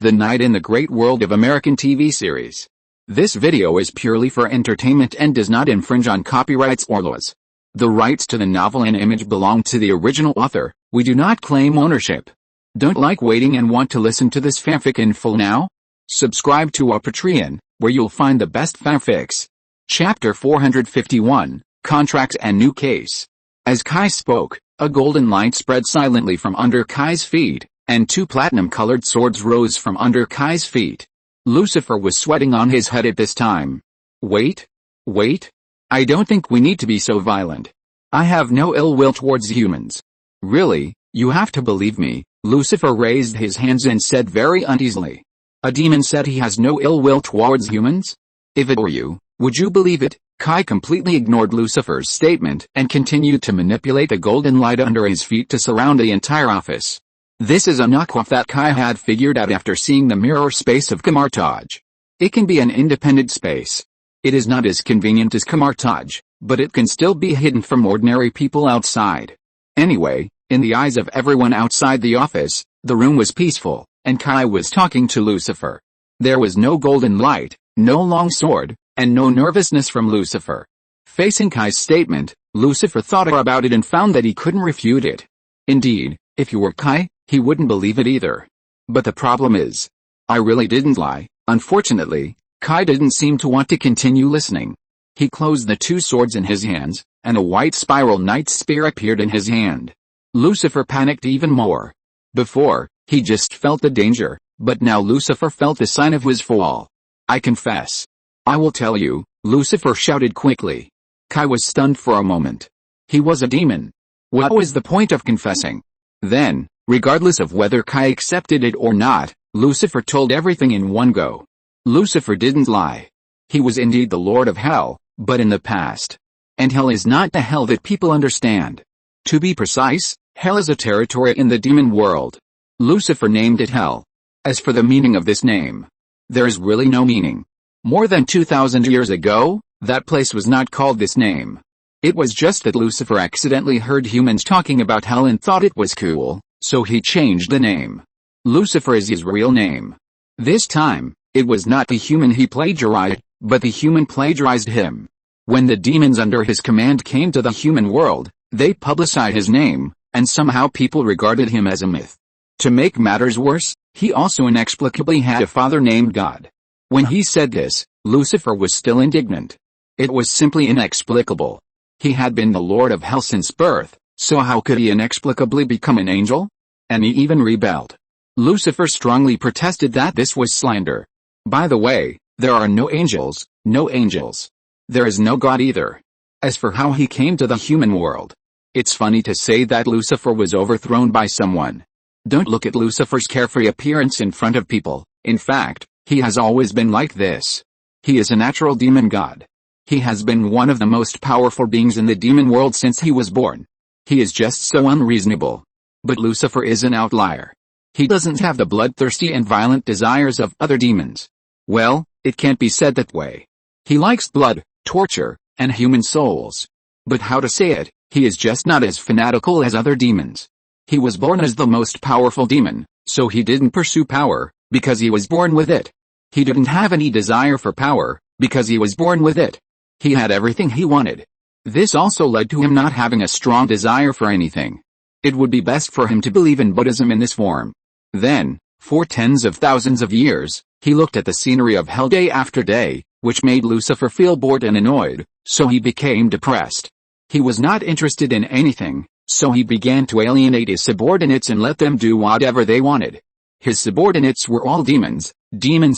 the night in the great world of American TV series. This video is purely for entertainment and does not infringe on copyrights or laws. The rights to the novel and image belong to the original author. We do not claim ownership. Don't like waiting and want to listen to this fanfic in full now? Subscribe to our Patreon, where you'll find the best fanfics. Chapter 451, Contracts and New Case. As Kai spoke, a golden light spread silently from under Kai's feet, and two platinum-colored swords rose from under Kai's feet. Lucifer was sweating on his head at this time. Wait. I don't think we need to be so violent. I have no ill will towards humans. Really, you have to believe me. Lucifer raised his hands and said very uneasily. A demon said he has no ill will towards humans? If it were you, would you believe it? Kai completely ignored Lucifer's statement and continued to manipulate the golden light under his feet to surround the entire office. This is a knockoff that Kai had figured out after seeing the mirror space of Camelot. It can be an independent space. It is not as convenient as Camelot, but it can still be hidden from ordinary people outside. Anyway, in the eyes of everyone outside the office, the room was peaceful, and Kai was talking to Lucifer. There was no golden light, no long sword, and no nervousness from Lucifer. Facing Kai's statement, Lucifer thought about it and found that he couldn't refute it. Indeed, if you were Kai, he wouldn't believe it either. But the problem is, I really didn't lie. Unfortunately, Kai didn't seem to want to continue listening. He closed the two swords in his hands, and a white spiral knight spear appeared in his hand. Lucifer panicked even more. Before, he just felt the danger, but now Lucifer felt the sign of his fall. I confess. I will tell you, Lucifer shouted quickly. Kai was stunned for a moment. He was a demon. What was the point of confessing? Then, regardless of whether Kai accepted it or not, Lucifer told everything in one go. Lucifer didn't lie. He was indeed the Lord of Hell, but in the past. And Hell is not the hell that people understand. To be precise, Hell is a territory in the demon world. Lucifer named it Hell. As for the meaning of this name, there is really no meaning. More than 2,000 years ago, that place was not called this name. It was just that Lucifer accidentally heard humans talking about Hell and thought it was cool, so he changed the name. Lucifer is his real name. This time, it was not the human he plagiarized, but the human plagiarized him. When the demons under his command came to the human world, they publicized his name, and somehow people regarded him as a myth. To make matters worse, he also inexplicably had a father named God. When he said this, Lucifer was still indignant. It was simply inexplicable. He had been the Lord of Hell since birth, so how could he inexplicably become an angel? And he even rebelled. Lucifer strongly protested that this was slander. By the way, there are no angels, no angels. There is no God either. As for how he came to the human world, it's funny to say that Lucifer was overthrown by someone. Don't look at Lucifer's carefree appearance in front of people. In fact, he has always been like this. He is a natural demon god. He has been one of the most powerful beings in the demon world since he was born. He is just so unreasonable. But Lucifer is an outlier. He doesn't have the bloodthirsty and violent desires of other demons. Well, it can't be said that way. He likes blood, torture, and human souls. But how to say it, he is just not as fanatical as other demons. He was born as the most powerful demon, so he didn't pursue power, because he was born with it. He didn't have any desire for power, because he was born with it. He had everything he wanted. This also led to him not having a strong desire for anything. It would be best for him to believe in Buddhism in this form. Then, for tens of thousands of years, he looked at the scenery of Hell day after day, which made Lucifer feel bored and annoyed, so he became depressed. He was not interested in anything, so he began to alienate his subordinates and let them do whatever they wanted. His subordinates were all demons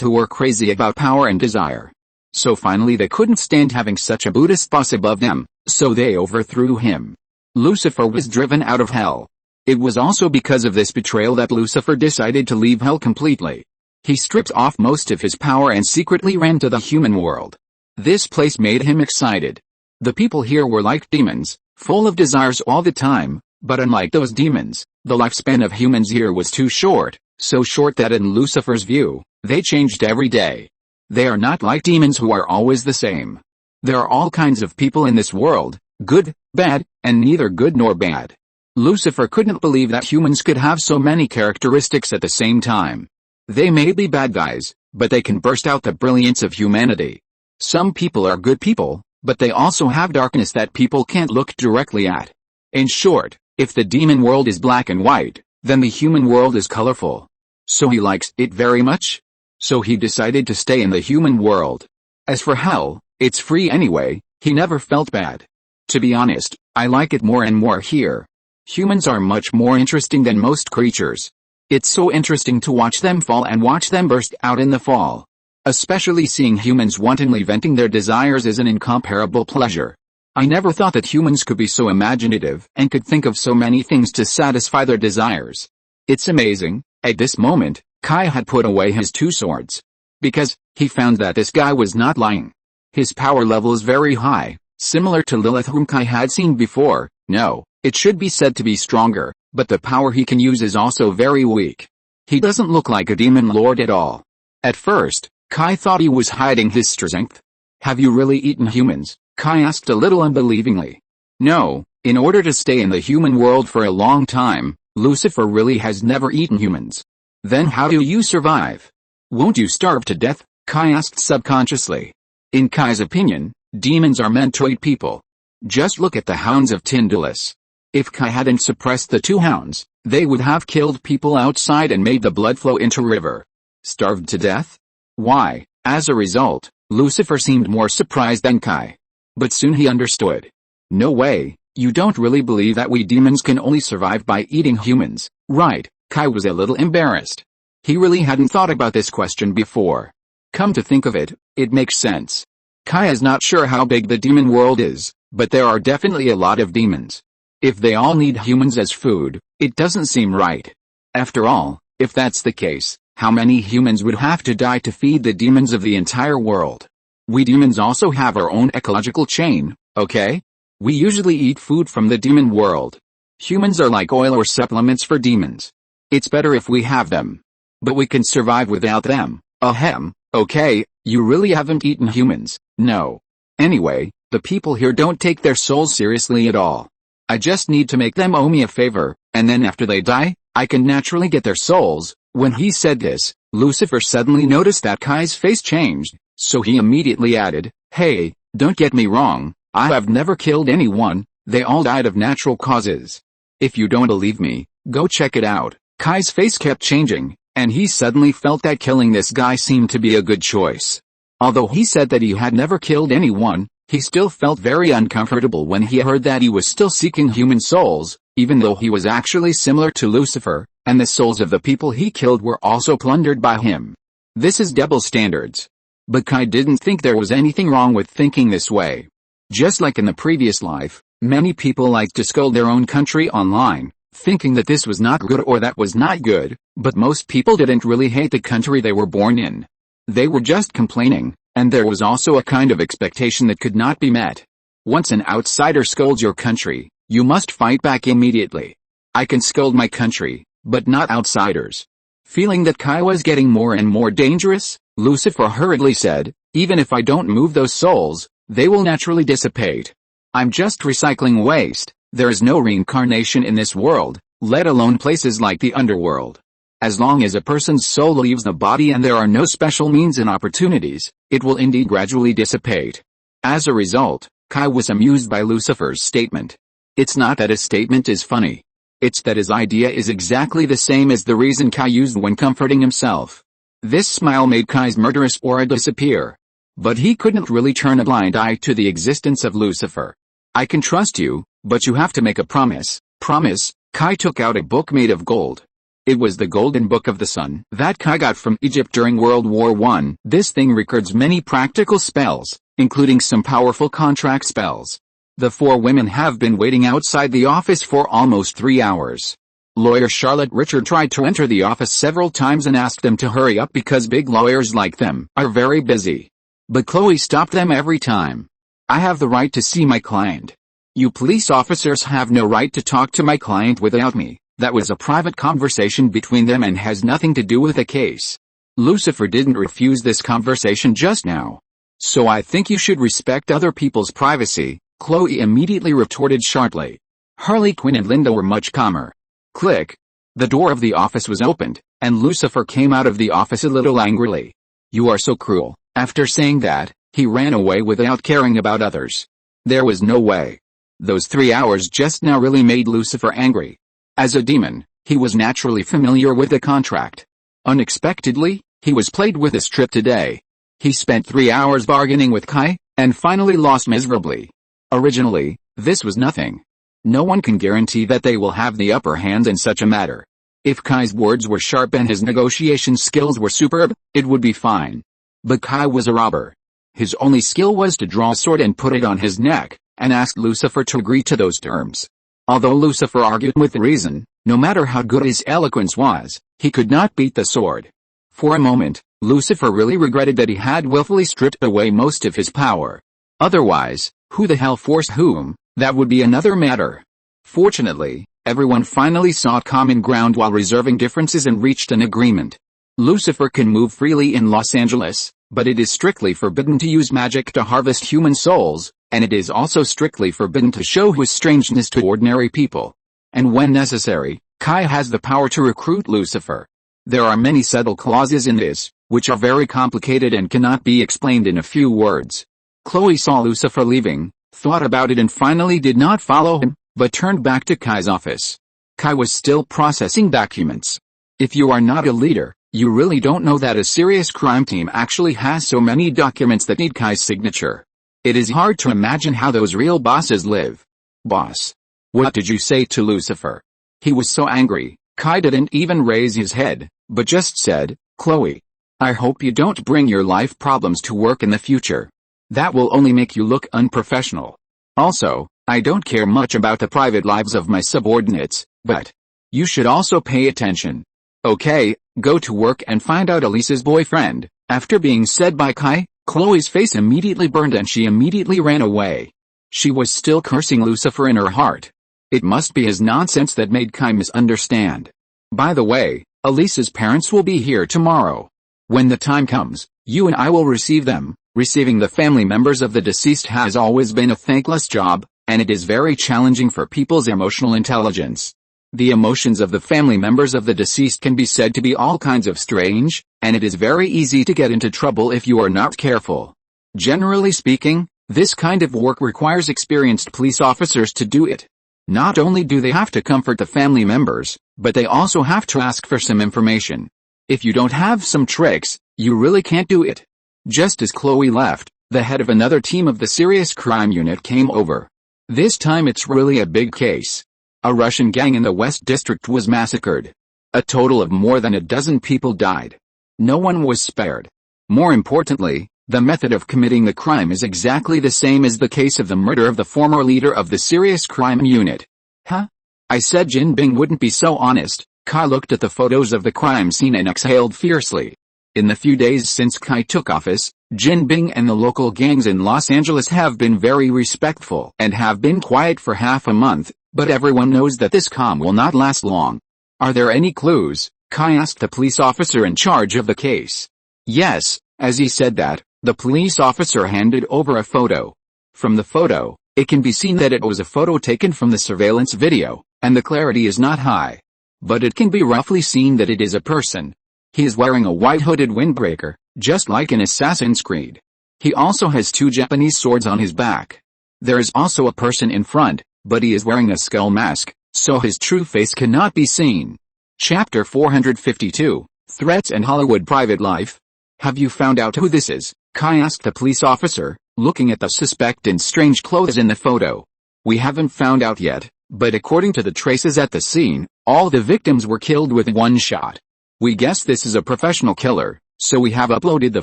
who were crazy about power and desire. So finally they couldn't stand having such a Buddhist boss above them, so they overthrew him. Lucifer was driven out of Hell. It was also because of this betrayal that Lucifer decided to leave Hell completely. He stripped off most of his power and secretly ran to the human world. This place made him excited. The people here were like demons, full of desires all the time, but unlike those demons, the lifespan of humans here was too short, so short that in Lucifer's view, they changed every day. They are not like demons who are always the same. There are all kinds of people in this world, good, bad, and neither good nor bad. Lucifer couldn't believe that humans could have so many characteristics at the same time. They may be bad guys, but they can burst out the brilliance of humanity. Some people are good people, but they also have darkness that people can't look directly at. In short, if the demon world is black and white, then the human world is colorful. So he likes it very much. So he decided to stay in the human world. As for hell, it's free anyway. He never felt bad. To be honest, I like it more and more here. Humans are much more interesting than most creatures. It's so interesting to watch them fall and watch them burst out in the fall. Especially seeing humans wantonly venting their desires is an incomparable pleasure. I never thought that humans could be so imaginative and could think of so many things to satisfy their desires. It's amazing. At this moment, Kai had put away his two swords. Because, he found that this guy was not lying. His power level is very high, similar to Lilith whom Kai had seen before. No, it should be said to be stronger, but the power he can use is also very weak. He doesn't look like a demon lord at all. At first, Kai thought he was hiding his strength. Have you really eaten humans? Kai asked a little unbelievingly. No, in order to stay in the human world for a long time, Lucifer really has never eaten humans. Then how do you survive? Won't you starve to death? Kai asked subconsciously. In Kai's opinion, demons are meant to eat people. Just look at the hounds of Tyndalis. If Kai hadn't suppressed the two hounds, they would have killed people outside and made the blood flow into river. Starved to death? Why, as a result, Lucifer seemed more surprised than Kai. But soon he understood. No way, you don't really believe that we demons can only survive by eating humans, right? Kai was a little embarrassed. He really hadn't thought about this question before. Come to think of it, it makes sense. Kai is not sure how big the demon world is, but there are definitely a lot of demons. If they all need humans as food, it doesn't seem right. After all, if that's the case, how many humans would have to die to feed the demons of the entire world? We demons also have our own ecological chain, okay? We usually eat food from the demon world. Humans are like oil or supplements for demons. It's better if we have them. But we can survive without them. Ahem, okay, you really haven't eaten humans, no. Anyway, the people here don't take their souls seriously at all. I just need to make them owe me a favor, and then after they die, I can naturally get their souls. When he said this, Lucifer suddenly noticed that Kai's face changed, so he immediately added, hey, don't get me wrong, I have never killed anyone, they all died of natural causes. If you don't believe me, go check it out. Kai's face kept changing, and he suddenly felt that killing this guy seemed to be a good choice. Although he said that he had never killed anyone, he still felt very uncomfortable when he heard that he was still seeking human souls, even though he was actually similar to Lucifer, and the souls of the people he killed were also plundered by him. This is double standards. But Kai didn't think there was anything wrong with thinking this way. Just like in the previous life, many people like to scold their own country online, thinking that this was not good or that was not good, but most people didn't really hate the country they were born in. They were just complaining, and there was also a kind of expectation that could not be met. Once an outsider scolds your country, you must fight back immediately. I can scold my country, but not outsiders. Feeling that Kai was getting more and more dangerous, Lucifer hurriedly said, even if I don't move those souls, they will naturally dissipate. I'm just recycling waste. There is no reincarnation in this world, let alone places like the underworld. As long as a person's soul leaves the body and there are no special means and opportunities, it will indeed gradually dissipate. As a result, Kai was amused by Lucifer's statement. It's not that his statement is funny. It's that his idea is exactly the same as the reason Kai used when comforting himself. This smile made Kai's murderous aura disappear. But he couldn't really turn a blind eye to the existence of Lucifer. I can trust you, but you have to make a promise. Promise? Kai took out a book made of gold. It was the Golden Book of the Sun that Kai got from Egypt during World War I. This thing records many practical spells, including some powerful contract spells. The four women have been waiting outside the office for almost 3 hours. Lawyer Charlotte Richard tried to enter the office several times and asked them to hurry up because big lawyers like them are very busy. But Chloe stopped them every time. I have the right to see my client. You police officers have no right to talk to my client without me. That was a private conversation between them and has nothing to do with the case. Lucifer didn't refuse this conversation just now. So I think you should respect other people's privacy, Chloe immediately retorted sharply. Harley Quinn and Linda were much calmer. Click. The door of the office was opened, And Lucifer came out of the office a little angrily. "You are so cruel." After saying that, he ran away without caring about others. There was no way. Those 3 hours just now really made Lucifer angry. As a demon, he was naturally familiar with the contract. Unexpectedly, he was played with this trip today. He spent 3 hours bargaining with Kai, and finally lost miserably. Originally, this was nothing. No one can guarantee that they will have the upper hand in such a matter. If Kai's words were sharp and his negotiation skills were superb, it would be fine. But Kai was a robber. His only skill was to draw a sword and put it on his neck, and asked Lucifer to agree to those terms. Although Lucifer argued with reason, no matter how good his eloquence was, he could not beat the sword. For a moment, Lucifer really regretted that he had willfully stripped away most of his power. Otherwise, who the hell forced whom, that would be another matter. Fortunately, everyone finally sought common ground while reserving differences and reached an agreement. Lucifer can move freely in Los Angeles, but it is strictly forbidden to use magic to harvest human souls, and it is also strictly forbidden to show his strangeness to ordinary people. And when necessary, Kai has the power to recruit Lucifer. There are many subtle clauses in this, which are very complicated and cannot be explained in a few words. Chloe saw Lucifer leaving, thought about it and finally did not follow him, but turned back to Kai's office. Kai was still processing documents. If you are not a leader, you really don't know that a serious crime team actually has so many documents that need Kai's signature. It is hard to imagine how those real bosses live. "Boss. What did you say to Lucifer?" He was so angry, Kai didn't even raise his head, but just said, "Chloe. I hope you don't bring your life problems to work in the future. That will only make you look unprofessional. Also, I don't care much about the private lives of my subordinates, but you should also pay attention. Okay, go to work and find out Elise's boyfriend." After being said by Kai, Chloe's face immediately burned and she immediately ran away. She was still cursing Lucifer in her heart. It must be his nonsense that made Kai misunderstand. "By the way, Elise's parents will be here tomorrow. When the time comes, you and I will receive them." Receiving the family members of the deceased has always been a thankless job, and it is very challenging for people's emotional intelligence. The emotions of the family members of the deceased can be said to be all kinds of strange, and it is very easy to get into trouble if you are not careful. Generally speaking, this kind of work requires experienced police officers to do it. Not only do they have to comfort the family members, but they also have to ask for some information. If you don't have some tricks, you really can't do it. Just as Chloe left, the head of another team of the serious crime unit came over. This time it's really a big case. A Russian gang in the West District was massacred. A total of more than a dozen people died. No one was spared. More importantly, the method of committing the crime is exactly the same as the case of the murder of the former leader of the serious crime unit. Huh? I said Jin Bing wouldn't be so honest. Kai looked at the photos of the crime scene and exhaled fiercely. In the few days since Kai took office, Jin Bing and the local gangs in Los Angeles have been very respectful and have been quiet for half a month, but everyone knows that this calm will not last long. "Are there any clues?" Kai asked the police officer in charge of the case. Yes, as he said that, the police officer handed over a photo. From the photo, it can be seen that it was a photo taken from the surveillance video, and the clarity is not high. But it can be roughly seen that it is a person. He is wearing a white hooded windbreaker, just like in Assassin's Creed. He also has 2 Japanese swords on his back. There is also a person in front, but he is wearing a skull mask, so his true face cannot be seen. Chapter 452, Threats and Hollywood Private Life. "Have you found out who this is?" Kai asked the police officer, looking at the suspect in strange clothes in the photo. "We haven't found out yet, but according to the traces at the scene, all the victims were killed with one shot. We guess this is a professional killer, so we have uploaded the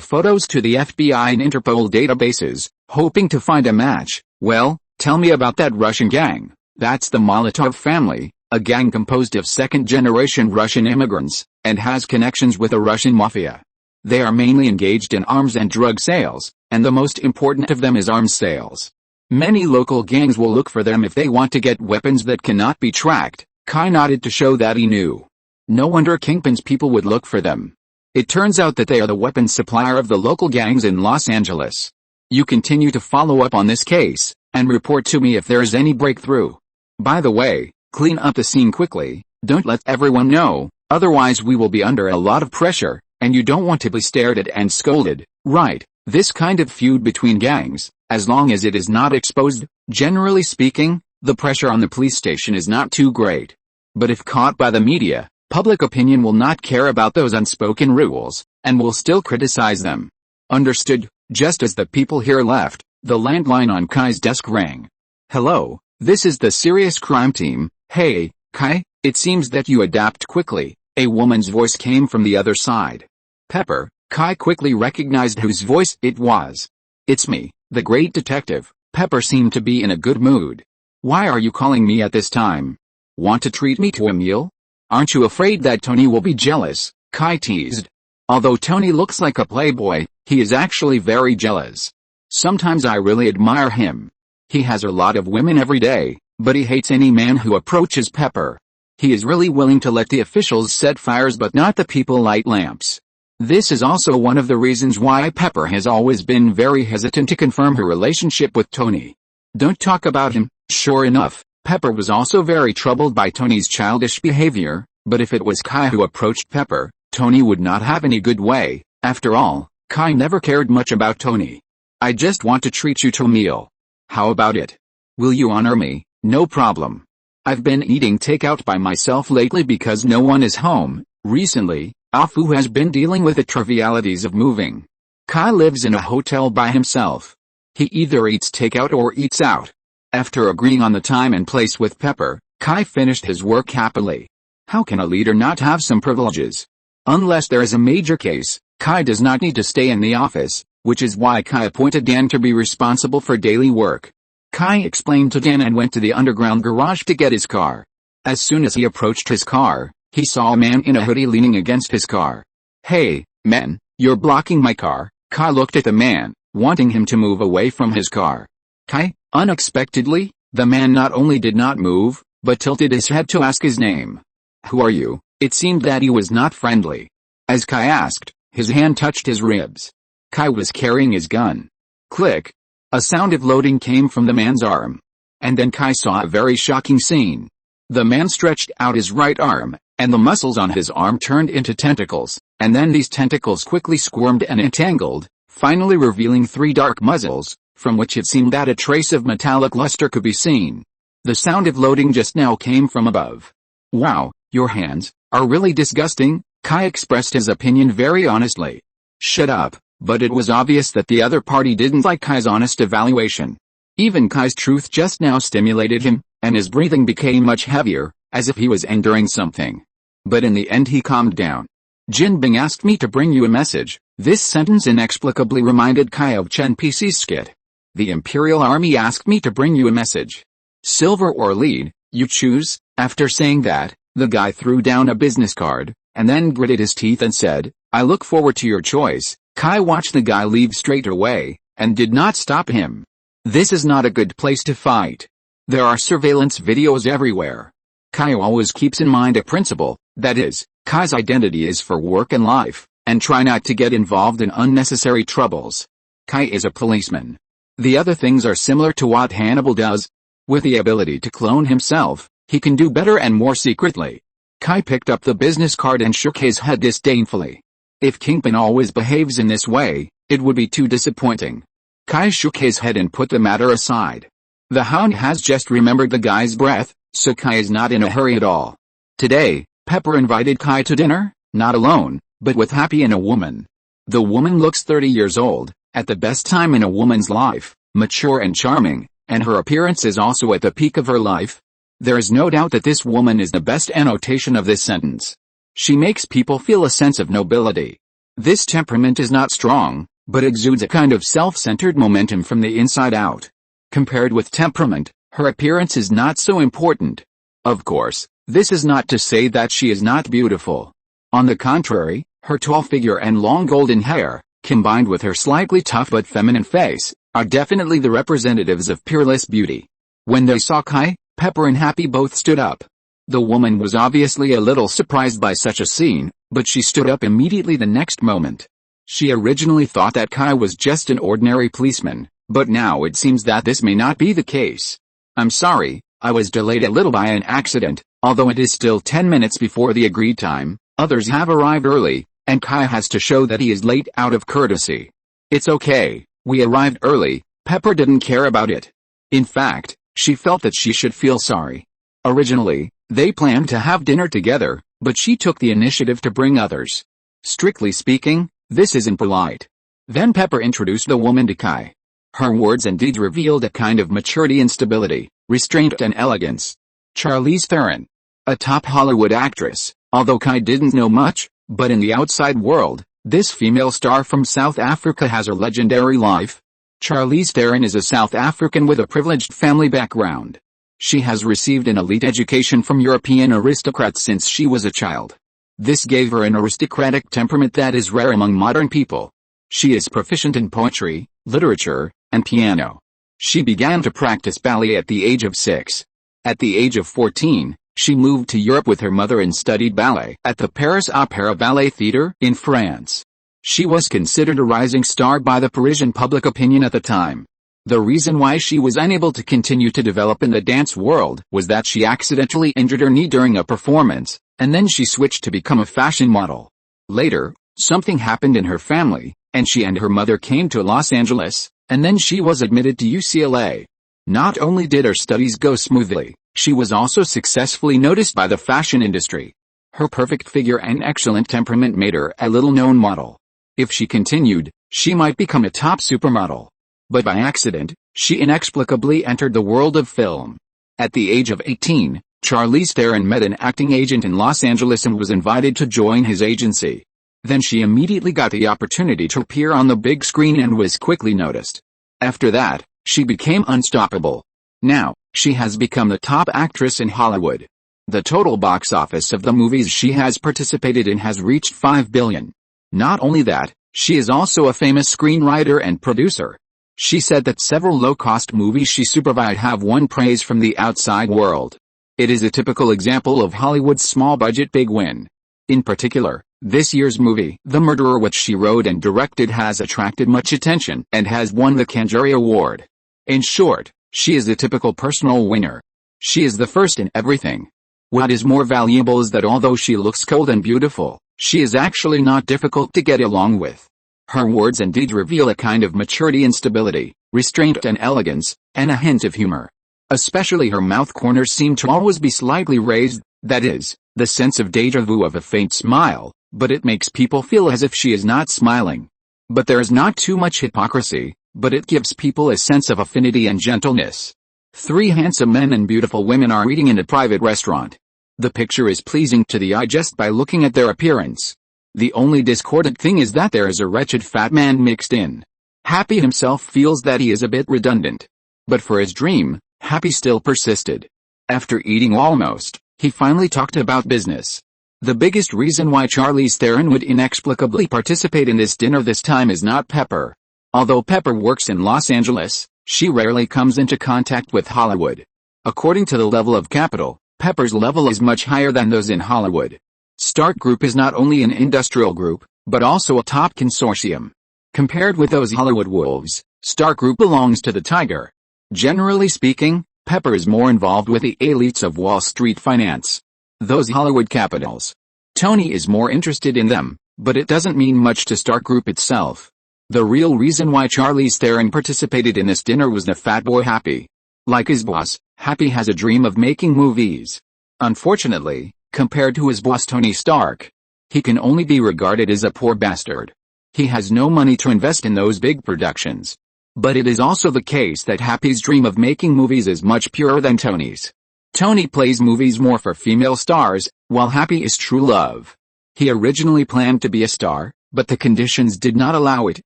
photos to the FBI and Interpol databases, hoping to find a match." "Well, tell me about that Russian gang." "That's the Molotov family, a gang composed of second-generation Russian immigrants, and has connections with the Russian mafia. They are mainly engaged in arms and drug sales, and the most important of them is arms sales. Many local gangs will look for them if they want to get weapons that cannot be tracked." Kai nodded to show that he knew. No wonder Kingpin's people would look for them. It turns out that they are the weapons supplier of the local gangs in Los Angeles. You continue to follow up on this case, and report to me if there is any breakthrough. By the way, clean up the scene quickly, don't let everyone know, Otherwise we will be under a lot of pressure, and you don't want to be stared at and scolded, right? This kind of feud between gangs, as long as it is not exposed, generally speaking, the pressure on the police station is not too great. But if caught by the media, public opinion will not care about those unspoken rules, and will still criticize them. Understood? Just as the people here left, the landline on Kai's desk rang. Hello, this is the serious crime team. Hey, Kai, it seems that you adapt quickly. A woman's voice came from the other side. Pepper, Kai quickly recognized whose voice it was. It's me, the great detective. Pepper seemed to be in a good mood. Why are you calling me at this time? Want to treat me to a meal? Aren't you afraid that Tony will be jealous? Kai teased. Although Tony looks like a playboy, he is actually very jealous. Sometimes I really admire him. He has a lot of women every day, but he hates any man who approaches Pepper. He is really willing to let the officials set fires but not the people light lamps. This is also one of the reasons why Pepper has always been very hesitant to confirm her relationship with Tony. Don't talk about him. Sure enough, Pepper was also very troubled by Tony's childish behavior, but if it was Kai who approached Pepper, Tony would not have any good way. After all, Kai never cared much about Tony. I just want to treat you to a meal. How about it? Will you honor me? No problem. I've been eating takeout by myself lately because no one is home. Recently, Afu has been dealing with the trivialities of moving. Kai lives in a hotel by himself. He either eats takeout or eats out. After agreeing on the time and place with Pepper, Kai finished his work happily. How can a leader not have some privileges? Unless there is a major case, Kai does not need to stay in the office, which is why Kai appointed Dan to be responsible for daily work. Kai explained to Dan and went to the underground garage to get his car. As soon as he approached his car, he saw a man in a hoodie leaning against his car. Hey, man, you're blocking my car. Kai looked at the man, wanting him to move away from his car. Kai, unexpectedly, the man not only did not move, but tilted his head to ask his name. Who are you? It seemed that he was not friendly. As Kai asked, his hand touched his ribs. Kai was carrying his gun. Click. A sound of loading came from the man's arm. And then Kai saw a very shocking scene. The man stretched out his right arm, and the muscles on his arm turned into tentacles, and then these tentacles quickly squirmed and entangled, finally revealing 3 dark muzzles, from which it seemed that a trace of metallic luster could be seen. The sound of loading just now came from above. Wow, your hands are really disgusting, Kai expressed his opinion very honestly. Shut up, but it was obvious that the other party didn't like Kai's honest evaluation. Even Kai's truth just now stimulated him, and his breathing became much heavier, as if he was enduring something. But in the end he calmed down. Jin Bing asked me to bring you a message. This sentence inexplicably reminded Kai of Chen Pc's skit. The Imperial Army asked me to bring you a message. Silver or lead, you choose. After saying that, the guy threw down a business card, and then gritted his teeth and said, I look forward to your choice. Kai watched the guy leave straight away, and did not stop him. This is not a good place to fight. There are surveillance videos everywhere. Kai always keeps in mind a principle, that is, Kai's identity is for work and life, and try not to get involved in unnecessary troubles. Kai is a policeman. The other things are similar to what Hannibal does. With the ability to clone himself, he can do better and more secretly. Kai picked up the business card and shook his head disdainfully. If Kingpin always behaves in this way, it would be too disappointing. Kai shook his head and put the matter aside. The Hound has just remembered the guy's breath, so Kai is not in a hurry at all. Today, Pepper invited Kai to dinner, not alone, but with Happy and a woman. The woman looks 30 years old, at the best time in a woman's life, mature and charming, and her appearance is also at the peak of her life. There is no doubt that this woman is the best annotation of this sentence. She makes people feel a sense of nobility. This temperament is not strong, but exudes a kind of self-centered momentum from the inside out. Compared with temperament, her appearance is not so important. Of course, this is not to say that she is not beautiful. On the contrary, her tall figure and long golden hair, combined with her slightly tough but feminine face, are definitely the representatives of peerless beauty. When they saw Kai, Pepper and Happy both stood up. The woman was obviously a little surprised by such a scene, but she stood up immediately the next moment. She originally thought that Kai was just an ordinary policeman, but now it seems that this may not be the case. I'm sorry, I was delayed a little by an accident, Although it is still 10 minutes before the agreed time, others have arrived early, and Kai has to show that he is late out of courtesy. It's okay, we arrived early. Pepper didn't care about it. In fact, she felt that she should feel sorry. Originally, they planned to have dinner together, but she took the initiative to bring others. Strictly speaking, this isn't polite. Then Pepper introduced the woman to Kai. Her words and deeds revealed a kind of maturity and stability, restraint and elegance. Charlize Theron, a top Hollywood actress, although Kai didn't know much, but in the outside world, this female star from South Africa has a legendary life. Charlize Theron is a South African with a privileged family background. She has received an elite education from European aristocrats since she was a child. This gave her an aristocratic temperament that is rare among modern people. She is proficient in poetry, literature, and piano. She began to practice ballet at the age of 6. At the age of 14, she moved to Europe with her mother and studied ballet at the Paris Opéra Ballet Theatre in France. She was considered a rising star by the Parisian public opinion at the time. The reason why she was unable to continue to develop in the dance world was that she accidentally injured her knee during a performance, and then she switched to become a fashion model. Later, something happened in her family, and she and her mother came to Los Angeles, and then she was admitted to UCLA. Not only did her studies go smoothly, she was also successfully noticed by the fashion industry. Her perfect figure and excellent temperament made her a little-known model. If she continued, she might become a top supermodel. But by accident, she inexplicably entered the world of film. At the age of 18, Charlize Theron met an acting agent in Los Angeles and was invited to join his agency. Then she immediately got the opportunity to appear on the big screen and was quickly noticed. After that, she became unstoppable. Now, she has become the top actress in Hollywood. The total box office of the movies she has participated in has reached $5 billion. Not only that, she is also a famous screenwriter and producer. She said that several low-cost movies she supervised have won praise from the outside world. It is a typical example of Hollywood's small-budget big win. In particular, this year's movie, The Murderer, which she wrote and directed, has attracted much attention and has won the Cannes Award. In short, she is the typical personal winner. She is the first in everything. What is more valuable is that although she looks cold and beautiful, she is actually not difficult to get along with. Her words and deeds reveal a kind of maturity and stability, restraint and elegance, and a hint of humor. Especially her mouth corners seem to always be slightly raised, that is, the sense of déjà vu of a faint smile, but it makes people feel as if she is not smiling. But there is not too much hypocrisy, but it gives people a sense of affinity and gentleness. 3 handsome men and beautiful women are eating in a private restaurant. The picture is pleasing to the eye just by looking at their appearance. The only discordant thing is that there is a wretched fat man mixed in. Happy himself feels that he is a bit redundant. But for his dream, Happy still persisted. After eating almost, he finally talked about business. The biggest reason why Charlize Theron would inexplicably participate in this dinner this time is not Pepper. Although Pepper works in Los Angeles, she rarely comes into contact with Hollywood. According to the level of capital, Pepper's level is much higher than those in Hollywood. Stark Group is not only an industrial group, but also a top consortium. Compared with those Hollywood wolves, Stark Group belongs to the tiger. Generally speaking, Pepper is more involved with the elites of Wall Street finance. Those Hollywood capitals. Tony is more interested in them, but it doesn't mean much to Stark Group itself. The real reason why Charlize Theron participated in this dinner was the fat boy Happy. Like his boss, Happy has a dream of making movies. Unfortunately, compared to his boss Tony Stark, he can only be regarded as a poor bastard. He has no money to invest in those big productions. But it is also the case that Happy's dream of making movies is much purer than Tony's. Tony plays movies more for female stars, while Happy is true love. He originally planned to be a star, but the conditions did not allow it,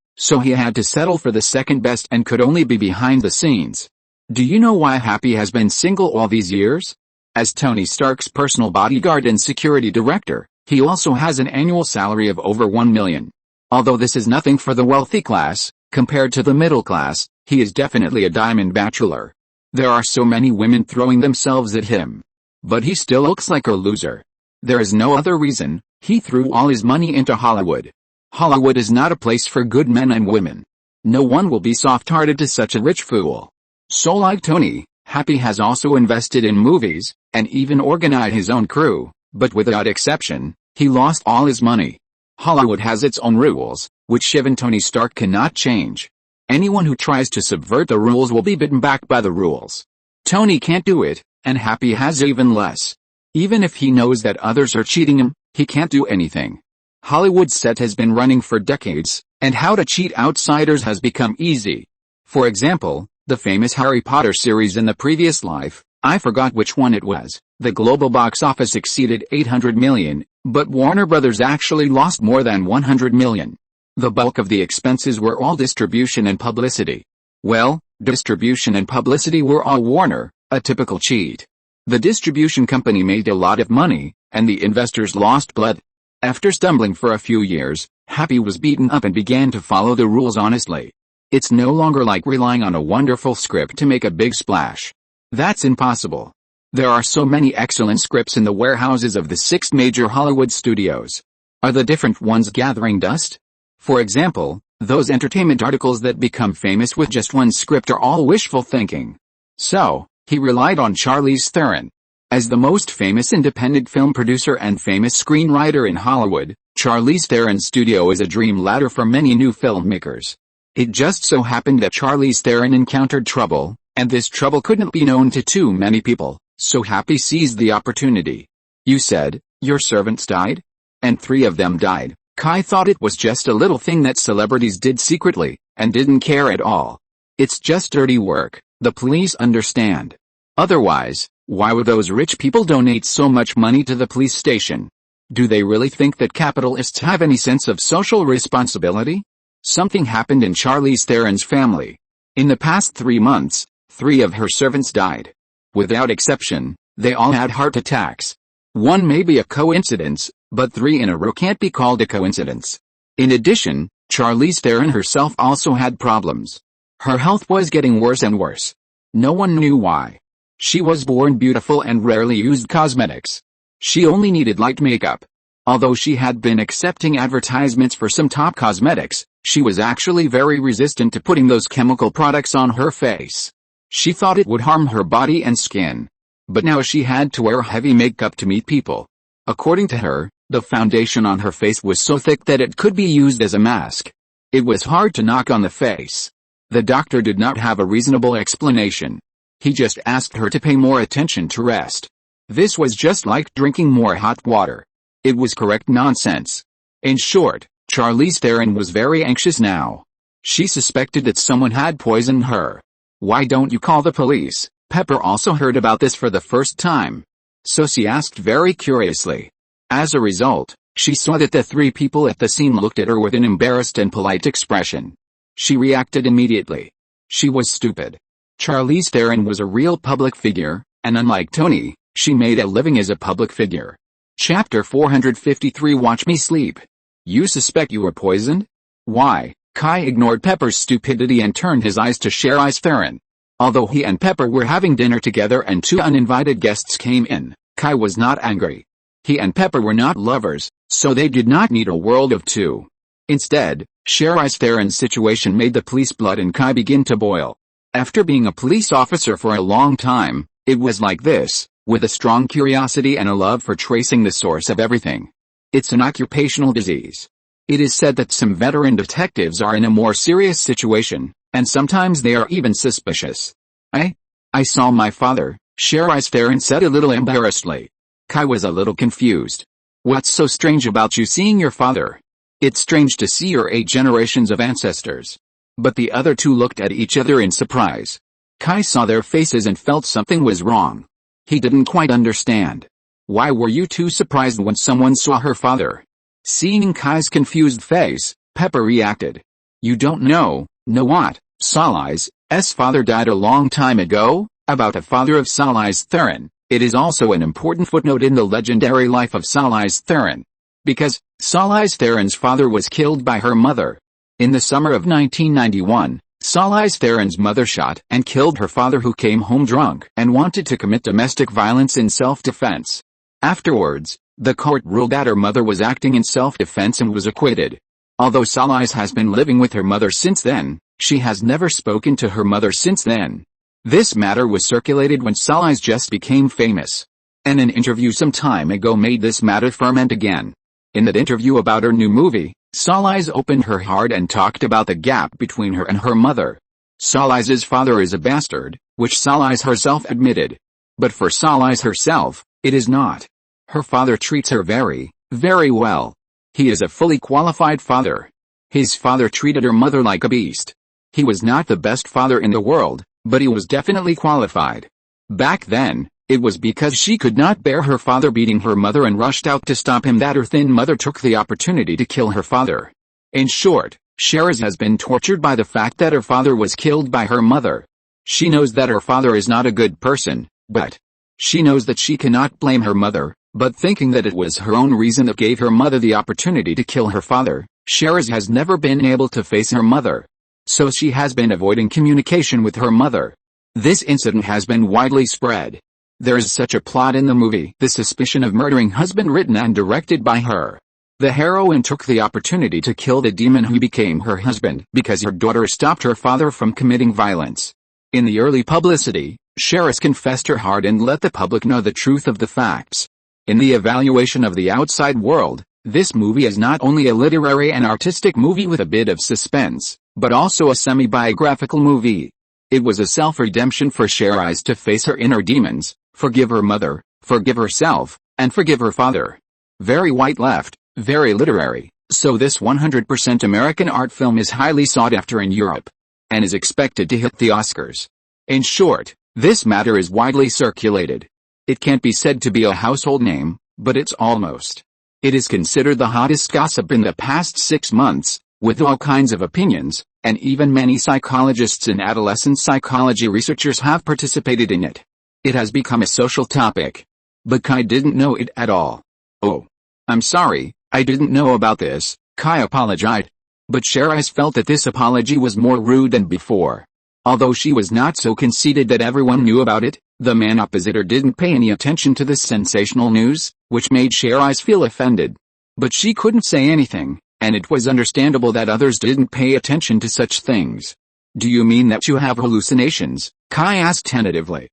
so he had to settle for the second best and could only be behind the scenes. Do you know why Happy has been single all these years? As Tony Stark's personal bodyguard and security director, he also has an annual salary of over $1 million. Although this is nothing for the wealthy class, compared to the middle class, he is definitely a diamond bachelor. There are so many women throwing themselves at him. But he still looks like a loser. There is no other reason. He threw all his money into Hollywood. Hollywood is not a place for good men and women. No one will be soft-hearted to such a rich fool. So like Tony, Happy has also invested in movies, and even organized his own crew, but without exception, he lost all his money. Hollywood has its own rules, which even Tony Stark cannot change. Anyone who tries to subvert the rules will be bitten back by the rules. Tony can't do it, and Happy has even less. Even if he knows that others are cheating him, he can't do anything. Hollywood's set has been running for decades, and how to cheat outsiders has become easy. For example, the famous Harry Potter series in the previous life, I forgot which one it was, the global box office exceeded 800 million, but Warner Brothers actually lost more than 100 million. The bulk of the expenses were all distribution and publicity. Well, distribution and publicity were all Warner, a typical cheat. The distribution company made a lot of money, and the investors lost blood. After stumbling for a few years, Happy was beaten up and began to follow the rules honestly. It's no longer like relying on a wonderful script to make a big splash. That's impossible. There are so many excellent scripts in the warehouses of the 6 major Hollywood studios. Are the different ones gathering dust? For example, those entertainment articles that become famous with just one script are all wishful thinking. So, he relied on Charlize Theron. As the most famous independent film producer and famous screenwriter in Hollywood, Charlize Theron's studio is a dream ladder for many new filmmakers. It just so happened that Charlize Theron encountered trouble, and this trouble couldn't be known to too many people, so Happy seized the opportunity. You said, your servants died? And 3 of them died. Kai thought it was just a little thing that celebrities did secretly, and didn't care at all. It's just dirty work, the police understand. Otherwise, why would those rich people donate so much money to the police station? Do they really think that capitalists have any sense of social responsibility? Something happened in Charlize Theron's family. In the past 3 months, 3 of her servants died. Without exception, they all had heart attacks. One may be a coincidence, but 3 in a row can't be called a coincidence. In addition, Charlize Theron herself also had problems. Her health was getting worse and worse. No one knew why. She was born beautiful and rarely used cosmetics. She only needed light makeup. Although she had been accepting advertisements for some top cosmetics, she was actually very resistant to putting those chemical products on her face. She thought it would harm her body and skin. But now she had to wear heavy makeup to meet people. According to her, the foundation on her face was so thick that it could be used as a mask. It was hard to knock on the face. The doctor did not have a reasonable explanation. He just asked her to pay more attention to rest. This was just like drinking more hot water. It was correct nonsense. In short, Charlize Theron was very anxious now. She suspected that someone had poisoned her. Why don't you call the police? Pepper also heard about this for the first time. So she asked very curiously. As a result, she saw that the 3 people at the scene looked at her with an embarrassed and polite expression. She reacted immediately. She was stupid. Charlize Theron was a real public figure, and unlike Tony, she made a living as a public figure. Chapter 453 Watch Me Sleep. You suspect you were poisoned? Why? Kai ignored Pepper's stupidity and turned his eyes to Charlize Theron. Although he and Pepper were having dinner together and 2 uninvited guests came in, Kai was not angry. He and Pepper were not lovers, so they did not need a world of 2. Instead, Charlize Theron's situation made the police blood in Kai begin to boil. After being a police officer for a long time, it was like this, with a strong curiosity and a love for tracing the source of everything. It's an occupational disease. It is said that some veteran detectives are in a more serious situation, and sometimes they are even suspicious. I saw my father, Charlize Theron said a little embarrassedly. Kai was a little confused. What's so strange about you seeing your father? It's strange to see your 8 generations of ancestors. But the other 2 looked at each other in surprise. Kai saw their faces and felt something was wrong. He didn't quite understand. Why were you 2 surprised when someone saw her father? Seeing Kai's confused face, Pepper reacted. You don't know what? Charlize's father died a long time ago? About the father of Charlize Theron, it is also an important footnote in the legendary life of Charlize Theron. Because, Charlize Theron's father was killed by her mother. In the summer of 1991, Charlize Theron's mother shot and killed her father, who came home drunk and wanted to commit domestic violence in self-defense. Afterwards, the court ruled that her mother was acting in self-defense and was acquitted. Although Charlize has been living with her mother since then, she has never spoken to her mother since then. This matter was circulated when Salih's just became famous. And an interview some time ago made this matter ferment again. In that interview about her new movie, Salih's opened her heart and talked about the gap between her and her mother. Salih's father is a bastard, which Salih's herself admitted. But for Salih's herself, it is not. Her father treats her very, very well. He is a fully qualified father. His father treated her mother like a beast. He was not the best father in the world, but he was definitely qualified. Back then, it was because she could not bear her father beating her mother and rushed out to stop him that her thin mother took the opportunity to kill her father. In short, Sheraz has been tortured by the fact that her father was killed by her mother. She knows that her father is not a good person, but she knows that she cannot blame her mother, but thinking that it was her own reason that gave her mother the opportunity to kill her father, Sheraz has never been able to face her mother. So she has been avoiding communication with her mother. This incident has been widely spread. There is such a plot in the movie, The Suspicion of Murdering Husband, written and directed by her. The heroine took the opportunity to kill the demon who became her husband because her daughter stopped her father from committing violence. In the early publicity, Sheraz confessed her heart and let the public know the truth of the facts. In the evaluation of the outside world, this movie is not only a literary and artistic movie with a bit of suspense, but also a semi-biographical movie. It was a self-redemption for Sheraz to face her inner demons, forgive her mother, forgive herself, and forgive her father. Very white left, very literary, so this 100% American art film is highly sought after in Europe, and is expected to hit the Oscars. In short, this matter is widely circulated. It can't be said to be a household name, but it's almost. It is considered the hottest gossip in the past 6 months, with all kinds of opinions, and even many psychologists and adolescent psychology researchers have participated in it. It has become a social topic. But Kai didn't know it at all. "Oh. I'm sorry, I didn't know about this," Kai apologized. But Sheraz felt that this apology was more rude than before. Although she was not so conceited that everyone knew about it, the man opposite her didn't pay any attention to this sensational news, which made Sheraz feel offended. But she couldn't say anything, and it was understandable that others didn't pay attention to such things. "Do you mean that you have hallucinations?" Kai asked tentatively.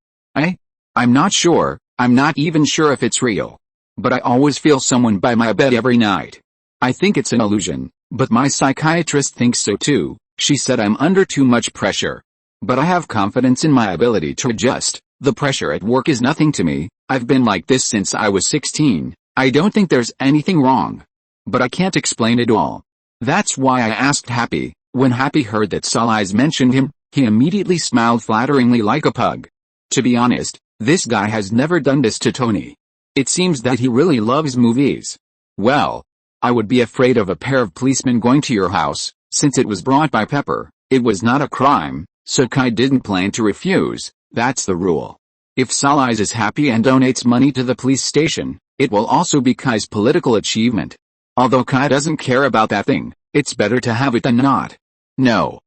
I'm not sure, I'm not even sure if it's real. But I always feel someone by my bed every night. I think it's an illusion, but my psychiatrist thinks so too. She said I'm under too much pressure. But I have confidence in my ability to adjust. The pressure at work is nothing to me. I've been like this since I was 16. I don't think there's anything wrong. But I can't explain it all. That's why I asked Happy. When Happy heard that Salih's mentioned him, he immediately smiled flatteringly like a pug. To be honest, this guy has never done this to Tony. It seems that he really loves movies. Well, I would be afraid of a pair of policemen going to your house, since it was brought by Pepper. It was not a crime, so Kai didn't plan to refuse. That's the rule. If Salih's is happy and donates money to the police station, it will also be Kai's political achievement. Although Kai doesn't care about that thing, it's better to have it than not. No.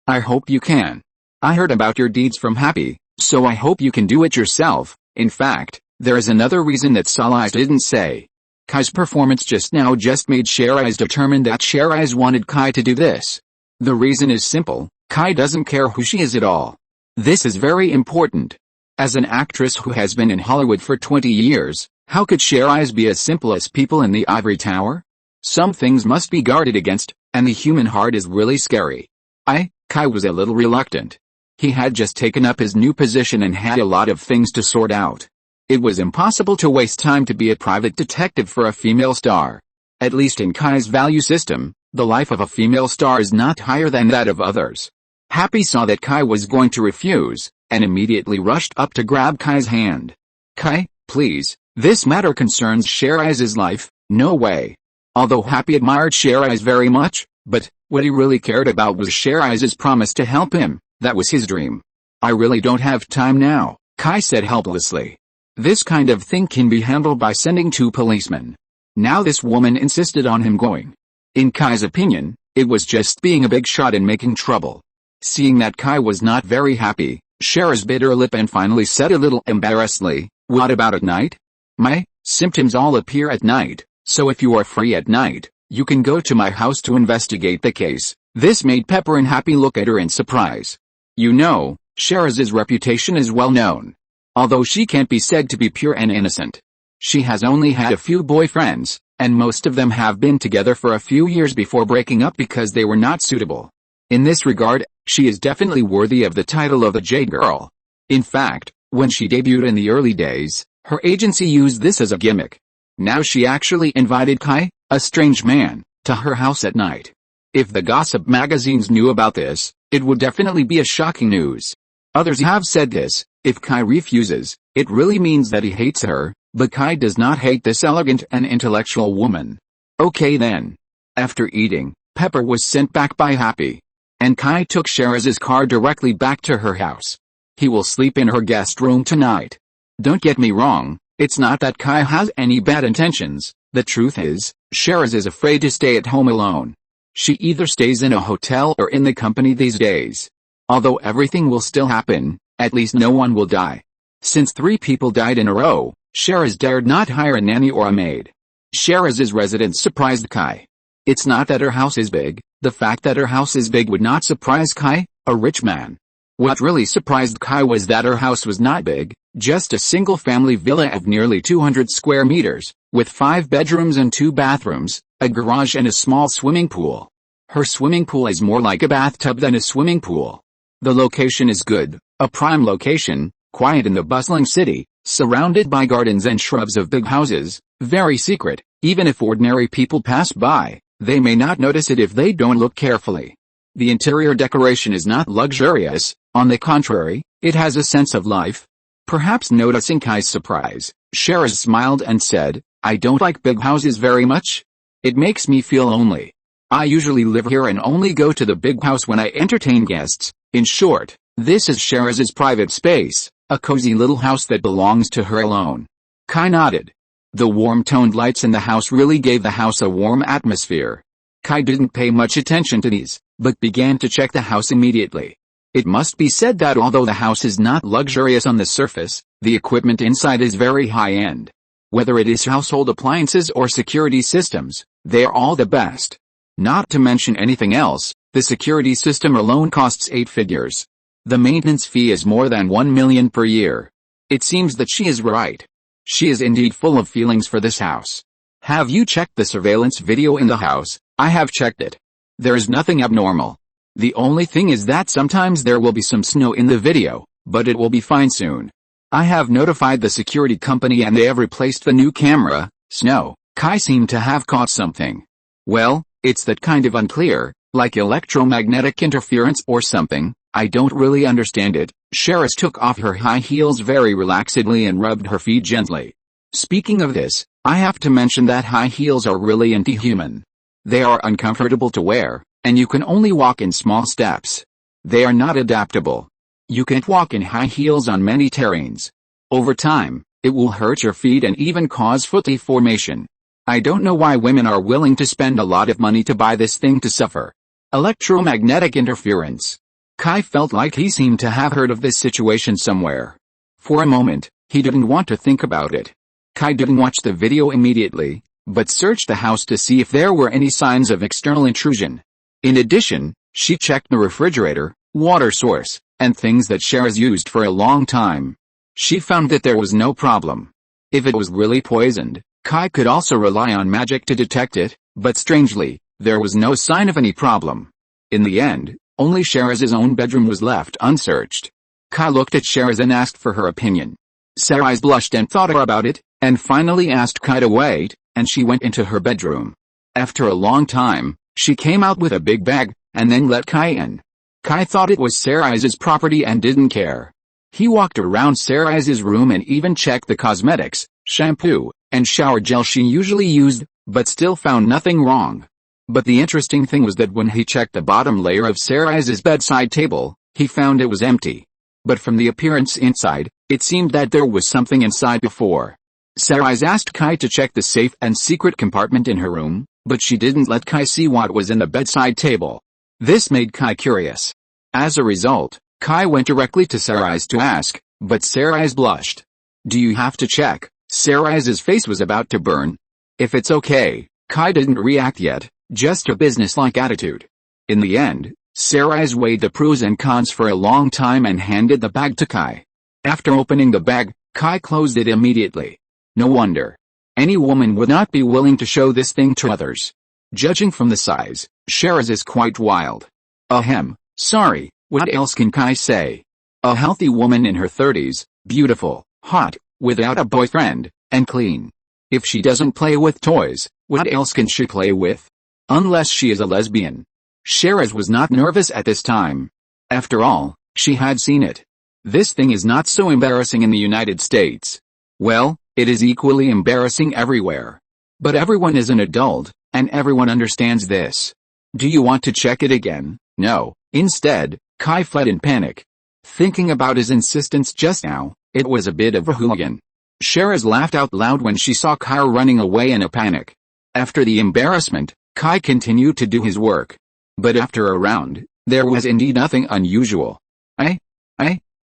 I hope you can. I heard about your deeds from Happy, so I hope you can do it yourself. In fact, there is another reason that Salih didn't say. Kai's performance just now just made Sheraz determined that Sheraz wanted Kai to do this. The reason is simple, Kai doesn't care who she is at all. This is very important. As an actress who has been in Hollywood for 20 years, how could Sheraz be as simple as people in the ivory tower? Some things must be guarded against, and the human heart is really scary. Kai was a little reluctant. He had just taken up his new position and had a lot of things to sort out. It was impossible to waste time to be a private detective for a female star. At least in Kai's value system, the life of a female star is not higher than that of others. Happy saw that Kai was going to refuse, and immediately rushed up to grab Kai's hand. "Kai, please, this matter concerns Sheraz's life." "No way." Although Happy admired Sheraz very much, but what he really cared about was Sheraz's promise to help him. That was his dream. "I really don't have time now," Kai said helplessly. This kind of thing can be handled by sending 2 policemen. Now this woman insisted on him going. In Kai's opinion, it was just being a big shot and making trouble. Seeing that Kai was not very happy, Sheraz bit her lip and finally said a little embarrassedly, "What about at night? My symptoms all appear at night, so if you are free at night, you can go to my house to investigate the case." This made Pepper and Happy look at her in surprise. "You know, Shahrazad's reputation is well known. Although she can't be said to be pure and innocent. She has only had a few boyfriends, and most of them have been together for a few years before breaking up because they were not suitable. In this regard, she is definitely worthy of the title of the Jade Girl. In fact, when she debuted in the early days, her agency used this as a gimmick. Now she actually invited Kai, a strange man, to her house at night. If the gossip magazines knew about this, it would definitely be a shocking news. Others have said this: if Kai refuses, it really means that he hates her, but Kai does not hate this elegant and intellectual woman. Okay then. After eating, Pepper was sent back by Happy. And Kai took Shahrazad's car directly back to her house. He will sleep in her guest room tonight. Don't get me wrong, it's not that Kai has any bad intentions. The truth is, Shahrazad is afraid to stay at home alone. She either stays in a hotel or in the company these days. Although everything will still happen, at least no one will die. Since 3 people died in a row, Shahrazad dared not hire a nanny or a maid. Shahrazad's residence surprised Kai. It's not that her house is big. The fact that her house is big would not surprise Kai, a rich man. What really surprised Kai was that her house was not big, just a single-family villa of nearly 200 square meters, with 5 bedrooms and 2 bathrooms, a garage and a small swimming pool. Her swimming pool is more like a bathtub than a swimming pool. The location is good, a prime location, quiet in the bustling city, surrounded by gardens and shrubs of big houses, very secret. Even if ordinary people pass by, they may not notice it if they don't look carefully. The interior decoration is not luxurious, on the contrary, it has a sense of life. Perhaps noticing Kai's surprise, Shahrazad smiled and said, I don't like big houses very much. It makes me feel lonely. I usually live here and only go to the big house when I entertain guests. In short, this is Shahrazad's private space, a cozy little house that belongs to her alone. Kai nodded. The warm-toned lights in the house really gave the house a warm atmosphere. Kai didn't pay much attention to these, but began to check the house immediately. It must be said that although the house is not luxurious on the surface, the equipment inside is very high-end. Whether it is household appliances or security systems, they are all the best. Not to mention anything else, the security system alone costs 8 figures. The maintenance fee is more than 1 million per year. It seems that she is right. She is indeed full of feelings for this house. Have you checked the surveillance video in the house? I have checked it. There is nothing abnormal. The only thing is that sometimes there will be some snow in the video, but it will be fine soon. I have notified the security company and they have replaced the new camera. Snow. Kai seemed to have caught something. Well, it's that kind of unclear, like electromagnetic interference or something. I don't really understand it. Shahrazad took off her high heels very relaxedly and rubbed her feet gently. Speaking of this, I have to mention that high heels are really anti-human. They are uncomfortable to wear, and you can only walk in small steps. They are not adaptable. You can't walk in high heels on many terrains. Over time, it will hurt your feet and even cause foot deformation. I don't know why women are willing to spend a lot of money to buy this thing to suffer. Electromagnetic interference. Kai felt like he seemed to have heard of this situation somewhere. For a moment, he didn't want to think about it. Kai didn't watch the video immediately, but searched the house to see if there were any signs of external intrusion. In addition, she checked the refrigerator, water source, and things that Shahrazad used for a long time. She found that there was no problem. If it was really poisoned, Kai could also rely on magic to detect it, but strangely, there was no sign of any problem. In the end, only Shahrazad's own bedroom was left unsearched. Kai looked at Shahrazad and asked for her opinion. Shahrazad blushed and thought about it, and finally asked Kai to wait, and she went into her bedroom. After a long time, she came out with a big bag, and then let Kai in. Kai thought it was Shahrazad's property and didn't care. He walked around Shahrazad's room and even checked the cosmetics, shampoo, and shower gel she usually used, but still found nothing wrong. But the interesting thing was that when he checked the bottom layer of Shahrazad's bedside table, he found it was empty. But from the appearance inside, it seemed that there was something inside before. Shahrazad asked Kai to check the safe and secret compartment in her room, but she didn't let Kai see what was in the bedside table. This made Kai curious. As a result, Kai went directly to Shahrazad to ask, but Shahrazad blushed. Do you have to check? Shahrazad's face was about to burn. If it's okay. Kai didn't react yet, just a businesslike attitude. In the end, Sarais weighed the pros and cons for a long time and handed the bag to Kai. After opening the bag, Kai closed it immediately. No wonder. Any woman would not be willing to show this thing to others. Judging from the size, Sarais is quite wild. Ahem, sorry, what else can Kai say? A healthy woman in her 30s, beautiful, hot, without a boyfriend, and clean. If she doesn't play with toys, what else can she play with? Unless she is a lesbian. Sarais was not nervous at this time. After all, she had seen it. This thing is not so embarrassing in the United States. Well, it is equally embarrassing everywhere. But everyone is an adult, and everyone understands this. Do you want to check it again? No. Instead, Kai fled in panic. Thinking about his insistence just now, it was a bit of a hooligan. Sarais laughed out loud when she saw Kai running away in a panic. After the embarrassment, Kai continued to do his work. But after a round, there was indeed nothing unusual.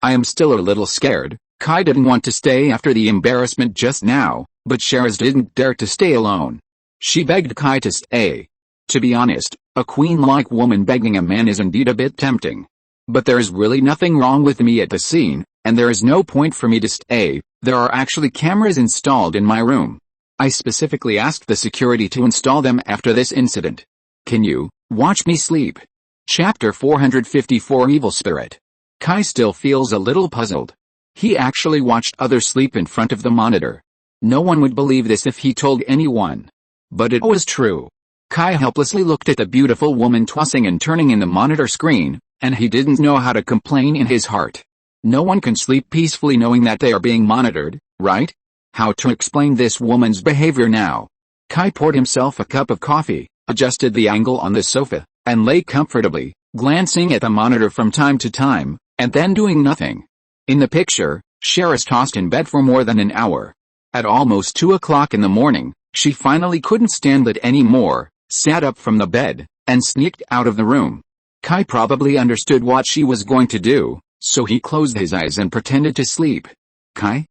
I am still a little scared. Kai didn't want to stay after the embarrassment just now, but Sarais didn't dare to stay alone. She begged Kai to stay. To be honest, a queen-like woman begging a man is indeed a bit tempting. But there is really nothing wrong with me at the scene, and there is no point for me to stay. There are actually cameras installed in my room. I specifically asked the security to install them after this incident. Can you watch me sleep? Chapter 454 Evil Spirit. Kai still feels a little puzzled. He actually watched others sleep in front of the monitor. No one would believe this if he told anyone. But it was true. Kai helplessly looked at the beautiful woman tossing and turning in the monitor screen, and he didn't know how to complain in his heart. No one can sleep peacefully knowing that they are being monitored, right? How to explain this woman's behavior now? Kai poured himself a cup of coffee, adjusted the angle on the sofa, and lay comfortably, glancing at the monitor from time to time, and then doing nothing. In the picture, Sarais tossed in bed for more than an hour. At almost 2 o'clock in the morning, she finally couldn't stand it anymore, sat up from the bed, and sneaked out of the room. Kai probably understood what she was going to do, so he closed his eyes and pretended to sleep. Kai?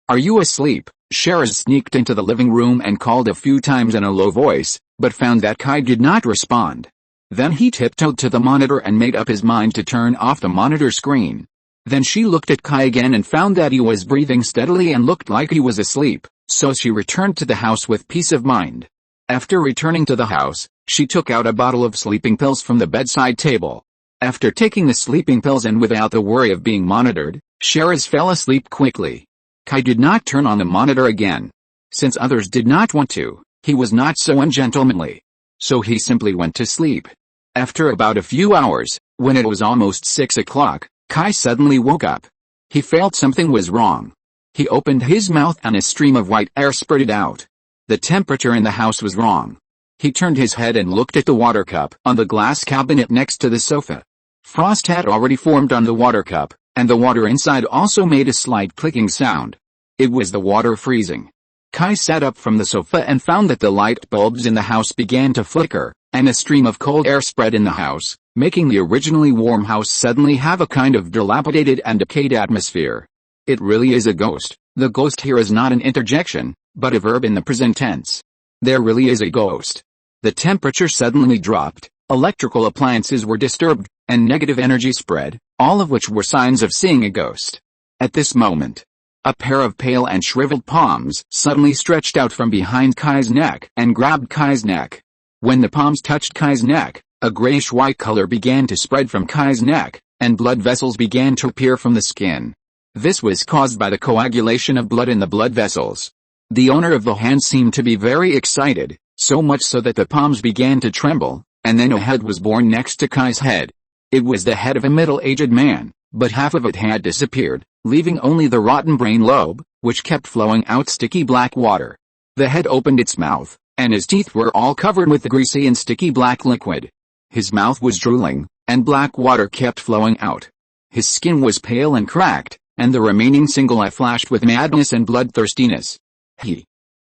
Are you asleep? Sarais sneaked into the living room and called a few times in a low voice, but found that Kai did not respond. Then he tiptoed to the monitor and made up his mind to turn off the monitor screen. Then she looked at Kai again and found that he was breathing steadily and looked like he was asleep, so she returned to the house with peace of mind. After returning to the house, she took out a bottle of sleeping pills from the bedside table. After taking the sleeping pills and without the worry of being monitored, Sarais fell asleep quickly. Kai did not turn on the monitor again. Since others did not want to, he was not so ungentlemanly. So he simply went to sleep. After about a few hours, when it was almost 6 o'clock, Kai suddenly woke up. He felt something was wrong. He opened his mouth and a stream of white air spurted out. The temperature in the house was wrong. He turned his head and looked at the water cup on the glass cabinet next to the sofa. Frost had already formed on the water cup, and the water inside also made a slight clicking sound. It was the water freezing. Kai sat up from the sofa and found that the light bulbs in the house began to flicker, and a stream of cold air spread in the house, making the originally warm house suddenly have a kind of dilapidated and decayed atmosphere. It really is a ghost. The ghost here is not an interjection, but a verb in the present tense. There really is a ghost. The temperature suddenly dropped, electrical appliances were disturbed, and negative energy spread, all of which were signs of seeing a ghost. At this moment, a pair of pale and shriveled palms suddenly stretched out from behind Kai's neck and grabbed Kai's neck. When the palms touched Kai's neck, a grayish-white color began to spread from Kai's neck, and blood vessels began to appear from the skin. This was caused by the coagulation of blood in the blood vessels. The owner of the hand seemed to be very excited, so much so that the palms began to tremble, and then a head was born next to Kai's head. It was the head of a middle-aged man, but half of it had disappeared, leaving only the rotten brain lobe, which kept flowing out sticky black water. The head opened its mouth, and his teeth were all covered with the greasy and sticky black liquid. His mouth was drooling, and black water kept flowing out. His skin was pale and cracked, and the remaining single eye flashed with madness and bloodthirstiness.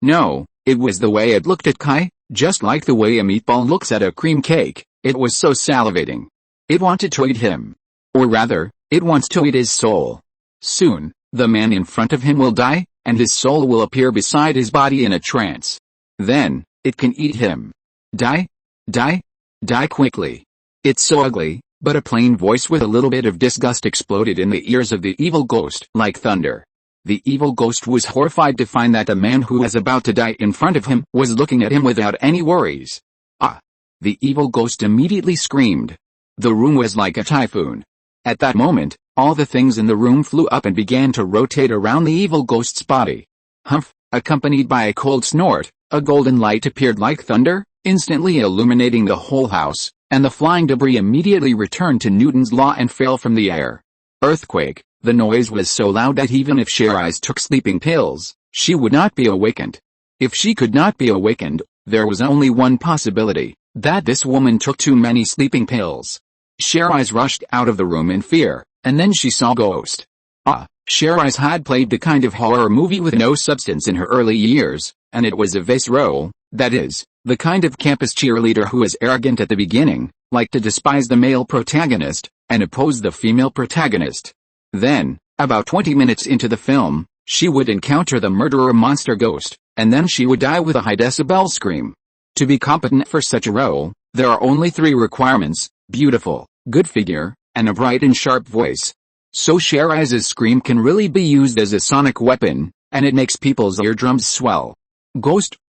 No, it was the way it looked at Kai, just like the way a meatball looks at a cream cake. It was so salivating. It wanted to eat him. Or rather, it wants to eat his soul. Soon, the man in front of him will die, and his soul will appear beside his body in a trance. Then, it can eat him. Die quickly. "It's so ugly," but a plain voice with a little bit of disgust exploded in the ears of the evil ghost like thunder. The evil ghost was horrified to find that the man who was about to die in front of him was looking at him without any worries. "Ah!" The evil ghost immediately screamed. The room was like a typhoon. At that moment, all the things in the room flew up and began to rotate around the evil ghost's body. Humph! Accompanied by a cold snort, a golden light appeared like thunder, instantly illuminating the whole house, and the flying debris immediately returned to Newton's law and fell from the air. Earthquake! The noise was so loud that even if Cherise took sleeping pills, she would not be awakened. If she could not be awakened, there was only one possibility, that this woman took too many sleeping pills. Cherise rushed out of the room in fear, and then she saw Ghost. Cherise had played the kind of horror movie with no substance in her early years, and it was a vase role, that is, the kind of campus cheerleader who is arrogant at the beginning, like to despise the male protagonist, and oppose the female protagonist. Then, about 20 minutes into the film, she would encounter the murderer monster Ghost, and then she would die with a high decibel scream. To be competent for such a role, there are only 3 requirements: beautiful, good figure, and a bright and sharp voice. So Cherise's scream can really be used as a sonic weapon, and it makes people's eardrums swell.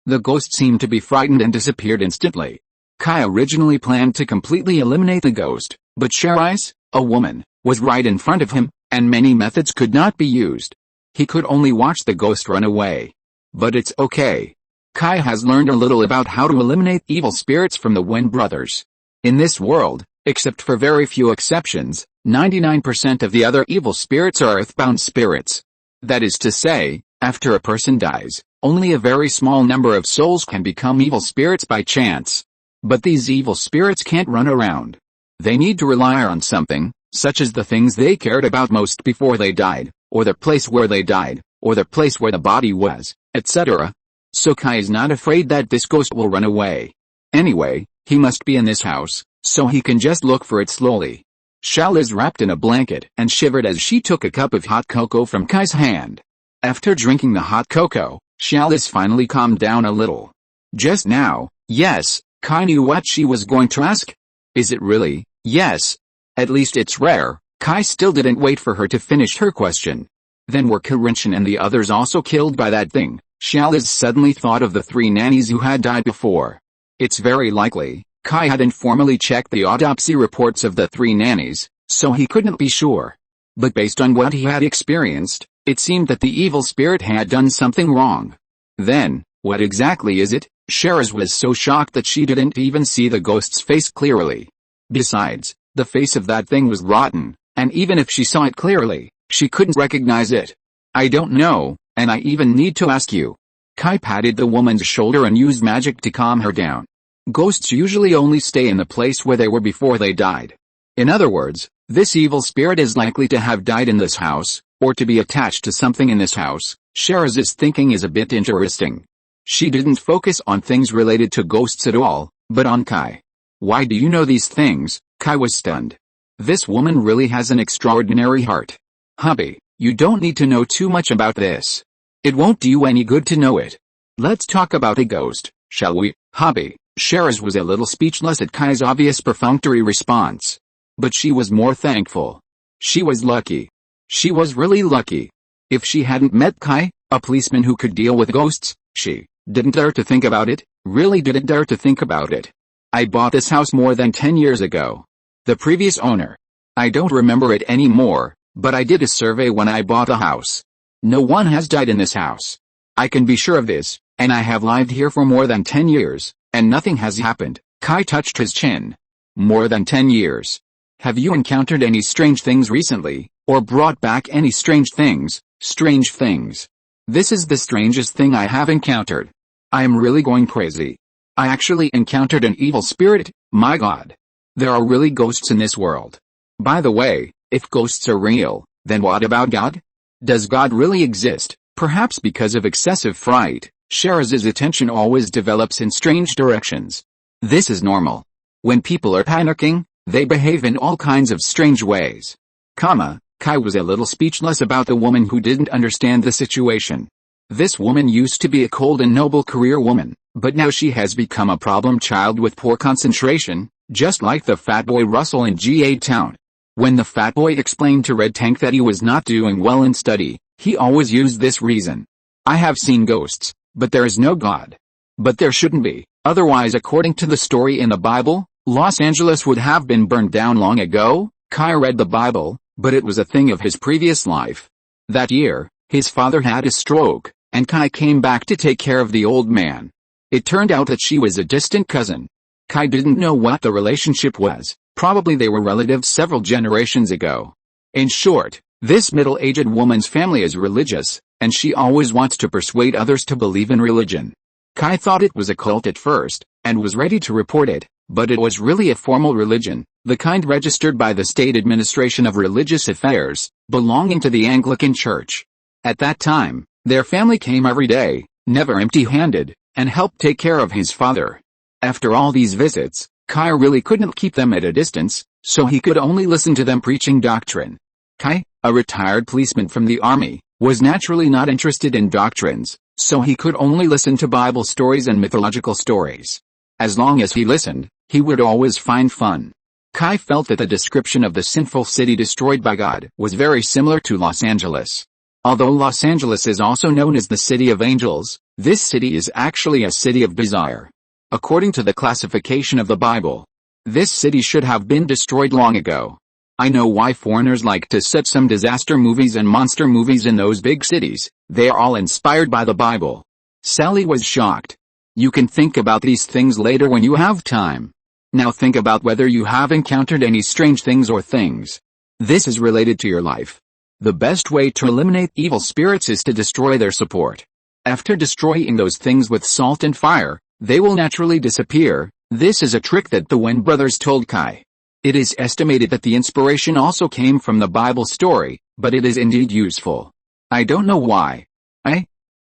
The ghost seemed to be frightened and disappeared instantly. Kai originally planned to completely eliminate the ghost, but Cherise, a woman, was right in front of him, and many methods could not be used. He could only watch the ghost run away. But it's okay. Kai has learned a little about how to eliminate evil spirits from the Wen brothers. In this world, except for very few exceptions, 99% of the other evil spirits are earthbound spirits. That is to say, after a person dies, only a very small number of souls can become evil spirits by chance. But these evil spirits can't run around. They need to rely on something, such as the things they cared about most before they died, or the place where they died, or the place where the body was, etc. So Kai is not afraid that this ghost will run away. Anyway, he must be in this house, so he can just look for it slowly. Shal is wrapped in a blanket and shivered as she took a cup of hot cocoa from Kai's hand. After drinking the hot cocoa, Shal is finally calmed down a little. Just now, yes, Kai knew what she was going to ask. Is it really? Yes. At least it's rare. Kai still didn't wait for her to finish her question. Then were Karinshin and the others also killed by that thing? Shal is suddenly thought of the 3 nannies who had died before. It's very likely. Kai hadn't formally checked the autopsy reports of the 3 nannies, so he couldn't be sure. But based on what he had experienced, it seemed that the evil spirit had done something wrong. Then, what exactly is it? Cherise was so shocked that she didn't even see the ghost's face clearly. Besides, the face of that thing was rotten, and even if she saw it clearly, she couldn't recognize it. I don't know, and I even need to ask you. Kai patted the woman's shoulder and used magic to calm her down. Ghosts usually only stay in the place where they were before they died. In other words, this evil spirit is likely to have died in this house, or to be attached to something in this house. Cherise's thinking is a bit interesting. She didn't focus on things related to ghosts at all, but on Kai. Why do you know these things? Kai was stunned. This woman really has an extraordinary heart. Hubby, you don't need to know too much about this. It won't do you any good to know it. Let's talk about a ghost, shall we, hubby? Cherise was a little speechless at Kai's obvious perfunctory response. But she was more thankful. She was lucky. She was really lucky. If she hadn't met Kai, a policeman who could deal with ghosts, she didn't dare to think about it, really didn't dare to think about it. I bought this house more than 10 years ago. The previous owner. I don't remember it anymore, but I did a survey when I bought the house. No one has died in this house. I can be sure of this, and I have lived here for more than 10 years, and nothing has happened. Kai touched his chin. More than 10 years. Have you encountered any strange things recently, or brought back any strange things? Strange things. This is the strangest thing I have encountered. I am really going crazy. I actually encountered an evil spirit, my god. There are really ghosts in this world. By the way, if ghosts are real, then what about God? Does God really exist? Perhaps because of excessive fright, Cherise's attention always develops in strange directions. This is normal. When people are panicking, they behave in all kinds of strange ways. Kai was a little speechless about the woman who didn't understand the situation. This woman used to be a cold and noble career woman, but now she has become a problem child with poor concentration, just like the fat boy Russell in G.A. Town. When the fat boy explained to Red Tank that he was not doing well in study, he always used this reason. I have seen ghosts, but there is no God. But there shouldn't be, otherwise according to the story in the Bible, Los Angeles would have been burned down long ago. Kai read the Bible, but it was a thing of his previous life. That year, his father had a stroke, and Kai came back to take care of the old man. It turned out that she was a distant cousin. Kai didn't know what the relationship was, probably they were relatives several generations ago. In short, this middle-aged woman's family is religious, and she always wants to persuade others to believe in religion. Kai thought it was a cult at first, and was ready to report it, but it was really a formal religion, the kind registered by the State Administration of Religious Affairs, belonging to the Anglican Church. At that time, their family came every day, never empty-handed, and helped take care of his father. After all these visits, Kai really couldn't keep them at a distance, so he could only listen to them preaching doctrine. Kai, a retired policeman from the army, was naturally not interested in doctrines, so he could only listen to Bible stories and mythological stories. As long as he listened, he would always find fun. Kai felt that the description of the sinful city destroyed by God was very similar to Los Angeles. Although Los Angeles is also known as the City of Angels, this city is actually a city of desire. According to the classification of the Bible, this city should have been destroyed long ago. I know why foreigners like to set some disaster movies and monster movies in those big cities. They are all inspired by the Bible. Sally was shocked. You can think about these things later when you have time. Now think about whether you have encountered any strange things or things. This is related to your life. The best way to eliminate evil spirits is to destroy their support. After destroying those things with salt and fire, they will naturally disappear. This is a trick that the Wen brothers told Kai. It is estimated that the inspiration also came from the Bible story, but it is indeed useful. I don't know why.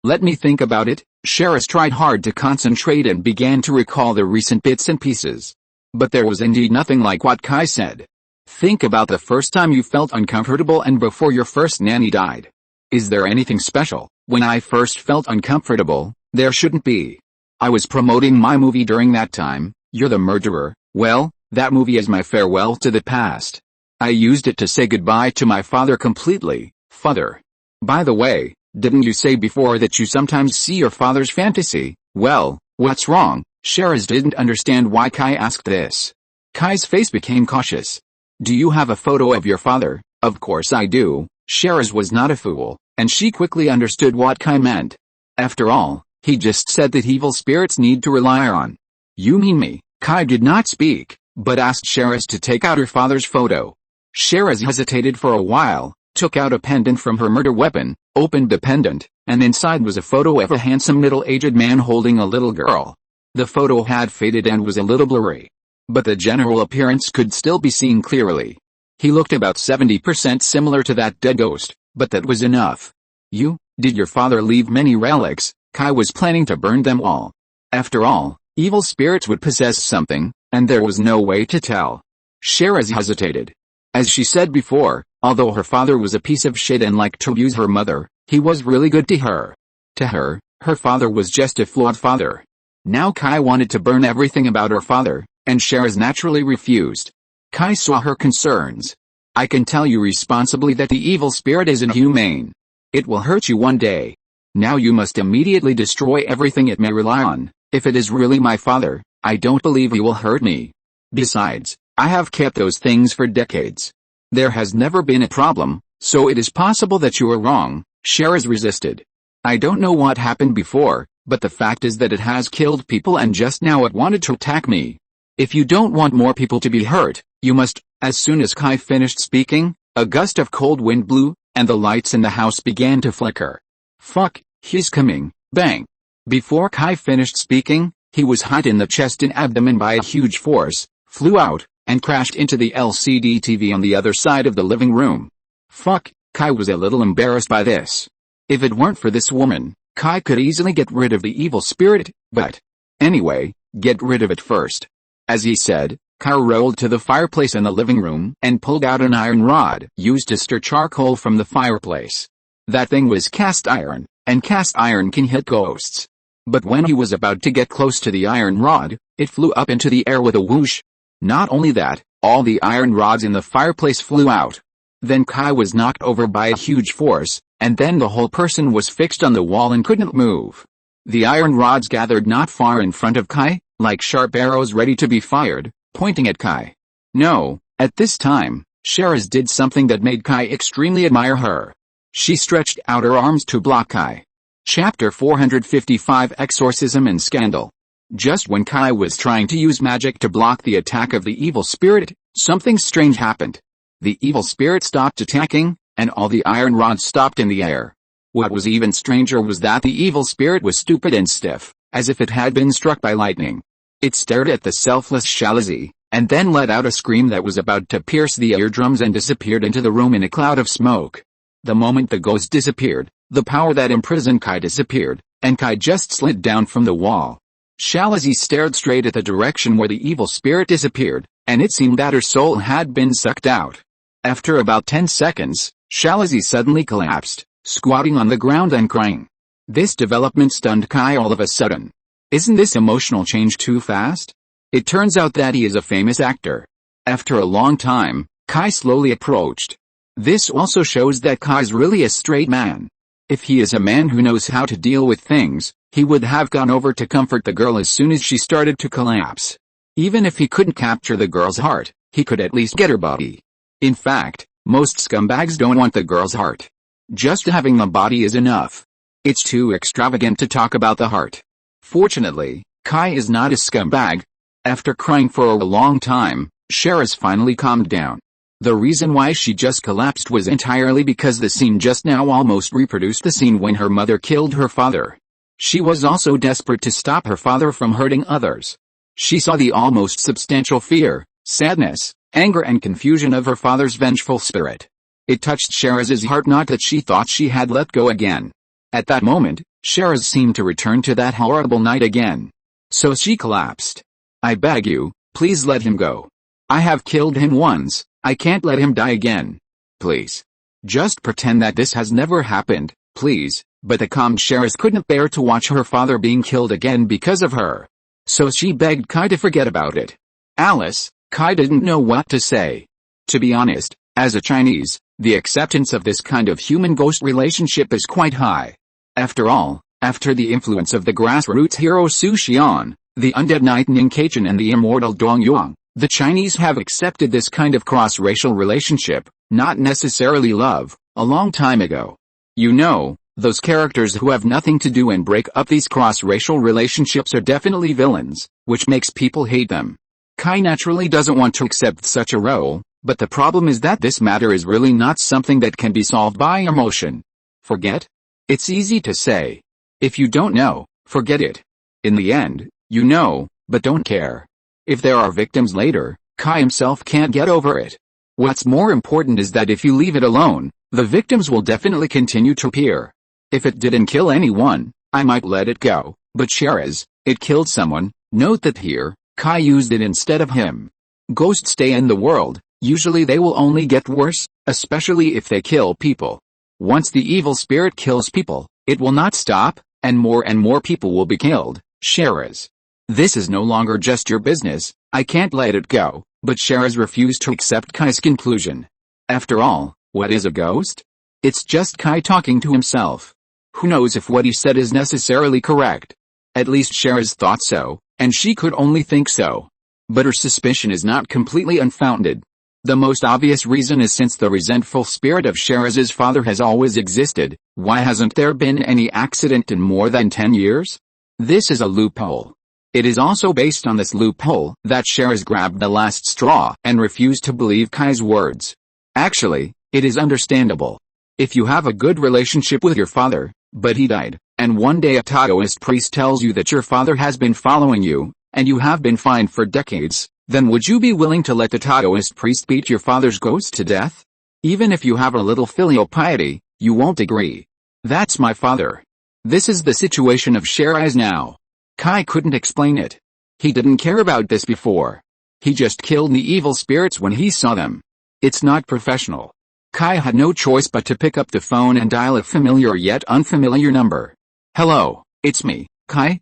Let me think about it. Sheris tried hard to concentrate and began to recall the recent bits and pieces. But there was indeed nothing like what Kai said. Think about the first time you felt uncomfortable and before your first nanny died. Is there anything special? When I first felt uncomfortable, there shouldn't be. I was promoting my movie during that time, You're the Murderer. Well, that movie is my farewell to the past. I used it to say goodbye to my father completely. Father. By the way, didn't you say before that you sometimes see your father's fantasy? Well, what's wrong? Sheris didn't understand why Kai asked this. Kai's face became cautious. Do you have a photo of your father? Of course I do. Sheris was not a fool, and she quickly understood what Kai meant. After all, he just said that evil spirits need to rely on. You mean me? Kai did not speak, but asked Sheris to take out her father's photo. Sheris hesitated for a while, took out a pendant from her murder weapon, opened the pendant, and inside was a photo of a handsome middle-aged man holding a little girl. The photo had faded and was a little blurry, but the general appearance could still be seen clearly. He looked about 70% similar to that dead ghost, but that was enough. Did your father leave many relics? Kai was planning to burn them all. After all, evil spirits would possess something, and there was no way to tell. Sheris hesitated. As she said before, although her father was a piece of shit and liked to abuse her mother, he was really good to her. To her, her father was just a flawed father. Now Kai wanted to burn everything about her father, and Sheris naturally refused. Kai saw her concerns. I can tell you responsibly that the evil spirit is inhumane. It will hurt you one day. Now you must immediately destroy everything it may rely on. If it is really my father, I don't believe he will hurt me. Besides, I have kept those things for decades. There has never been a problem, so it is possible that you are wrong. Sheris resisted. I don't know what happened before, but the fact is that it has killed people and just now it wanted to attack me. If you don't want more people to be hurt, you must. As soon as Kai finished speaking, a gust of cold wind blew, and the lights in the house began to flicker. Fuck, he's coming, bang. Before Kai finished speaking, he was hit in the chest and abdomen by a huge force, flew out, and crashed into the LCD TV on the other side of the living room. Fuck, Kai was a little embarrassed by this. If it weren't for this woman, Kai could easily get rid of the evil spirit, but anyway, get rid of it first. As he said, Kai rolled to the fireplace in the living room and pulled out an iron rod used to stir charcoal from the fireplace. That thing was cast iron, and cast iron can hit ghosts. But when he was about to get close to the iron rod, it flew up into the air with a whoosh. Not only that, all the iron rods in the fireplace flew out. Then Kai was knocked over by a huge force, and then the whole person was fixed on the wall and couldn't move. The iron rods gathered not far in front of Kai, like sharp arrows ready to be fired, pointing at Kai. No, at this time, Sheraz did something that made Kai extremely admire her. She stretched out her arms to block Kai. Chapter 455 Exorcism and Scandal. Just when Kai was trying to use magic to block the attack of the evil spirit, something strange happened. The evil spirit stopped attacking, and all the iron rods stopped in the air. What was even stranger was that the evil spirit was stupid and stiff, as if it had been struck by lightning. It stared at the selfless Shalazi, and then let out a scream that was about to pierce the eardrums and disappeared into the room in a cloud of smoke. The moment the ghost disappeared, the power that imprisoned Kai disappeared, and Kai just slid down from the wall. Shalazi stared straight at the direction where the evil spirit disappeared, and it seemed that her soul had been sucked out. After about 10 seconds, Shalazi suddenly collapsed, squatting on the ground and crying. This development stunned Kai all of a sudden. Isn't this emotional change too fast? It turns out that he is a famous actor. After a long time, Kai slowly approached. This also shows that Kai's really a straight man. If he is a man who knows how to deal with things, he would have gone over to comfort the girl as soon as she started to collapse. Even if he couldn't capture the girl's heart, he could at least get her body. In fact, most scumbags don't want the girl's heart. Just having the body is enough. It's too extravagant to talk about the heart. Fortunately, Kai is not a scumbag. After crying for a long time, Sheraz finally calmed down. The reason why she just collapsed was entirely because the scene just now almost reproduced the scene when her mother killed her father. She was also desperate to stop her father from hurting others. She saw the almost substantial fear, sadness, anger and confusion of her father's vengeful spirit. It touched Sheraz's heart, not that she thought she had let go again. At that moment, Sheraz seemed to return to that horrible night again. So she collapsed. I beg you, please let him go. I have killed him once, I can't let him die again. Please. Just pretend that this has never happened, please. But the calm Sheraz couldn't bear to watch her father being killed again because of her. So she begged Kai to forget about it. Alice, Kai didn't know what to say. To be honest, as a Chinese, the acceptance of this kind of human-ghost relationship is quite high. After all, after the influence of the grassroots hero Su Xian, the undead knight Ning Kaichen and the immortal Dong Yuan, the Chinese have accepted this kind of cross-racial relationship, not necessarily love, a long time ago. You know, those characters who have nothing to do and break up these cross-racial relationships are definitely villains, which makes people hate them. Kai naturally doesn't want to accept such a role, but the problem is that this matter is really not something that can be solved by emotion. Forget? It's easy to say. If you don't know, forget it. In the end, you know, but don't care. If there are victims later, Kai himself can't get over it. What's more important is that if you leave it alone, the victims will definitely continue to appear. If it didn't kill anyone, I might let it go, but Sheraz, it killed someone. Note that here, Kai used it instead of him. Ghosts stay in the world, usually they will only get worse, especially if they kill people. Once the evil spirit kills people, it will not stop, and more people will be killed. Sheraz. This is no longer just your business, I can't let it go, but Sheraz refused to accept Kai's conclusion. After all, what is a ghost? It's just Kai talking to himself. Who knows if what he said is necessarily correct? At least Sheraz thought so, and she could only think so. But her suspicion is not completely unfounded. The most obvious reason is since the resentful spirit of Sheraz's father has always existed, why hasn't there been any accident in more than 10 years? This is a loophole. It is also based on this loophole that Sheraz grabbed the last straw and refused to believe Kai's words. Actually, it is understandable. If you have a good relationship with your father, but he died, and one day a Taoist priest tells you that your father has been following you, and you have been fine for decades, then would you be willing to let the Taoist priest beat your father's ghost to death? Even if you have a little filial piety, you won't agree. That's my father. This is the situation of Sheraz now. Kai couldn't explain it. He didn't care about this before. He just killed the evil spirits when he saw them. It's not professional. Kai had no choice but to pick up the phone and dial a familiar yet unfamiliar number. Hello, it's me, Kai.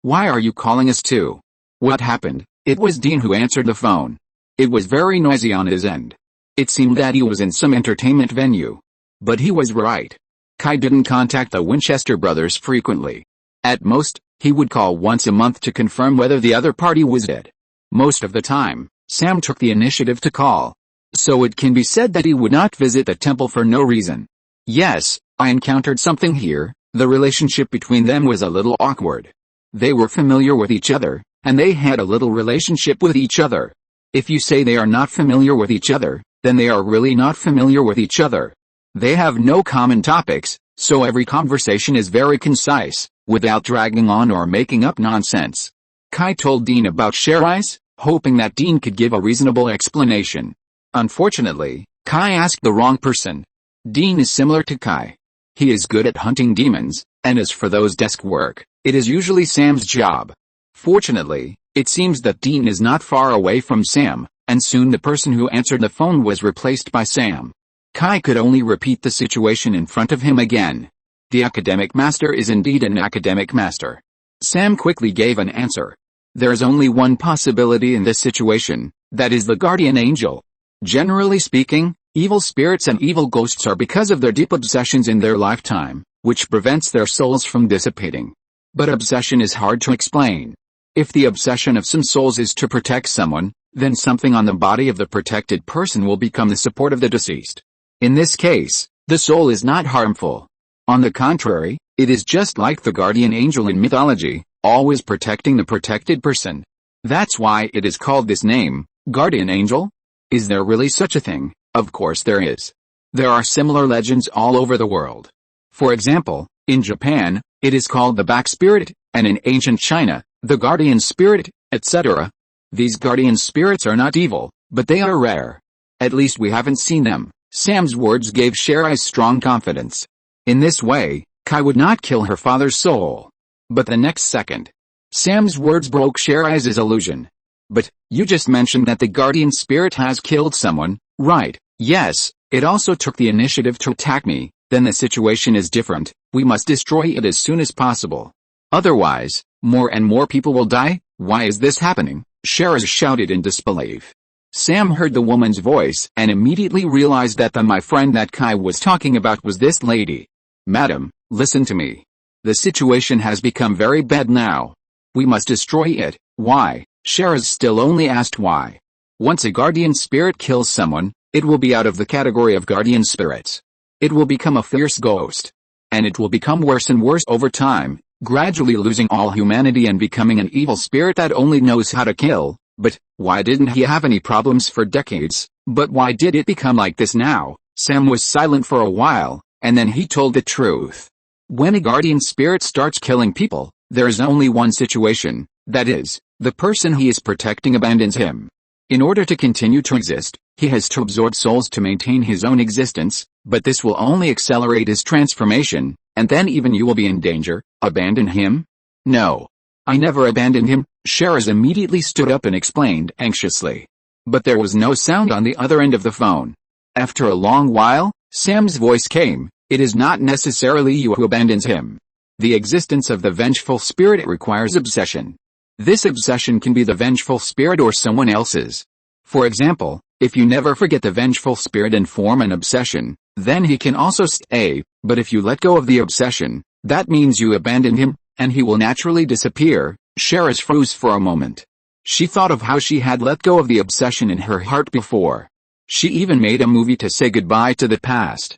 Why are you calling us too? What happened? It was Dean who answered the phone. It was very noisy on his end. It seemed that he was in some entertainment venue. But he was right. Kai didn't contact the Winchester brothers frequently. At most, he would call once a month to confirm whether the other party was dead. Most of the time, Sam took the initiative to call. So it can be said that he would not visit the temple for no reason. Yes, I encountered something here. The relationship between them was a little awkward. They were familiar with each other, and they had a little relationship with each other. If you say they are not familiar with each other, then they are really not familiar with each other. They have no common topics, so every conversation is very concise, without dragging on or making up nonsense. Kai told Dean about Sherry's, hoping that Dean could give a reasonable explanation. Unfortunately, Kai asked the wrong person. Dean is similar to Kai. He is good at hunting demons, and as for those desk work, it is usually Sam's job. Fortunately, it seems that Dean is not far away from Sam, and soon the person who answered the phone was replaced by Sam. Kai could only repeat the situation in front of him again. The academic master is indeed an academic master. Sam quickly gave an answer. There is only one possibility in this situation, that is the guardian angel. Generally speaking, evil spirits and evil ghosts are because of their deep obsessions in their lifetime, which prevents their souls from dissipating. But obsession is hard to explain. If the obsession of some souls is to protect someone, then something on the body of the protected person will become the support of the deceased. In this case, the soul is not harmful. On the contrary, it is just like the guardian angel in mythology, always protecting the protected person. That's why it is called this name, guardian angel. Is there really such a thing? Of course there is. There are similar legends all over the world. For example, in Japan, it is called the back spirit, and in ancient China, the guardian spirit, etc. These guardian spirits are not evil, but they are rare. At least we haven't seen them. Sam's words gave Sherry strong confidence. In this way, Kai would not kill her father's soul. But the next second, Sam's words broke Sherry's illusion. But, you just mentioned that the guardian spirit has killed someone, right? Yes, it also took the initiative to attack me. Then the situation is different. We must destroy it as soon as possible. Otherwise, more and more people will die. Why is this happening? Sherry shouted in disbelief. Sam heard the woman's voice and immediately realized that my friend that Kai was talking about was this lady. Madam, listen to me. The situation has become very bad now. We must destroy it. Why? Sherry still only asked why. Once a guardian spirit kills someone, it will be out of the category of guardian spirits. It will become a fierce ghost. And it will become worse and worse over time, gradually losing all humanity and becoming an evil spirit that only knows how to kill. But, why didn't he have any problems for decades? But why did it become like this now? Sam was silent for a while, and then he told the truth. When a guardian spirit starts killing people, there is only one situation, that is, the person he is protecting abandons him. In order to continue to exist, he has to absorb souls to maintain his own existence, but this will only accelerate his transformation, and then even you will be in danger. Abandon him? No. I never abandoned him. Sherry immediately stood up and explained anxiously. But there was no sound on the other end of the phone. After a long while, Sam's voice came. It is not necessarily you who abandons him. The existence of the vengeful spirit requires obsession. This obsession can be the vengeful spirit or someone else's. For example, if you never forget the vengeful spirit and form an obsession, then he can also stay, but if you let go of the obsession, that means you abandon him, and he will naturally disappear. Sherry froze for a moment. She thought of how she had let go of the obsession in her heart before. She even made a movie to say goodbye to the past.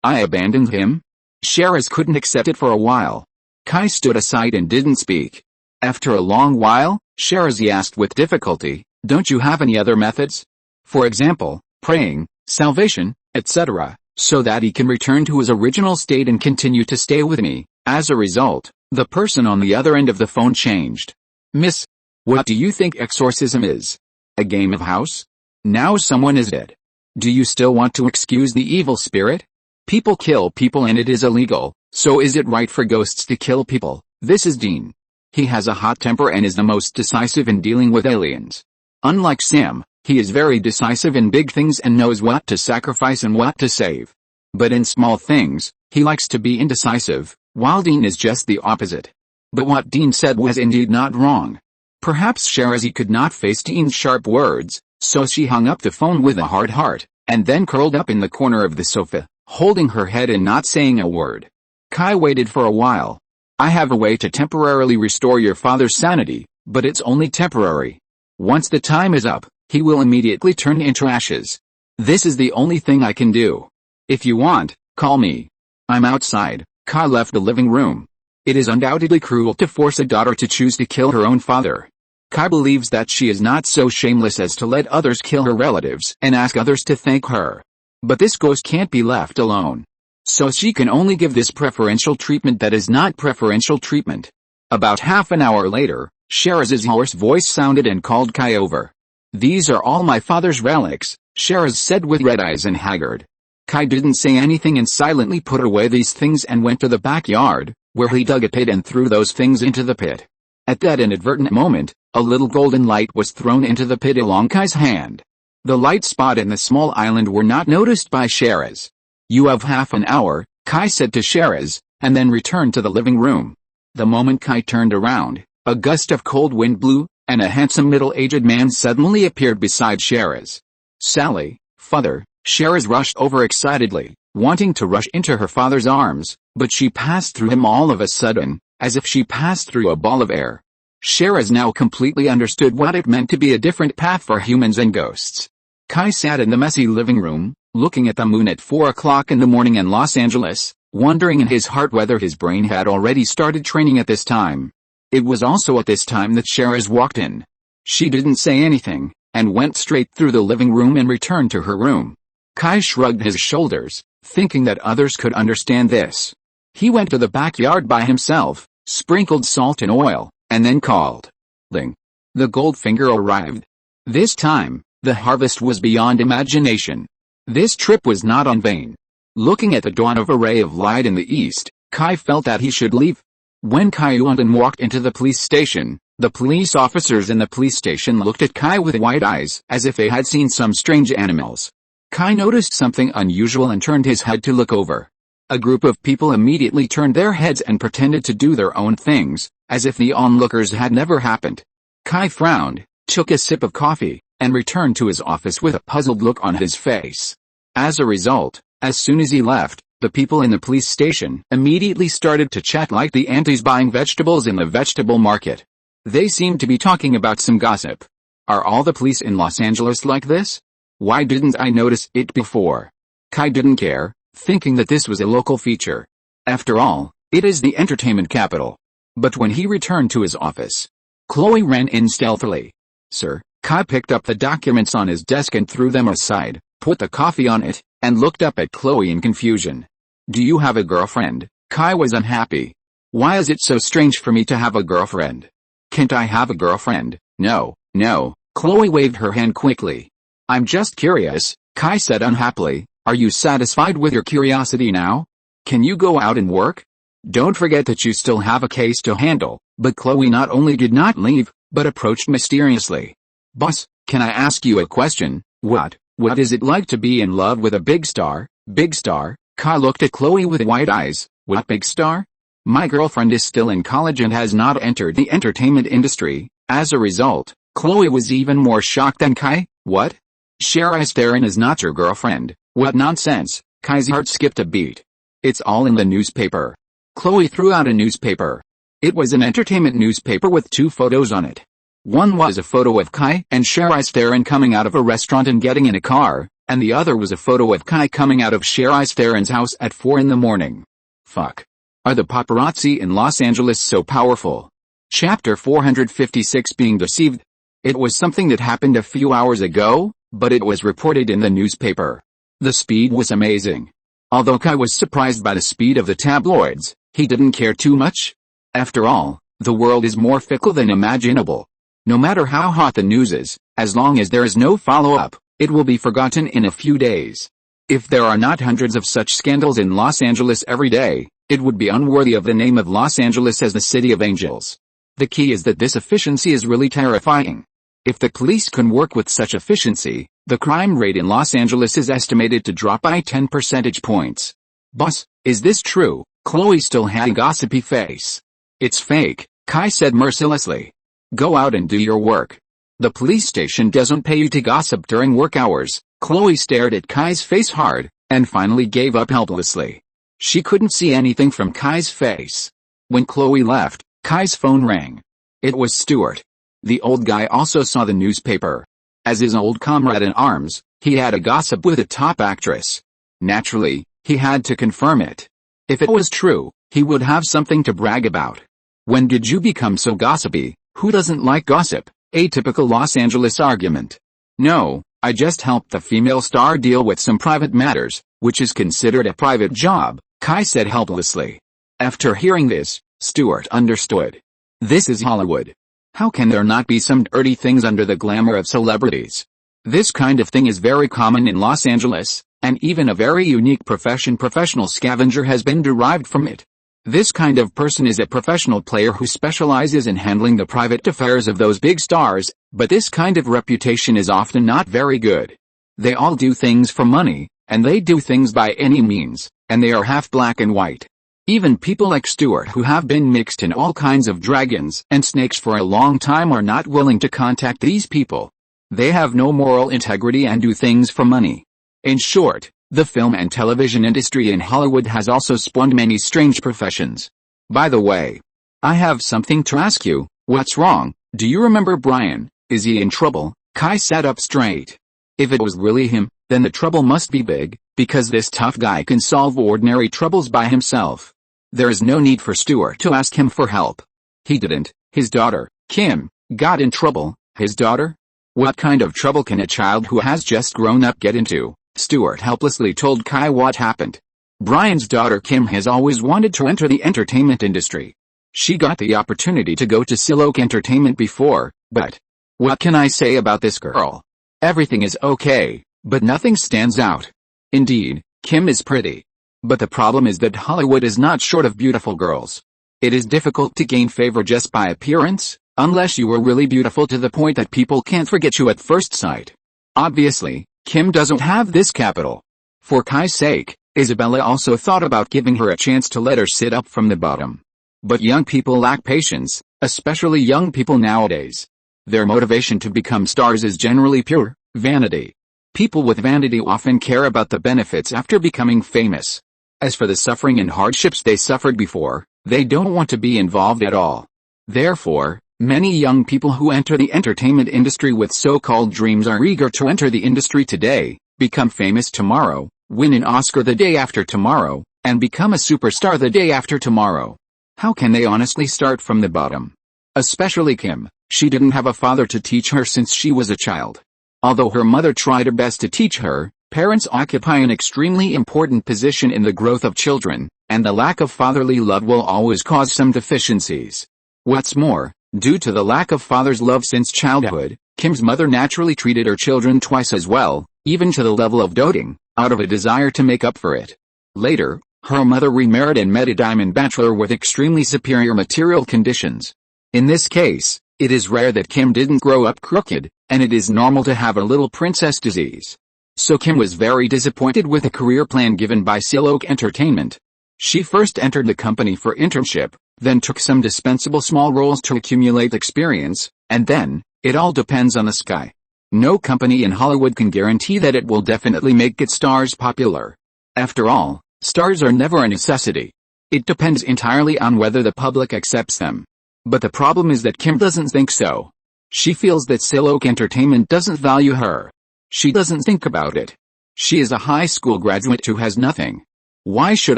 I abandoned him? Sherry couldn't accept it for a while. Kai stood aside and didn't speak. After a long while, Sherry asked with difficulty, don't you have any other methods? For example, praying, salvation, etc., so that he can return to his original state and continue to stay with me. As a result, the person on the other end of the phone changed. Miss, what do you think exorcism is? A game of house? Now someone is dead. Do you still want to excuse the evil spirit? People kill people and it is illegal, so is it right for ghosts to kill people? This is Dean. He has a hot temper and is the most decisive in dealing with aliens. Unlike Sam, he is very decisive in big things and knows what to sacrifice and what to save. But in small things, he likes to be indecisive, while Dean is just the opposite. But what Dean said was indeed not wrong. Perhaps Shahrazad could not face Teen's sharp words, so she hung up the phone with a hard heart, and then curled up in the corner of the sofa, holding her head and not saying a word. Kai waited for a while. I have a way to temporarily restore your father's sanity, but it's only temporary. Once the time is up, he will immediately turn into ashes. This is the only thing I can do. If you want, call me. I'm outside. Kai left the living room. It is undoubtedly cruel to force a daughter to choose to kill her own father. Kai believes that she is not so shameless as to let others kill her relatives and ask others to thank her. But this ghost can't be left alone. So she can only give this preferential treatment that is not preferential treatment. About half an hour later, Shahrazad's hoarse voice sounded and called Kai over. These are all my father's relics, Shahrazad said with red eyes and haggard. Kai didn't say anything and silently put away these things and went to the backyard, where he dug a pit and threw those things into the pit. At that inadvertent moment, a little golden light was thrown into the pit along Kai's hand. The light spot and the small island were not noticed by Shahrazad. You have half an hour, Kai said to Shahrazad, and then returned to the living room. The moment Kai turned around, a gust of cold wind blew, and a handsome middle-aged man suddenly appeared beside Shahrazad. Sally, father, Shahrazad rushed over excitedly, wanting to rush into her father's arms, but she passed through him all of a sudden, as if she passed through a ball of air. Shahrazad now completely understood what it meant to be a different path for humans and ghosts. Kai sat in the messy living room, looking at the moon at 4 o'clock in the morning in Los Angeles, wondering in his heart whether his brain had already started training at this time. It was also at this time that Shahrazad walked in. She didn't say anything, and went straight through the living room and returned to her room. Kai shrugged his shoulders, thinking that others could understand this. He went to the backyard by himself, sprinkled salt and oil, and then called. Ling. The Goldfinger arrived. This time, the harvest was beyond imagination. This trip was not in vain. Looking at the dawn of a ray of light in the east, Kai felt that he should leave. When King Uther walked into the police station, the police officers in the police station looked at Kai with wide eyes, as if they had seen some strange animals. Kai noticed something unusual and turned his head to look over. A group of people immediately turned their heads and pretended to do their own things, as if the onlookers had never happened. Kai frowned, took a sip of coffee, and returned to his office with a puzzled look on his face. As a result, as soon as he left, the people in the police station immediately started to chat like the aunties buying vegetables in the vegetable market. They seemed to be talking about some gossip. Are all the police in Los Angeles like this? Why didn't I notice it before? Kai didn't care, thinking that this was a local feature. After all, it is the entertainment capital. But when he returned to his office, Chloe ran in stealthily. Sir, Kai picked up the documents on his desk and threw them aside, put the coffee on it, and looked up at Chloe in confusion. Do you have a girlfriend? Kai was unhappy. Why is it so strange for me to have a girlfriend? Can't I have a girlfriend? No, no, Chloe waved her hand quickly. I'm just curious, Kai said unhappily. Are you satisfied with your curiosity now? Can you go out and work? Don't forget that you still have a case to handle. But Chloe not only did not leave, but approached mysteriously. Boss, can I ask you a question? What is it like to be in love with a big star? Big star? Kai looked at Chloe with wide eyes. What big star? My girlfriend is still in college and has not entered the entertainment industry. As a result, Chloe was even more shocked than Kai. What? Charlize Theron is not your girlfriend. What nonsense. Kai's heart skipped a beat. It's all in the newspaper. Chloe threw out a newspaper. It was an entertainment newspaper with 2 photos on it. One was a photo of Kai and Charlize Theron coming out of a restaurant and getting in a car, and the other was a photo of Kai coming out of Charlize Theron's house at 4 in the morning. Fuck. Are the paparazzi in Los Angeles so powerful? Chapter 456 Being Deceived. It was something that happened a few hours ago, but it was reported in the newspaper. The speed was amazing. Although Kai was surprised by the speed of the tabloids, he didn't care too much. After all, the world is more fickle than imaginable. No matter how hot the news is, as long as there is no follow-up, it will be forgotten in a few days. If there are not hundreds of such scandals in Los Angeles every day, it would be unworthy of the name of Los Angeles as the City of Angels. The key is that this efficiency is really terrifying. If the police can work with such efficiency, the crime rate in Los Angeles is estimated to drop by 10 percentage points. Boss, is this true? Chloe still had a gossipy face. It's fake, Kai said mercilessly. Go out and do your work. The police station doesn't pay you to gossip during work hours. Chloe stared at Kai's face hard, and finally gave up helplessly. She couldn't see anything from Kai's face. When Chloe left, Kai's phone rang. It was Stuart. The old guy also saw the newspaper. As his old comrade in arms, he had a gossip with a top actress. Naturally, he had to confirm it. If it was true, he would have something to brag about. When did you become so gossipy? Who doesn't like gossip? A typical Los Angeles argument. No, I just helped the female star deal with some private matters, which is considered a private job, Kai said helplessly. After hearing this, Stuart understood. This is Hollywood. How can there not be some dirty things under the glamour of celebrities? This kind of thing is very common in Los Angeles, and even a very unique professional scavenger has been derived from it. This kind of person is a professional player who specializes in handling the private affairs of those big stars, but this kind of reputation is often not very good. They all do things for money, and they do things by any means, and they are half black and white. Even people like Stuart who have been mixed in all kinds of dragons and snakes for a long time are not willing to contact these people. They have no moral integrity and do things for money. In short, the film and television industry in Hollywood has also spawned many strange professions. By the way, I have something to ask you. What's wrong? Do you remember Brian? Is he in trouble? Kai sat up straight. If it was really him, then the trouble must be big, because this tough guy can solve ordinary troubles by himself. There is no need for Stuart to ask him for help. He didn't. His daughter, Kim, got in trouble. His daughter? What kind of trouble can a child who has just grown up get into? Stuart helplessly told Kai what happened. Brian's daughter Kim has always wanted to enter the entertainment industry. She got the opportunity to go to Siloke Entertainment before, but what can I say about this girl? Everything is okay, but nothing stands out. Indeed, Kim is pretty. But the problem is that Hollywood is not short of beautiful girls. It is difficult to gain favor just by appearance, unless you are really beautiful to the point that people can't forget you at first sight. Obviously, Kim doesn't have this capital. For Kai's sake, Isabella also thought about giving her a chance to let her sit up from the bottom. But young people lack patience, especially young people nowadays. Their motivation to become stars is generally pure vanity. People with vanity often care about the benefits after becoming famous. As for the suffering and hardships they suffered before, they don't want to be involved at all. Therefore, many young people who enter the entertainment industry with so-called dreams are eager to enter the industry today, become famous tomorrow, win an Oscar the day after tomorrow, and become a superstar the day after tomorrow. How can they honestly start from the bottom? Especially Kim. She didn't have a father to teach her since she was a child. Although her mother tried her best to teach her, parents occupy an extremely important position in the growth of children, and the lack of fatherly love will always cause some deficiencies. What's more, due to the lack of father's love since childhood, Kim's mother naturally treated her children twice as well, even to the level of doting, out of a desire to make up for it. Later, her mother remarried and met a diamond bachelor with extremely superior material conditions. In this case, it is rare that Kim didn't grow up crooked, and it is normal to have a little princess disease. So Kim was very disappointed with the career plan given by Siloke Entertainment. She first entered the company for internship, then took some dispensable small roles to accumulate experience, and then, it all depends on the sky. No company in Hollywood can guarantee that it will definitely make its stars popular. After all, stars are never a necessity. It depends entirely on whether the public accepts them. But the problem is that Kim doesn't think so. She feels that Siloke Entertainment doesn't value her. She doesn't think about it. She is a high school graduate who has nothing. Why should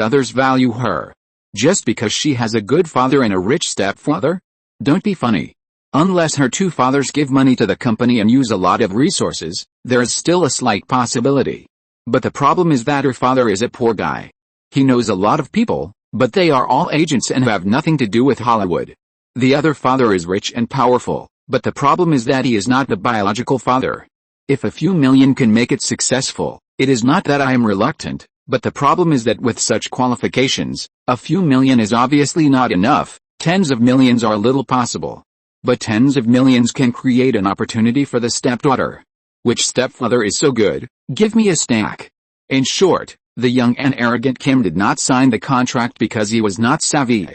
others value her? Just because she has a good father and a rich stepfather? Don't be funny. Unless her two fathers give money to the company and use a lot of resources, there is still a slight possibility. But the problem is that her father is a poor guy. He knows a lot of people, but they are all agents and have nothing to do with Hollywood. The other father is rich and powerful, but the problem is that he is not the biological father. If a few million can make it successful, it is not that I am reluctant, but the problem is that with such qualifications, a few million is obviously not enough. Tens of millions are little possible. But tens of millions can create an opportunity for the stepdaughter. Which stepfather is so good? Give me a stack. In short, the young and arrogant Kim did not sign the contract because he was not savvy.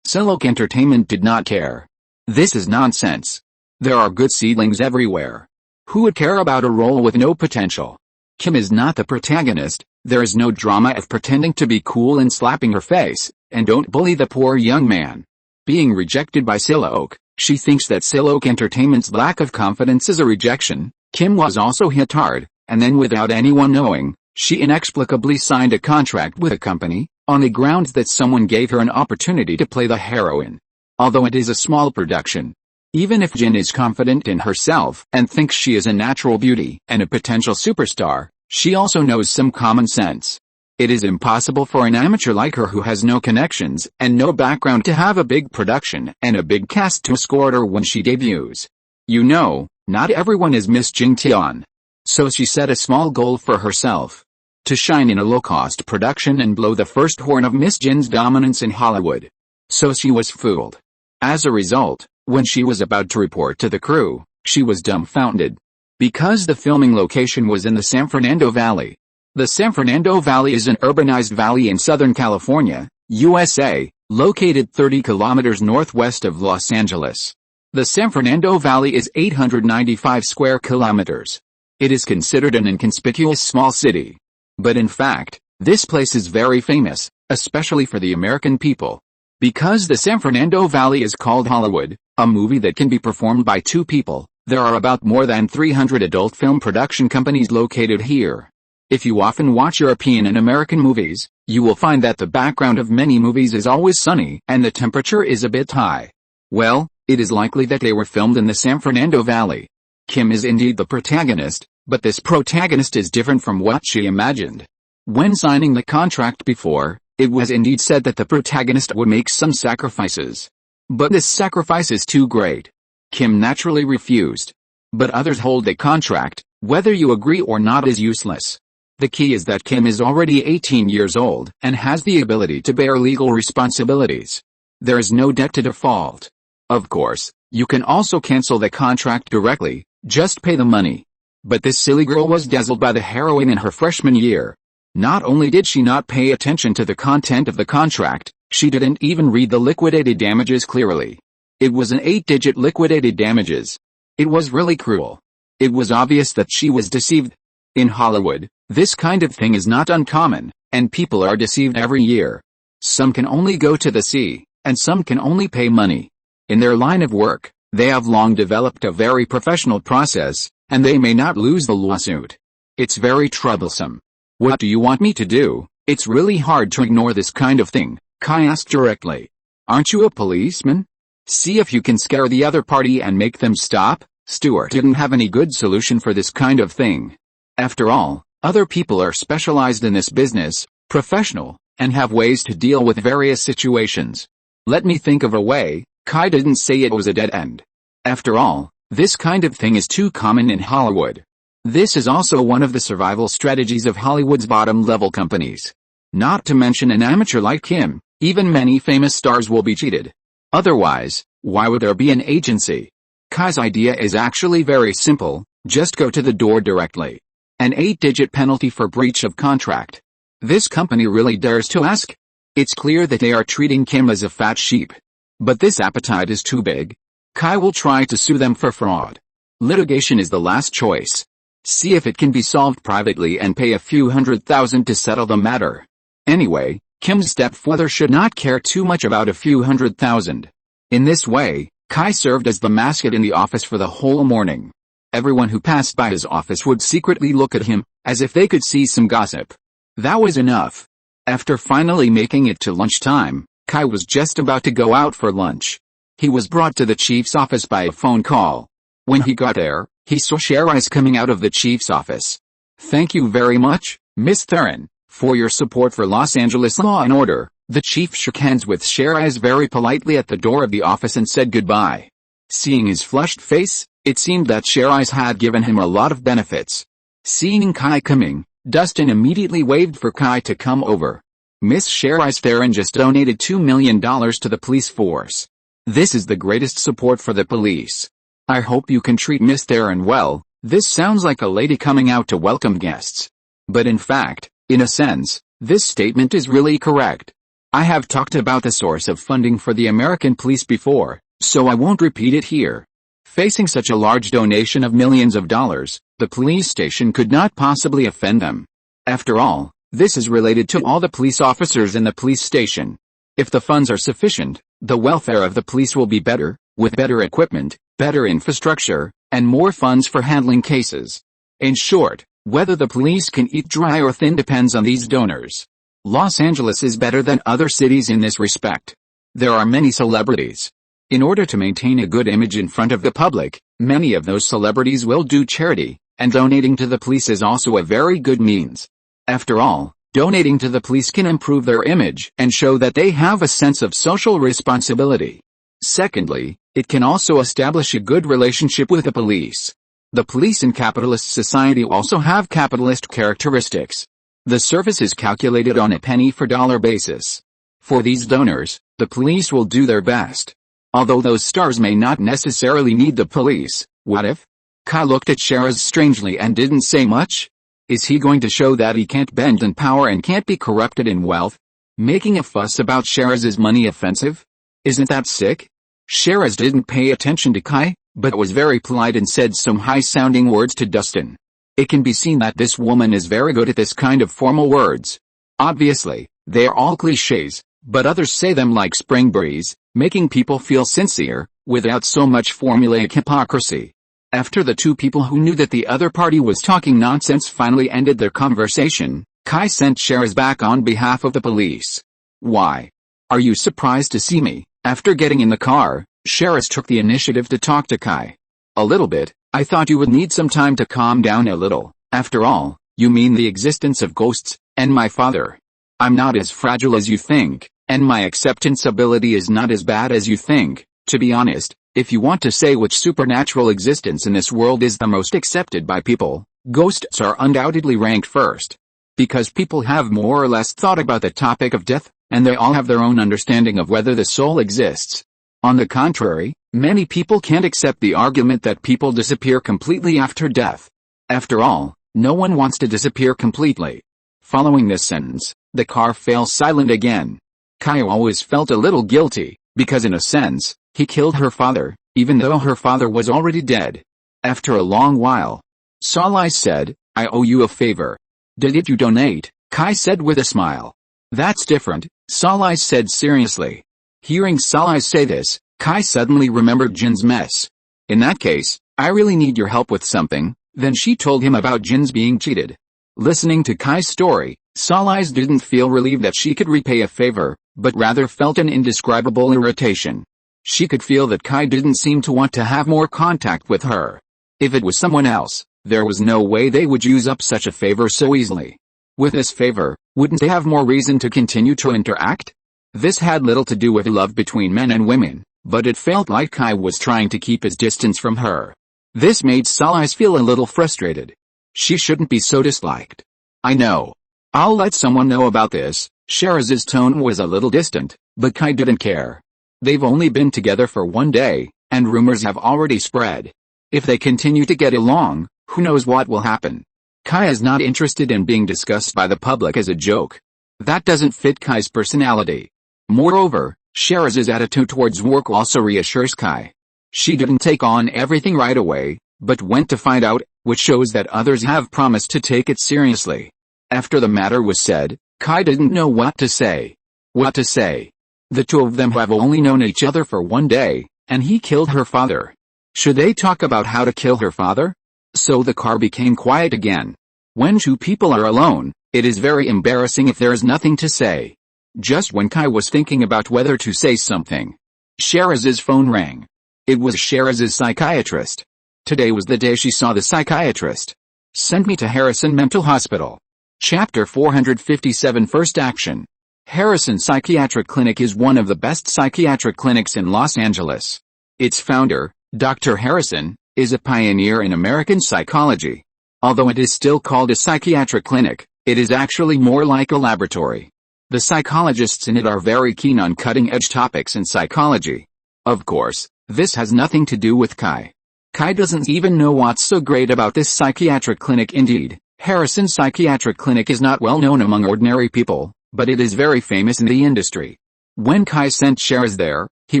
Siloke Entertainment did not care. This is nonsense. There are good seedlings everywhere. Who would care about a role with no potential? Kim is not the protagonist. There is no drama of pretending to be cool and slapping her face, and don't bully the poor young man. Being rejected by Silloak, she thinks that Silloak Entertainment's lack of confidence is a rejection. Kim was also hit hard, and then without anyone knowing, she inexplicably signed a contract with a company, on the grounds that someone gave her an opportunity to play the heroine. Although it is a small production. Even if Jin is confident in herself and thinks she is a natural beauty and a potential superstar, she also knows some common sense. It is impossible for an amateur like her who has no connections and no background to have a big production and a big cast to escort her when she debuts. You know, not everyone is Miss Jin Tian. So she set a small goal for herself. To shine in a low-cost production and blow the first horn of Miss Jin's dominance in Hollywood. So she was fooled. As a result, when she was about to report to the crew, she was dumbfounded. Because the filming location was in the San Fernando Valley. The San Fernando Valley is an urbanized valley in Southern California, USA, located 30 kilometers northwest of Los Angeles. The San Fernando Valley is 895 square kilometers. It is considered an inconspicuous small city. But in fact, this place is very famous, especially for the American people. Because the San Fernando Valley is called Hollywood, a movie that can be performed by two people, there are about more than 300 adult film production companies located here. If you often watch European and American movies, you will find that the background of many movies is always sunny and the temperature is a bit high. Well, it is likely that they were filmed in the San Fernando Valley. Kim is indeed the protagonist, but this protagonist is different from what she imagined. When signing the contract before, it was indeed said that the protagonist would make some sacrifices. But this sacrifice is too great. Kim naturally refused. But others hold the contract, whether you agree or not is useless. The key is that Kim is already 18 years old and has the ability to bear legal responsibilities. There is no debt to default. Of course, you can also cancel the contract directly, just pay the money. But this silly girl was dazzled by the heroine in her freshman year. Not only did she not pay attention to the content of the contract, she didn't even read the liquidated damages clearly. It was an 8-digit liquidated damages. It was really cruel. It was obvious that she was deceived. In Hollywood, this kind of thing is not uncommon, and people are deceived every year. Some can only go to the sea, and some can only pay money. In their line of work, they have long developed a very professional process, and they may not lose the lawsuit. It's very troublesome. What do you want me to do? It's really hard to ignore this kind of thing, Kai asked directly. Aren't you a policeman? See if you can scare the other party and make them stop. Stewart didn't have any good solution for this kind of thing. After all, other people are specialized in this business, professional, and have ways to deal with various situations. Let me think of a way. Kai didn't say it was a dead end. After all, this kind of thing is too common in Hollywood. This is also one of the survival strategies of Hollywood's bottom-level companies. Not to mention an amateur like him, even many famous stars will be cheated. Otherwise, why would there be an agency? Kai's idea is actually very simple, just go to the door directly. An 8-digit penalty for breach of contract. This company really dares to ask? It's clear that they are treating Kim as a fat sheep. But this appetite is too big. Kai will try to sue them for fraud. Litigation is the last choice. See if it can be solved privately and pay a few $100,000 to settle the matter. Anyway, Kim's stepfather should not care too much about a few $100,000. In this way, Kai served as the mascot in the office for the whole morning. Everyone who passed by his office would secretly look at him, as if they could see some gossip. That was enough. After finally making it to lunchtime, Kai was just about to go out for lunch. He was brought to the chief's office by a phone call. When he got there, he saw Cherise coming out of the chief's office. Thank you very much, Miss Theron, for your support for Los Angeles law and order. The chief shook hands with Cherise very politely at the door of the office and said goodbye. Seeing his flushed face, it seemed that Cherise had given him a lot of benefits. Seeing Kai coming, Dustin immediately waved for Kai to come over. Miss Cherise Theron just donated $2 million to the police force. This is the greatest support for the police. I hope you can treat Miss Theron well. This sounds like a lady coming out to welcome guests. But in fact, in a sense, this statement is really correct. I have talked about the source of funding for the American police before, so I won't repeat it here. Facing such a large donation of millions of dollars, the police station could not possibly offend them. After all, this is related to all the police officers in the police station. If the funds are sufficient, the welfare of the police will be better, with better equipment, better infrastructure, and more funds for handling cases. In short, whether the police can eat dry or thin depends on these donors. Los Angeles is better than other cities in this respect. There are many celebrities. In order to maintain a good image in front of the public, many of those celebrities will do charity, and donating to the police is also a very good means. After all, donating to the police can improve their image and show that they have a sense of social responsibility. Secondly, it can also establish a good relationship with the police. The police in capitalist society also have capitalist characteristics. The service is calculated on a penny for dollar basis. For these donors, the police will do their best. Although those stars may not necessarily need the police, what if? Kai looked at Sheraz strangely and didn't say much. Is he going to show that he can't bend in power and can't be corrupted in wealth? Making a fuss about Sheraz's money offensive? Isn't that sick? Sheraz didn't pay attention to Kai, but was very polite and said some high-sounding words to Dustin. It can be seen that this woman is very good at this kind of formal words. Obviously, they are all cliches, but others say them like spring breeze, making people feel sincere, without so much formulaic hypocrisy. After the two people who knew that the other party was talking nonsense finally ended their conversation, Kai sent Sheraz back on behalf of the police. Why? Are you surprised to see me? After getting in the car, Sheraz took the initiative to talk to Kai. A little bit. I thought you would need some time to calm down a little. After all, you mean the existence of ghosts, and my father. I'm not as fragile as you think, and my acceptance ability is not as bad as you think. To be honest, if you want to say which supernatural existence in this world is the most accepted by people, ghosts are undoubtedly ranked first. Because people have more or less thought about the topic of death, and they all have their own understanding of whether the soul exists. On the contrary, many people can't accept the argument that people disappear completely after death. After all, no one wants to disappear completely. Following this sentence, the car fell silent again. Kai always felt a little guilty, because in a sense, he killed her father, even though her father was already dead. After a long while, Salai said, I owe you a favor. Did you donate? Kai said with a smile. That's different, Salai said seriously. Hearing Salai say this, Kai suddenly remembered Jin's mess. In that case, I really need your help with something. Then she told him about Jin's being cheated. Listening to Kai's story, Salai didn't feel relieved that she could repay a favor, but rather felt an indescribable irritation. She could feel that Kai didn't seem to want to have more contact with her. If it was someone else, there was no way they would use up such a favor so easily. With this favor, wouldn't they have more reason to continue to interact? This had little to do with love between men and women, but it felt like Kai was trying to keep his distance from her. This made Salai feel a little frustrated. She shouldn't be so disliked. I know. I'll let someone know about this. Sheraz's tone was a little distant, but Kai didn't care. They've only been together for one day, and rumors have already spread. If they continue to get along, who knows what will happen. Kai is not interested in being discussed by the public as a joke. That doesn't fit Kai's personality. Moreover, Sheraz's attitude towards work also reassures Kai. She didn't take on everything right away, but went to find out, which shows that others have promised to take it seriously. After the matter was said, Kai didn't know what to say. What to say? The two of them have only known each other for one day, and he killed her father. Should they talk about how to kill her father? So the car became quiet again. When two people are alone, it is very embarrassing if there is nothing to say. Just when Kai was thinking about whether to say something, Sheraz's phone rang. It was Sheraz's psychiatrist. Today was the day she saw the psychiatrist. Send me to Harrison Mental Hospital. Chapter 457 First Action. Harrison Psychiatric Clinic is one of the best psychiatric clinics in Los Angeles. Its founder, Dr. Harrison, is a pioneer in American psychology. Although it is still called a psychiatric clinic, it is actually more like a laboratory. The psychologists in it are very keen on cutting-edge topics in psychology. Of course, this has nothing to do with Kai. Kai doesn't even know what's so great about this psychiatric clinic. Indeed, Harrison Psychiatric Clinic is not well known among ordinary people, but it is very famous in the industry. When Kai sent Sheraz there, he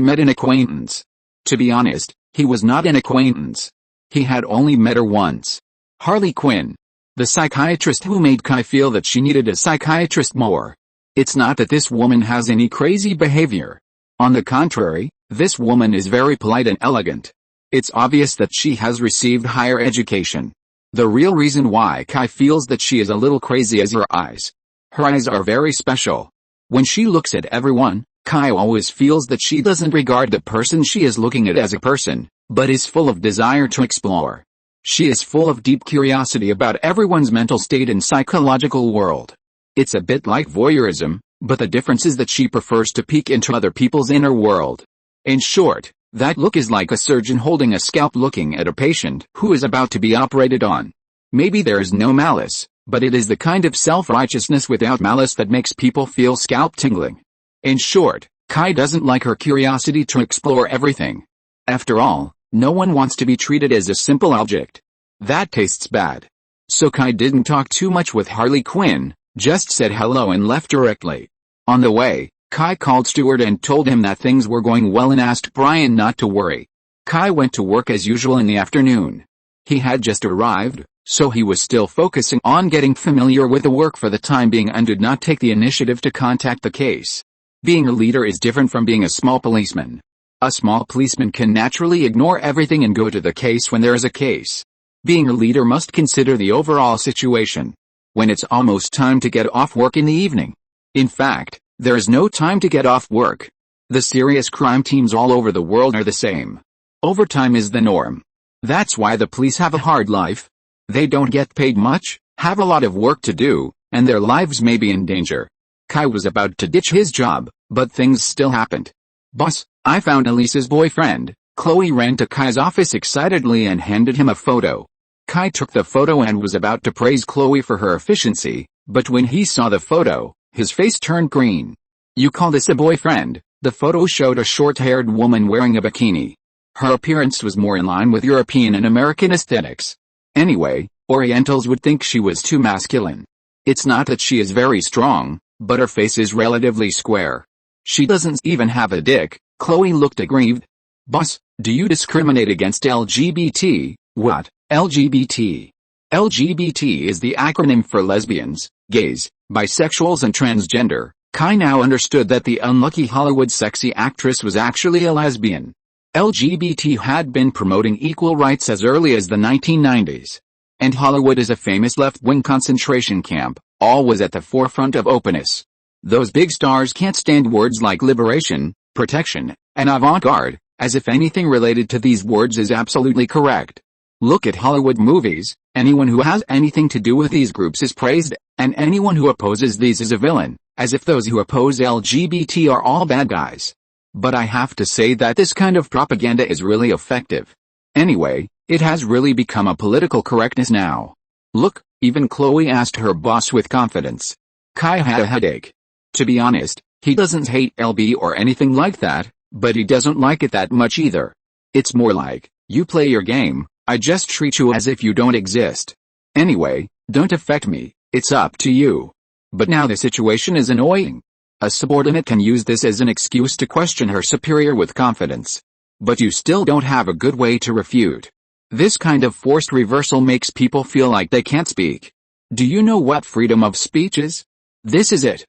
met an acquaintance. To be honest, He was not an acquaintance. He had only met her once. Harley Quinn. The psychiatrist who made Kai feel that she needed a psychiatrist more. It's not that this woman has any crazy behavior. On the contrary, this woman is very polite and elegant. It's obvious that she has received higher education. The real reason why Kai feels that she is a little crazy is her eyes. Her eyes are very special. When she looks at everyone, Kai always feels that she doesn't regard the person she is looking at as a person, but is full of desire to explore. She is full of deep curiosity about everyone's mental state and psychological world. It's a bit like voyeurism, but the difference is that she prefers to peek into other people's inner world. In short, that look is like a surgeon holding a scalp looking at a patient who is about to be operated on. Maybe there is no malice, but it is the kind of self-righteousness without malice that makes people feel scalp tingling. In short, Kai doesn't like her curiosity to explore everything. After all, no one wants to be treated as a simple object. That tastes bad. So Kai didn't talk too much with Harley Quinn, just said hello and left directly. On the way, Kai called Stuart and told him that things were going well and asked Brian not to worry. Kai went to work as usual in the afternoon. He had just arrived, so he was still focusing on getting familiar with the work for the time being and did not take the initiative to contact the case. Being a leader is different from being a small policeman. A small policeman can naturally ignore everything and go to the case when there is a case. Being a leader must consider the overall situation. When it's almost time to get off work in the evening. In fact, there is no time to get off work. The serious crime teams all over the world are the same. Overtime is the norm. That's why the police have a hard life. They don't get paid much, have a lot of work to do, and their lives may be in danger. Kai was about to ditch his job, but things still happened. "Boss, I found Elise's boyfriend." Chloe ran to Kai's office excitedly and handed him a photo. Kai took the photo and was about to praise Chloe for her efficiency, but when he saw the photo, his face turned green. "You call this a boyfriend?" The photo showed a short-haired woman wearing a bikini. Her appearance was more in line with European and American aesthetics. Anyway, Orientals would think she was too masculine. It's not that she is very strong, but her face is relatively square. She doesn't even have a dick. Chloe looked aggrieved. "Boss, do you discriminate against LGBT? What? LGBT? LGBT is the acronym for lesbians, gays, bisexuals and transgender." Kai now understood that the unlucky Hollywood sexy actress was actually a lesbian. LGBT had been promoting equal rights as early as the 1990s. And Hollywood is a famous left-wing concentration camp, always at the forefront of openness. Those big stars can't stand words like liberation, protection, and avant-garde, as if anything related to these words is absolutely correct. Look at Hollywood movies. Anyone who has anything to do with these groups is praised, and anyone who opposes these is a villain, as if those who oppose LGBT are all bad guys. But I have to say that this kind of propaganda is really effective. Anyway, it has really become a political correctness now. Look, even Chloe asked her boss with confidence. Kai had a headache. To be honest, he doesn't hate LB or anything like that, but he doesn't like it that much either. It's more like, you play your game, I just treat you as if you don't exist. Anyway, don't affect me, it's up to you. But now the situation is annoying. A subordinate can use this as an excuse to question her superior with confidence. But you still don't have a good way to refute. This kind of forced reversal makes people feel like they can't speak. Do you know what freedom of speech is? This is it.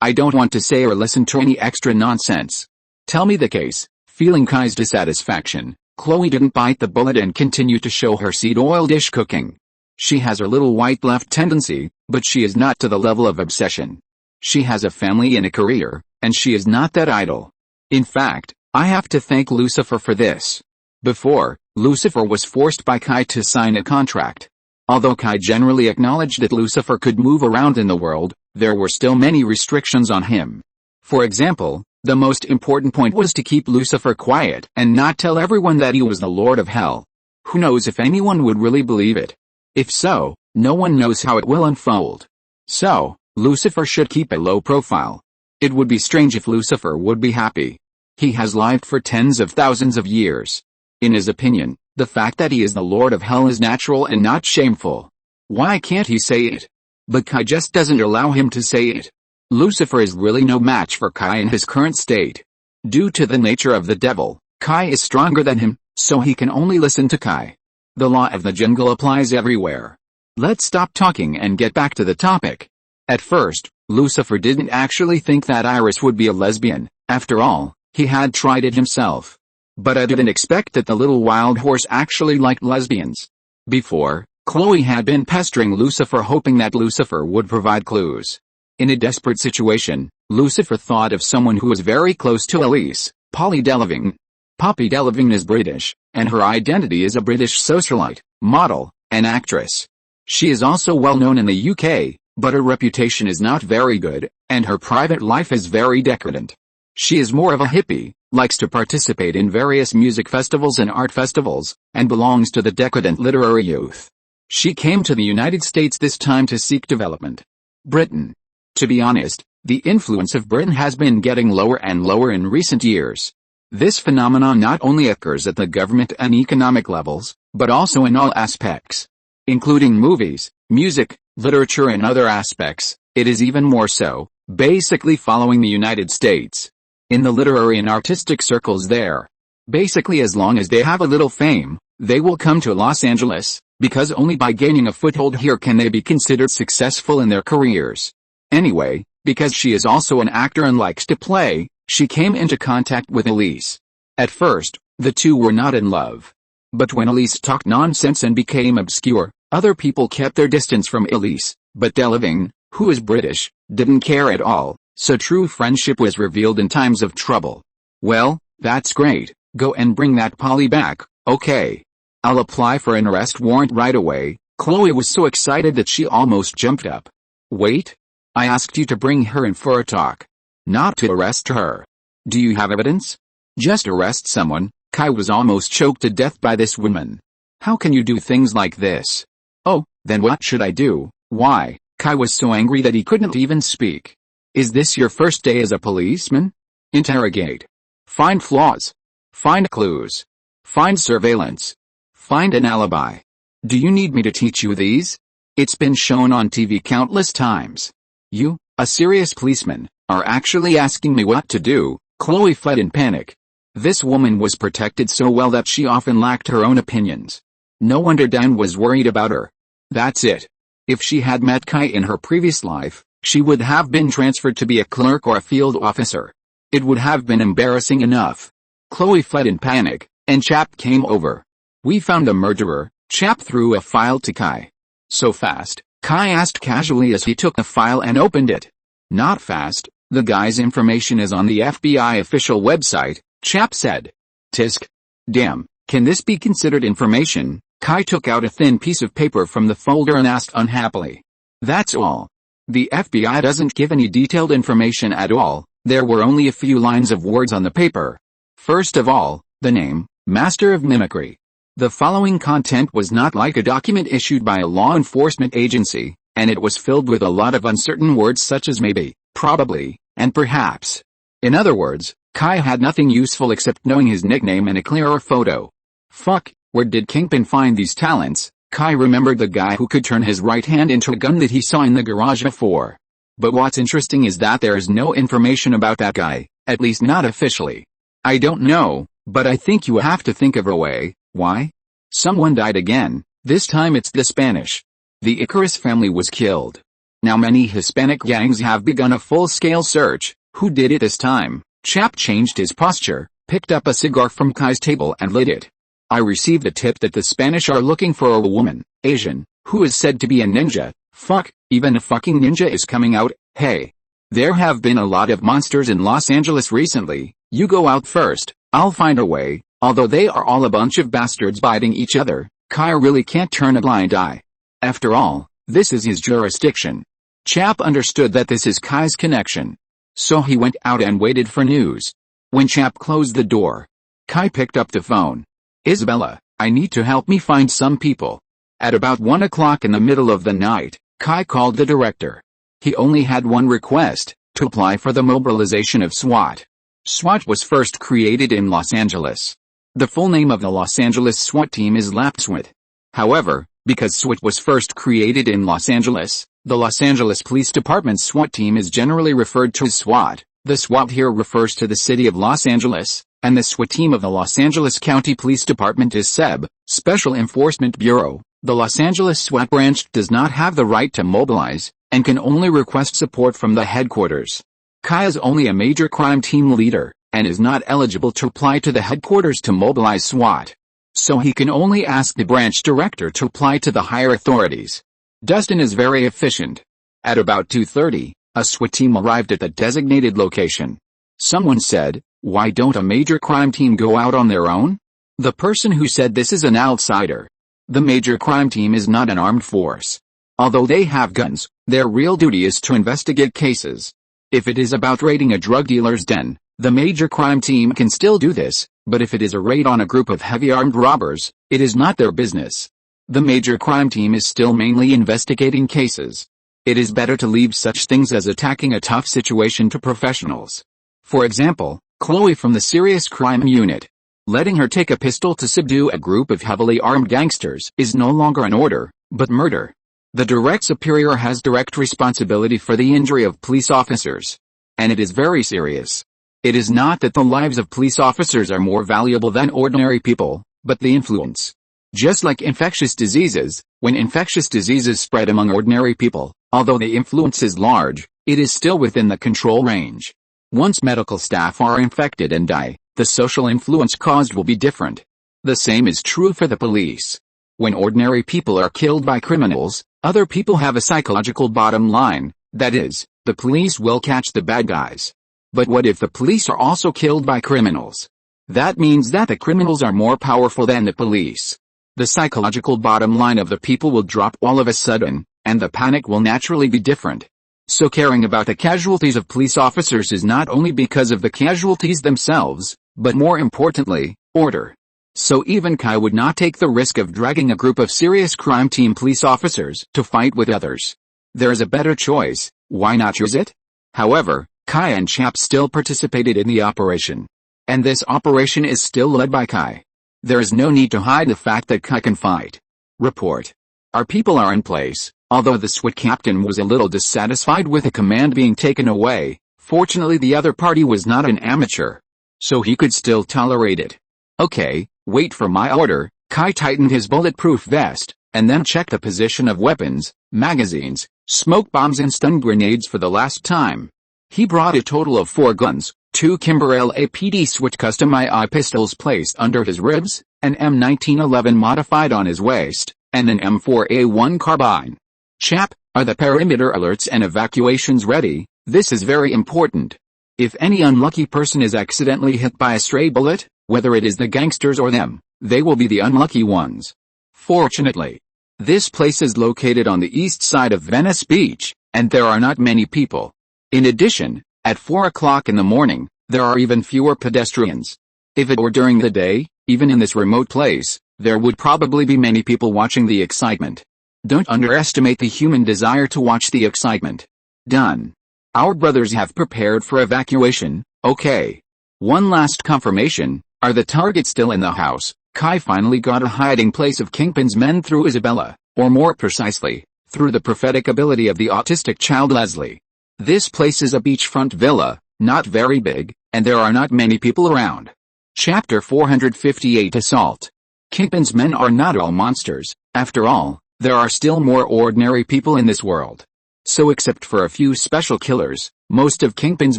I don't want to say or listen to any extra nonsense. Tell me the case. Feeling Kai's dissatisfaction, Chloe didn't bite the bullet and continued to show her seed oil dish cooking. She has her little white left tendency, but she is not to the level of obsession. She has a family and a career, and she is not that idle. In fact, I have to thank Lucifer for this. Before, Lucifer was forced by Kai to sign a contract. Although Kai generally acknowledged that Lucifer could move around in the world, there were still many restrictions on him. For example, the most important point was to keep Lucifer quiet and not tell everyone that he was the Lord of Hell. Who knows if anyone would really believe it? If so, no one knows how it will unfold. So, Lucifer should keep a low profile. It would be strange if Lucifer would be happy. He has lived for tens of thousands of years. In his opinion, the fact that he is the Lord of Hell is natural and not shameful. Why can't he say it? But Kai just doesn't allow him to say it. Lucifer is really no match for Kai in his current state. Due to the nature of the devil, Kai is stronger than him, so he can only listen to Kai. The law of the jungle applies everywhere. Let's stop talking and get back to the topic. At first, Lucifer didn't actually think that Iris would be a lesbian. After all, he had tried it himself. But I didn't expect that the little wild horse actually liked lesbians. Before, Chloe had been pestering Lucifer, hoping that Lucifer would provide clues. In a desperate situation, Lucifer thought of someone who was very close to Elise, Polly Delaving. Poppy Delaving is British, and her identity is a British socialite, model, and actress. She is also well known in the UK, but her reputation is not very good, and her private life is very decadent. She is more of a hippie, likes to participate in various music festivals and art festivals, and belongs to the decadent literary youth. She came to the United States this time to seek development. Britain. To be honest, the influence of Britain has been getting lower and lower in recent years. This phenomenon not only occurs at the government and economic levels, but also in all aspects, including movies, music, literature and other aspects. It is even more so, basically following the United States. In the literary and artistic circles there. Basically, as long as they have a little fame, they will come to Los Angeles, because only by gaining a foothold here can they be considered successful in their careers. Anyway, because she is also an actor and likes to play, she came into contact with Elise. At first, the two were not in love. But when Elise talked nonsense and became obscure, other people kept their distance from Elise, but Delaving, who is British, didn't care at all, so true friendship was revealed in times of trouble. Well, that's great, go and bring that Polly back, okay? I'll apply for an arrest warrant right away. Chloe was so excited that she almost jumped up. Wait? I asked you to bring her in for a talk. Not to arrest her. Do you have evidence? Just arrest someone. Kai was almost choked to death by this woman. How can you do things like this? Oh, then what should I do? Why? Kai was so angry that he couldn't even speak. Is this your first day as a policeman? Interrogate. Find flaws. Find clues. Find surveillance. Find an alibi. Do you need me to teach you these? It's been shown on TV countless times. You, a serious policeman, are actually asking me what to do. Chloe fled in panic. This woman was protected so well that she often lacked her own opinions. No wonder Dan was worried about her. That's it. If she had met Kai in her previous life, she would have been transferred to be a clerk or a field officer. It would have been embarrassing enough. Chloe fled in panic, and Chap came over. We found the murderer. Chap threw a file to Kai. So fast, Kai asked casually as he took the file and opened it. Not fast, the guy's information is on the FBI official website, Chap said. Tisk. Damn, can this be considered information? Kai took out a thin piece of paper from the folder and asked unhappily. That's all. The FBI doesn't give any detailed information at all. There were only a few lines of words on the paper. First of all, the name, Master of Mimicry. The following content was not like a document issued by a law enforcement agency, and it was filled with a lot of uncertain words such as maybe, probably, and perhaps. In other words, Kai had nothing useful except knowing his nickname and a clearer photo. Fuck, where did Kingpin find these talents? Kai remembered the guy who could turn his right hand into a gun that he saw in the garage before. But what's interesting is that there is no information about that guy, at least not officially. I don't know, but I think you have to think of a way. Why? Someone died again, this time it's the Spanish. The Icarus family was killed. Now many Hispanic gangs have begun a full-scale search. Who did it this time? Chap changed his posture, picked up a cigar from Kai's table and lit it. I received a tip that the Spanish are looking for a woman, Asian, who is said to be a ninja. Fuck, even a fucking ninja is coming out. Hey. There have been a lot of monsters in Los Angeles recently. You go out first, I'll find a way. Although they are all a bunch of bastards biting each other, Kai really can't turn a blind eye. After all, this is his jurisdiction. Chap understood that this is Kai's connection. So he went out and waited for news. When Chap closed the door, Kai picked up the phone. Isabella, I need to help me find some people. At about 1 o'clock in the middle of the night, Kai called the director. He only had one request, to apply for the mobilization of SWAT. SWAT was first created in Los Angeles. The full name of the Los Angeles SWAT team is LAPSWAT. However, because SWAT was first created in Los Angeles, the Los Angeles Police Department's SWAT team is generally referred to as SWAT. The SWAT here refers to the city of Los Angeles. and the SWAT team of the Los Angeles County Police Department is SEB, Special Enforcement Bureau. The Los Angeles SWAT branch does not have the right to mobilize, and can only request support from the headquarters. Kai is only a major crime team leader, and is not eligible to apply to the headquarters to mobilize SWAT. So he can only ask the branch director to apply to the higher authorities. Dustin is very efficient. At about 2:30, a SWAT team arrived at the designated location. Someone said, "Why don't a major crime team go out on their own?" The person who said this is an outsider. The major crime team is not an armed force. Although they have guns, their real duty is to investigate cases. If it is about raiding a drug dealer's den, the major crime team can still do this, but if it is a raid on a group of heavy armed robbers, it is not their business. The major crime team is still mainly investigating cases. It is better to leave such things as attacking a tough situation to professionals. For example, Chloe from the Serious Crime Unit. Letting her take a pistol to subdue a group of heavily armed gangsters is no longer an order, but murder. The direct superior has direct responsibility for the injury of police officers. And it is very serious. It is not that the lives of police officers are more valuable than ordinary people, but the influence. Just like infectious diseases, when infectious diseases spread among ordinary people, although the influence is large, it is still within the control range. Once medical staff are infected and die, the social influence caused will be different. The same is true for the police. When ordinary people are killed by criminals, other people have a psychological bottom line, that is, the police will catch the bad guys. But what if the police are also killed by criminals? That means that the criminals are more powerful than the police. The psychological bottom line of the people will drop all of a sudden, and the panic will naturally be different. So caring about the casualties of police officers is not only because of the casualties themselves, but more importantly, order. So even Kai would not take the risk of dragging a group of serious crime team police officers to fight with others. There is a better choice, why not choose it? However, Kai and Chap still participated in the operation. And this operation is still led by Kai. There is no need to hide the fact that Kai can fight. Report. Our people are in place, although the SWAT captain was a little dissatisfied with the command being taken away. Fortunately the other party was not an amateur, so he could still tolerate it. Okay, wait for my order. Kai tightened his bulletproof vest, and then checked the position of weapons, magazines, smoke bombs and stun grenades for the last time. He brought a total of 4 guns, 2 Kimber LAPD SWAT custom II pistols placed under his ribs, an M1911 modified on his waist, and an M4A1 carbine. Chap, are the perimeter alerts and evacuations ready? This is very important. If any unlucky person is accidentally hit by a stray bullet, whether it is the gangsters or them, they will be the unlucky ones. Fortunately, this place is located on the east side of Venice Beach, and there are not many people. In addition, at 4 o'clock in the morning, there are even fewer pedestrians. If it were during the day, even in this remote place, there would probably be many people watching the excitement. Don't underestimate the human desire to watch the excitement. Done. Our brothers have prepared for evacuation, okay. One last confirmation, are the targets still in the house? Kai finally got a hiding place of Kingpin's men through Isabella, or more precisely, through the prophetic ability of the autistic child Leslie. This place is a beachfront villa, not very big, and there are not many people around. Chapter 458 Assault. Kingpin's men are not all monsters. After all, there are still more ordinary people in this world. So except for a few special killers, most of Kingpin's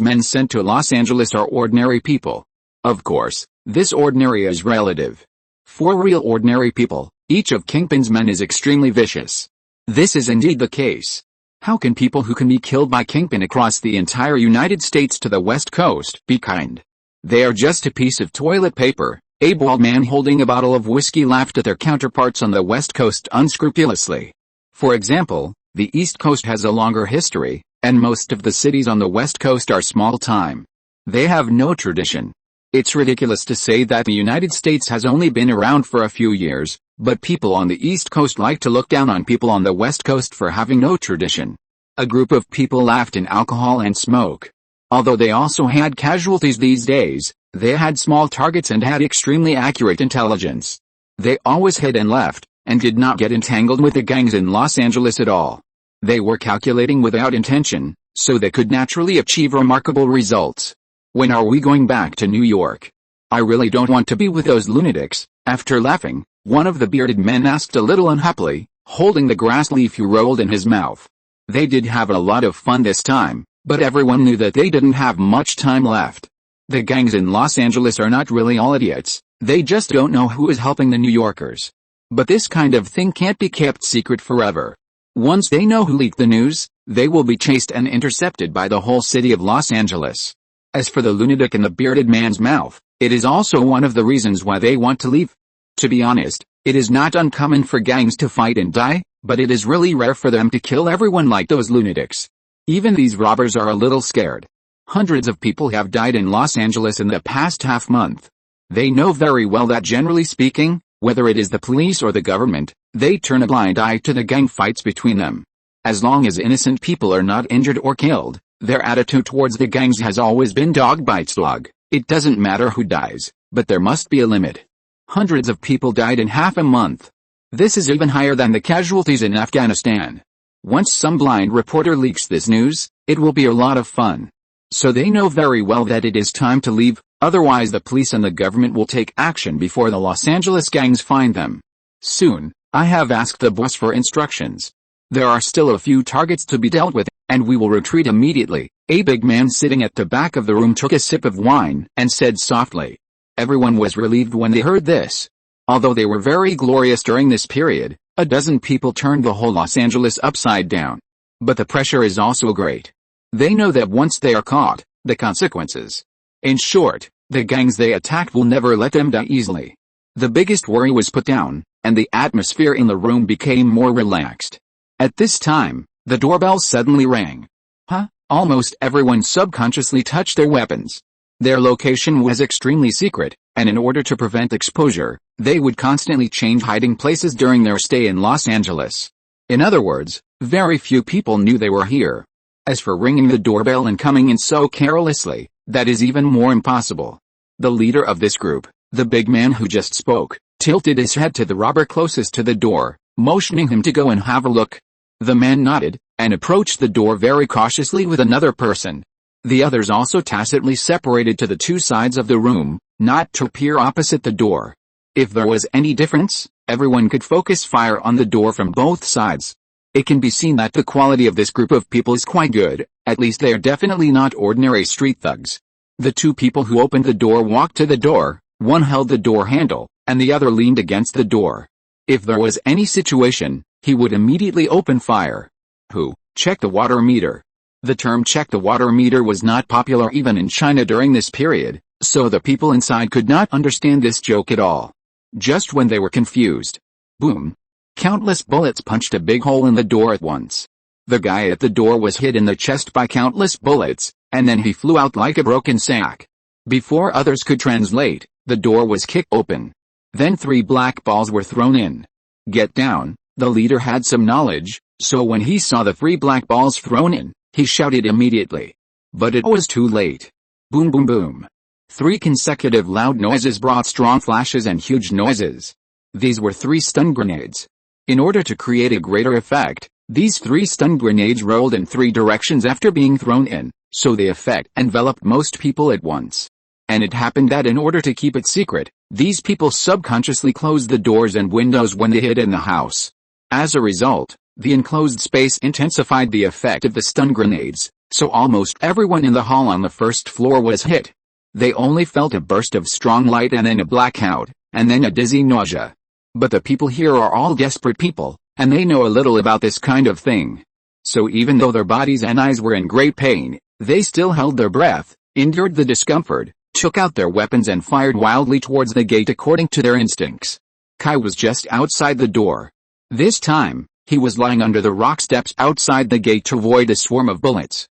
men sent to Los Angeles are ordinary people. Of course, this ordinary is relative. For real ordinary people, each of Kingpin's men is extremely vicious. This is indeed the case. How can people who can be killed by Kingpin across the entire United States to the West Coast be kind? They are just a piece of toilet paper. A bald man holding a bottle of whiskey laughed at their counterparts on the West Coast unscrupulously. For example, the East Coast has a longer history, and most of the cities on the West Coast are small time. They have no tradition. It's ridiculous to say that the United States has only been around for a few years, but people on the East Coast like to look down on people on the West Coast for having no tradition. A group of people laughed in alcohol and smoke. Although they also had casualties these days, they had small targets and had extremely accurate intelligence. They always hid and left, and did not get entangled with the gangs in Los Angeles at all. They were calculating without intention, so they could naturally achieve remarkable results. When are we going back to New York? I really don't want to be with those lunatics." After laughing, one of the bearded men asked a little unhappily, holding the grass leaf he rolled in his mouth. They did have a lot of fun this time, but everyone knew that they didn't have much time left. The gangs in Los Angeles are not really all idiots, they just don't know who is helping the New Yorkers. But this kind of thing can't be kept secret forever. Once they know who leaked the news, they will be chased and intercepted by the whole city of Los Angeles. As for the lunatic in the bearded man's mouth, it is also one of the reasons why they want to leave. To be honest, it is not uncommon for gangs to fight and die, but it is really rare for them to kill everyone like those lunatics. Even these robbers are a little scared. Hundreds of people have died in Los Angeles in the past half month. They know very well that generally speaking, whether it is the police or the government, they turn a blind eye to the gang fights between them. As long as innocent people are not injured or killed, their attitude towards the gangs has always been dog bites dog. It doesn't matter who dies, but there must be a limit. Hundreds of people died in half a month. This is even higher than the casualties in Afghanistan. Once some blind reporter leaks this news, it will be a lot of fun. So they know very well that it is time to leave, otherwise the police and the government will take action before the Los Angeles gangs find them. Soon, I have asked the boss for instructions. There are still a few targets to be dealt with, and we will retreat immediately. A big man sitting at the back of the room took a sip of wine and said softly. Everyone was relieved when they heard this. Although they were very glorious during this period, a dozen people turned the whole Los Angeles upside down. But the pressure is also great. They know that once they are caught, the consequences. In short, the gangs they attacked will never let them die easily. The biggest worry was put down, and the atmosphere in the room became more relaxed. At this time, the doorbell suddenly rang. Almost everyone subconsciously touched their weapons. Their location was extremely secret, and in order to prevent exposure, they would constantly change hiding places during their stay in Los Angeles. In other words, very few people knew they were here. As for ringing the doorbell and coming in so carelessly, that is even more impossible. The leader of this group, the big man who just spoke, tilted his head to the robber closest to the door, motioning him to go and have a look. The man nodded, and approached the door very cautiously with another person. The others also tacitly separated to the two sides of the room, not to appear opposite the door. If there was any difference, everyone could focus fire on the door from both sides. It can be seen that the quality of this group of people is quite good, at least they are definitely not ordinary street thugs. The two people who opened the door walked to the door, one held the door handle, and the other leaned against the door. If there was any situation, he would immediately open fire. Who? Check the water meter. The term check the water meter was not popular even in China during this period, so the people inside could not understand this joke at all. Just when they were confused. Boom. Countless bullets punched a big hole in the door at once. The guy at the door was hit in the chest by countless bullets, and then he flew out like a broken sack. Before others could translate, the door was kicked open. Then 3 black balls were thrown in. Get down. The leader had some knowledge, so when he saw the 3 black balls thrown in, he shouted immediately. But it was too late. Boom boom boom. 3 consecutive loud noises brought strong flashes and huge noises. These were 3 stun grenades. In order to create a greater effect, these 3 stun grenades rolled in 3 directions after being thrown in, so the effect enveloped most people at once. And it happened that in order to keep it secret, these people subconsciously closed the doors and windows when they hid in the house. As a result, the enclosed space intensified the effect of the stun grenades, so almost everyone in the hall on the first floor was hit. They only felt a burst of strong light and then a blackout, and then a dizzy nausea. But the people here are all desperate people, and they know a little about this kind of thing. So even though their bodies and eyes were in great pain, they still held their breath, endured the discomfort, took out their weapons and fired wildly towards the gate according to their instincts. Kai was just outside the door. This time, he was lying under the rock steps outside the gate to avoid a swarm of bullets.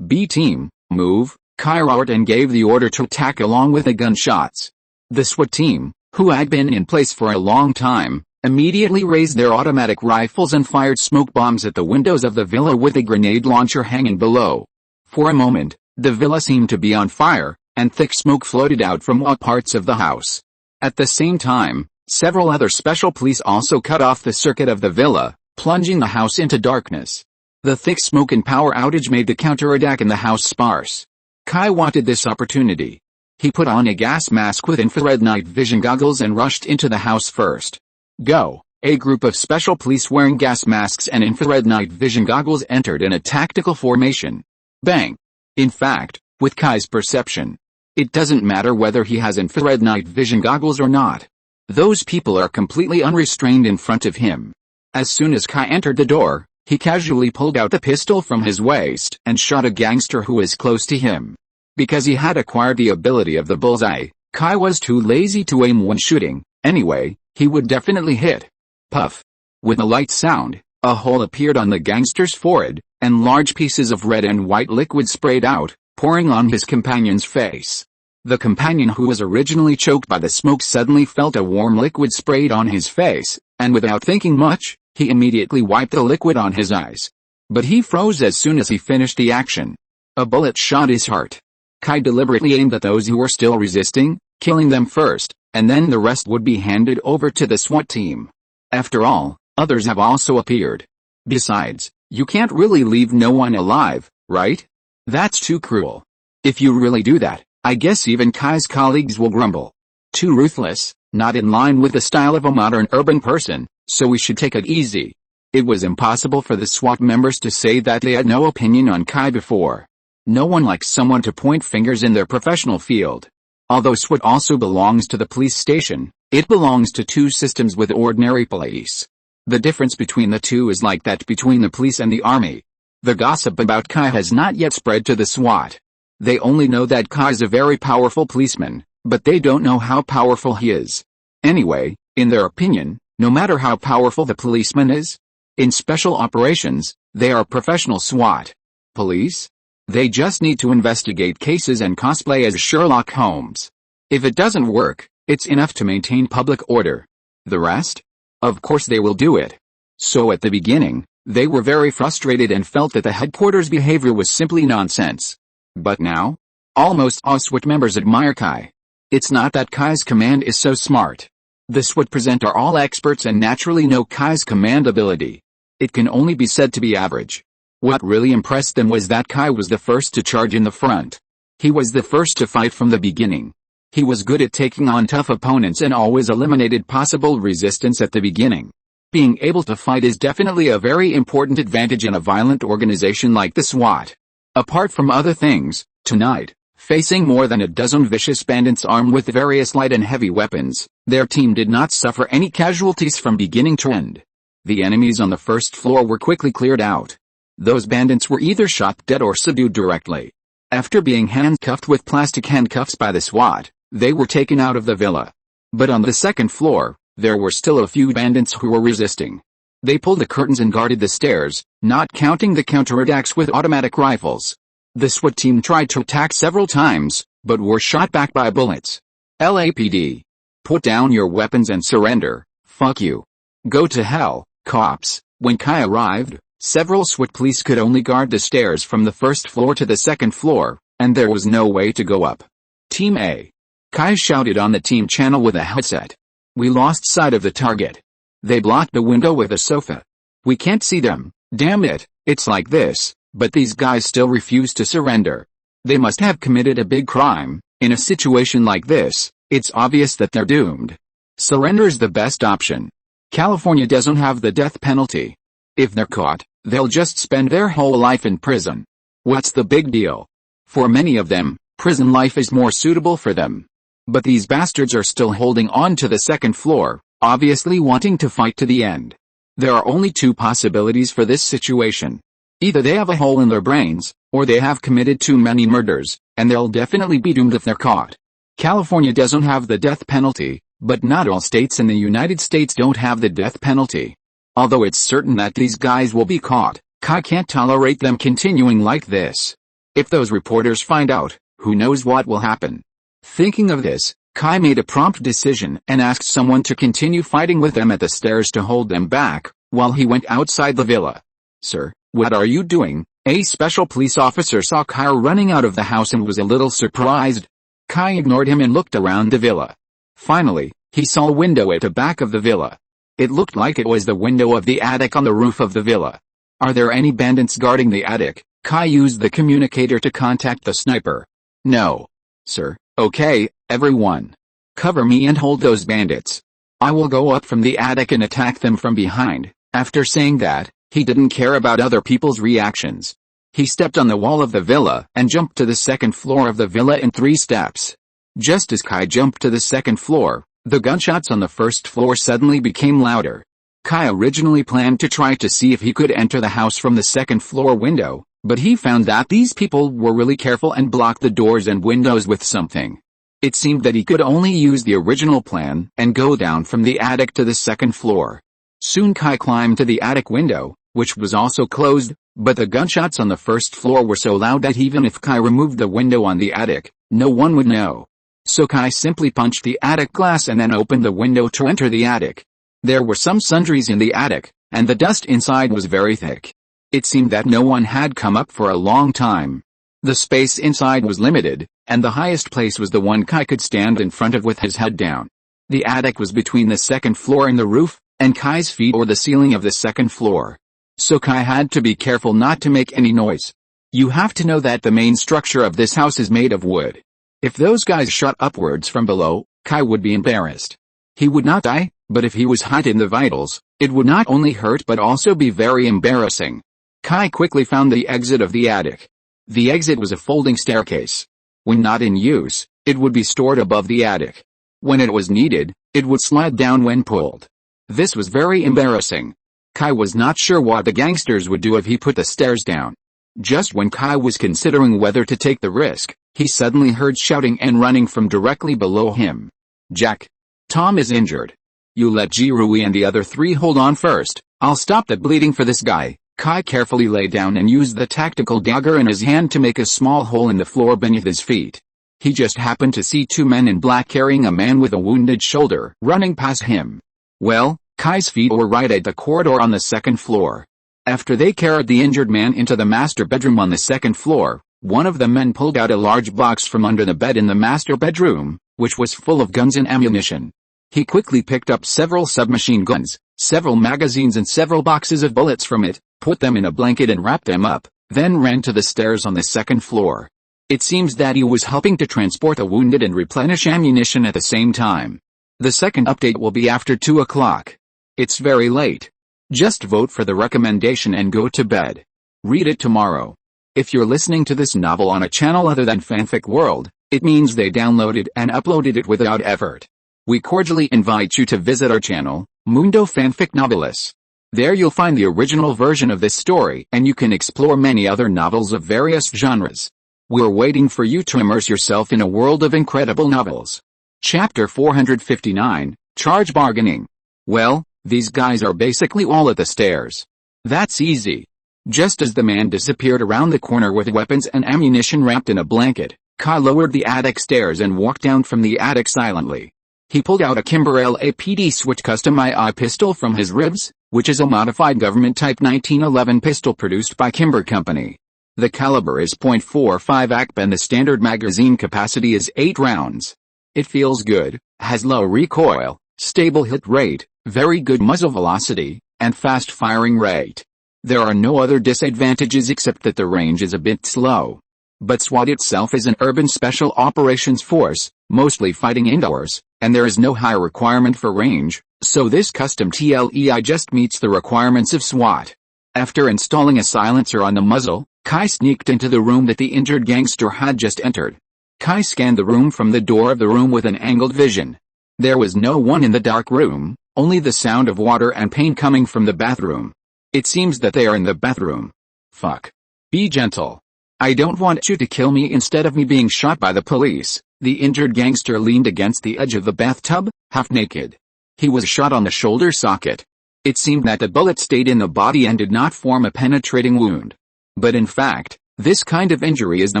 B team, move, Kai roared and gave the order to attack along with the gunshots. The SWAT team, who had been in place for a long time, immediately raised their automatic rifles and fired smoke bombs at the windows of the villa with a grenade launcher hanging below. For a moment, the villa seemed to be on fire, and thick smoke floated out from all parts of the house. At the same time, several other special police also cut off the circuit of the villa, plunging the house into darkness. The thick smoke and power outage made the counterattack in the house sparse. Kai wanted this opportunity. He put on a gas mask with infrared night vision goggles and rushed into the house first. Go! A group of special police wearing gas masks and infrared night vision goggles entered in a tactical formation. Bang! In fact, with Kai's perception, it doesn't matter whether he has infrared night vision goggles or not. Those people are completely unrestrained in front of him. As soon as Kai entered the door, he casually pulled out the pistol from his waist and shot a gangster who was close to him. Because he had acquired the ability of the bullseye, Kai was too lazy to aim when shooting. Anyway, he would definitely hit. Puff. With a light sound, a hole appeared on the gangster's forehead, and large pieces of red and white liquid sprayed out, pouring on his companion's face. The companion, who was originally choked by the smoke, suddenly felt a warm liquid sprayed on his face, and without thinking much, he immediately wiped the liquid on his eyes. But he froze as soon as he finished the action. A bullet shot his heart. Kai deliberately aimed at those who were still resisting, killing them first, and then the rest would be handed over to the SWAT team. After all, others have also appeared. Besides, you can't really leave no one alive, right? That's too cruel. If you really do that, I guess even Kai's colleagues will grumble. Too ruthless, not in line with the style of a modern urban person, so we should take it easy. It was impossible for the SWAT members to say that they had no opinion on Kai before. No one likes someone to point fingers in their professional field. Although SWAT also belongs to the police station, it belongs to two systems with ordinary police. The difference between the two is like that between the police and the army. The gossip about Kai has not yet spread to the SWAT. They only know that Kai is a very powerful policeman, but they don't know how powerful he is. Anyway, in their opinion, no matter how powerful the policeman is, in special operations, they are professional SWAT. Police? They just need to investigate cases and cosplay as Sherlock Holmes. If it doesn't work, it's enough to maintain public order. The rest? Of course they will do it. So at the beginning, they were very frustrated and felt that the headquarters behavior was simply nonsense. But now? Almost all SWAT members admire Kai. It's not that Kai's command is so smart. The SWAT present are all experts and naturally know Kai's command ability. It can only be said to be average. What really impressed them was that Kai was the first to charge in the front. He was the first to fight from the beginning. He was good at taking on tough opponents and always eliminated possible resistance at the beginning. Being able to fight is definitely a very important advantage in a violent organization like the SWAT. Apart from other things, tonight, facing more than a dozen vicious bandits armed with various light and heavy weapons, their team did not suffer any casualties from beginning to end. The enemies on the first floor were quickly cleared out. Those bandits were either shot dead or subdued directly. After being handcuffed with plastic handcuffs by the SWAT, they were taken out of the villa. But on the second floor, there were still a few bandits who were resisting. They pulled the curtains and guarded the stairs, not counting the counterattacks with automatic rifles. The SWAT team tried to attack several times, but were shot back by bullets. LAPD. Put down your weapons and surrender. Fuck you. Go to hell, cops. When Kai arrived, several SWAT police could only guard the stairs from the first floor to the second floor, and there was no way to go up. Team A. Kai shouted on the team channel with a headset. We lost sight of the target. They blocked the window with a sofa. We can't see them, damn it, it's like this, but these guys still refuse to surrender. They must have committed a big crime. In a situation like this, it's obvious that they're doomed. Surrender is the best option. California doesn't have the death penalty. If they're caught, they'll just spend their whole life in prison. What's the big deal? For many of them, prison life is more suitable for them. But these bastards are still holding on to the second floor, obviously wanting to fight to the end. There are only two possibilities for this situation. Either they have a hole in their brains, or they have committed too many murders, and they'll definitely be doomed if they're caught. California doesn't have the death penalty, but not all states in the United States don't have the death penalty. Although it's certain that these guys will be caught, Kai can't tolerate them continuing like this. If those reporters find out, who knows what will happen. Thinking of this, Kai made a prompt decision and asked someone to continue fighting with them at the stairs to hold them back, while he went outside the villa. Sir, what are you doing? A special police officer saw Kai running out of the house and was a little surprised. Kai ignored him and looked around the villa. Finally, he saw a window at the back of the villa. It looked like it was the window of the attic on the roof of the villa. Are there any bandits guarding the attic? Kai used the communicator to contact the sniper. No. Sir, Okay, everyone. Cover me and hold those bandits. I will go up from the attic and attack them from behind." After saying that, he didn't care about other people's reactions. He stepped on the wall of the villa and jumped to the second floor of the villa in 3 steps. Just as Kai jumped to the second floor, the gunshots on the first floor suddenly became louder. Kai originally planned to try to see if he could enter the house from the second floor window, but he found that these people were really careful and blocked the doors and windows with something. It seemed that he could only use the original plan and go down from the attic to the second floor. Soon Kai climbed to the attic window, which was also closed, but the gunshots on the first floor were so loud that even if Kai removed the window on the attic, no one would know. So Kai simply punched the attic glass and then opened the window to enter the attic. There were some sundries in the attic, and the dust inside was very thick. It seemed that no one had come up for a long time. The space inside was limited, and the highest place was the one Kai could stand in front of with his head down. The attic was between the second floor and the roof, and Kai's feet were the ceiling of the second floor. So Kai had to be careful not to make any noise. You have to know that the main structure of this house is made of wood. If those guys shot upwards from below, Kai would be embarrassed. He would not die, but if he was hit in the vitals, it would not only hurt but also be very embarrassing. Kai quickly found the exit of the attic. The exit was a folding staircase. When not in use, it would be stored above the attic. When it was needed, it would slide down when pulled. This was very embarrassing. Kai was not sure what the gangsters would do if he put the stairs down. Just when Kai was considering whether to take the risk, he suddenly heard shouting and running from directly below him. "Jack! Tom is injured. You let Jirui and the other 3 hold on first. I'll stop the bleeding for this guy." Kai carefully lay down and used the tactical dagger in his hand to make a small hole in the floor beneath his feet. He just happened to see 2 men in black carrying a man with a wounded shoulder running past him. Well, Kai's feet were right at the corridor on the second floor. After they carried the injured man into the master bedroom on the second floor, one of the men pulled out a large box from under the bed in the master bedroom, which was full of guns and ammunition. He quickly picked up several submachine guns, several magazines and several boxes of bullets from it, put them in a blanket and wrapped them up, then ran to the stairs on the second floor. It seems that he was helping to transport the wounded and replenish ammunition at the same time. The second update will be after 2 o'clock. It's very late. Just vote for the recommendation and go to bed. Read it tomorrow. If you're listening to this novel on a channel other than Fanfic World, it means they downloaded and uploaded it without effort. We cordially invite you to visit our channel, Mundo Fanfic Novelis. There you'll find the original version of this story and you can explore many other novels of various genres. We're waiting for you to immerse yourself in a world of incredible novels. Chapter 459, Charge Bargaining. Well, these guys are basically all at the stairs. That's easy. Just as the man disappeared around the corner with weapons and ammunition wrapped in a blanket, Kai lowered the attic stairs and walked down from the attic silently. He pulled out a Kimber LAPD Switch Custom II pistol from his ribs, which is a modified government type 1911 pistol produced by Kimber Company. The caliber is .45 ACP and the standard magazine capacity is 8 rounds. It feels good, has low recoil, stable hit rate, very good muzzle velocity, and fast firing rate. There are no other disadvantages except that the range is a bit slow. But SWAT itself is an urban special operations force, mostly fighting indoors, and there is no high requirement for range, so this custom TLEI just meets the requirements of SWAT. After installing a silencer on the muzzle, Kai sneaked into the room that the injured gangster had just entered. Kai scanned the room from the door of the room with an angled vision. There was no one in the dark room, only the sound of water and pain coming from the bathroom. It seems that they are in the bathroom. Fuck. Be gentle. I don't want you to kill me instead of me being shot by the police. The injured gangster leaned against the edge of the bathtub, half naked. He was shot on the shoulder socket. It seemed that the bullet stayed in the body and did not form a penetrating wound. But in fact, this kind of injury is the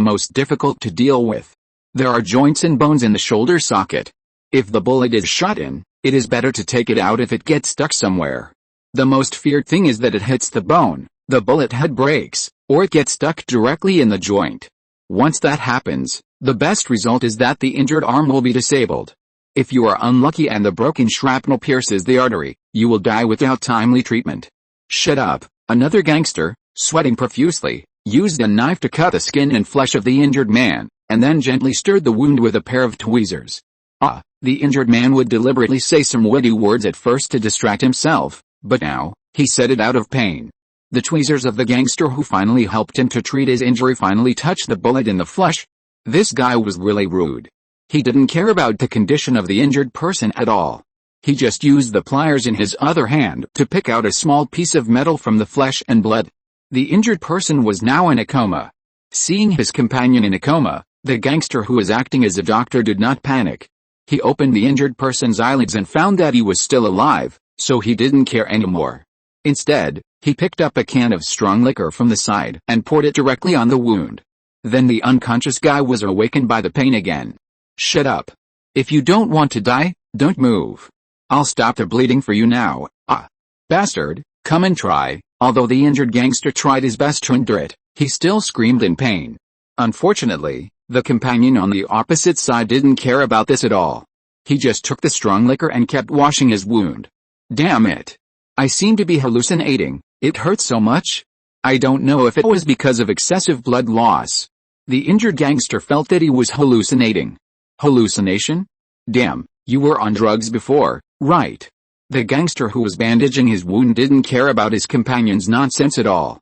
most difficult to deal with. There are joints and bones in the shoulder socket. If the bullet is shot in, it is better to take it out if it gets stuck somewhere. The most feared thing is that it hits the bone, the bullet head breaks, or it gets stuck directly in the joint. Once that happens, the best result is that the injured arm will be disabled. If you are unlucky and the broken shrapnel pierces the artery, you will die without timely treatment. Shut up. Another gangster, sweating profusely, used a knife to cut the skin and flesh of the injured man, and then gently stirred the wound with a pair of tweezers. The injured man would deliberately say some witty words at first to distract himself, but now, he said it out of pain. The tweezers of the gangster who finally helped him to treat his injury finally touched the bullet in the flesh. This guy was really rude. He didn't care about the condition of the injured person at all. He just used the pliers in his other hand to pick out a small piece of metal from the flesh and blood. The injured person was now in a coma. Seeing his companion in a coma, the gangster who was acting as a doctor did not panic. He opened the injured person's eyelids and found that he was still alive, so he didn't care anymore. Instead, he picked up a can of strong liquor from the side and poured it directly on the wound. Then the unconscious guy was awakened by the pain again. "Shut up. If you don't want to die, don't move. I'll stop the bleeding for you now. Bastard, come and try." Although the injured gangster tried his best to endure it, he still screamed in pain. Unfortunately, the companion on the opposite side didn't care about this at all. He just took the strong liquor and kept washing his wound. "Damn it. I seem to be hallucinating. It hurts so much." I don't know if it was because of excessive blood loss. The injured gangster felt that he was hallucinating. Hallucination? Damn, you were on drugs before, right? The gangster who was bandaging his wound didn't care about his companion's nonsense at all.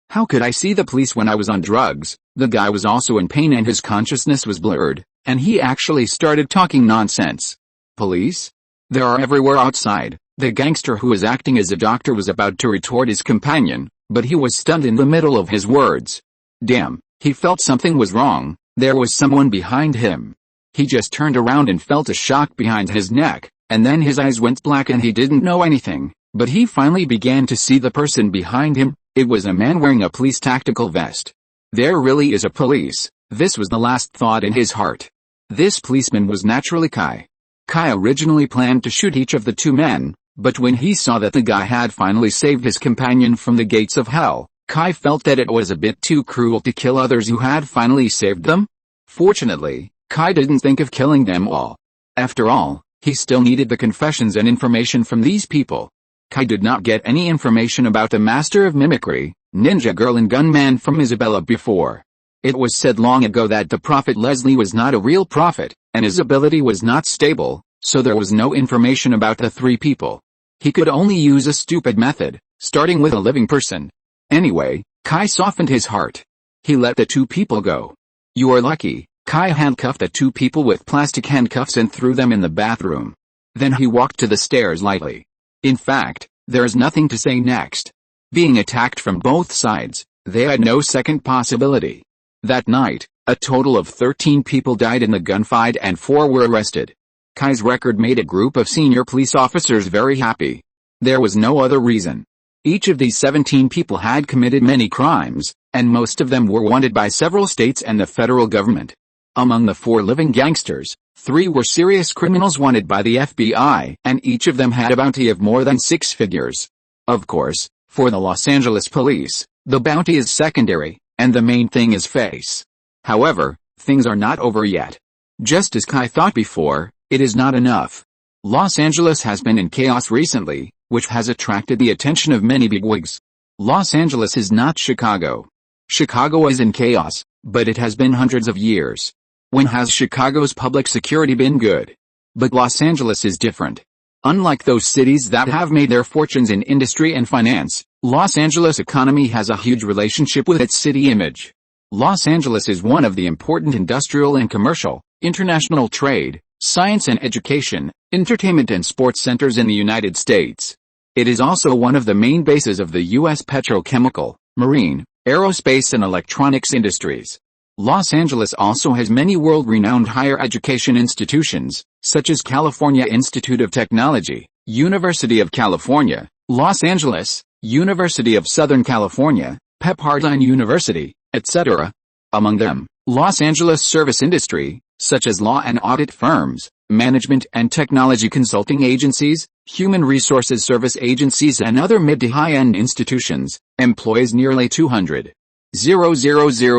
How could I see the police when I was on drugs? The guy was also in pain and his consciousness was blurred, and he actually started talking nonsense. Police? There are everywhere outside. The gangster who was acting as a doctor was about to retort his companion, but he was stunned in the middle of his words. Damn, he felt something was wrong. There was someone behind him. He just turned around and felt a shock behind his neck, and then his eyes went black and he didn't know anything, but he finally began to see the person behind him. It was a man wearing a police tactical vest. There really is a police. This was the last thought in his heart. This policeman was naturally Kai. Kai originally planned to shoot each of the two men, but when he saw that the guy had finally saved his companion from the gates of hell, Kai felt that it was a bit too cruel to kill others who had finally saved them. Fortunately, Kai didn't think of killing them all. After all, he still needed the confessions and information from these people. Kai did not get any information about the master of mimicry, ninja girl and gunman from Isabella before. It was said long ago that the prophet Leslie was not a real prophet, and his ability was not stable, so there was no information about the three people. He could only use a stupid method, starting with a living person. Anyway, Kai softened his heart. He let the two people go. You are lucky. Kai handcuffed the two people with plastic handcuffs and threw them in the bathroom. Then he walked to the stairs lightly. In fact, there is nothing to say next. Being attacked from both sides, they had no second possibility. That night, a total of 13 people died in the gunfight and 4 were arrested. Kai's record made a group of senior police officers very happy. There was no other reason. Each of these 17 people had committed many crimes, and most of them were wanted by several states and the federal government. Among the 4 living gangsters, 3 were serious criminals wanted by the FBI, and each of them had a bounty of more than 6 figures. Of course, for the Los Angeles police, the bounty is secondary, and the main thing is face. However, things are not over yet. Just as Kai thought before, it is not enough. Los Angeles has been in chaos recently, which has attracted the attention of many bigwigs. Los Angeles is not Chicago. Chicago is in chaos, but it has been hundreds of years. When has Chicago's public security been good? But Los Angeles is different. Unlike those cities that have made their fortunes in industry and finance, Los Angeles' economy has a huge relationship with its city image. Los Angeles is one of the important industrial and commercial, international trade, science and education, entertainment and sports centers in the United States. It is also one of the main bases of the U.S. petrochemical, marine, aerospace and electronics industries. Los Angeles also has many world-renowned higher education institutions, such as California Institute of Technology, University of California, Los Angeles, University of Southern California, Pepperdine University, etc. Among them, Los Angeles service industry, such as law and audit firms, management and technology consulting agencies, human resources service agencies and other mid to high-end institutions, employs nearly 200,000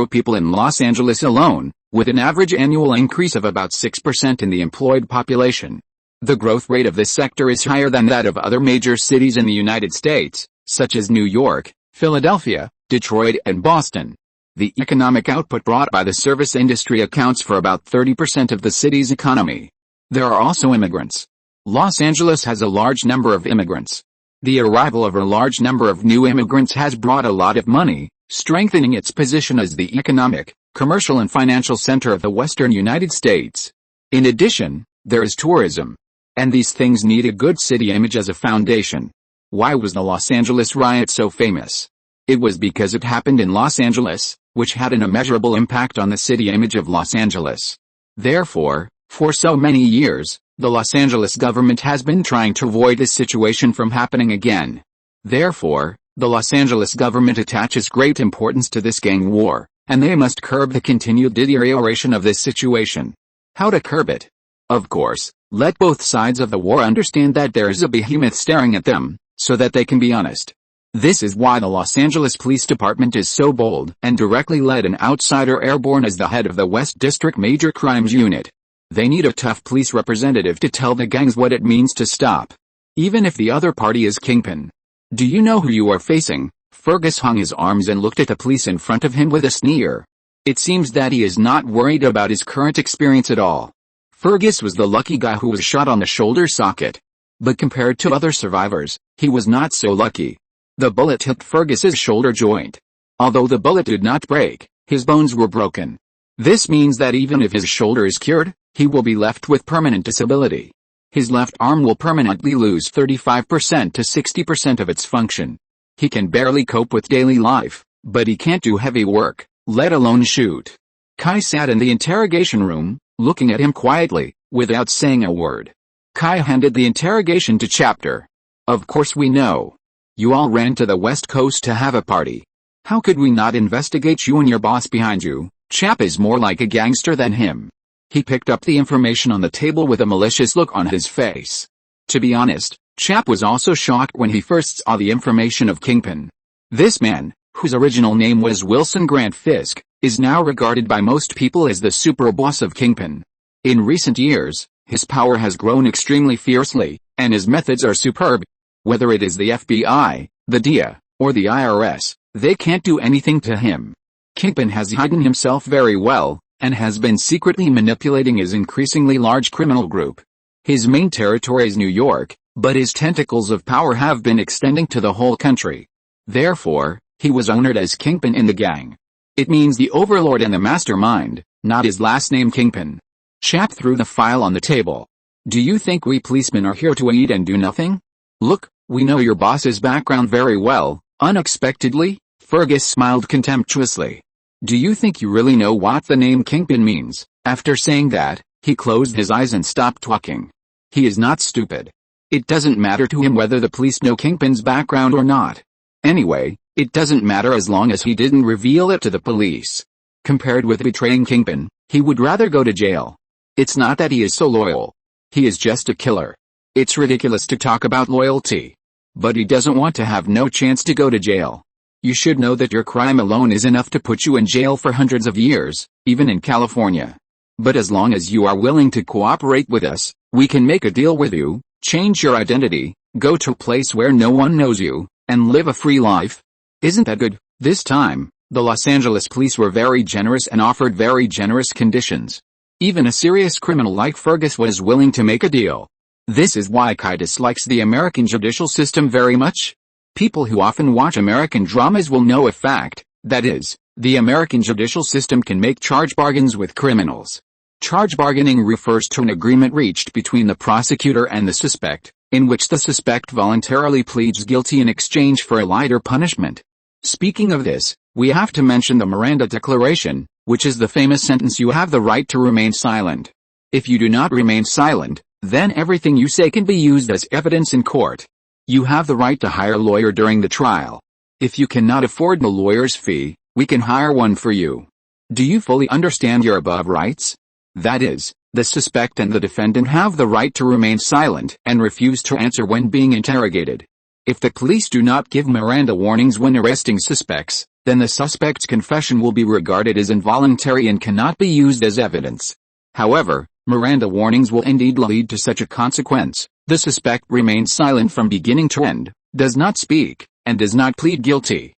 people in Los Angeles alone, with an average annual increase of about 6% in the employed population. The growth rate of this sector is higher than that of other major cities in the United States, such as New York, Philadelphia, Detroit and Boston. The economic output brought by the service industry accounts for about 30% of the city's economy. There are also immigrants. Los Angeles has a large number of immigrants. The arrival of a large number of new immigrants has brought a lot of money, strengthening its position as the economic, commercial and financial center of the western United States. In addition, there is tourism. And these things need a good city image as a foundation. Why was the Los Angeles riot so famous? It was because it happened in Los Angeles, which had an immeasurable impact on the city image of Los Angeles. Therefore, for so many years, the Los Angeles government has been trying to avoid this situation from happening again. Therefore, the Los Angeles government attaches great importance to this gang war, and they must curb the continued deterioration of this situation. How to curb it? Of course, let both sides of the war understand that there is a behemoth staring at them, so that they can be honest. This is why the Los Angeles Police Department is so bold and directly led an outsider airborne as the head of the West District Major Crimes Unit. They need a tough police representative to tell the gangs what it means to stop. Even if the other party is kingpin. Do you know who you are facing? Fergus hung his arms and looked at the police in front of him with a sneer. It seems that he is not worried about his current experience at all. Fergus was the lucky guy who was shot on the shoulder socket. But compared to other survivors, he was not so lucky. The bullet hit Fergus's shoulder joint. Although the bullet did not break, his bones were broken. This means that even if his shoulder is cured, he will be left with permanent disability. His left arm will permanently lose 35% to 60% of its function. He can barely cope with daily life, but he can't do heavy work, let alone shoot. Kai sat in the interrogation room, looking at him quietly, without saying a word. Kai handed the interrogation to Chapter. Of course we know. You all ran to the West Coast to have a party. How could we not investigate you and your boss behind you? Chap is more like a gangster than him. He picked up the information on the table with a malicious look on his face. To be honest, Chap was also shocked when he first saw the information of Kingpin. This man, whose original name was Wilson Grant Fisk, is now regarded by most people as the super boss of Kingpin. In recent years, his power has grown extremely fiercely, and his methods are superb. Whether it is the FBI, the DEA, or the IRS, they can't do anything to him. Kingpin has hidden himself very well, and has been secretly manipulating his increasingly large criminal group. His main territory is New York, but his tentacles of power have been extending to the whole country. Therefore, he was honored as Kingpin in the gang. It means the overlord and the mastermind, not his last name Kingpin. Chap threw the file on the table. Do you think we policemen are here to eat and do nothing? Look, we know your boss's background very well. Unexpectedly, Fergus smiled contemptuously. Do you think you really know what the name Kingpin means? After saying that, he closed his eyes and stopped talking. He is not stupid. It doesn't matter to him whether the police know Kingpin's background or not. Anyway, it doesn't matter as long as he didn't reveal it to the police. Compared with betraying Kingpin, he would rather go to jail. It's not that he is so loyal. He is just a killer. It's ridiculous to talk about loyalty. But he doesn't want to have no chance to go to jail. You should know that your crime alone is enough to put you in jail for hundreds of years, even in California. But as long as you are willing to cooperate with us, we can make a deal with you, change your identity, go to a place where no one knows you, and live a free life. Isn't that good? This time, the Los Angeles police were very generous and offered very generous conditions. Even a serious criminal like Fergus was willing to make a deal. This is why Kai dislikes the American judicial system very much. People who often watch American dramas will know a fact, that is, the American judicial system can make charge bargains with criminals. Charge bargaining refers to an agreement reached between the prosecutor and the suspect, in which the suspect voluntarily pleads guilty in exchange for a lighter punishment. Speaking of this, we have to mention the Miranda Declaration, which is the famous sentence you have the right to remain silent. If you do not remain silent, then everything you say can be used as evidence in court. You have the right to hire a lawyer during the trial. If you cannot afford the lawyer's fee, we can hire one for you. Do you fully understand your above rights? That is, the suspect and the defendant have the right to remain silent and refuse to answer when being interrogated. If the police do not give Miranda warnings when arresting suspects, then the suspect's confession will be regarded as involuntary and cannot be used as evidence. However, Miranda warnings will indeed lead to such a consequence. The suspect remains silent from beginning to end, does not speak, and does not plead guilty.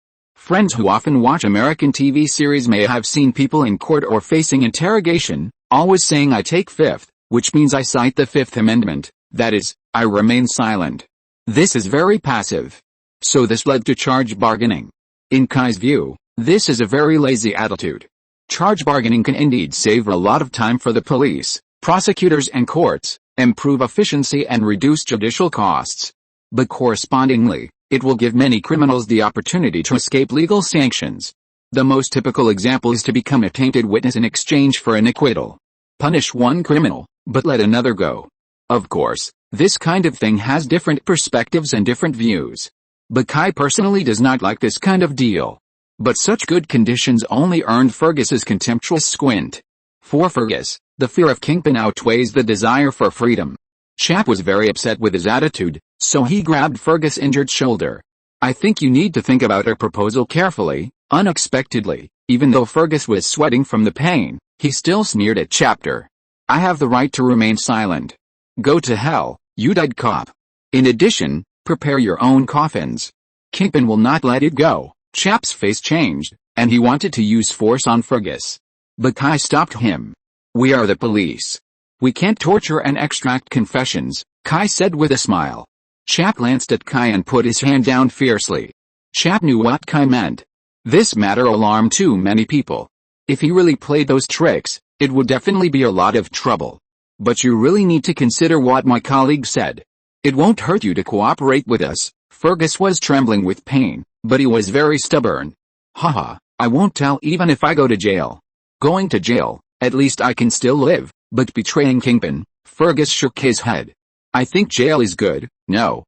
Friends who often watch American TV series may have seen people in court or facing interrogation, always saying I take fifth, which means I cite the Fifth Amendment, that is, I remain silent. This is very passive. So this led to charge bargaining. In Kai's view, this is a very lazy attitude. Charge bargaining can indeed save a lot of time for the police, prosecutors and courts, improve efficiency and reduce judicial costs. But correspondingly, it will give many criminals the opportunity to escape legal sanctions. The most typical example is to become a tainted witness in exchange for an acquittal. Punish one criminal, but let another go. Of course, this kind of thing has different perspectives and different views. But Kai personally does not like this kind of deal. But such good conditions only earned Fergus's contemptuous squint. For Fergus, the fear of Kingpin outweighs the desire for freedom. Chap was very upset with his attitude, so he grabbed Fergus' injured shoulder. I think you need to think about our proposal carefully. Unexpectedly, even though Fergus was sweating from the pain, he still sneered at Chapter. I have the right to remain silent. Go to hell, you dead cop. In addition, prepare your own coffins. Kingpin will not let it go. Chap's face changed, and he wanted to use force on Fergus. But Kai stopped him. We are the police. We can't torture and extract confessions, Kai said with a smile. Chap glanced at Kai and put his hand down fiercely. Chap knew what Kai meant. This matter alarmed too many people. If he really played those tricks, it would definitely be a lot of trouble. But you really need to consider what my colleague said. It won't hurt you to cooperate with us. Fergus was trembling with pain, but he was very stubborn. Haha, I won't tell even if I go to jail. Going to jail, at least I can still live, but betraying Kingpin, Fergus shook his head. I think jail is good. No,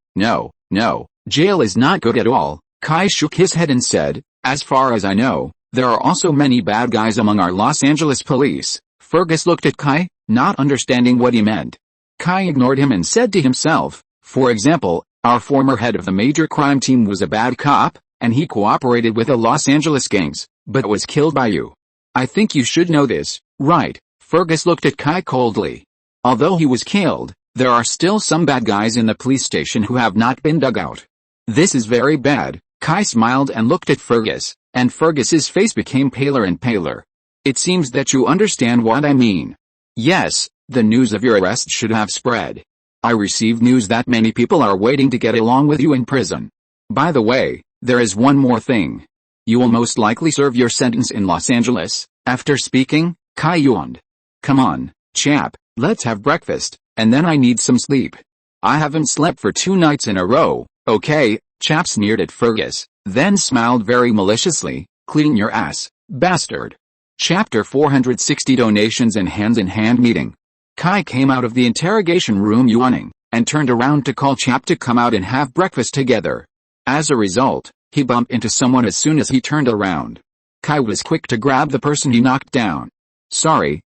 jail is not good at all. Kai shook his head and said, as far as I know, there are also many bad guys among our Los Angeles police. Fergus looked at Kai, not understanding what he meant. Kai ignored him and said to himself, for example, our former head of the major crime team was a bad cop, and he cooperated with the Los Angeles gangs, but was killed by you. I think you should know this, right? Fergus looked at Kai coldly. Although he was killed, there are still some bad guys in the police station who have not been dug out. This is very bad. Kai smiled and looked at Fergus, and Fergus's face became paler and paler. It seems that you understand what I mean. Yes, the news of your arrest should have spread. I received news that many people are waiting to get along with you in prison. By the way, there is one more thing. You will most likely serve your sentence in Los Angeles. After speaking, Kai yawned. Come on, chap, let's have breakfast, and then I need some sleep. I haven't slept for 2 nights in a row. Okay, chap sneered at Fergus, then smiled very maliciously. Clean your ass, bastard. Chapter 460 Donations and Hands-in-Hand Meeting. Kai came out of the interrogation room yawning, and turned around to call Chap to come out and have breakfast together. As a result, he bumped into someone as soon as he turned around. Kai was quick to grab the person he knocked down. Sorry,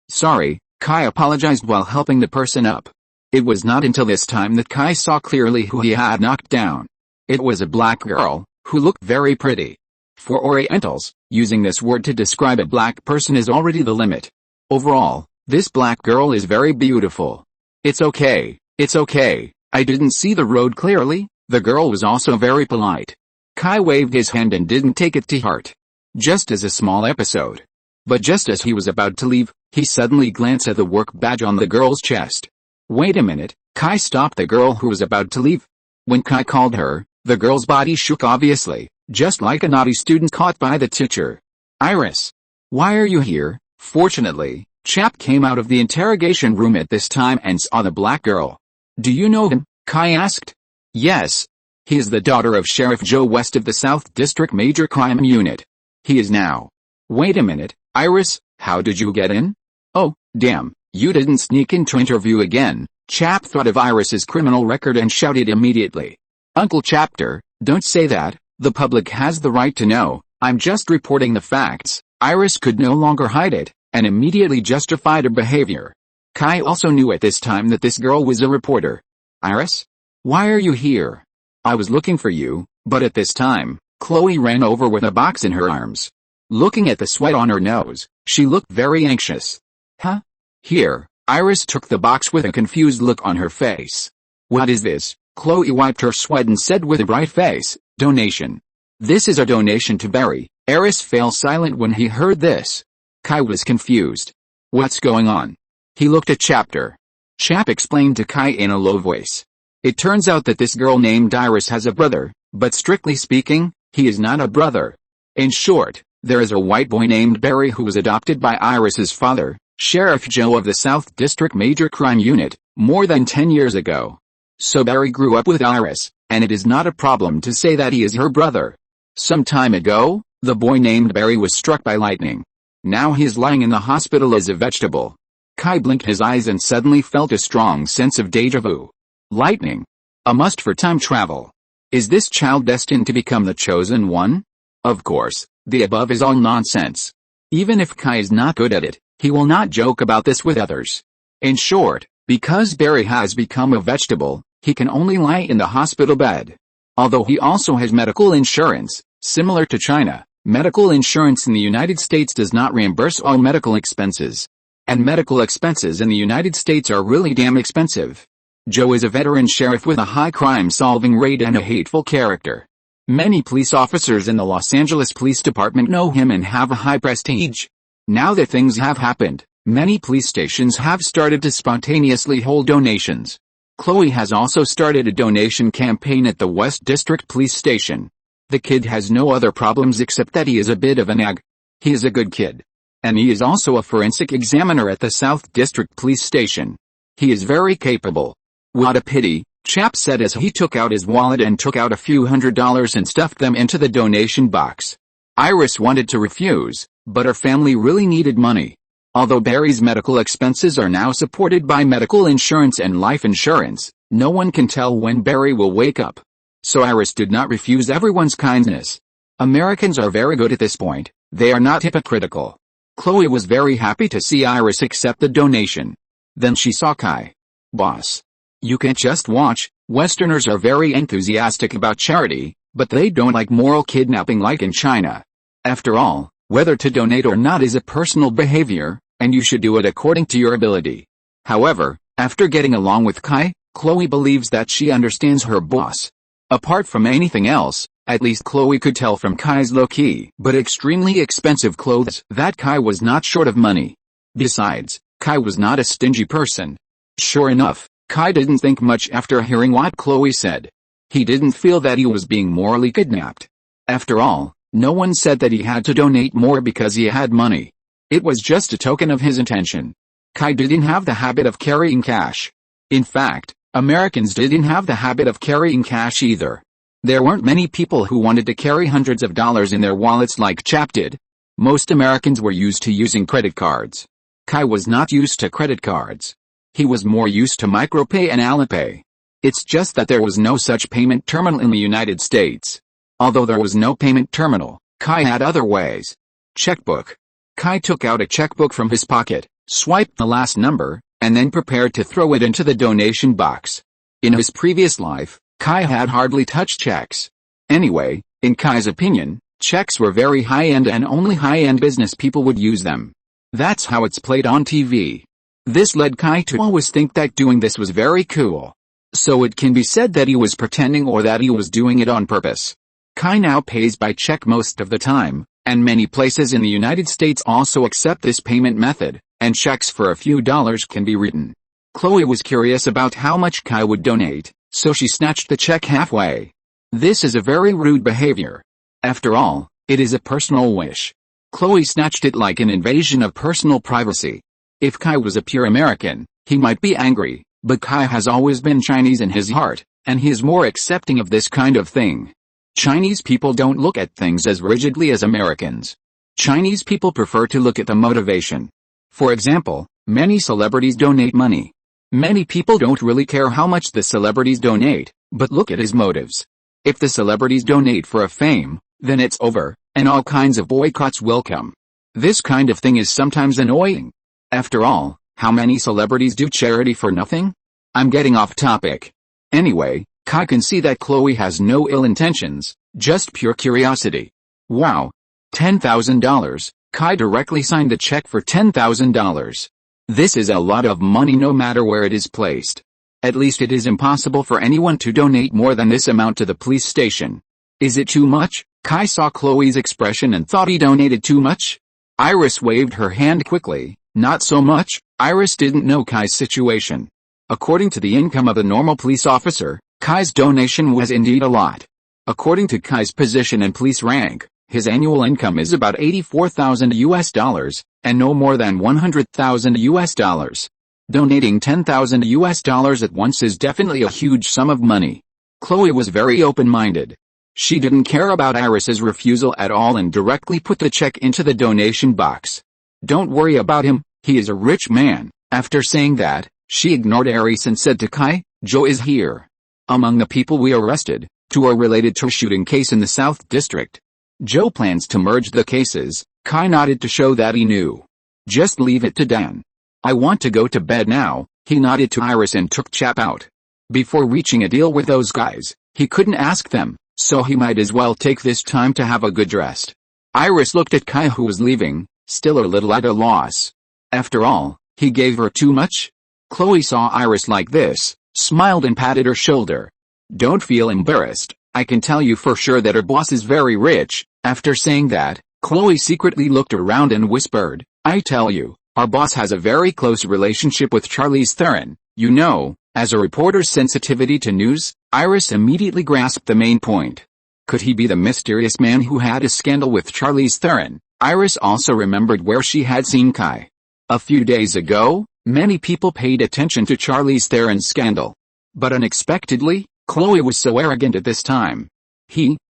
Kai apologized while helping the person up. It was not until this time that Kai saw clearly who he had knocked down. It was a black girl, who looked very pretty. For Orientals, using this word to describe a black person is already the limit. Overall, this black girl is very beautiful. It's okay, I didn't see the road clearly. The girl was also very polite. Kai waved his hand and didn't take it to heart. Just as a small episode. But just as he was about to leave, he suddenly glanced at the work badge on the girl's chest. Wait a minute, Kai stopped the girl who was about to leave. When Kai called her, the girl's body shook obviously, just like a naughty student caught by the teacher. Iris. Why are you here? Fortunately, Chap came out of the interrogation room at this time and saw the black girl. Do you know him? Kai asked. Yes. He is the daughter of Sheriff Joe West of the South District Major Crime Unit. He is now. Wait a minute, Iris, how did you get in? Oh, damn, you didn't sneak in to interview again. Chap thought of Iris's criminal record and shouted immediately. Uncle Chapter, don't say that, the public has the right to know, I'm just reporting the facts. Iris could no longer hide it, and immediately justified her behavior. Kai also knew at this time that this girl was a reporter. Iris? Why are you here? I was looking for you, but at this time, Chloe ran over with a box in her arms. Looking at the sweat on her nose, she looked very anxious. Huh? Here, Iris took the box with a confused look on her face. What is this? Chloe wiped her sweat and said with a bright face, donation. This is a donation to Barry. Eris fell silent when he heard this. Kai was confused. What's going on? He looked at Chapter. Chap explained to Kai in a low voice. It turns out that this girl named Iris has a brother, but strictly speaking, he is not a brother. In short, there is a white boy named Barry who was adopted by Iris's father, Sheriff Joe of the South District Major Crime Unit, more than 10 years ago. So Barry grew up with Iris, and it is not a problem to say that he is her brother. Some time ago, the boy named Barry was struck by lightning. Now he is lying in the hospital as a vegetable. Kai blinked his eyes and suddenly felt a strong sense of déjà vu. Lightning. A must for time travel. Is this child destined to become the chosen one? Of course, the above is all nonsense. Even if Kai is not good at it, he will not joke about this with others. In short, because Barry has become a vegetable, he can only lie in the hospital bed. Although he also has medical insurance, similar to China, medical insurance in the United States does not reimburse all medical expenses. And medical expenses in the United States are really damn expensive. Joe is a veteran sheriff with a high crime-solving rate and a hateful character. Many police officers in the Los Angeles Police Department know him and have a high prestige. Now that things have happened, many police stations have started to spontaneously hold donations. Chloe has also started a donation campaign at the West District Police Station. The kid has no other problems except that he is a bit of a nag. He is a good kid. And he is also a forensic examiner at the South District Police Station. He is very capable. What a pity, Chap said as he took out his wallet and took out a few $100s and stuffed them into the donation box. Iris wanted to refuse, but her family really needed money. Although Barry's medical expenses are now supported by medical insurance and life insurance, no one can tell when Barry will wake up. So Iris did not refuse everyone's kindness. Americans are very good at this point, they are not hypocritical. Chloe was very happy to see Iris accept the donation. Then she saw Kai. Boss. You can't just watch. Westerners are very enthusiastic about charity, but they don't like moral kidnapping like in China. After all, whether to donate or not is a personal behavior, and you should do it according to your ability. However, after getting along with Kai, Chloe believes that she understands her boss. Apart from anything else, at least Chloe could tell from Kai's low-key but extremely expensive clothes that Kai was not short of money. Besides, Kai was not a stingy person. Sure enough, Kai didn't think much after hearing what Chloe said. He didn't feel that he was being morally kidnapped. After all, no one said that he had to donate more because he had money. It was just a token of his intention. Kai didn't have the habit of carrying cash. In fact, Americans didn't have the habit of carrying cash either. There weren't many people who wanted to carry hundreds of dollars in their wallets like Chap did. Most Americans were used to using credit cards. Kai was not used to credit cards. He was more used to micropay and Alipay. It's just that there was no such payment terminal in the United States. Although there was no payment terminal, Kai had other ways. Checkbook. Kai took out a checkbook from his pocket, swiped the last number, and then prepared to throw it into the donation box. In his previous life, Kai had hardly touched checks. Anyway, in Kai's opinion, checks were very high-end and only high-end business people would use them. That's how it's played on TV. This led Kai to always think that doing this was very cool. So it can be said that he was pretending or that he was doing it on purpose. Kai now pays by check most of the time, and many places in the United States also accept this payment method, and checks for a few dollars can be written. Chloe was curious about how much Kai would donate, so she snatched the check halfway. This is a very rude behavior. After all, it is a personal wish. Chloe snatched it like an invasion of personal privacy. If Kai was a pure American, he might be angry, but Kai has always been Chinese in his heart, and he is more accepting of this kind of thing. Chinese people don't look at things as rigidly as Americans. Chinese people prefer to look at the motivation. For example, many celebrities donate money. Many people don't really care how much the celebrities donate, but look at his motives. If the celebrities donate for a fame, then it's over, and all kinds of boycotts will come. This kind of thing is sometimes annoying. After all, how many celebrities do charity for nothing? I'm getting off topic. Anyway, Kai can see that Chloe has no ill intentions, just pure curiosity. Wow. $10,000, Kai directly signed a check for $10,000. This is a lot of money no matter where it is placed. At least it is impossible for anyone to donate more than this amount to the police station. Is it too much? Kai saw Chloe's expression and thought he donated too much. Iris waved her hand quickly. Not so much. Iris didn't know Kai's situation. According to the income of a normal police officer, Kai's donation was indeed a lot. According to Kai's position and police rank, his annual income is about $84,000 and no more than $100,000. Donating $10,000 at once is definitely a huge sum of money. Chloe was very open-minded. She didn't care about Iris's refusal at all and directly put the check into the donation box. Don't worry about him, he is a rich man. After saying that, she ignored Iris and said to Kai, Joe is here. Among the people we arrested, 2 are related to a shooting case in the South District. Joe plans to merge the cases. Kai nodded to show that he knew. Just leave it to Dan. I want to go to bed now. He nodded to Iris and took Chap out. Before reaching a deal with those guys, he couldn't ask them, so he might as well take this time to have a good rest. Iris looked at Kai who was leaving, still a little at a loss. After all, he gave her too much? Chloe saw Iris like this, smiled and patted her shoulder. Don't feel embarrassed, I can tell you for sure that her boss is very rich. After saying that, Chloe secretly looked around and whispered, I tell you, our boss has a very close relationship with Charlize Theron. You know, as a reporter's sensitivity to news, Iris immediately grasped the main point. Could he be the mysterious man who had a scandal with Charlize Theron? Iris also remembered where she had seen Kai. A few days ago, many people paid attention to Charlize Theron's scandal. But unexpectedly, Chloe was so arrogant at this time.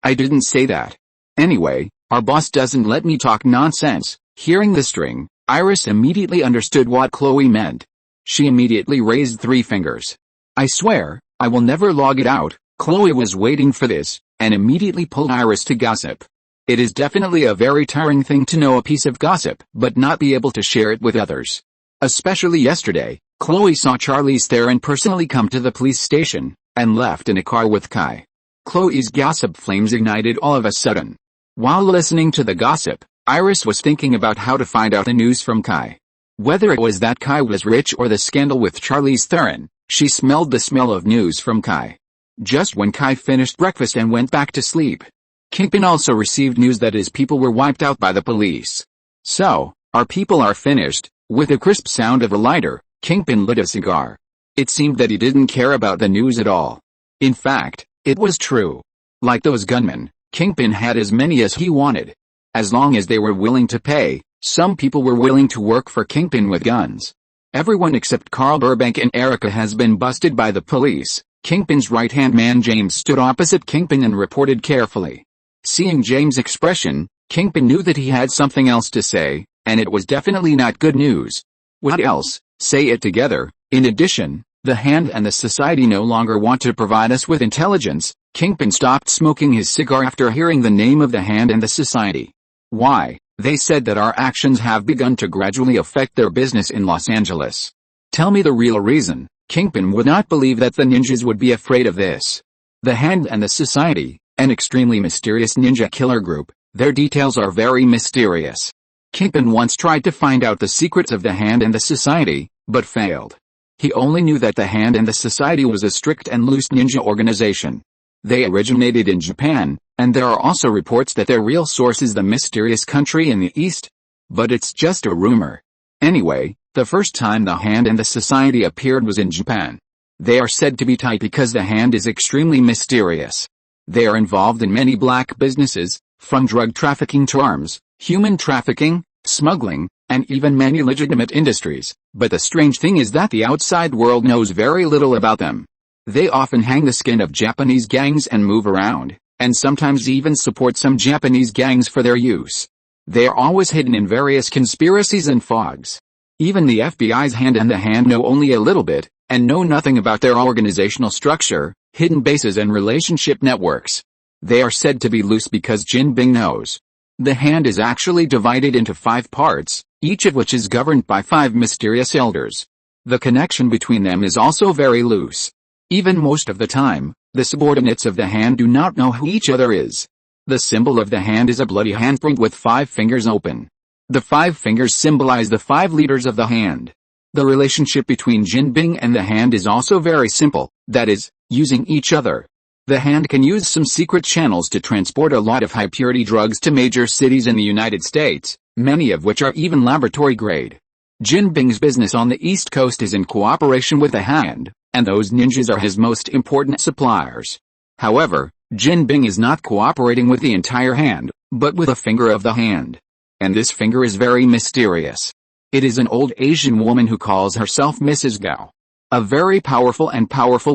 I didn't say that. Anyway, our boss doesn't let me talk nonsense. Hearing the string, Iris immediately understood what Chloe meant. She immediately raised 3 fingers. I swear, I will never log it out. Chloe was waiting for this, and immediately pulled Iris to gossip. It is definitely a very tiring thing to know a piece of gossip, but not be able to share it with others. Especially yesterday, Chloe saw Charlize Theron personally come to the police station, and left in a car with Kai. Chloe's gossip flames ignited all of a sudden. While listening to the gossip, Iris was thinking about how to find out the news from Kai. Whether it was that Kai was rich or the scandal with Charlize Theron, she smelled the smell of news from Kai. Just when Kai finished breakfast and went back to sleep, Kingpin also received news that his people were wiped out by the police. So, our people are finished. With a crisp sound of a lighter, Kingpin lit a cigar. It seemed that he didn't care about the news at all. In fact, it was true. Like those gunmen, Kingpin had as many as he wanted. As long as they were willing to pay, some people were willing to work for Kingpin with guns. Everyone except Carl Burbank and Erica has been busted by the police. Kingpin's right-hand man James stood opposite Kingpin and reported carefully. Seeing James' expression, Kingpin knew that he had something else to say, and it was definitely not good news. What else? Say it together. In addition, the Hand and the Society no longer want to provide us with intelligence. Kingpin stopped smoking his cigar after hearing the name of the Hand and the Society. Why? They said that our actions have begun to gradually affect their business in Los Angeles. Tell me the real reason. Kingpin would not believe that the ninjas would be afraid of this. The Hand and the Society, an extremely mysterious ninja killer group, their details are very mysterious. Kingpin once tried to find out the secrets of the Hand and the Society, but failed. He only knew that the Hand and the Society was a strict and loose ninja organization. They originated in Japan, and there are also reports that their real source is the mysterious country in the east. But it's just a rumor. Anyway, the first time the Hand and the Society appeared was in Japan. They are said to be tight because the Hand is extremely mysterious. They are involved in many black businesses, from drug trafficking to arms, human trafficking, smuggling, and even many legitimate industries. But the strange thing is that the outside world knows very little about them. They often hang the skin of Japanese gangs and move around, and sometimes even support some Japanese gangs for their use. They are always hidden in various conspiracies and fogs. Even the FBI's Hand and the Hand know only a little bit, and know nothing about their organizational structure, hidden bases and relationship networks. They are said to be loose because Jin Bing knows. The Hand is actually divided into 5 parts, each of which is governed by 5 mysterious elders. The connection between them is also very loose. Even most of the time, the subordinates of the Hand do not know who each other is. The symbol of the Hand is a bloody handprint with 5 fingers open. The 5 fingers symbolize the 5 leaders of the Hand. The relationship between Jin Bing and the Hand is also very simple, that is, using each other. The hand can use some secret channels to transport a lot of high-purity drugs to major cities in the United States, many of which are even laboratory grade. Jin Bing's business on the East Coast is in cooperation with the hand, and those ninjas are his most important suppliers. However, Jin Bing is not cooperating with the entire hand, but with a finger of the hand. And this finger is very mysterious. It is an old Asian woman who calls herself Mrs. Gao. A very powerful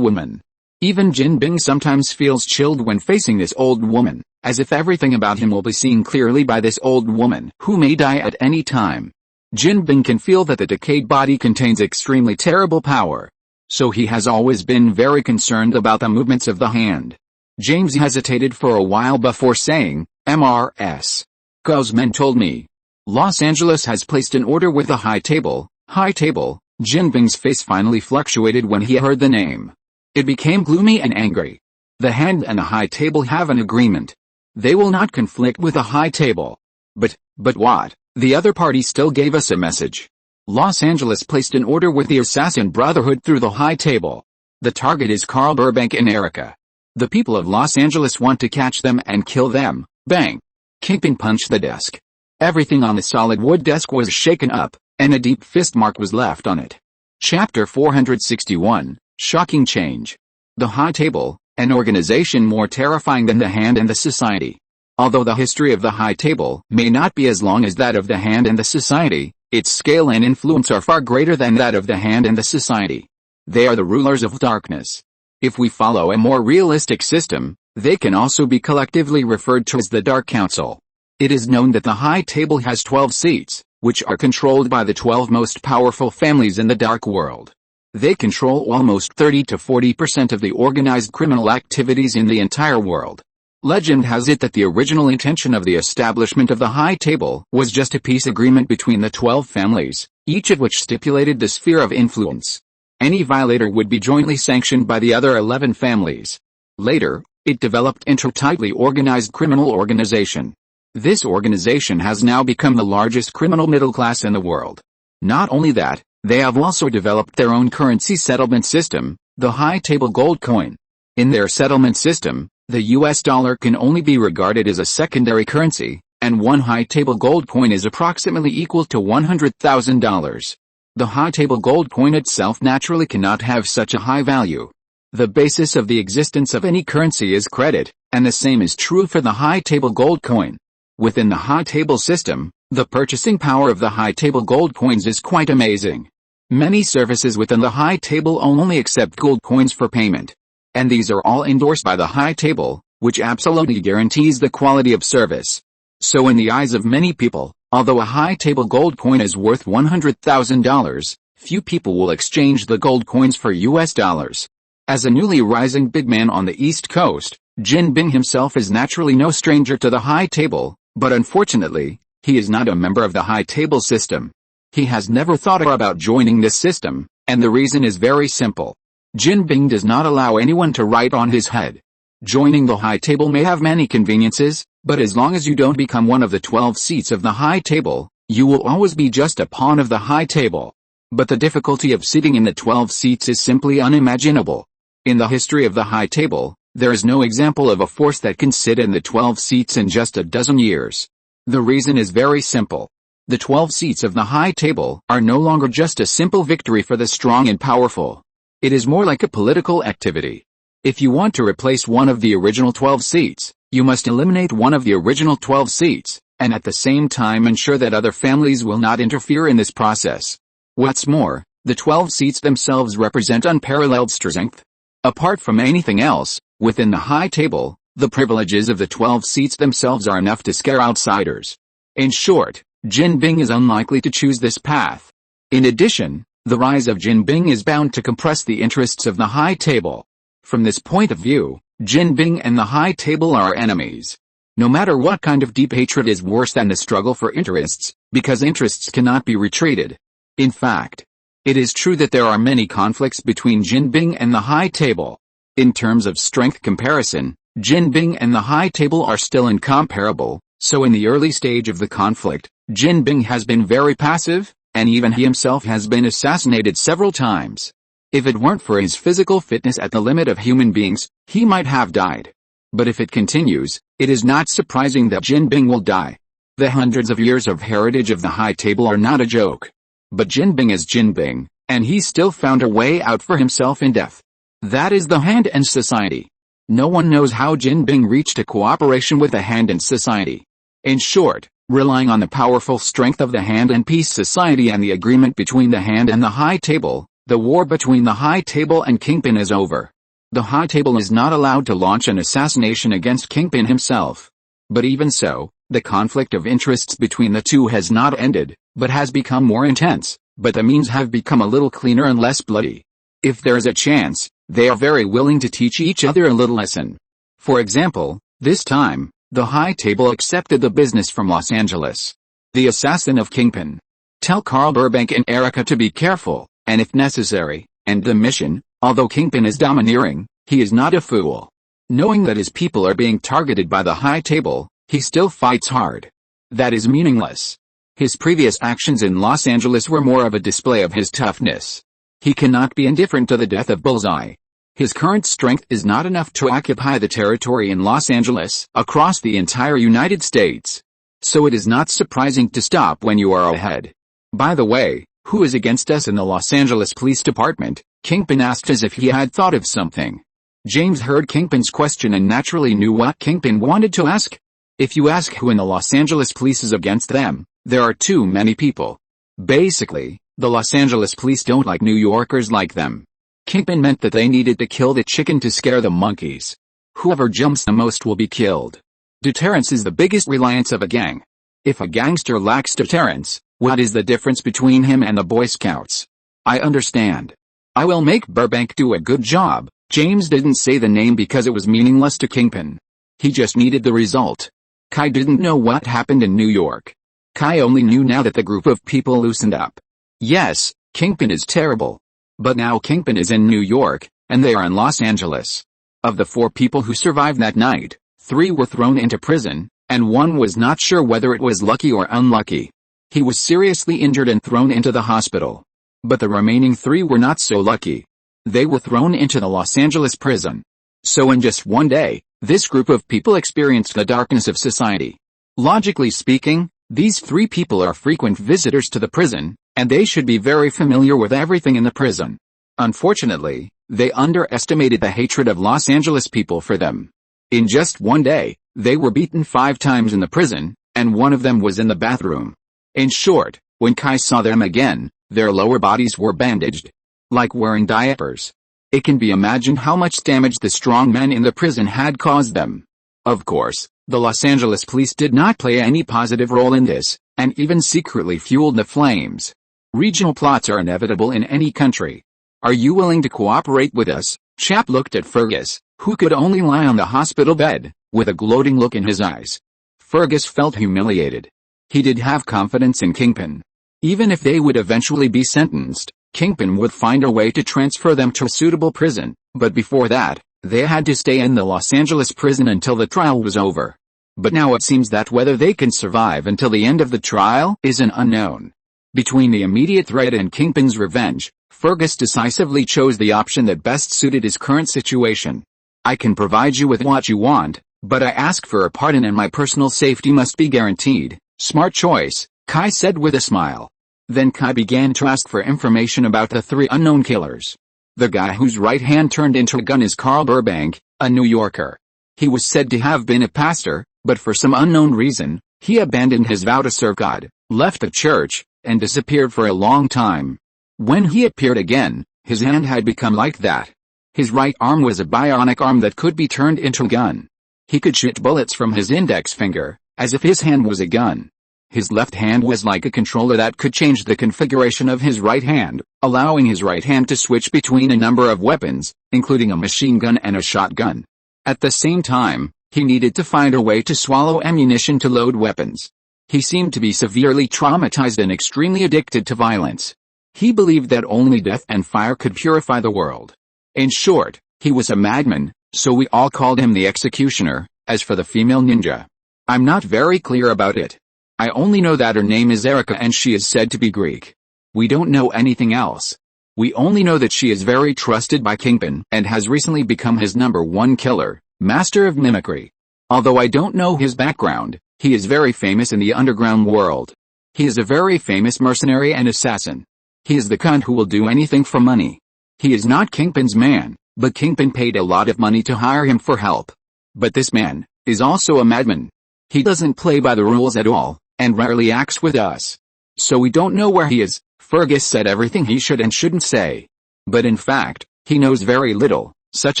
woman. Even Jin Bing sometimes feels chilled when facing this old woman, as if everything about him will be seen clearly by this old woman who may die at any time. Jin Bing can feel that the decayed body contains extremely terrible power. So he has always been very concerned about the movements of the hand. James hesitated for a while before saying, "MRS. Gao's men told me. Los Angeles has placed an order with the high table." High table. Jin Bing's face finally fluctuated when he heard the name. It became gloomy and angry. The hand and the high table have an agreement. They will not conflict with the high table. But what? The other party still gave us a message. Los Angeles placed an order with the Assassin Brotherhood through the high table. The target is Carl Burbank and Erica. The people of Los Angeles want to catch them and kill them. Bang! Kingpin punched the desk. Everything on the solid wood desk was shaken up, and a deep fist mark was left on it. Chapter 461. Shocking change. The high table, an organization more terrifying than the hand and the society. Although the history of the high table may not be as long as that of the hand and the society, its scale and influence are far greater than that of the hand and the society. They are the rulers of darkness. If we follow a more realistic system, they can also be collectively referred to as the Dark Council. It is known that the high table has 12 seats, which are controlled by the 12 most powerful families in the dark world. They control almost 30 to 40% of the organized criminal activities in the entire world. Legend has it that the original intention of the establishment of the high table was just a peace agreement between the 12 families, each of which stipulated the sphere of influence. Any violator would be jointly sanctioned by the other 11 families. Later, it developed into a tightly organized criminal organization. This organization has now become the largest criminal middle class in the world. Not only that, they have also developed their own currency settlement system, the high table gold coin. In their settlement system, the US dollar can only be regarded as a secondary currency, and one high table gold coin is approximately equal to $100,000. The high table gold coin itself naturally cannot have such a high value. The basis of the existence of any currency is credit, and the same is true for the high table gold coin. Within the high table system, the purchasing power of the high table gold coins is quite amazing. Many services within the high table only accept gold coins for payment. And these are all endorsed by the high table, which absolutely guarantees the quality of service. So in the eyes of many people, although a high table gold coin is worth $100,000, few people will exchange the gold coins for US dollars. As a newly rising big man on the East Coast, Jin Bing himself is naturally no stranger to the high table, but unfortunately, he is not a member of the high table system. He has never thought about joining this system, and the reason is very simple. Jin Bing does not allow anyone to write on his head. Joining the high table may have many conveniences, but as long as you don't become one of the 12 seats of the high table, you will always be just a pawn of the high table. But the difficulty of sitting in the 12 seats is simply unimaginable. In the history of the high table, there is no example of a force that can sit in the 12 seats in just a dozen years. The reason is very simple. The 12 seats of the high table are no longer just a simple victory for the strong and powerful. It is more like a political activity. If you want to replace one of the original 12 seats, you must eliminate one of the original 12 seats, and at the same time ensure that other families will not interfere in this process. What's more, the 12 seats themselves represent unparalleled strength. Apart from anything else, within the high table, the privileges of the 12 seats themselves are enough to scare outsiders. In short, Jin Bing is unlikely to choose this path. In addition, the rise of Jin Bing is bound to compress the interests of the high table. From this point of view, Jin Bing and the high table are enemies. No matter what kind of deep hatred is worse than the struggle for interests, because interests cannot be retreated. In fact, it is true that there are many conflicts between Jin Bing and the high table. In terms of strength comparison, Jin Bing and the high table are still incomparable, so in the early stage of the conflict, Jin Bing has been very passive, and even he himself has been assassinated several times. If it weren't for his physical fitness at the limit of human beings, he might have died. But if it continues, it is not surprising that Jinbing will die. The hundreds of years of heritage of the High Table are not a joke. But Jinbing is Jinbing, and he still found a way out for himself in death. That is the Hand and Society. No one knows how Jinbing reached a cooperation with the Hand and Society. In short, relying on the powerful strength of the Hand and Peace Society and the agreement between the Hand and the High Table, the war between the High Table and Kingpin is over. The High Table is not allowed to launch an assassination against Kingpin himself. But even so, the conflict of interests between the two has not ended, but has become more intense, but the means have become a little cleaner and less bloody. If there is a chance, they are very willing to teach each other a little lesson. For example, this time, the High Table accepted the business from Los Angeles. The assassin of Kingpin. Tell Carl Burbank and Erica to be careful, and if necessary, end the mission. Although Kingpin is domineering, he is not a fool. Knowing that his people are being targeted by the High Table, he still fights hard. That is meaningless. His previous actions in Los Angeles were more of a display of his toughness. He cannot be indifferent to the death of Bullseye. His current strength is not enough to occupy the territory in Los Angeles, across the entire United States. So it is not surprising to stop when you are ahead. By the way, who is against us in the Los Angeles Police Department? Kingpin asked as if he had thought of something. James heard Kingpin's question and naturally knew what Kingpin wanted to ask. If you ask who in the Los Angeles Police is against them, there are too many people. Basically, the Los Angeles Police don't like New Yorkers like them. Kingpin meant that they needed to kill the chicken to scare the monkeys. Whoever jumps the most will be killed. Deterrence is the biggest reliance of a gang. If a gangster lacks deterrence, what is the difference between him and the Boy Scouts? I understand. I will make Burbank do a good job. James didn't say the name because it was meaningless to Kingpin. He just needed the result. Kai didn't know what happened in New York. Kai only knew now that the group of people loosened up. Yes, Kingpin is terrible. But now Kingpin is in New York, and they are in Los Angeles. Of the 4 people who survived that night, 3 were thrown into prison, and 1 was not sure whether it was lucky or unlucky. He was seriously injured and thrown into the hospital. But the remaining 3 were not so lucky. They were thrown into the Los Angeles prison. So in just one day, this group of people experienced the darkness of society. Logically speaking, these 3 people are frequent visitors to the prison, and they should be very familiar with everything in the prison. Unfortunately, they underestimated the hatred of Los Angeles people for them. In just one day, they were beaten 5 times in the prison, and one of them was in the bathroom. In short, when Kai saw them again, their lower bodies were bandaged. Like wearing diapers. It can be imagined how much damage the strong men in the prison had caused them. Of course, the Los Angeles police did not play any positive role in this, and even secretly fueled the flames. Regional plots are inevitable in any country. Are you willing to cooperate with us? Chap looked at Fergus, who could only lie on the hospital bed, with a gloating look in his eyes. Fergus felt humiliated. He did have confidence in Kingpin. Even if they would eventually be sentenced, Kingpin would find a way to transfer them to a suitable prison, but before that, they had to stay in the Los Angeles prison until the trial was over. But now it seems that whether they can survive until the end of the trial is an unknown. Between the immediate threat and Kingpin's revenge, Fergus decisively chose the option that best suited his current situation. I can provide you with what you want, but I ask for a pardon and my personal safety must be guaranteed. Smart choice, Kai said with a smile. Then Kai began to ask for information about the 3 unknown killers. The guy whose right hand turned into a gun is Carl Burbank, a New Yorker. He was said to have been a pastor, but for some unknown reason, he abandoned his vow to serve God, left the church, and disappeared for a long time. When he appeared again, his hand had become like that. His right arm was a bionic arm that could be turned into a gun. He could shoot bullets from his index finger, as if his hand was a gun. His left hand was like a controller that could change the configuration of his right hand, allowing his right hand to switch between a number of weapons, including a machine gun and a shotgun. At the same time, he needed to find a way to swallow ammunition to load weapons. He seemed to be severely traumatized and extremely addicted to violence. He believed that only death and fire could purify the world. In short, he was a madman, so we all called him the Executioner. As for the female ninja, I'm not very clear about it. I only know that her name is Erica and she is said to be Greek. We don't know anything else. We only know that she is very trusted by Kingpin and has recently become his #1 killer, master of mimicry. Although I don't know his background, he is very famous in the underground world. He is a very famous mercenary and assassin. He is the kind who will do anything for money. He is not Kingpin's man, but Kingpin paid a lot of money to hire him for help. But this man is also a madman. He doesn't play by the rules at all, and rarely acts with us. So we don't know where he is. Fergus said everything he should and shouldn't say. But in fact, he knows very little, such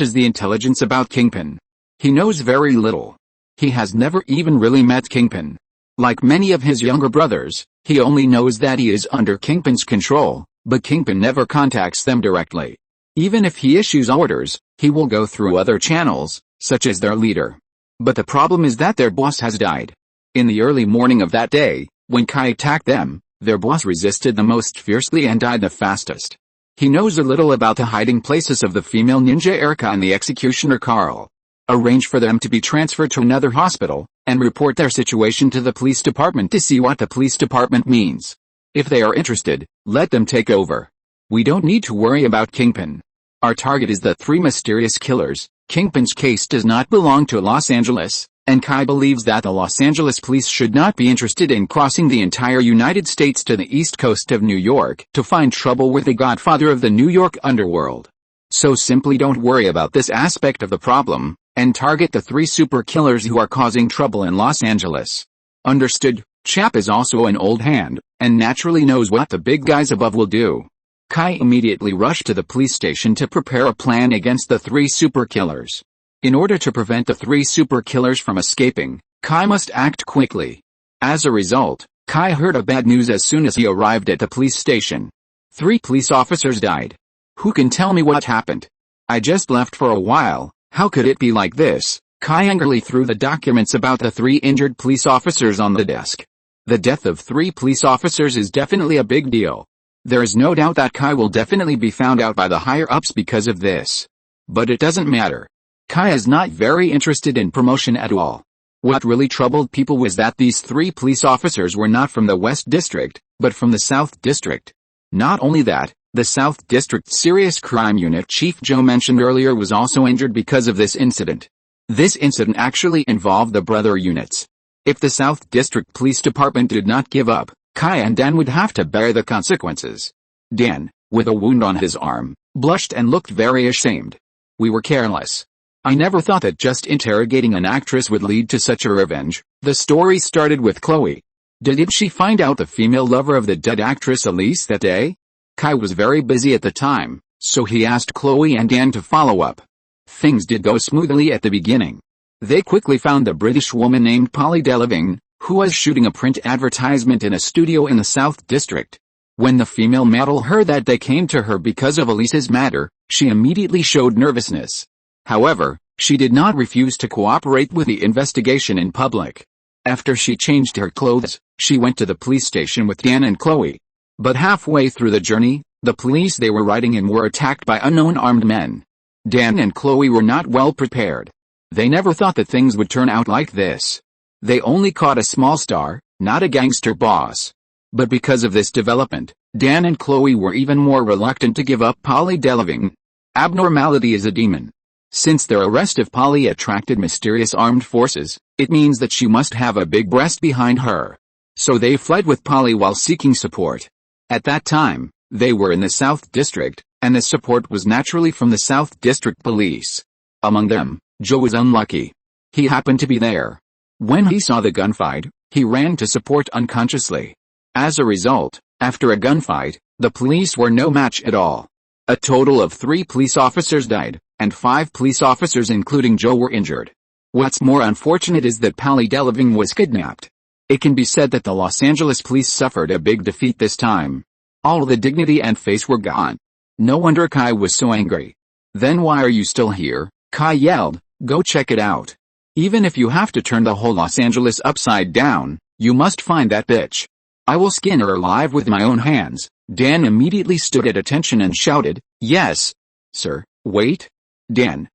as the intelligence about Kingpin. He knows very little. He has never even really met Kingpin. Like many of his younger brothers, he only knows that he is under Kingpin's control, but Kingpin never contacts them directly. Even if he issues orders, he will go through other channels, such as their leader. But the problem is that their boss has died. In the early morning of that day, when Kai attacked them, their boss resisted the most fiercely and died the fastest. He knows a little about the hiding places of the female ninja Erica and the executioner Carl. Arrange for them to be transferred to another hospital, and report their situation to the police department to see what the police department means. If they are interested, let them take over. We don't need to worry about Kingpin. Our target is the 3 mysterious killers. Kingpin's case does not belong to Los Angeles, and Kai believes that the Los Angeles police should not be interested in crossing the entire United States to the east coast of New York to find trouble with the godfather of the New York underworld. So simply don't worry about this aspect of the problem, and target the 3 super killers who are causing trouble in Los Angeles. Understood? Chap is also an old hand, and naturally knows what the big guys above will do. Kai immediately rushed to the police station to prepare a plan against the 3 super killers. In order to prevent the 3 super killers from escaping, Kai must act quickly. As a result, Kai heard of bad news as soon as he arrived at the police station. 3 police officers died. Who can tell me what happened? I just left for a while. How could it be like this? Kai angrily threw the documents about the 3 injured police officers on the desk. The death of 3 police officers is definitely a big deal. There is no doubt that Kai will definitely be found out by the higher-ups because of this. But it doesn't matter. Kai is not very interested in promotion at all. What really troubled people was that these 3 police officers were not from the West District, but from the South District. Not only that, the South District Serious Crime Unit Chief Joe mentioned earlier was also injured because of this incident. This incident actually involved the brother units. If the South District Police Department did not give up, Kai and Dan would have to bear the consequences. Dan, with a wound on his arm, blushed and looked very ashamed. We were careless. I never thought that just interrogating an actress would lead to such a revenge. The story started with Chloe. Did she find out the female lover of the dead actress Elise that day? Kai was very busy at the time, so he asked Chloe and Dan to follow up. Things did go smoothly at the beginning. They quickly found a British woman named Polly Delaving, who was shooting a print advertisement in a studio in the South District. When the female model heard that they came to her because of Elise's matter, she immediately showed nervousness. However, she did not refuse to cooperate with the investigation in public. After she changed her clothes, she went to the police station with Dan and Chloe. But halfway through the journey, the police they were riding in were attacked by unknown armed men. Dan and Chloe were not well prepared. They never thought that things would turn out like this. They only caught a small star, not a gangster boss. But because of this development, Dan and Chloe were even more reluctant to give up Polly Delaving. Abnormality is a demon. Since their arrest of Polly attracted mysterious armed forces, it means that she must have a big breast behind her. So they fled with Polly while seeking support. At that time, they were in the South District, and the support was naturally from the South District Police. Among them, Joe was unlucky. He happened to be there. When he saw the gunfight, he ran to support unconsciously. As a result, after a gunfight, the police were no match at all. A total of 3 police officers died, and 5 police officers including Joe were injured. What's more unfortunate is that Polly Delaving was kidnapped. It can be said that the Los Angeles police suffered a big defeat this time. All the dignity and face were gone. No wonder Kai was so angry. Then why are you still here? Kai yelled, go check it out. Even if you have to turn the whole Los Angeles upside down, you must find that bitch. I will skin her alive with my own hands. Dan immediately stood at attention and shouted, yes, sir. Wait. Dan,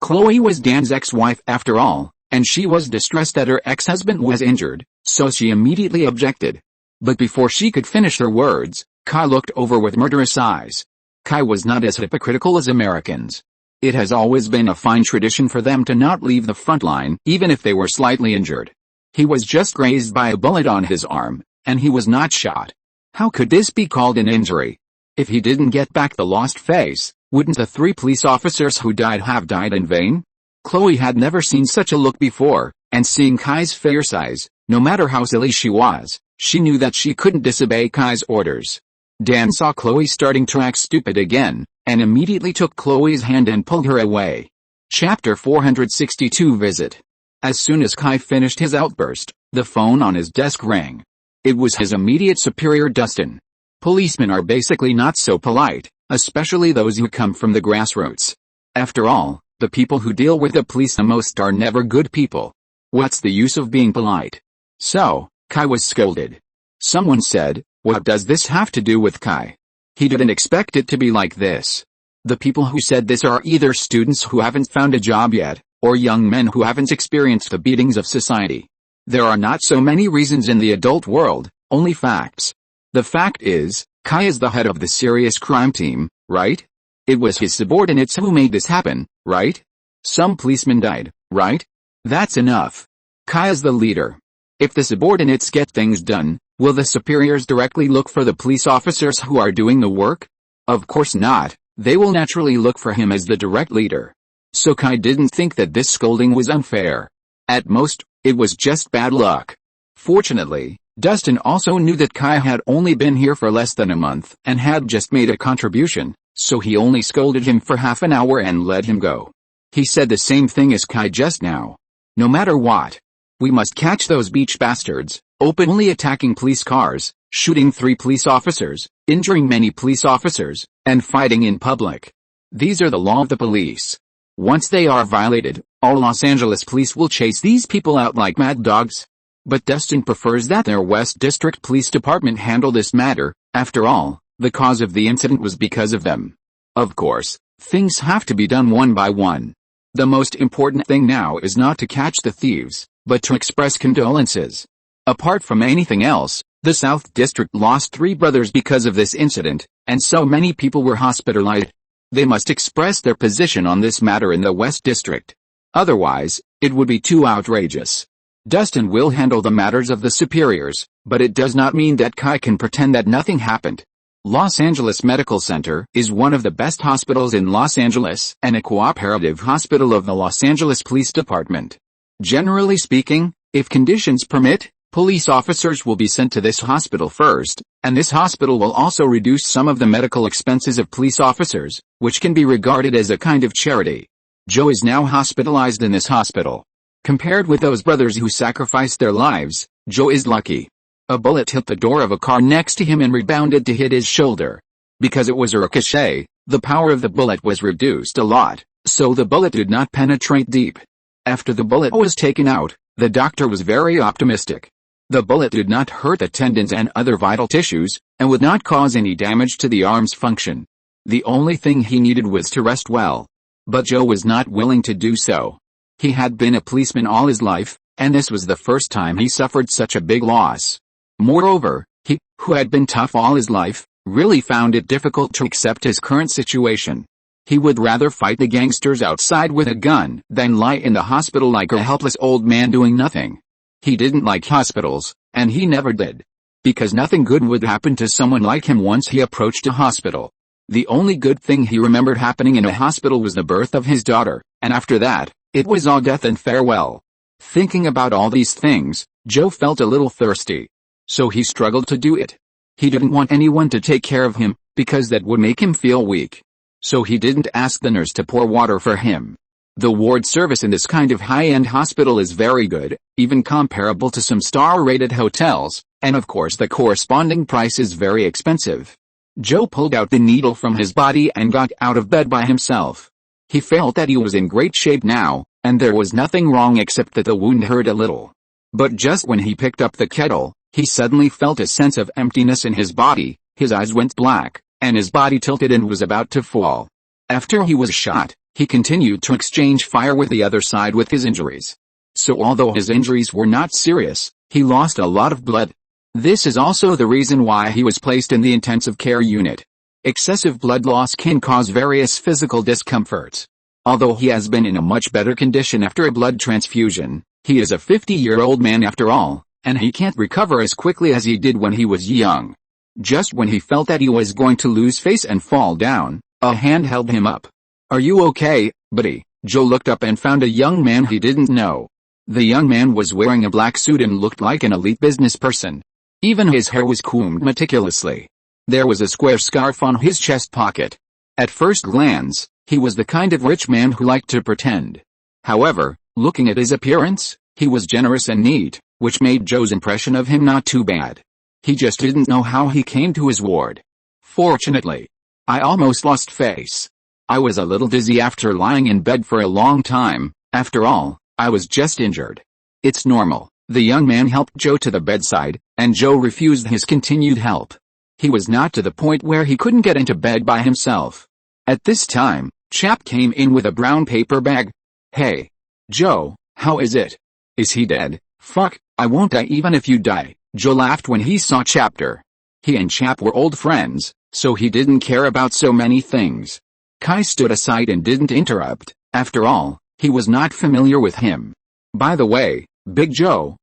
Chloe was Dan's ex-wife after all, and she was distressed that her ex-husband was injured, so she immediately objected. But before she could finish her words, Kai looked over with murderous eyes. Kai was not as hypocritical as Americans. It has always been a fine tradition for them to not leave the front line, even if they were slightly injured. He was just grazed by a bullet on his arm, and he was not shot. How could this be called an injury? If he didn't get back the lost face, wouldn't the 3 police officers who died have died in vain? Chloe had never seen such a look before, and seeing Kai's fierce eyes, no matter how silly she was, she knew that she couldn't disobey Kai's orders. Dan saw Chloe starting to act stupid again, and immediately took Chloe's hand and pulled her away. Chapter 462 Visit. As soon as Kai finished his outburst, the phone on his desk rang. It was his immediate superior Dustin. Policemen are basically not so polite, especially those who come from the grassroots. After all, the people who deal with the police the most are never good people. What's the use of being polite? So, Kai was scolded. Someone said, "What does this have to do with Kai?" He didn't expect it to be like this. The people who said this are either students who haven't found a job yet, or young men who haven't experienced the beatings of society. There are not so many reasons in the adult world, only facts. The fact is, Kai is the head of the serious crime team, right? It was his subordinates who made this happen, right? Some policemen died, right? That's enough. Kai is the leader. If the subordinates get things done, will the superiors directly look for the police officers who are doing the work? Of course not. They will naturally look for him as the direct leader. So Kai didn't think that this scolding was unfair. At most, it was just bad luck. Fortunately, Dustin also knew that Kai had only been here for less than a month and had just made a contribution, so he only scolded him for half an hour and let him go. He said the same thing as Kai just now. No matter what, we must catch those beach bastards, openly attacking police cars, shooting 3 police officers, injuring many police officers, and fighting in public. These are the law of the police. Once they are violated, all Los Angeles police will chase these people out like mad dogs. But Dustin prefers that their West District Police Department handle this matter. After all, the cause of the incident was because of them. Of course, things have to be done one by one. The most important thing now is not to catch the thieves, but to express condolences. Apart from anything else, the South District lost 3 brothers because of this incident, and so many people were hospitalized. They must express their position on this matter in the West District. Otherwise, it would be too outrageous. Dustin will handle the matters of the superiors, but it does not mean that Kai can pretend that nothing happened. Los Angeles Medical Center is one of the best hospitals in Los Angeles and a cooperative hospital of the Los Angeles Police Department. Generally speaking, if conditions permit, police officers will be sent to this hospital first, and this hospital will also reduce some of the medical expenses of police officers, which can be regarded as a kind of charity. Joe is now hospitalized in this hospital. Compared with those brothers who sacrificed their lives, Joe is lucky. A bullet hit the door of a car next to him and rebounded to hit his shoulder. Because it was a ricochet, the power of the bullet was reduced a lot, so the bullet did not penetrate deep. After the bullet was taken out, the doctor was very optimistic. The bullet did not hurt the tendons and other vital tissues, and would not cause any damage to the arm's function. The only thing he needed was to rest well. But Joe was not willing to do so. He had been a policeman all his life, and this was the first time he suffered such a big loss. Moreover, he, who had been tough all his life, really found it difficult to accept his current situation. He would rather fight the gangsters outside with a gun than lie in the hospital like a helpless old man doing nothing. He didn't like hospitals, and he never did. Because nothing good would happen to someone like him once he approached a hospital. The only good thing he remembered happening in a hospital was the birth of his daughter, and after that, it was all death and farewell. Thinking about all these things, Joe felt a little thirsty. So he struggled to do it. He didn't want anyone to take care of him, because that would make him feel weak. So he didn't ask the nurse to pour water for him. The ward service in this kind of high-end hospital is very good, even comparable to some star-rated hotels, and of course the corresponding price is very expensive. Joe pulled out the needle from his body and got out of bed by himself. He felt that he was in great shape now, and there was nothing wrong except that the wound hurt a little. But just when he picked up the kettle, he suddenly felt a sense of emptiness in his body, his eyes went black, and his body tilted and was about to fall. After he was shot, he continued to exchange fire with the other side with his injuries. So although his injuries were not serious, he lost a lot of blood. This is also the reason why he was placed in the intensive care unit. Excessive blood loss can cause various physical discomforts. Although he has been in a much better condition after a blood transfusion, he is a 50-year-old man after all, and he can't recover as quickly as he did when he was young. Just when he felt that he was going to lose face and fall down, a hand held him up. "Are you okay, buddy?" Joe looked up and found a young man he didn't know. The young man was wearing a black suit and looked like an elite business person. Even his hair was combed meticulously. There was a square scarf on his chest pocket. At first glance, he was the kind of rich man who liked to pretend. However, looking at his appearance, he was generous and neat, which made Joe's impression of him not too bad. He just didn't know how he came to his ward. "Fortunately, I almost lost face. I was a little dizzy after lying in bed for a long time. After all, I was just injured. It's normal." The young man helped Joe to the bedside, and Joe refused his continued help. He was not to the point where he couldn't get into bed by himself. At this time, Chap came in with a brown paper bag. "Hey, Joe, how is it? Is he dead?" "Fuck, I won't die even if you die." Joe laughed when he saw Chapter. He and Chap were old friends, so he didn't care about so many things. Kai stood aside and didn't interrupt. After all, he was not familiar with him. "By the way, Big Joe,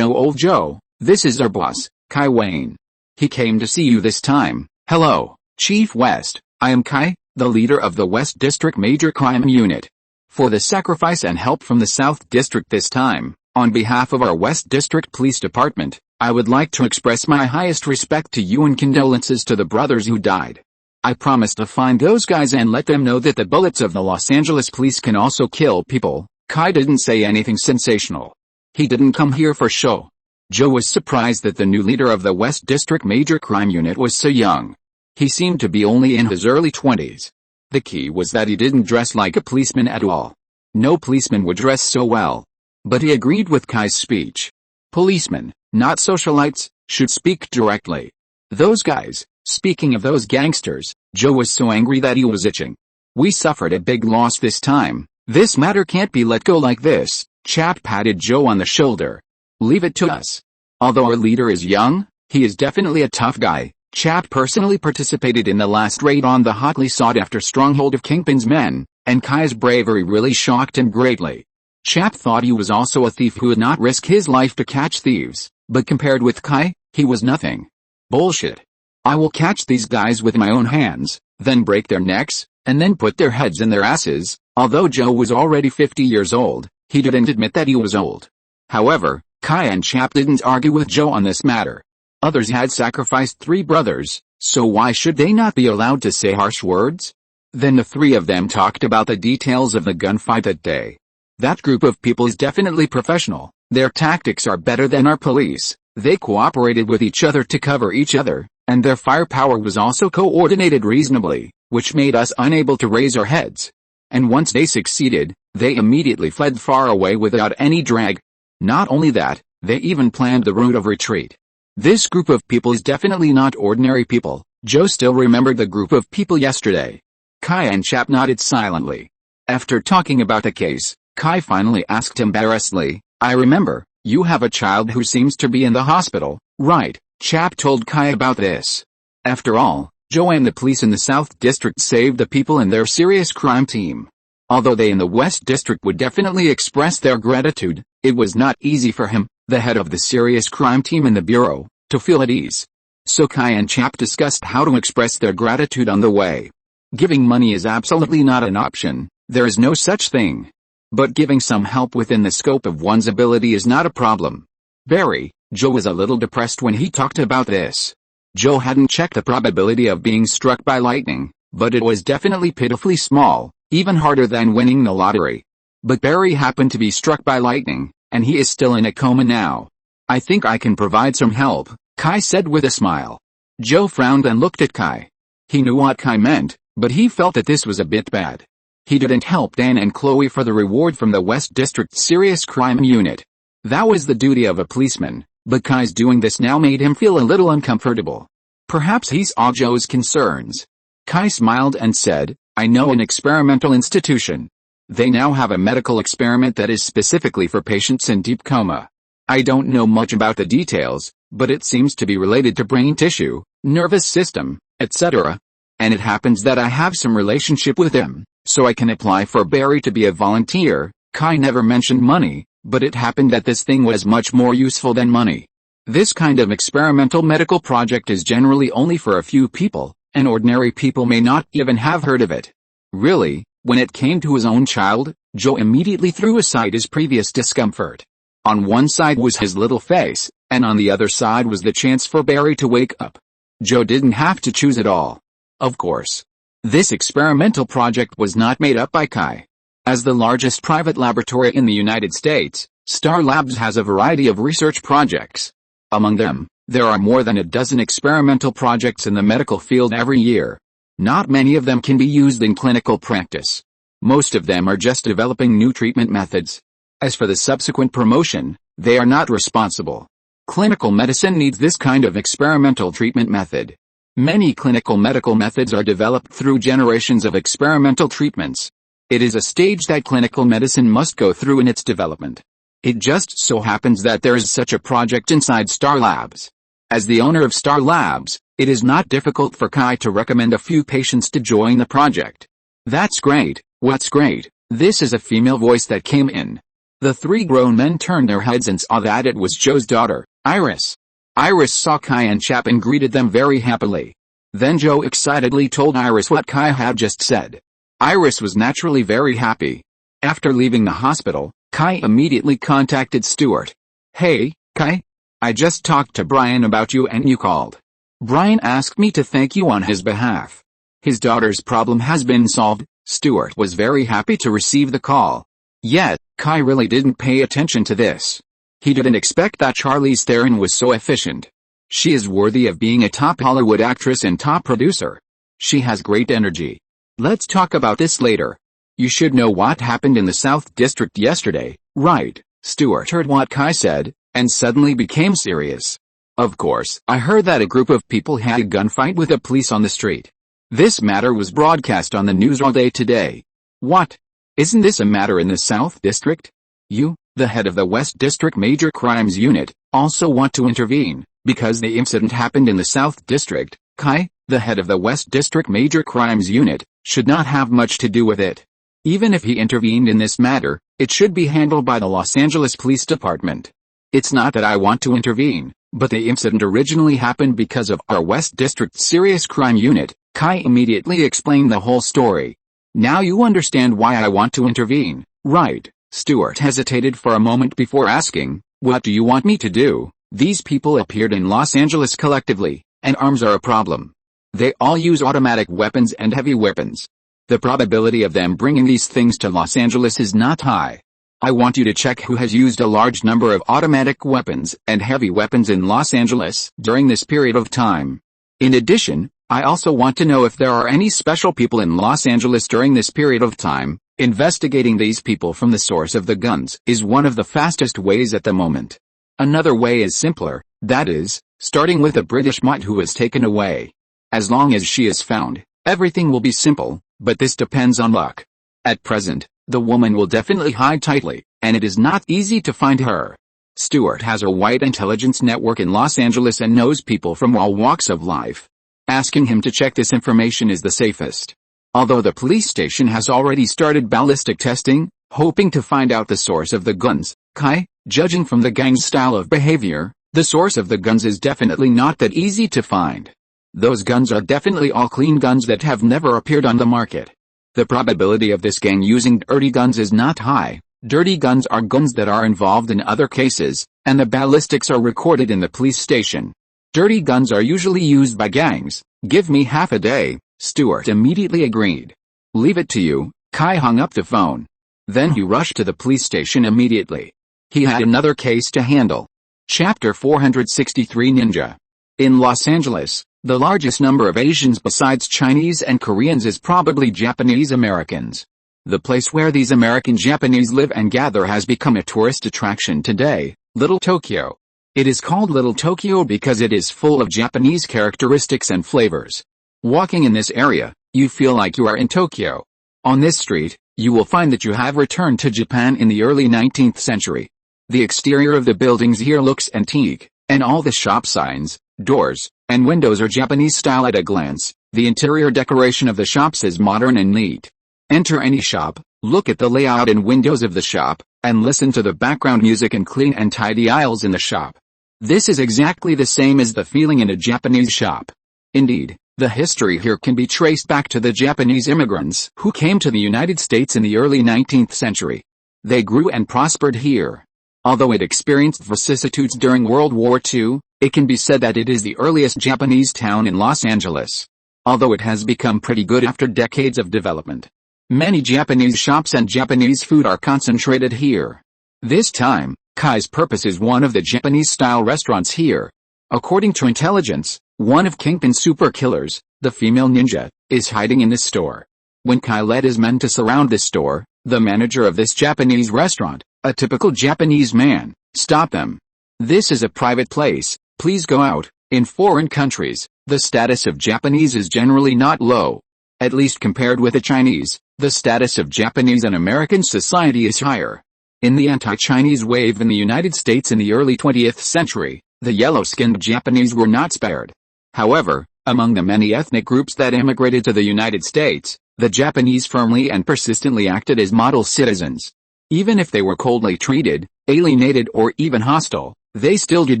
old Joe, this is our boss, Kai Wayne. He came to see you this time." "Hello, Chief West. I am Kai, the leader of the West District Major Crime Unit. For the sacrifice and help from the South District this time, on behalf of our West District Police Department, I would like to express my highest respect to you and condolences to the brothers who died. I promise to find those guys and let them know that the bullets of the Los Angeles police can also kill people." Kai didn't say anything sensational. He didn't come here for show. Joe was surprised that the new leader of the West District Major Crime Unit was so young. He seemed to be only in his early 20s. The key was that he didn't dress like a policeman at all. No policeman would dress so well. But he agreed with Kai's speech. Policemen, not socialites, should speak directly. Those guys, speaking of those gangsters, Joe was so angry that he was itching. "We suffered a big loss this time. This matter can't be let go like this." Chap patted Joe on the shoulder. "Leave it to us. Although our leader is young, he is definitely a tough guy." Chap personally participated in the last raid on the hotly sought-after stronghold of Kingpin's men, and Kai's bravery really shocked him greatly. Chap thought he was also a thief who would not risk his life to catch thieves, but compared with Kai, he was nothing. "Bullshit. I will catch these guys with my own hands, then break their necks, and then put their heads in their asses." Although Joe was already 50 years old, he didn't admit that he was old. However, Kai and Chap didn't argue with Joe on this matter. Others had sacrificed 3 brothers, so why should they not be allowed to say harsh words? Then the 3 of them talked about the details of the gunfight that day. "That group of people is definitely professional. Their tactics are better than our police. They cooperated with each other to cover each other, and their firepower was also coordinated reasonably, which made us unable to raise our heads. And once they succeeded, they immediately fled far away without any drag. Not only that, they even planned the route of retreat. This group of people is definitely not ordinary people." Joe still remembered the group of people yesterday. Kai and Chap nodded silently. After talking about the case, Kai finally asked embarrassedly, "I remember, you have a child who seems to be in the hospital, right?" Chap told Kai about this. After all, Joe and the police in the South District saved the people in their serious crime team. Although they in the West District would definitely express their gratitude, it was not easy for him, the head of the serious crime team in the Bureau, to feel at ease. So Kai and Chap discussed how to express their gratitude on the way. Giving money is absolutely not an option, there is no such thing. But giving some help within the scope of one's ability is not a problem. Joe was a little depressed when he talked about this. Joe hadn't checked the probability of being struck by lightning, but it was definitely pitifully small, even harder than winning the lottery. But Barry happened to be struck by lightning, and he is still in a coma now. "I think I can provide some help," Kai said with a smile. Joe frowned and looked at Kai. He knew what Kai meant, but he felt that this was a bit bad. He didn't help Dan and Chloe for the reward from the West District Serious Crime Unit. That was the duty of a policeman, but Kai's doing this now made him feel a little uncomfortable. Perhaps he saw Joe's concerns. Kai smiled and said, "I know an experimental institution. They now have a medical experiment that is specifically for patients in deep coma. I don't know much about the details, but it seems to be related to brain tissue, nervous system, etc. And it happens that I have some relationship with him, so I can apply for Barry to be a volunteer. Kai never mentioned money, but it happened that this thing was much more useful than money. This kind of experimental medical project is generally only for a few people, and ordinary people may not even have heard of it. Really, when it came to his own child, Joe immediately threw aside his previous discomfort. On one side was his little face, and on the other side was the chance for Barry to wake up. Joe didn't have to choose at all. Of course. This experimental project was not made up by Kai. As the largest private laboratory in the United States, Star Labs has a variety of research projects. Among them, there are more than a dozen experimental projects in the medical field every year. Not many of them can be used in clinical practice. Most of them are just developing new treatment methods. As for the subsequent promotion, they are not responsible. Clinical medicine needs this kind of experimental treatment method. Many clinical medical methods are developed through generations of experimental treatments. It is a stage that clinical medicine must go through in its development. It just so happens that there is such a project inside Star Labs. As the owner of Star Labs, it is not difficult for Kai to recommend a few patients to join the project. That's great. What's great? This is a female voice that came in. The three grown men turned their heads and saw that it was Joe's daughter, Iris. Iris saw Kai and Chap and greeted them very happily. Then Joe excitedly told Iris what Kai had just said. Iris was naturally very happy. After leaving the hospital, Kai immediately contacted Stuart. Hey, Kai? I just talked to Brian about you and you called. Brian asked me to thank you on his behalf. His daughter's problem has been solved. Stuart was very happy to receive the call. Yet, Kai really didn't pay attention to this. He didn't expect that Charlize Theron was so efficient. She is worthy of being a top Hollywood actress and top producer. She has great energy. Let's talk about this later. You should know what happened in the South District yesterday, right? Stuart heard what Kai said, and suddenly became serious. Of course, I heard that a group of people had a gunfight with the police on the street. This matter was broadcast on the news all day today. What? Isn't this a matter in the South District? You, the head of the West District Major Crimes Unit, also want to intervene, because the incident happened in the South District. Kai, the head of the West District Major Crimes Unit, should not have much to do with it. Even if he intervened in this matter, it should be handled by the Los Angeles Police Department. It's not that I want to intervene, but the incident originally happened because of our West District Serious Crime Unit. Kai immediately explained the whole story. Now you understand why I want to intervene, right? Stuart hesitated for a moment before asking, what do you want me to do? These people appeared in Los Angeles collectively, and arms are a problem. They all use automatic weapons and heavy weapons. The probability of them bringing these things to Los Angeles is not high. I want you to check who has used a large number of automatic weapons and heavy weapons in Los Angeles during this period of time. In addition, I also want to know if there are any special people in Los Angeles during this period of time. Investigating these people from the source of the guns is one of the fastest ways at the moment. Another way is simpler, that is, starting with a British mite who was taken away. As long as she is found, everything will be simple, but this depends on luck. At present, the woman will definitely hide tightly, and it is not easy to find her. Stuart has a wide intelligence network in Los Angeles and knows people from all walks of life. Asking him to check this information is the safest. Although the police station has already started ballistic testing, hoping to find out the source of the guns, Kai, judging from the gang's style of behavior, the source of the guns is definitely not that easy to find. Those guns are definitely all clean guns that have never appeared on the market. The probability of this gang using dirty guns is not high. Dirty guns are guns that are involved in other cases, and the ballistics are recorded in the police station. Dirty guns are usually used by gangs. Give me half a day. Stuart immediately agreed. Leave it to you. Kai hung up the phone. Then he rushed to the police station immediately. He had another case to handle. Chapter 463 Ninja. In Los Angeles, the largest number of Asians besides Chinese and Koreans is probably Japanese Americans. The place where these American Japanese live and gather has become a tourist attraction today, Little Tokyo. It is called Little Tokyo because it is full of Japanese characteristics and flavors. Walking in this area, you feel like you are in Tokyo. On this street, you will find that you have returned to Japan in the early 19th century. The exterior of the buildings here looks antique, and all the shop signs, doors, and windows are Japanese style at a glance. The interior decoration of the shops is modern and neat. Enter any shop, look at the layout and windows of the shop, and listen to the background music and clean and tidy aisles in the shop. This is exactly the same as the feeling in a Japanese shop. Indeed, the history here can be traced back to the Japanese immigrants who came to the United States in the early 19th century. They grew and prospered here. Although it experienced vicissitudes during World War II, it can be said that it is the earliest Japanese town in Los Angeles. Although it has become pretty good after decades of development. Many Japanese shops and Japanese food are concentrated here. This time, Kai's Purpose is one of the Japanese-style restaurants here. According to intelligence, one of Kingpin's super killers, the female ninja, is hiding in this store. When Kai led his men to surround this store, the manager of this Japanese restaurant, a typical Japanese man, stopped them. This is a private place, please go out. In foreign countries, the status of Japanese is generally not low. At least compared with the Chinese, the status of Japanese in American society is higher. In the anti-Chinese wave in the United States in the early 20th century, the yellow-skinned Japanese were not spared. However, among the many ethnic groups that immigrated to the United States, the Japanese firmly and persistently acted as model citizens. Even if they were coldly treated, alienated or even hostile, they still did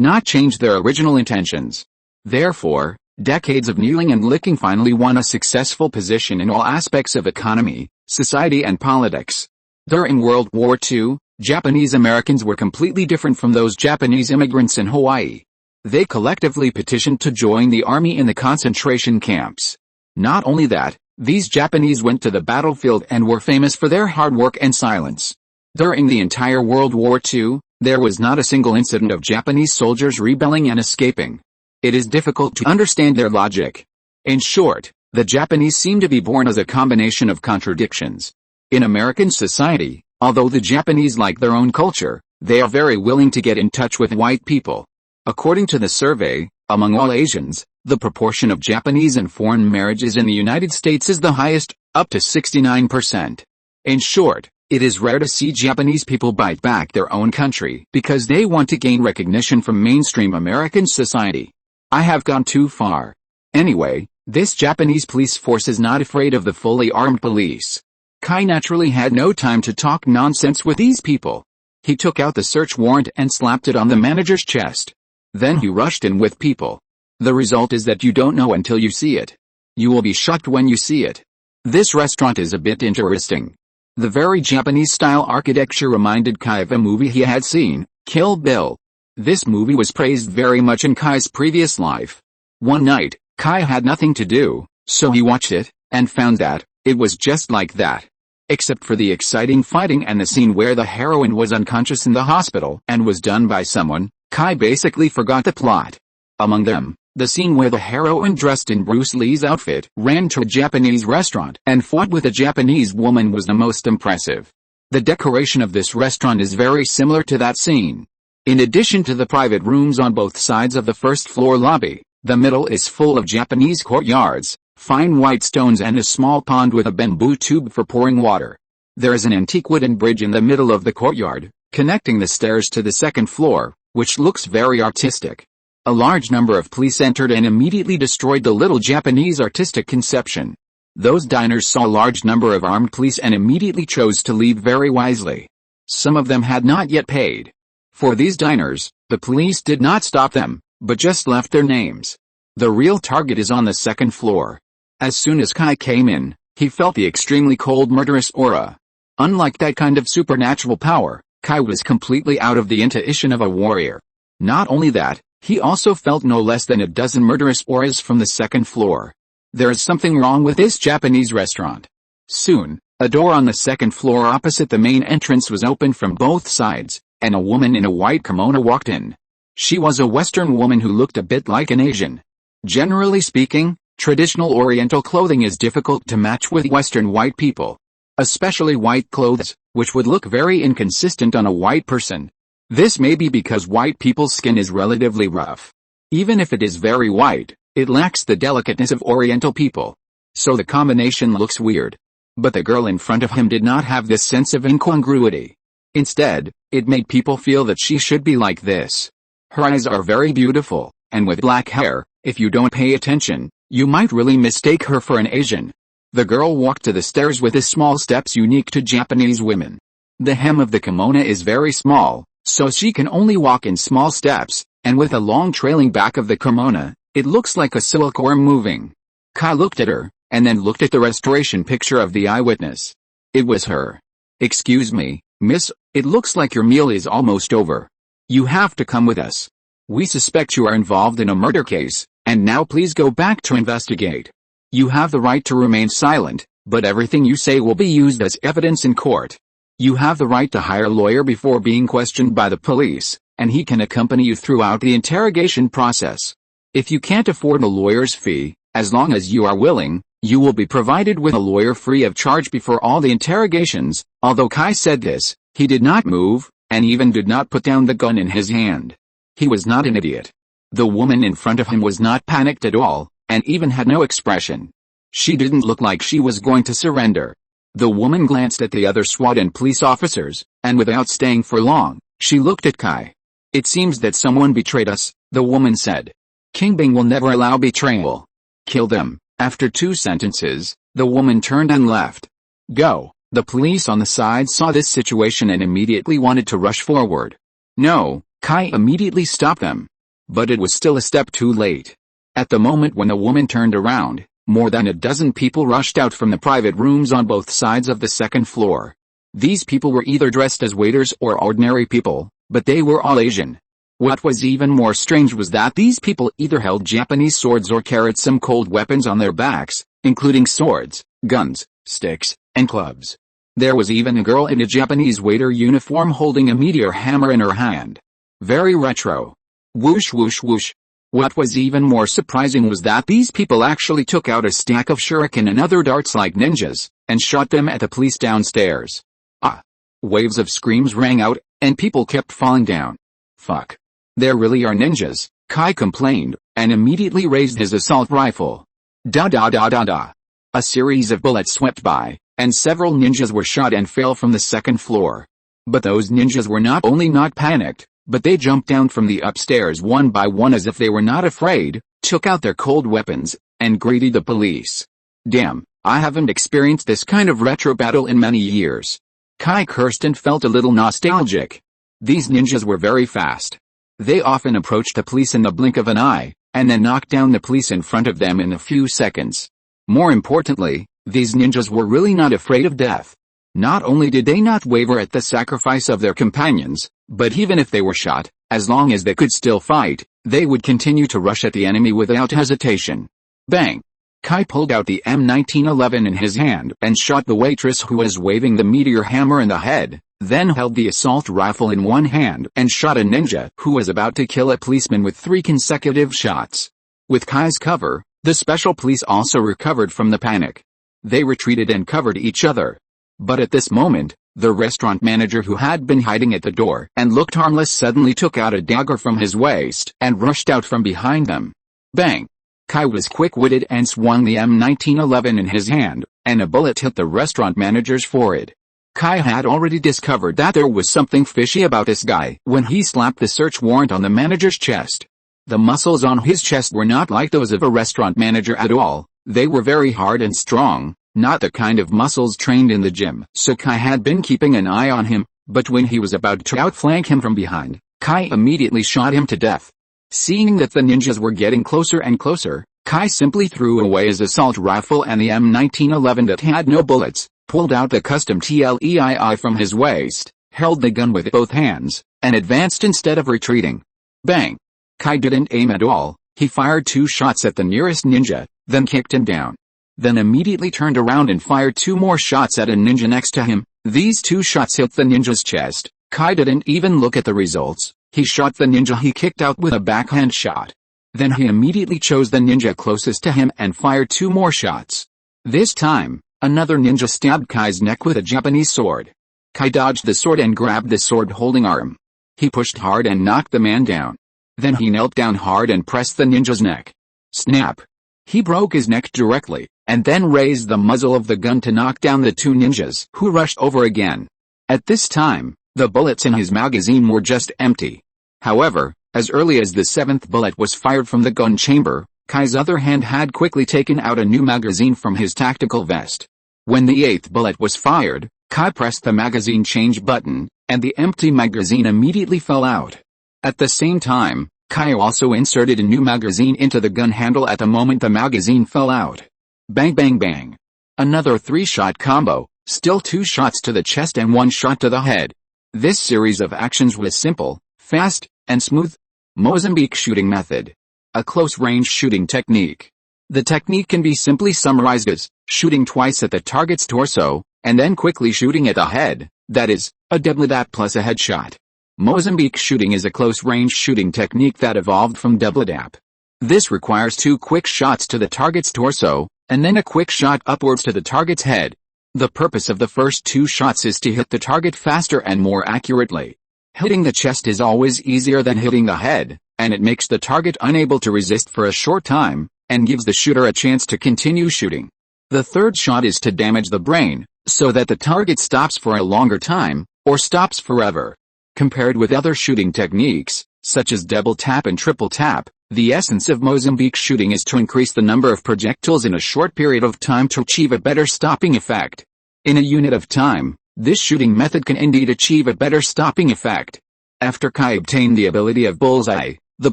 not change their original intentions. Therefore, decades of kneeling and licking finally won a successful position in all aspects of economy, society and politics. During World War II, Japanese Americans were completely different from those Japanese immigrants in Hawaii. They collectively petitioned to join the army in the concentration camps. Not only that, these Japanese went to the battlefield and were famous for their hard work and silence. During the entire World War II, there was not a single incident of Japanese soldiers rebelling and escaping. It is difficult to understand their logic. In short, the Japanese seem to be born as a combination of contradictions. In American society, although the Japanese like their own culture, they are very willing to get in touch with white people. According to the survey, among all Asians, the proportion of Japanese and foreign marriages in the United States is the highest, up to 69%. In short, it is rare to see Japanese people bite back their own country because they want to gain recognition from mainstream American society. I have gone too far. Anyway, this Japanese police force is not afraid of the fully armed police. Kai naturally had no time to talk nonsense with these people. He took out the search warrant and slapped it on the manager's chest. Then he rushed in with people. The result is that you don't know until you see it. You will be shocked when you see it. This restaurant is a bit interesting. The very Japanese-style architecture reminded Kai of a movie he had seen, Kill Bill. This movie was praised very much in Kai's previous life. One night, Kai had nothing to do, so he watched it, and found that it was just like that. Except for the exciting fighting and the scene where the heroine was unconscious in the hospital and was done by someone, Kai basically forgot the plot. Among them, the scene where the heroine dressed in Bruce Lee's outfit ran to a Japanese restaurant and fought with a Japanese woman was the most impressive. The decoration of this restaurant is very similar to that scene. In addition to the private rooms on both sides of the first floor lobby, the middle is full of Japanese courtyards, fine white stones and a small pond with a bamboo tube for pouring water. There is an antique wooden bridge in the middle of the courtyard, connecting the stairs to the second floor, which looks very artistic. A large number of police entered and immediately destroyed the little Japanese artistic conception. Those diners saw a large number of armed police and immediately chose to leave very wisely. Some of them had not yet paid. For these diners, the police did not stop them, but just left their names. The real target is on the second floor. As soon as Kai came in, he felt the extremely cold murderous aura. Unlike that kind of supernatural power, Kai was completely out of the intuition of a warrior. Not only that, he also felt no less than a dozen murderous auras from the second floor. There is something wrong with this Japanese restaurant. Soon, a door on the second floor opposite the main entrance was opened from both sides, and a woman in a white kimono walked in. She was a Western woman who looked a bit like an Asian. Generally speaking, traditional Oriental clothing is difficult to match with Western white people. Especially white clothes, which would look very inconsistent on a white person. This may be because white people's skin is relatively rough. Even if it is very white, it lacks the delicateness of Oriental people. So the combination looks weird. But the girl in front of him did not have this sense of incongruity. Instead, it made people feel that she should be like this. Her eyes are very beautiful, and with black hair, if you don't pay attention, You might really mistake her for an Asian. The girl walked to the stairs with the small steps unique to Japanese women. The hem of the kimono is very small, so she can only walk in small steps, and with a long trailing back of the kimono, it looks like a silkworm moving. Kai looked at her, and then looked at the restoration picture of the eyewitness. It was her. Excuse me, miss, it looks like your meal is almost over. You have to come with us. We suspect you are involved in a murder case, and now please go back to investigate. You have the right to remain silent, but everything you say will be used as evidence in court. You have the right to hire a lawyer before being questioned by the police, and he can accompany you throughout the interrogation process. If you can't afford a lawyer's fee, as long as you are willing, you will be provided with a lawyer free of charge before all the interrogations. Although Kai said this, he did not move, and even did not put down the gun in his hand. He was not an idiot. The woman in front of him was not panicked at all, and even had no expression. She didn't look like she was going to surrender. The woman glanced at the other SWAT and police officers, and without staying for long, she looked at Kai. It seems that someone betrayed us, the woman said. King Bing will never allow betrayal. Kill them. After 2 sentences, the woman turned and left. Go. The police on the side saw this situation and immediately wanted to rush forward. No, Kai immediately stopped them. But it was still a step too late. At the moment when the woman turned around, more than a dozen people rushed out from the private rooms on both sides of the second floor. These people were either dressed as waiters or ordinary people, but they were all Asian. What was even more strange was that these people either held Japanese swords or carried some cold weapons on their backs, including swords, guns, sticks, and clubs. There was even a girl in a Japanese waiter uniform holding a meteor hammer in her hand. Very retro. Whoosh whoosh whoosh. What was even more surprising was that these people actually took out a stack of shuriken and other darts like ninjas, and shot them at the police downstairs. Ah! Waves of screams rang out, and people kept falling down. Fuck. There really are ninjas, Kai complained, and immediately raised his assault rifle. Da da da da da. A series of bullets swept by, and several ninjas were shot and fell from the second floor. But those ninjas were not only not panicked, but they jumped down from the upstairs one by one as if they were not afraid, took out their cold weapons, and greeted the police. Damn, I haven't experienced this kind of retro battle in many years. Kai cursed and felt a little nostalgic. These ninjas were very fast. They often approached the police in the blink of an eye, and then knocked down the police in front of them in a few seconds. More importantly, these ninjas were really not afraid of death. Not only did they not waver at the sacrifice of their companions, but even if they were shot, as long as they could still fight, they would continue to rush at the enemy without hesitation. Bang! Kai pulled out the M1911 in his hand and shot the waitress who was waving the meteor hammer in the head, then held the assault rifle in one hand and shot a ninja who was about to kill a policeman with 3 consecutive shots. With Kai's cover, the special police also recovered from the panic. They retreated and covered each other. But at this moment, the restaurant manager who had been hiding at the door and looked harmless suddenly took out a dagger from his waist and rushed out from behind them. Bang! Kai was quick-witted and swung the M1911 in his hand, and a bullet hit the restaurant manager's forehead. Kai had already discovered that there was something fishy about this guy when he slapped the search warrant on the manager's chest. The muscles on his chest were not like those of a restaurant manager at all. They were very hard and strong. Not the kind of muscles trained in the gym. So Kai had been keeping an eye on him, but when he was about to outflank him from behind, Kai immediately shot him to death. Seeing that the ninjas were getting closer and closer, Kai simply threw away his assault rifle and the M1911 that had no bullets, pulled out the custom TLEII from his waist, held the gun with both hands, and advanced instead of retreating. Bang! Kai didn't aim at all. He fired 2 shots at the nearest ninja, then kicked him down. Then immediately turned around and fired 2 more shots at a ninja next to him. These 2 shots hit the ninja's chest. Kai didn't even look at the results. He shot the ninja he kicked out with a backhand shot. Then he immediately chose the ninja closest to him and fired 2 more shots. This time, another ninja stabbed Kai's neck with a Japanese sword. Kai dodged the sword and grabbed the sword-holding arm. He pushed hard and knocked the man down. Then he knelt down hard and pressed the ninja's neck. Snap! He broke his neck directly, and then raised the muzzle of the gun to knock down the 2 ninjas who rushed over again. At this time, the bullets in his magazine were just empty. However, as early as the 7th bullet was fired from the gun chamber, Kai's other hand had quickly taken out a new magazine from his tactical vest. When the 8th bullet was fired, Kai pressed the magazine change button, and the empty magazine immediately fell out. At the same time, Kai also inserted a new magazine into the gun handle at the moment the magazine fell out. Bang bang bang. Another 3-shot combo, still 2 shots to the chest and 1 shot to the head. This series of actions was simple, fast, and smooth. Mozambique shooting method. A close-range shooting technique. The technique can be simply summarized as shooting twice at the target's torso, and then quickly shooting at the head, that is, a double tap plus a headshot. Mozambique shooting is a close-range shooting technique that evolved from double tap. This requires 2 quick shots to the target's torso, and then a quick shot upwards to the target's head. The purpose of the first 2 shots is to hit the target faster and more accurately. Hitting the chest is always easier than hitting the head, and it makes the target unable to resist for a short time, and gives the shooter a chance to continue shooting. The third shot is to damage the brain, so that the target stops for a longer time, or stops forever. Compared with other shooting techniques, such as double tap and triple tap, the essence of Mozambique shooting is to increase the number of projectiles in a short period of time to achieve a better stopping effect. In a unit of time, this shooting method can indeed achieve a better stopping effect. After Kai obtained the ability of bullseye, the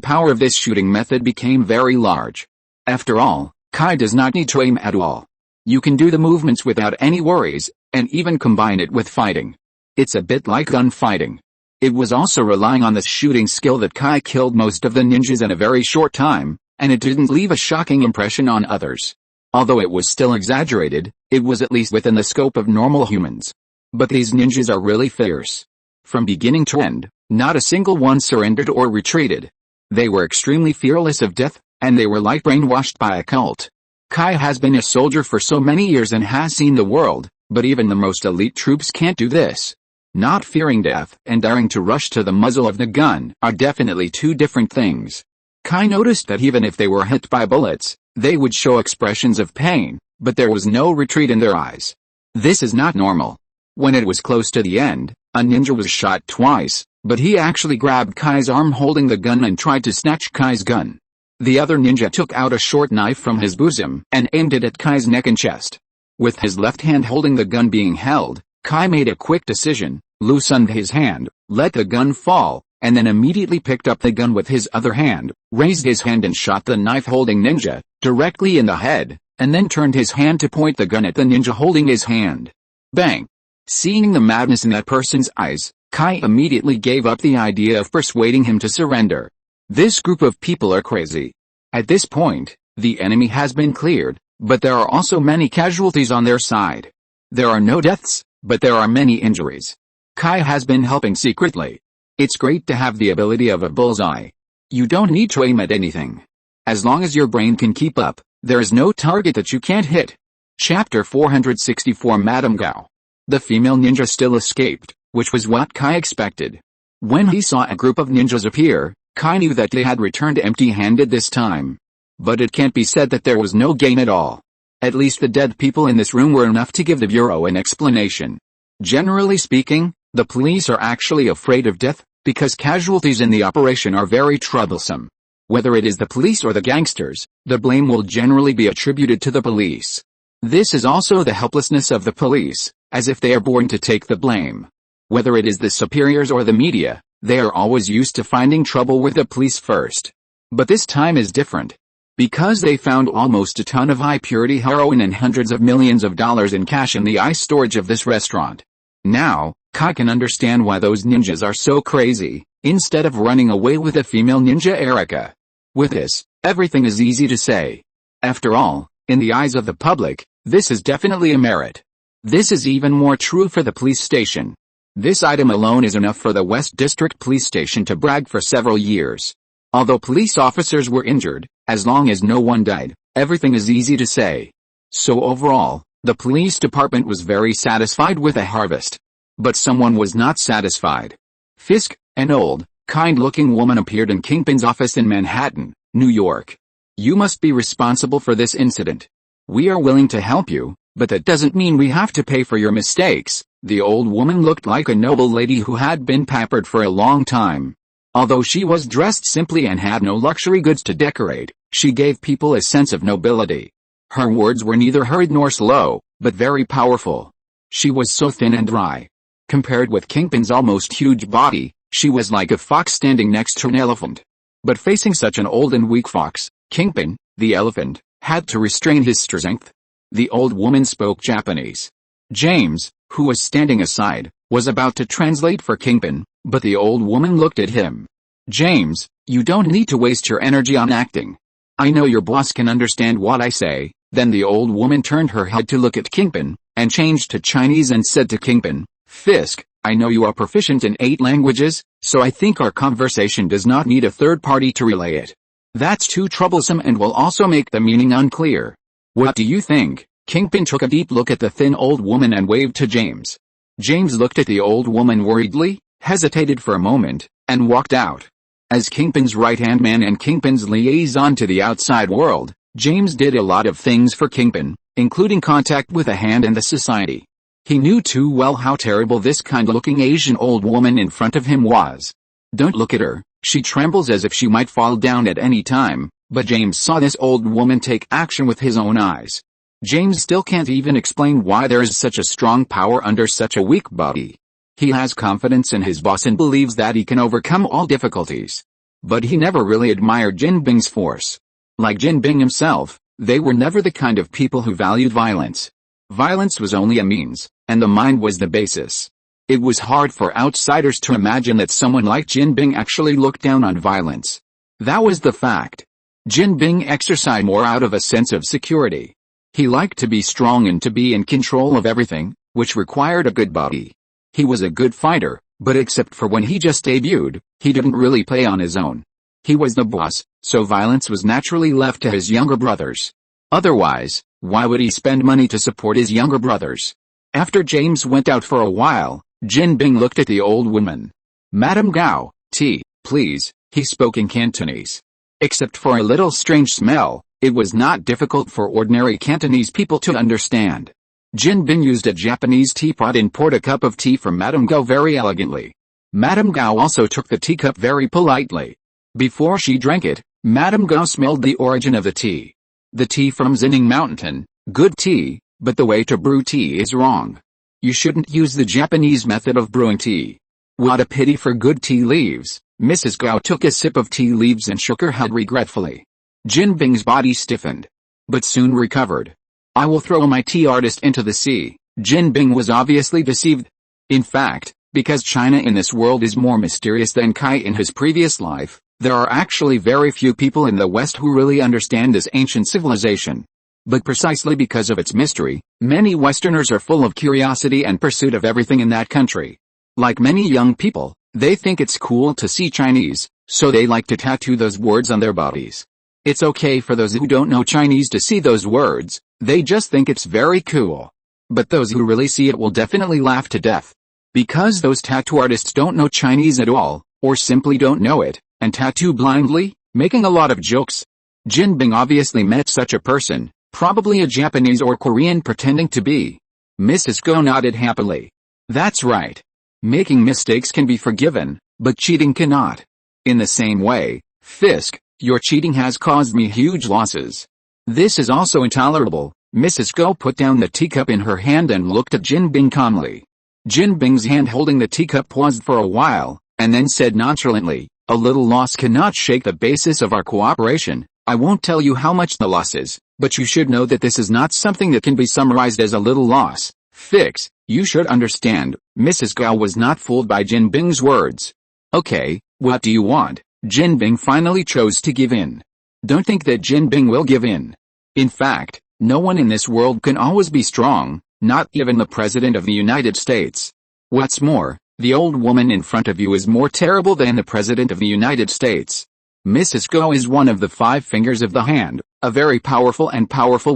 power of this shooting method became very large. After all, Kai does not need to aim at all. You can do the movements without any worries, and even combine it with fighting. It's a bit like gunfighting. It was also relying on this shooting skill that Kai killed most of the ninjas in a very short time, and it didn't leave a shocking impression on others. Although it was still exaggerated, it was at least within the scope of normal humans. But these ninjas are really fierce. From beginning to end, not a single one surrendered or retreated. They were extremely fearless of death, and they were like brainwashed by a cult. Kai has been a soldier for so many years and has seen the world, but even the most elite troops can't do this. Not fearing death and daring to rush to the muzzle of the gun are definitely 2 different things. Kai noticed that even if they were hit by bullets, they would show expressions of pain, but there was no retreat in their eyes. This is not normal. When it was close to the end, a ninja was shot twice, but he actually grabbed Kai's arm holding the gun and tried to snatch Kai's gun. The other ninja took out a short knife from his bosom and aimed it at Kai's neck and chest. With his left hand holding the gun being held, Kai made a quick decision, loosened his hand, let the gun fall, and then immediately picked up the gun with his other hand, raised his hand and shot the knife-holding ninja directly in the head, and then turned his hand to point the gun at the ninja holding his hand. Bang! Seeing the madness in that person's eyes, Kai immediately gave up the idea of persuading him to surrender. This group of people are crazy. At this point, the enemy has been cleared, but there are also many casualties on their side. There are no deaths, but there are many injuries. Kai has been helping secretly. It's great to have the ability of a bullseye. You don't need to aim at anything. As long as your brain can keep up, there is no target that you can't hit. Chapter 464 Madame Gao. The female ninja still escaped, which was what Kai expected. When he saw a group of ninjas appear, Kai knew that they had returned empty-handed this time. But it can't be said that there was no gain at all. At least the dead people in this room were enough to give the Bureau an explanation. Generally speaking, the police are actually afraid of death, because casualties in the operation are very troublesome. Whether it is the police or the gangsters, the blame will generally be attributed to the police. This is also the helplessness of the police, as if they are born to take the blame. Whether it is the superiors or the media, they are always used to finding trouble with the police first. But this time is different. Because they found almost a ton of high-purity heroin and hundreds of millions of dollars in cash in the ice storage of this restaurant. Now, Kai can understand why those ninjas are so crazy, instead of running away with the female ninja Erica. With this, everything is easy to say. After all, in the eyes of the public, this is definitely a merit. This is even more true for the police station. This item alone is enough for the West District Police Station to brag for several years. Although police officers were injured, as long as no one died, everything is easy to say. So overall, the police department was very satisfied with the harvest. But someone was not satisfied. Fisk, an old, kind-looking woman appeared in Kingpin's office in Manhattan, New York. You must be responsible for this incident. We are willing to help you, but that doesn't mean we have to pay for your mistakes. The old woman looked like a noble lady who had been pampered for a long time. Although she was dressed simply and had no luxury goods to decorate, She gave people a sense of nobility. Her words were neither hurried nor slow, but very powerful. She was so thin and dry. Compared with Kingpin's almost huge body, she was like a fox standing next to an elephant. But facing such an old and weak fox, Kingpin, the elephant, had to restrain his strength. The old woman spoke Japanese. James, who was standing aside, was about to translate for Kingpin, but the old woman looked at him. "James, you don't need to waste your energy on acting. I know your boss can understand what I say." Then the old woman turned her head to look at Kingpin, and changed to Chinese and said to Kingpin, "Fisk, I know you are proficient in 8 languages, so I think our conversation does not need a third party to relay it. That's too troublesome and will also make the meaning unclear. What do you think?" Kingpin took a deep look at the thin old woman and waved to James. James looked at the old woman worriedly, hesitated for a moment, and walked out. As Kingpin's right-hand man and Kingpin's liaison to the outside world, James did a lot of things for Kingpin, including contact with the Hand and the Society. He knew too well how terrible this kind-looking Asian old woman in front of him was. "Don't look at her, she trembles as if she might fall down at any time," but James saw this old woman take action with his own eyes. James still can't even explain why there is such a strong power under such a weak body. He has confidence in his boss and believes that he can overcome all difficulties. But he never really admired Jin Bing's force. Like Jin Bing himself, they were never the kind of people who valued violence. Violence was only a means, and the mind was the basis. It was hard for outsiders to imagine that someone like Jin Bing actually looked down on violence. That was the fact. Jin Bing exercised more out of a sense of security. He liked to be strong and to be in control of everything, which required a good body. He was a good fighter, but except for when he just debuted, he didn't really play on his own. He was the boss, so violence was naturally left to his younger brothers. Otherwise, why would he spend money to support his younger brothers? After James went out for a while, Jin Bing looked at the old woman. "Madam Gao, tea, please," he spoke in Cantonese. Except for a little strange smell, it was not difficult for ordinary Cantonese people to understand. Jin Bing used a Japanese teapot and poured a cup of tea for Madame Gao very elegantly. Madame Gao also took the teacup very politely. Before she drank it, Madame Gao smelled the origin of the tea. The tea from Xining Mountain, good tea, but the way to brew tea is wrong. You shouldn't use the Japanese method of brewing tea. What a pity for good tea leaves. Mrs. Gao took a sip of tea leaves and shook her head regretfully. Jin Bing's body stiffened, but soon recovered. "I will throw my tea artist into the sea." Jin Bing was obviously deceived. In fact, because China in this world is more mysterious than Kai in his previous life, there are actually very few people in the West who really understand this ancient civilization. But precisely because of its mystery, many Westerners are full of curiosity and pursuit of everything in that country. Like many young people, they think it's cool to see Chinese, so they like to tattoo those words on their bodies. It's okay for those who don't know Chinese to see those words, they just think it's very cool. But those who really see it will definitely laugh to death. Because those tattoo artists don't know Chinese at all, or simply don't know it, and tattoo blindly, making a lot of jokes. Jin Bing obviously met such a person, probably a Japanese or Korean pretending to be. Mrs. Go nodded happily. That's right. Making mistakes can be forgiven, but cheating cannot. In the same way, Fisk, your cheating has caused me huge losses. This is also intolerable. Mrs. Go put down the teacup in her hand and looked at Jin Bing calmly. Jin Bing's hand holding the teacup paused for a while, and then said nonchalantly, "A little loss cannot shake the basis of our cooperation. I won't tell you how much the loss is, but you should know that this is not something that can be summarized as a little loss. Fix, you should understand." Mrs. Gao was not fooled by Jin Bing's words. "Okay, what do you want?" Jin Bing finally chose to give in. Don't think that Jin Bing will give in. In fact, no one in this world can always be strong, not even the President of the United States. What's more, the old woman in front of you is more terrible than the President of the United States. Mrs. Go is one of the 5 fingers of the hand, a very powerful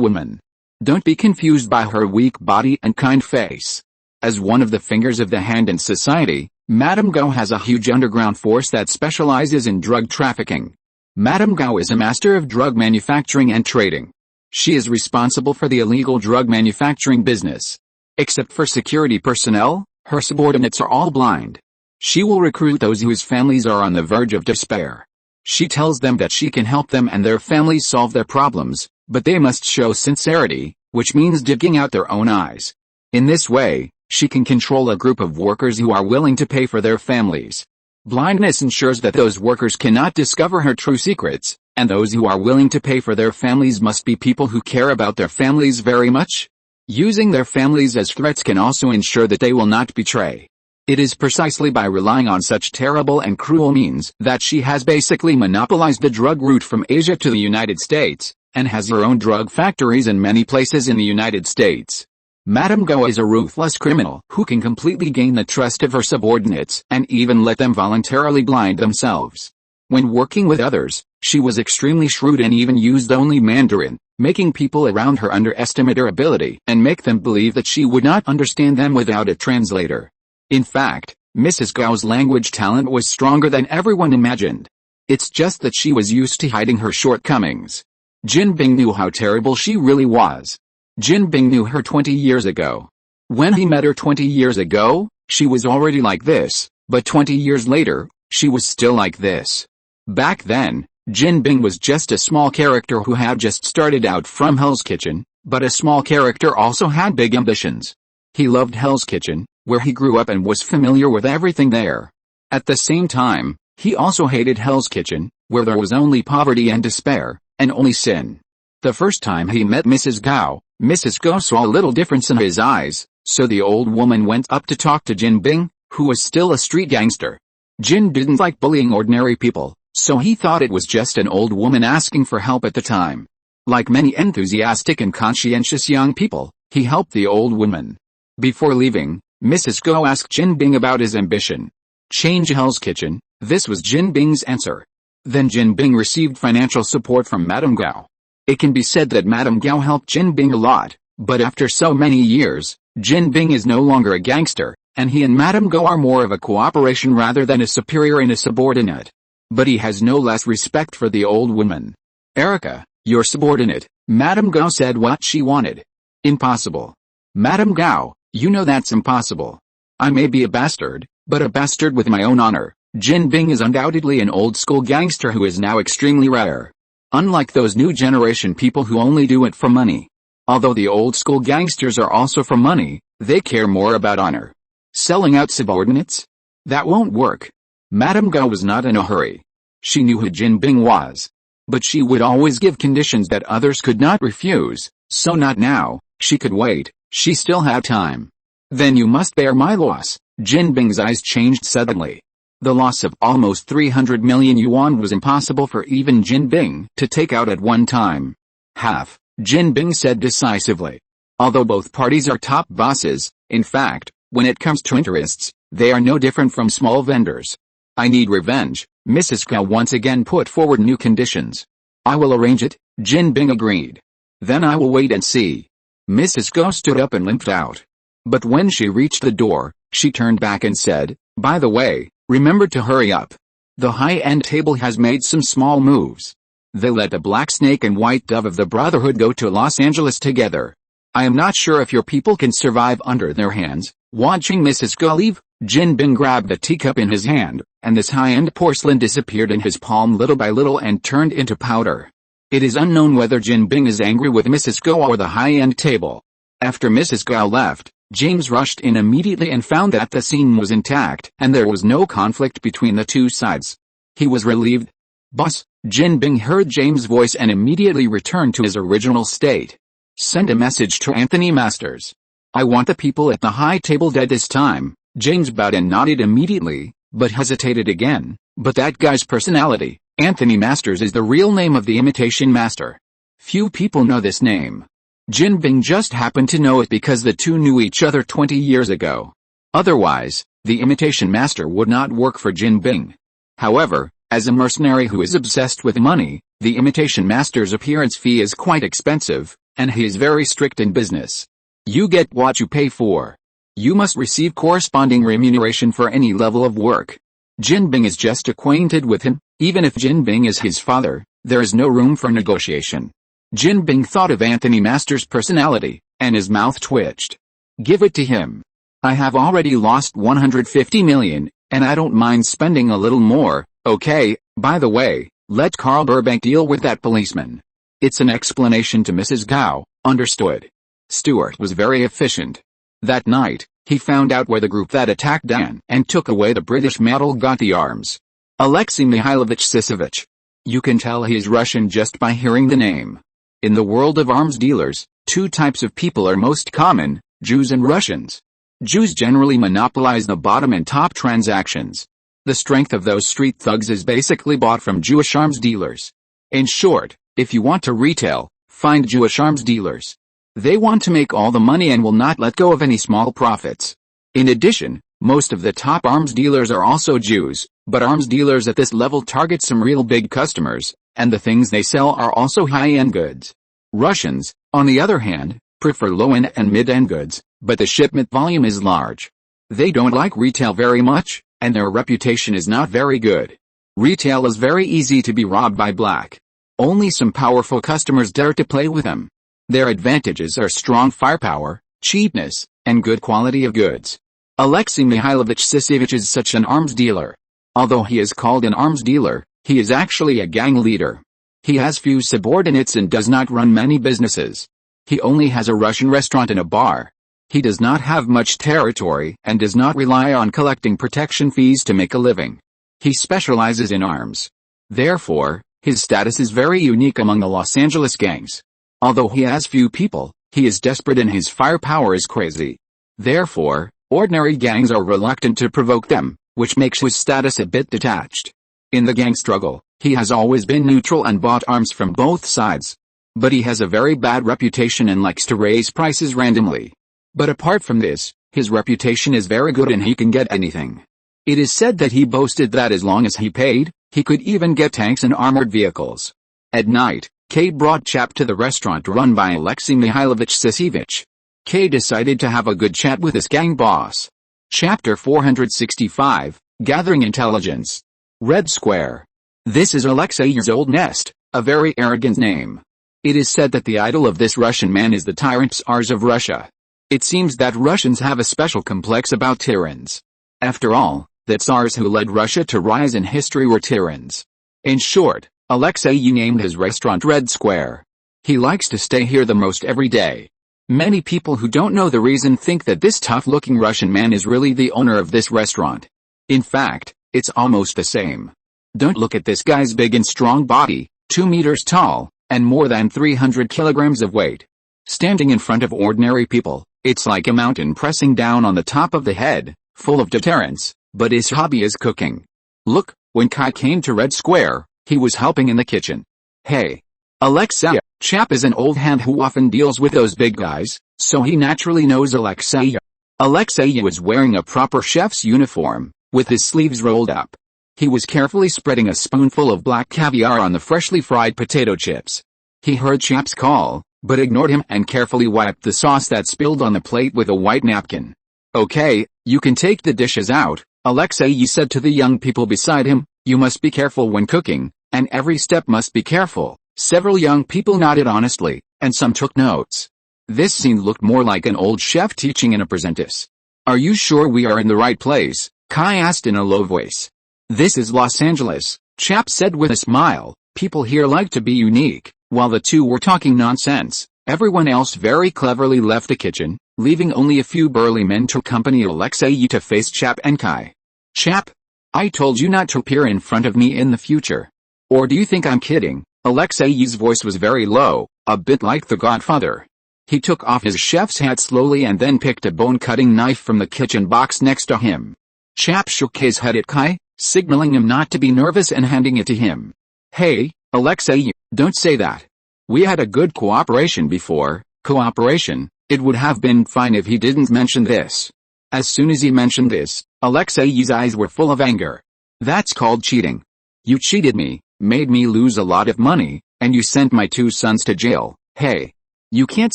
woman. Don't be confused by her weak body and kind face. As one of the fingers of the hand in society, Madame Gao has a huge underground force that specializes in drug trafficking. Madame Gao is a master of drug manufacturing and trading. She is responsible for the illegal drug manufacturing business. Except for security personnel, her subordinates are all blind. She will recruit those whose families are on the verge of despair. She tells them that she can help them and their families solve their problems, but they must show sincerity, which means digging out their own eyes. In this way, she can control a group of workers who are willing to pay for their families. Blindness ensures that those workers cannot discover her true secrets, and those who are willing to pay for their families must be people who care about their families very much. Using their families as threats can also ensure that they will not betray. It is precisely by relying on such terrible and cruel means that she has basically monopolized the drug route from Asia to the United States, and has her own drug factories in many places in the United States. Madame Go is a ruthless criminal who can completely gain the trust of her subordinates and even let them voluntarily blind themselves. When working with others, she was extremely shrewd and even used only Mandarin, making people around her underestimate her ability and make them believe that she would not understand them without a translator. In fact, Mrs. Gao's language talent was stronger than everyone imagined. It's just that she was used to hiding her shortcomings. Jin Bing knew how terrible she really was. Jin Bing knew her 20 years ago. When he met her 20 years ago, she was already like this, but 20 years later, she was still like this. Back then, Jin Bing was just a small character who had just started out from Hell's Kitchen, but a small character also had big ambitions. He loved Hell's Kitchen, where he grew up and was familiar with everything there. At the same time, he also hated Hell's Kitchen, where there was only poverty and despair, and only sin. The first time he met Mrs. Gao saw a little difference in his eyes, so the old woman went up to talk to Jin Bing, who was still a street gangster. Jin didn't like bullying ordinary people, so he thought it was just an old woman asking for help at the time. Like many enthusiastic and conscientious young people, he helped the old woman. Before leaving, Mrs. Go asked Jin Bing about his ambition. Change Hell's Kitchen, this was Jin Bing's answer. Then Jin Bing received financial support from Madame Gao. It can be said that Madame Gao helped Jin Bing a lot, but after so many years, Jin Bing is no longer a gangster, and he and Madame Gao are more of a cooperation rather than a superior and a subordinate. But he has no less respect for the old woman. Erica, your subordinate, Madame Gao said what she wanted. Impossible. Madame Gao, you know that's impossible. I may be a bastard, but a bastard with my own honor. Jin Bing is undoubtedly an old-school gangster who is now extremely rare. Unlike those new generation people who only do it for money. Although the old-school gangsters are also for money, they care more about honor. Selling out subordinates? That won't work. Madame Gao was not in a hurry. She knew who Jin Bing was. But she would always give conditions that others could not refuse, so not now, she could wait, she still had time. Then you must bear my loss. Jin Bing's eyes changed suddenly. The loss of almost 300 million yuan was impossible for even Jin Bing to take out at one time. Half, Jin Bing said decisively. Although both parties are top bosses, in fact, when it comes to interests, they are no different from small vendors. I need revenge. Mrs. Gao once again put forward new conditions. I will arrange it, Jin Bing agreed. Then I will wait and see. Mrs. Gao stood up and limped out. But when she reached the door, she turned back and said, by the way, remember to hurry up. The high-end table has made some small moves. They let the Black Snake and White Dove of the Brotherhood go to Los Angeles together. I am not sure if your people can survive under their hands. Watching Mrs. Gao leave, Jin Bing grabbed the teacup in his hand, and this high-end porcelain disappeared in his palm little by little and turned into powder. It is unknown whether Jin Bing is angry with Mrs. Gao or the high-end table. After Mrs. Gao left, James rushed in immediately and found that the scene was intact and there was no conflict between the two sides. He was relieved. Boss, Jin Bing heard James' voice and immediately returned to his original state. Send a message to Anthony Masters. I want the people at the high table dead this time. James bowed and nodded immediately, but hesitated again. But that guy's personality, Anthony Masters, is the real name of the imitation master. Few people know this name. Jin Bing just happened to know it because the two knew each other 20 years ago. Otherwise, the imitation master would not work for Jin Bing. However, as a mercenary who is obsessed with money, the imitation master's appearance fee is quite expensive, and he is very strict in business. You get what you pay for. You must receive corresponding remuneration for any level of work. Jin Bing is just acquainted with him. Even if Jin Bing is his father, there is no room for negotiation. Jin Bing thought of Anthony Masters' personality, and his mouth twitched. Give it to him. I have already lost 150 million, and I don't mind spending a little more, okay, By the way, let Carl Burbank deal with that policeman. It's an explanation to Mrs. Gow, understood? Stuart was very efficient. That night, he found out where the group that attacked Dan and took away the British medal got the arms. Alexei Mikhailovich Sisevich. You can tell he is Russian just by hearing the name. In the world of arms dealers, two types of people are most common, Jews and Russians. Jews generally monopolize the bottom and top transactions. The strength of those street thugs is basically bought from Jewish arms dealers. In short, if you want to retail, find Jewish arms dealers. They want to make all the money and will not let go of any small profits. In addition, most of the top arms dealers are also Jews, but arms dealers at this level target some real big customers, and the things they sell are also high-end goods. Russians, on the other hand, prefer low-end and mid-end goods, but the shipment volume is large. They don't like retail very much, and their reputation is not very good. Retail is very easy to be robbed by black. Only some powerful customers dare to play with them. Their advantages are strong firepower, cheapness, and good quality of goods. Alexei Mikhailovich Sisevich is such an arms dealer. Although he is called an arms dealer, he is actually a gang leader. He has few subordinates and does not run many businesses. He only has a Russian restaurant and a bar. He does not have much territory and does not rely on collecting protection fees to make a living. He specializes in arms. Therefore, his status is very unique among the Los Angeles gangs. Although he has few people, he is desperate and his firepower is crazy. Therefore, ordinary gangs are reluctant to provoke them, which makes his status a bit detached. In the gang struggle, he has always been neutral and bought arms from both sides. But he has a very bad reputation and likes to raise prices randomly. But apart from this, his reputation is very good and he can get anything. It is said that he boasted that as long as he paid, he could even get tanks and armored vehicles. At night, Kay brought Chap to the restaurant run by Alexei Mikhailovich Sisevich. Kay decided to have a good chat with his gang boss. Chapter 465, Gathering Intelligence. Red Square. This is Alexei's old nest, a very arrogant name. It is said that the idol of this Russian man is the tyrant Tsars of Russia. It seems that Russians have a special complex about tyrants. After all, the Tsars who led Russia to rise in history were tyrants. In short, Alexei named his restaurant Red Square. He likes to stay here the most every day. Many people who don't know the reason think that this tough-looking Russian man is really the owner of this restaurant. In fact, it's almost the same. Don't look at this guy's big and strong body, 2 meters tall, and more than 300 kilograms of weight. Standing in front of ordinary people, it's like a mountain pressing down on the top of the head, full of deterrence, but his hobby is cooking. Look, when Kai came to Red Square, he was helping in the kitchen. Hey, Alexei, Chap is an old hand who often deals with those big guys, so he naturally knows Alexei. Alexei was wearing a proper chef's uniform, with his sleeves rolled up. He was carefully spreading a spoonful of black caviar on the freshly fried potato chips. He heard Chap's call, but ignored him and carefully wiped the sauce that spilled on the plate with a white napkin. Okay, you can take the dishes out, Alexei said to the young people beside him. You must be careful when cooking, and every step must be careful. Several young people nodded honestly, and some took notes. This scene looked more like an old chef teaching an apprentice. Are you sure we are in the right place? Kai asked in a low voice. This is Los Angeles, Chap said with a smile. People here like to be unique. While the two were talking nonsense, everyone else very cleverly left the kitchen, leaving only a few burly men to accompany Alexei to face Chap and Kai. Chap, I told you not to appear in front of me in the future. Or do you think I'm kidding? Alexei's voice was very low, a bit like the Godfather. He took off his chef's hat slowly and then picked a bone-cutting knife from the kitchen box next to him. Chap shook his head at Kai, signaling him not to be nervous and handing it to him. Hey, Alexei, don't say that. We had a good cooperation before. Cooperation? It would have been fine if he didn't mention this. As soon as he mentioned this, Alexei's eyes were full of anger. That's called cheating. You cheated me, made me lose a lot of money, and you sent my 2 sons to jail. Hey. You can't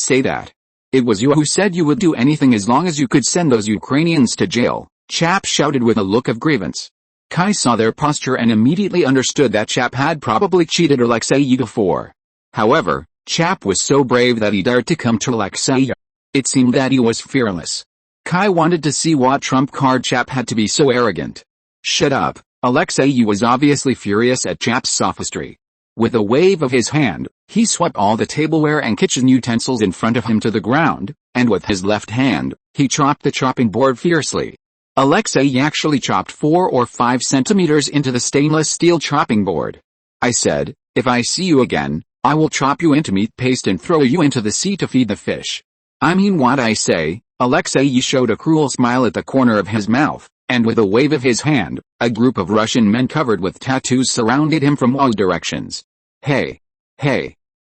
say that. It was you who said you would do anything as long as you could send those Ukrainians to jail, Chap shouted with a look of grievance. Kai saw their posture and immediately understood that Chap had probably cheated Alexei before. However, Chap was so brave that he dared to come to Alexei. It seemed that he was fearless. Kai wanted to see what trump card Chap had to be so arrogant. Shut up, Alexei was obviously furious at Chap's sophistry. With a wave of his hand, he swept all the tableware and kitchen utensils in front of him to the ground, and with his left hand, he chopped the chopping board fiercely. Alexei actually chopped 4 or 5 centimeters into the stainless steel chopping board. I said, "If I see you again, I will chop you into meat paste and throw you into the sea to feed the fish." "I mean what I say." Alexei showed a cruel smile at the corner of his mouth, and with a wave of his hand, a group of Russian men covered with tattoos surrounded him from all directions. Hey!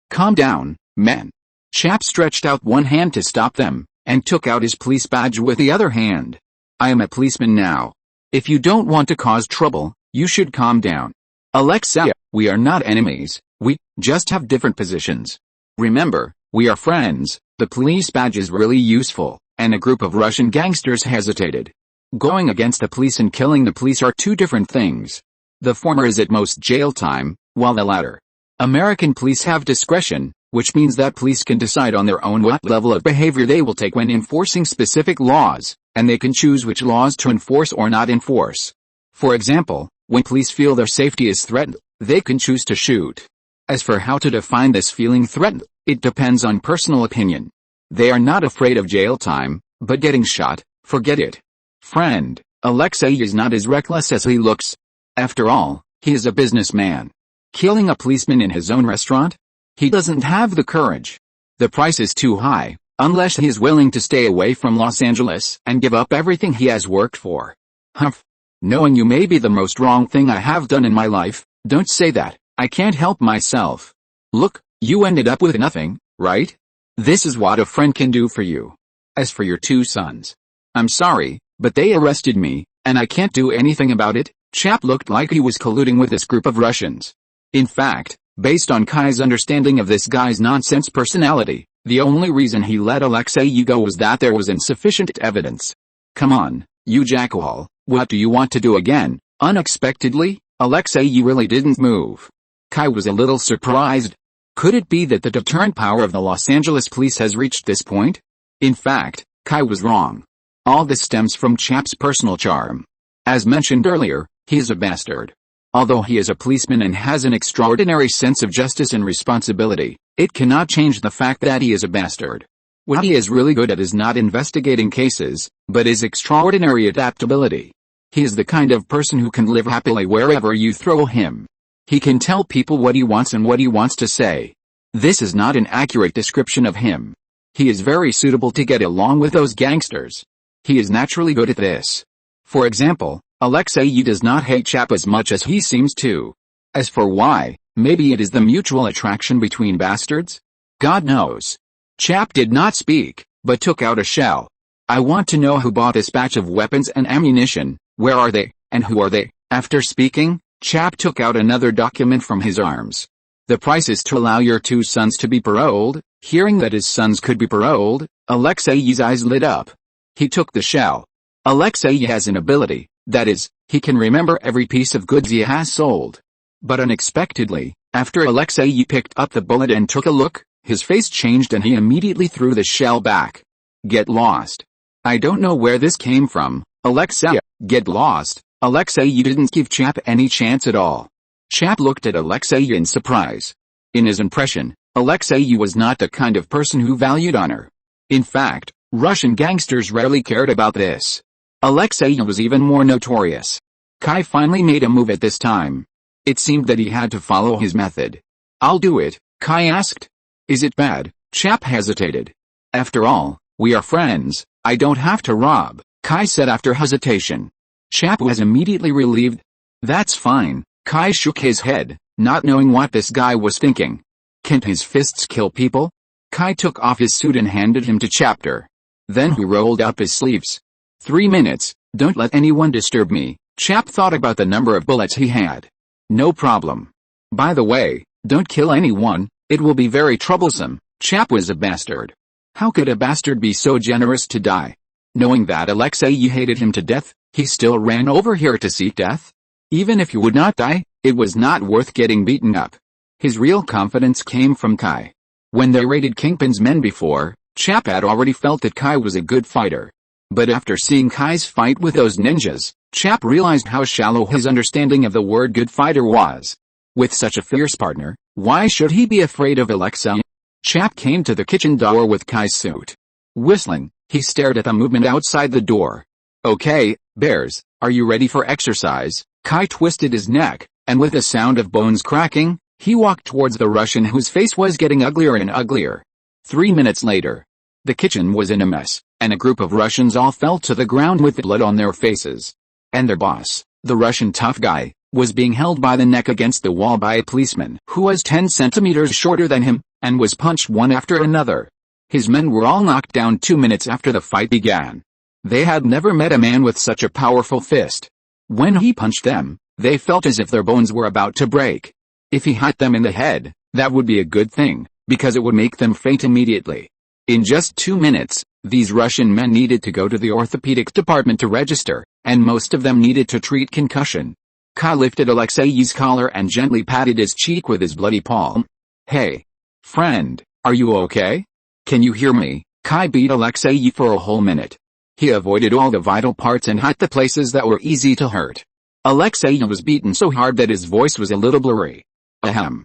Calm down, men." Chap stretched out one hand to stop them, and took out his police badge with the other hand. "I am a policeman now. If you don't want to cause trouble, you should calm down." "Alexei, we are not enemies, we just have different positions. Remember, we are friends." The police badge is really useful, and a group of Russian gangsters hesitated. Going against the police and killing the police are two different things. The former is at most jail time, while the latter. American police have discretion, which means that police can decide on their own what level of behavior they will take when enforcing specific laws, and they can choose which laws to enforce or not enforce. For example, when police feel their safety is threatened, they can choose to shoot. As for how to define this feeling threatened, it depends on personal opinion. They are not afraid of jail time, but getting shot, forget it. Friend, Alexei is not as reckless as he looks. After all, he is a businessman. Killing a policeman in his own restaurant? He doesn't have the courage. The price is too high, unless he is willing to stay away from Los Angeles and give up everything he has worked for. Humph. Knowing you may be the most wrong thing I have done in my life. Don't say that, I can't help myself. Look, you ended up with nothing, right? This is what a friend can do for you. As for your 2 sons, I'm sorry, but they arrested me, and I can't do anything about it. Chap looked like he was colluding with this group of Russians. In fact, based on Kai's understanding of this guy's nonsense personality, the only reason he let Alexei go was that there was insufficient evidence. "Come on, you jackal, what do you want to do again?" Unexpectedly, Alexei really didn't move. Kai was a little surprised. Could it be that the deterrent power of the Los Angeles police has reached this point? In fact, Kai was wrong. All this stems from Chap's personal charm. As mentioned earlier, he is a bastard. Although he is a policeman and has an extraordinary sense of justice and responsibility, it cannot change the fact that he is a bastard. What he is really good at is not investigating cases, but his extraordinary adaptability. He is the kind of person who can live happily wherever you throw him. He can tell people what he wants and what he wants to say. This is not an accurate description of him. He is very suitable to get along with those gangsters. He is naturally good at this. For example, Alexei does not hate Chap as much as he seems to. As for why, maybe it is the mutual attraction between bastards? God knows. Chap did not speak, but took out a shell. "I want to know who bought this batch of weapons and ammunition. Where are they, and who are they?" After speaking, Chap took out another document from his arms. "The price is to allow your 2 sons to be paroled." Hearing that his sons could be paroled, Alexei's eyes lit up. He took the shell. Alexei has an ability, that is, he can remember every piece of goods he has sold. But unexpectedly, after Alexei picked up the bullet and took a look, his face changed and he immediately threw the shell back. "Get lost. I don't know where this came from, Alexei." Get lost. Alexei didn't give Chap any chance at all. Chap looked at Alexei in surprise. In his impression, Alexei was not the kind of person who valued honor. In fact, Russian gangsters rarely cared about this. Alexei was even more notorious. Kai finally made a move at this time. It seemed that he had to follow his method. "I'll do it," Kai asked. "Is it bad?" Chap hesitated. "After all, we are friends, I don't have to rob," Kai said after hesitation. Chap was immediately relieved. "That's fine." Kai shook his head, not knowing what this guy was thinking. Can't his fists kill people? Kai took off his suit and handed him to Chapter. Then he rolled up his sleeves. 3 minutes, don't let anyone disturb me. Chap thought about the number of bullets he had. "No problem. By the way, don't kill anyone, it will be very troublesome." Chap was a bastard. How could a bastard be so generous to die? Knowing that Alexei hated him to death, he still ran over here to seek death? Even if he would not die, it was not worth getting beaten up. His real confidence came from Kai. When they raided Kingpin's men before, Chap had already felt that Kai was a good fighter. But after seeing Kai's fight with those ninjas, Chap realized how shallow his understanding of the word good fighter was. With such a fierce partner, why should he be afraid of Alexei? Chap came to the kitchen door with Kai's suit. Whistling, he stared at the movement outside the door. Okay, bears, are you ready for exercise? Kai twisted his neck, and with a sound of bones cracking, he walked towards the Russian whose face was getting uglier and uglier. 3 minutes later, the kitchen was in a mess, and a group of Russians all fell to the ground with blood on their faces. And their boss, the Russian tough guy, was being held by the neck against the wall by a policeman who was 10 centimeters shorter than him, and was punched one after another. His men were all knocked down 2 minutes after the fight began. They had never met a man with such a powerful fist. When he punched them, they felt as if their bones were about to break. If he hit them in the head, that would be a good thing, because it would make them faint immediately. In just 2 minutes, these Russian men needed to go to the orthopedic department to register, and most of them needed to treat concussion. Kai lifted Alexei's collar and gently patted his cheek with his bloody palm. Hey, friend, are you okay? Can you hear me? Kai beat Alexei for a whole minute. He avoided all the vital parts and hit the places that were easy to hurt. Alexei was beaten so hard that his voice was a little blurry. Ahem.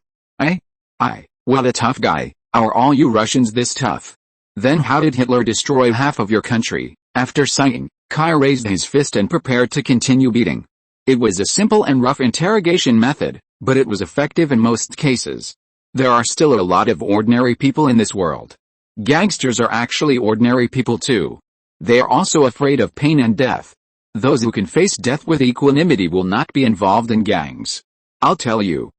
What a tough guy. Are all you Russians this tough? Then how did Hitler destroy half of your country? After sighing, Kai raised his fist and prepared to continue beating. It was a simple and rough interrogation method, but it was effective in most cases. There are still a lot of ordinary people in this world. Gangsters are actually ordinary people too. They are also afraid of pain and death. Those who can face death with equanimity will not be involved in gangs. I'll tell you.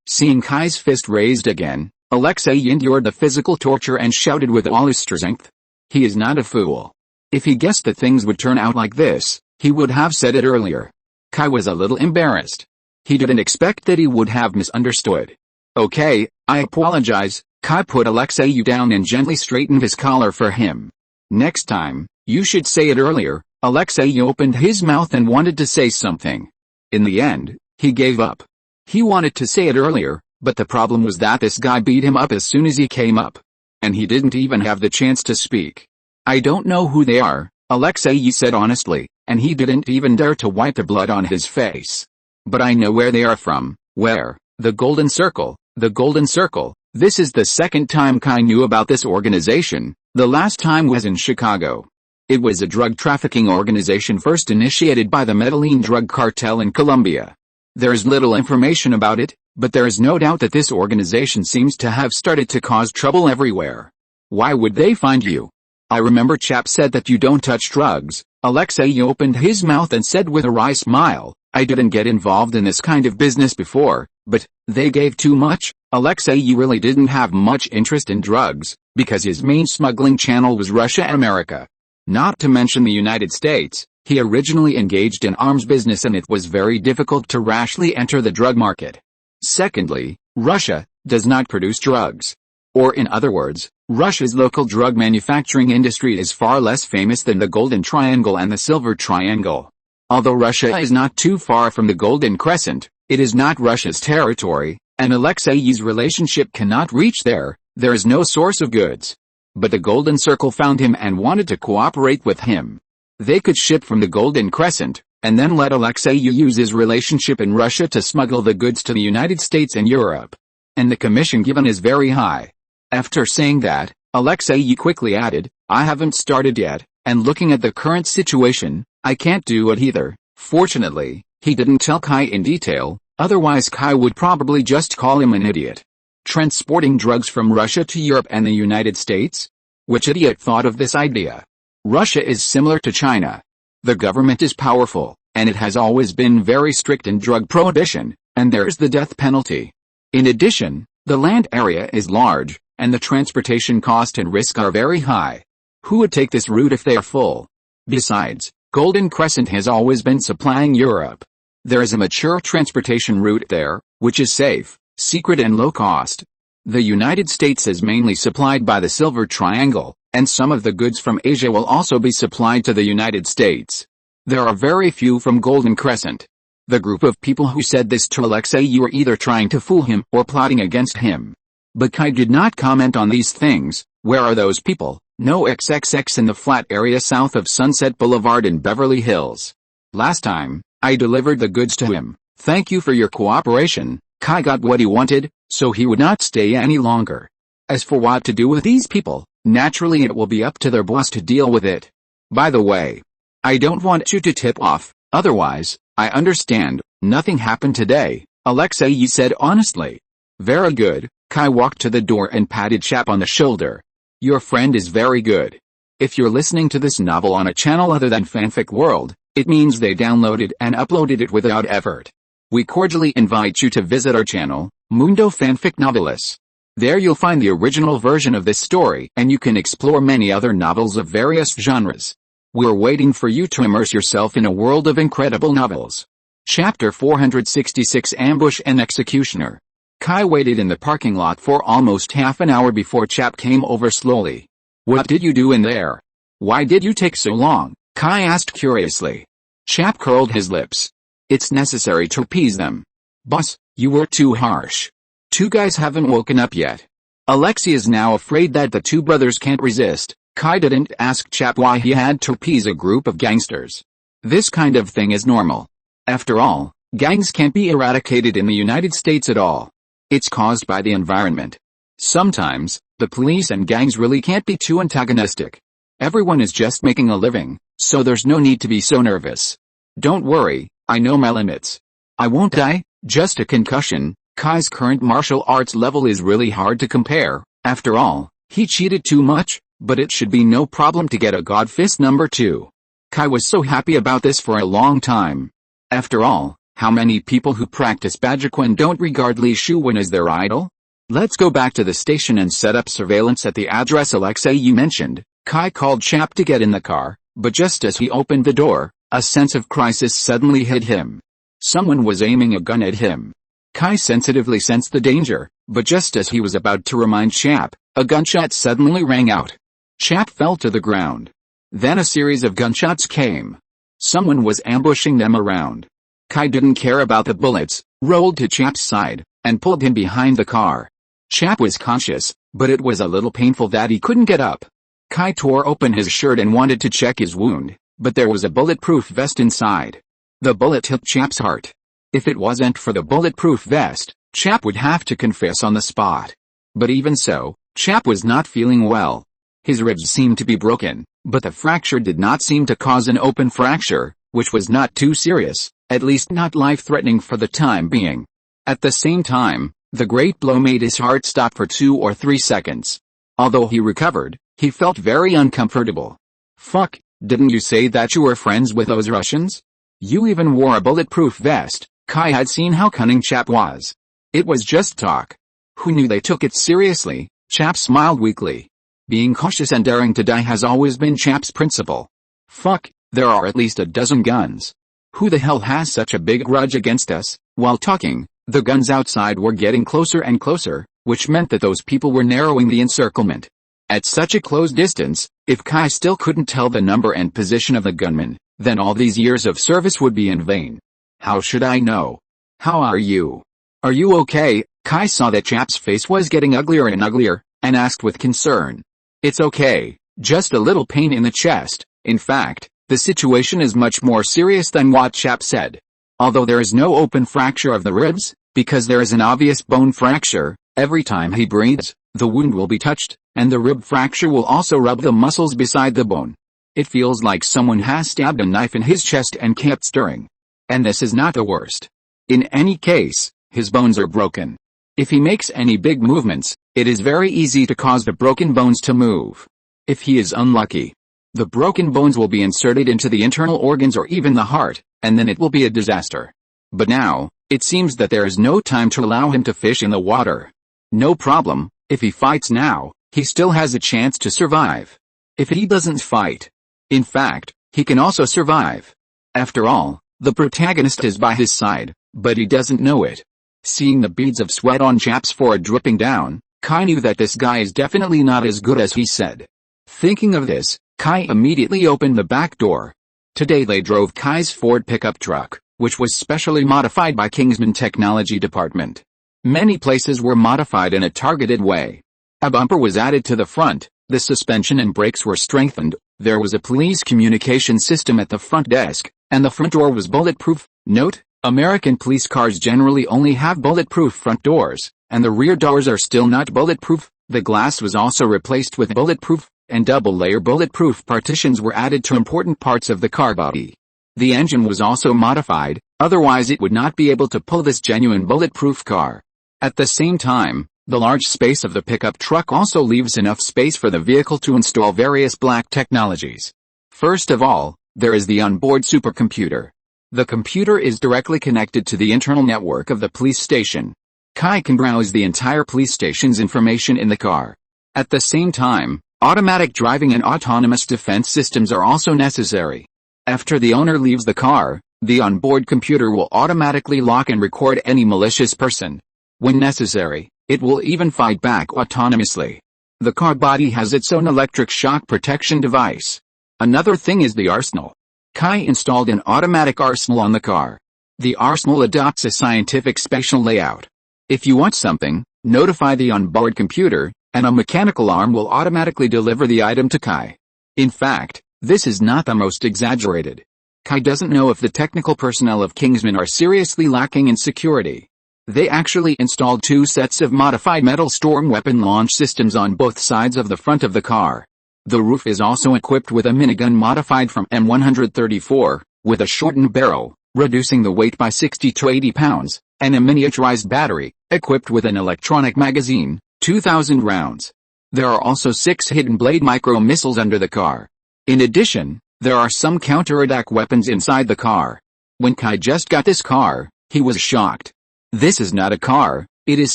Seeing Kai's fist raised again, Alexei endured the physical torture and shouted with all his strength. He is not a fool. If he guessed that things would turn out like this, he would have said it earlier. Kai was a little embarrassed. He didn't expect that he would have misunderstood. Okay, I apologize. Kai put Alexei down and gently straightened his collar for him. Next time, you should say it earlier. Alexei opened his mouth and wanted to say something. In the end, he gave up. He wanted to say it earlier, but the problem was that this guy beat him up as soon as he came up. And he didn't even have the chance to speak. I don't know who they are, Alexei said honestly, and he didn't even dare to wipe the blood on his face. But I know where they are from. Where? The Golden Circle. The Golden Circle. This is the second time Kai knew about this organization. The last time was in Chicago. It was a drug trafficking organization first initiated by the Medellin drug cartel in Colombia. There is little information about it, but there is no doubt that this organization seems to have started to cause trouble everywhere. Why would they find you? I remember Chap said that you don't touch drugs. Alexei opened his mouth and said with a wry smile, I didn't get involved in this kind of business before, but they gave too much. Alexei really didn't have much interest in drugs, because his main smuggling channel was Russia and America. Not to mention the United States. He originally engaged in arms business and it was very difficult to rashly enter the drug market. Secondly, Russia does not produce drugs. Or in other words, Russia's local drug manufacturing industry is far less famous than the Golden Triangle and the Silver Triangle. Although Russia is not too far from the Golden Crescent, it is not Russia's territory, and Alexei's relationship cannot reach there. There is no source of goods. But the Golden Circle found him and wanted to cooperate with him. They could ship from the Golden Crescent, and then let Alexei use his relationship in Russia to smuggle the goods to the United States and Europe. And the commission given is very high. After saying that, Alexei quickly added, I haven't started yet, and looking at the current situation, I can't do it either. Fortunately, he didn't tell Kai in detail, otherwise Kai would probably just call him an idiot. Transporting drugs from Russia to Europe and the United States? Which idiot thought of this idea? Russia is similar to China. The government is powerful, and it has always been very strict in drug prohibition, and there's the death penalty. In addition, the land area is large, and the transportation cost and risk are very high. Who would take this route if they are full? Besides, Golden Crescent has always been supplying Europe. There is a mature transportation route there, which is safe, secret and low cost. The United States is mainly supplied by the Silver Triangle, and some of the goods from Asia will also be supplied to the United States. There are very few from Golden Crescent. The group of people who said this to Alexei were either trying to fool him or plotting against him. But Kai did not comment on these things. Where are those people? No XXX in the flat area south of Sunset Boulevard in Beverly Hills. Last time, I delivered the goods to him. Thank you for your cooperation. Kai got what he wanted, so he would not stay any longer. As for what to do with these people, naturally it will be up to their boss to deal with it. By the way, I don't want you to tip off, otherwise, I understand, nothing happened today, Alexei said honestly. Very good. Kai walked to the door and patted Chap on the shoulder. Your friend is very good. If you're listening to this novel on a channel other than Fanfic World, it means they downloaded and uploaded it without effort. We cordially invite you to visit our channel, Mundo Fanfic Novelis. There you'll find the original version of this story and you can explore many other novels of various genres. We're waiting for you to immerse yourself in a world of incredible novels. Chapter 466 Ambush and Executioner. Kai waited in the parking lot for almost half an hour before Chap came over slowly. What did you do in there? Why did you take so long? Kai asked curiously. Chap curled his lips. It's necessary to appease them. Boss, you were too harsh. Two guys haven't woken up yet. Alexei is now afraid that the two brothers can't resist. Kai didn't ask Chap why he had to appease a group of gangsters. This kind of thing is normal. After all, gangs can't be eradicated in the United States at all. It's caused by the environment. Sometimes, the police and gangs really can't be too antagonistic. Everyone is just making a living, so there's no need to be so nervous. Don't worry, I know my limits. I won't die, just a concussion. Kai's current martial arts level is really hard to compare. After all, he cheated too much, but it should be no problem to get a God Fist number 2. Kai was so happy about this for a long time. After all, how many people who practice Bajikwan don't regard Li Shuwen as their idol? Let's go back to the station and set up surveillance at the address Alexei mentioned. Kai called Chap to get in the car, but just as he opened the door, a sense of crisis suddenly hit him. Someone was aiming a gun at him. Kai sensitively sensed the danger, but just as he was about to remind Chap, a gunshot suddenly rang out. Chap fell to the ground. Then a series of gunshots came. Someone was ambushing them around. Kai didn't care about the bullets, rolled to Chap's side, and pulled him behind the car. Chap was conscious, but it was a little painful that he couldn't get up. Kai tore open his shirt and wanted to check his wound, but there was a bulletproof vest inside. The bullet hit Chap's heart. If it wasn't for the bulletproof vest, Chap would have to confess on the spot. But even so, Chap was not feeling well. His ribs seemed to be broken, but the fracture did not seem to cause an open fracture, which was not too serious, at least not life-threatening for the time being. At the same time, the great blow made his heart stop for 2 or 3 seconds. Although he recovered, he felt very uncomfortable. Fuck, didn't you say that you were friends with those Russians? You even wore a bulletproof vest. Kai had seen how cunning Chap was. It was just talk. Who knew they took it seriously? Chap smiled weakly. Being cautious and daring to die has always been Chap's principle. Fuck, there are at least a dozen guns. Who the hell has such a big grudge against us? While talking, the guns outside were getting closer and closer, which meant that those people were narrowing the encirclement. At such a close distance, if Kai still couldn't tell the number and position of the gunman, then all these years of service would be in vain. How should I know? How are you? Are you okay? Kai saw that Chap's face was getting uglier and uglier, and asked with concern. It's okay, just a little pain in the chest. In fact, the situation is much more serious than what Chap said. Although there is no open fracture of the ribs, because there is an obvious bone fracture, every time he breathes, the wound will be touched, and the rib fracture will also rub the muscles beside the bone. It feels like someone has stabbed a knife in his chest and kept stirring. And this is not the worst. In any case, his bones are broken. If he makes any big movements, it is very easy to cause the broken bones to move. If he is unlucky, the broken bones will be inserted into the internal organs or even the heart, and then it will be a disaster. But now, it seems that there is no time to allow him to fish in the water. No problem, if he fights now, he still has a chance to survive. If he doesn't fight, in fact, he can also survive. After all, the protagonist is by his side, but he doesn't know it. Seeing the beads of sweat on Chap's forehead dripping down, Kai knew that this guy is definitely not as good as he said. Thinking of this, Kai immediately opened the back door. Today they drove Kai's Ford pickup truck, which was specially modified by Kingsman Technology Department. Many places were modified in a targeted way. A bumper was added to the front, The suspension and brakes were strengthened, there was a police communication system at the front desk, and the front door was bulletproof. Note, American police cars generally only have bulletproof front doors, and the rear doors are still not bulletproof. The glass was also replaced with bulletproof, and double-layer bulletproof partitions were added to important parts of the car body. The engine was also modified, otherwise it would not be able to pull this genuine bulletproof car. At the same time, the large space of the pickup truck also leaves enough space for the vehicle to install various black technologies. First of all, there is the onboard supercomputer. The computer is directly connected to the internal network of the police station. Kai can browse the entire police station's information in the car. At the same time, automatic driving and autonomous defense systems are also necessary. After the owner leaves the car, the onboard computer will automatically lock and record any malicious person. When necessary, it will even fight back autonomously. The car body has its own electric shock protection device. Another thing is the arsenal. Kai installed an automatic arsenal on the car. The arsenal adopts a scientific spatial layout. If you want something, notify the onboard computer, and a mechanical arm will automatically deliver the item to Kai. In fact, this is not the most exaggerated. Kai doesn't know if the technical personnel of Kingsman are seriously lacking in security. They actually installed 2 sets of modified metal storm weapon launch systems on both sides of the front of the car. The roof is also equipped with a minigun modified from M134, with a shortened barrel, reducing the weight by 60 to 80 pounds, and a miniaturized battery, equipped with an electronic magazine, 2,000 rounds. There are also 6 hidden blade micro-missiles under the car. In addition, there are some counter-attack weapons inside the car. When Kai just got this car, he was shocked. This is not a car, it is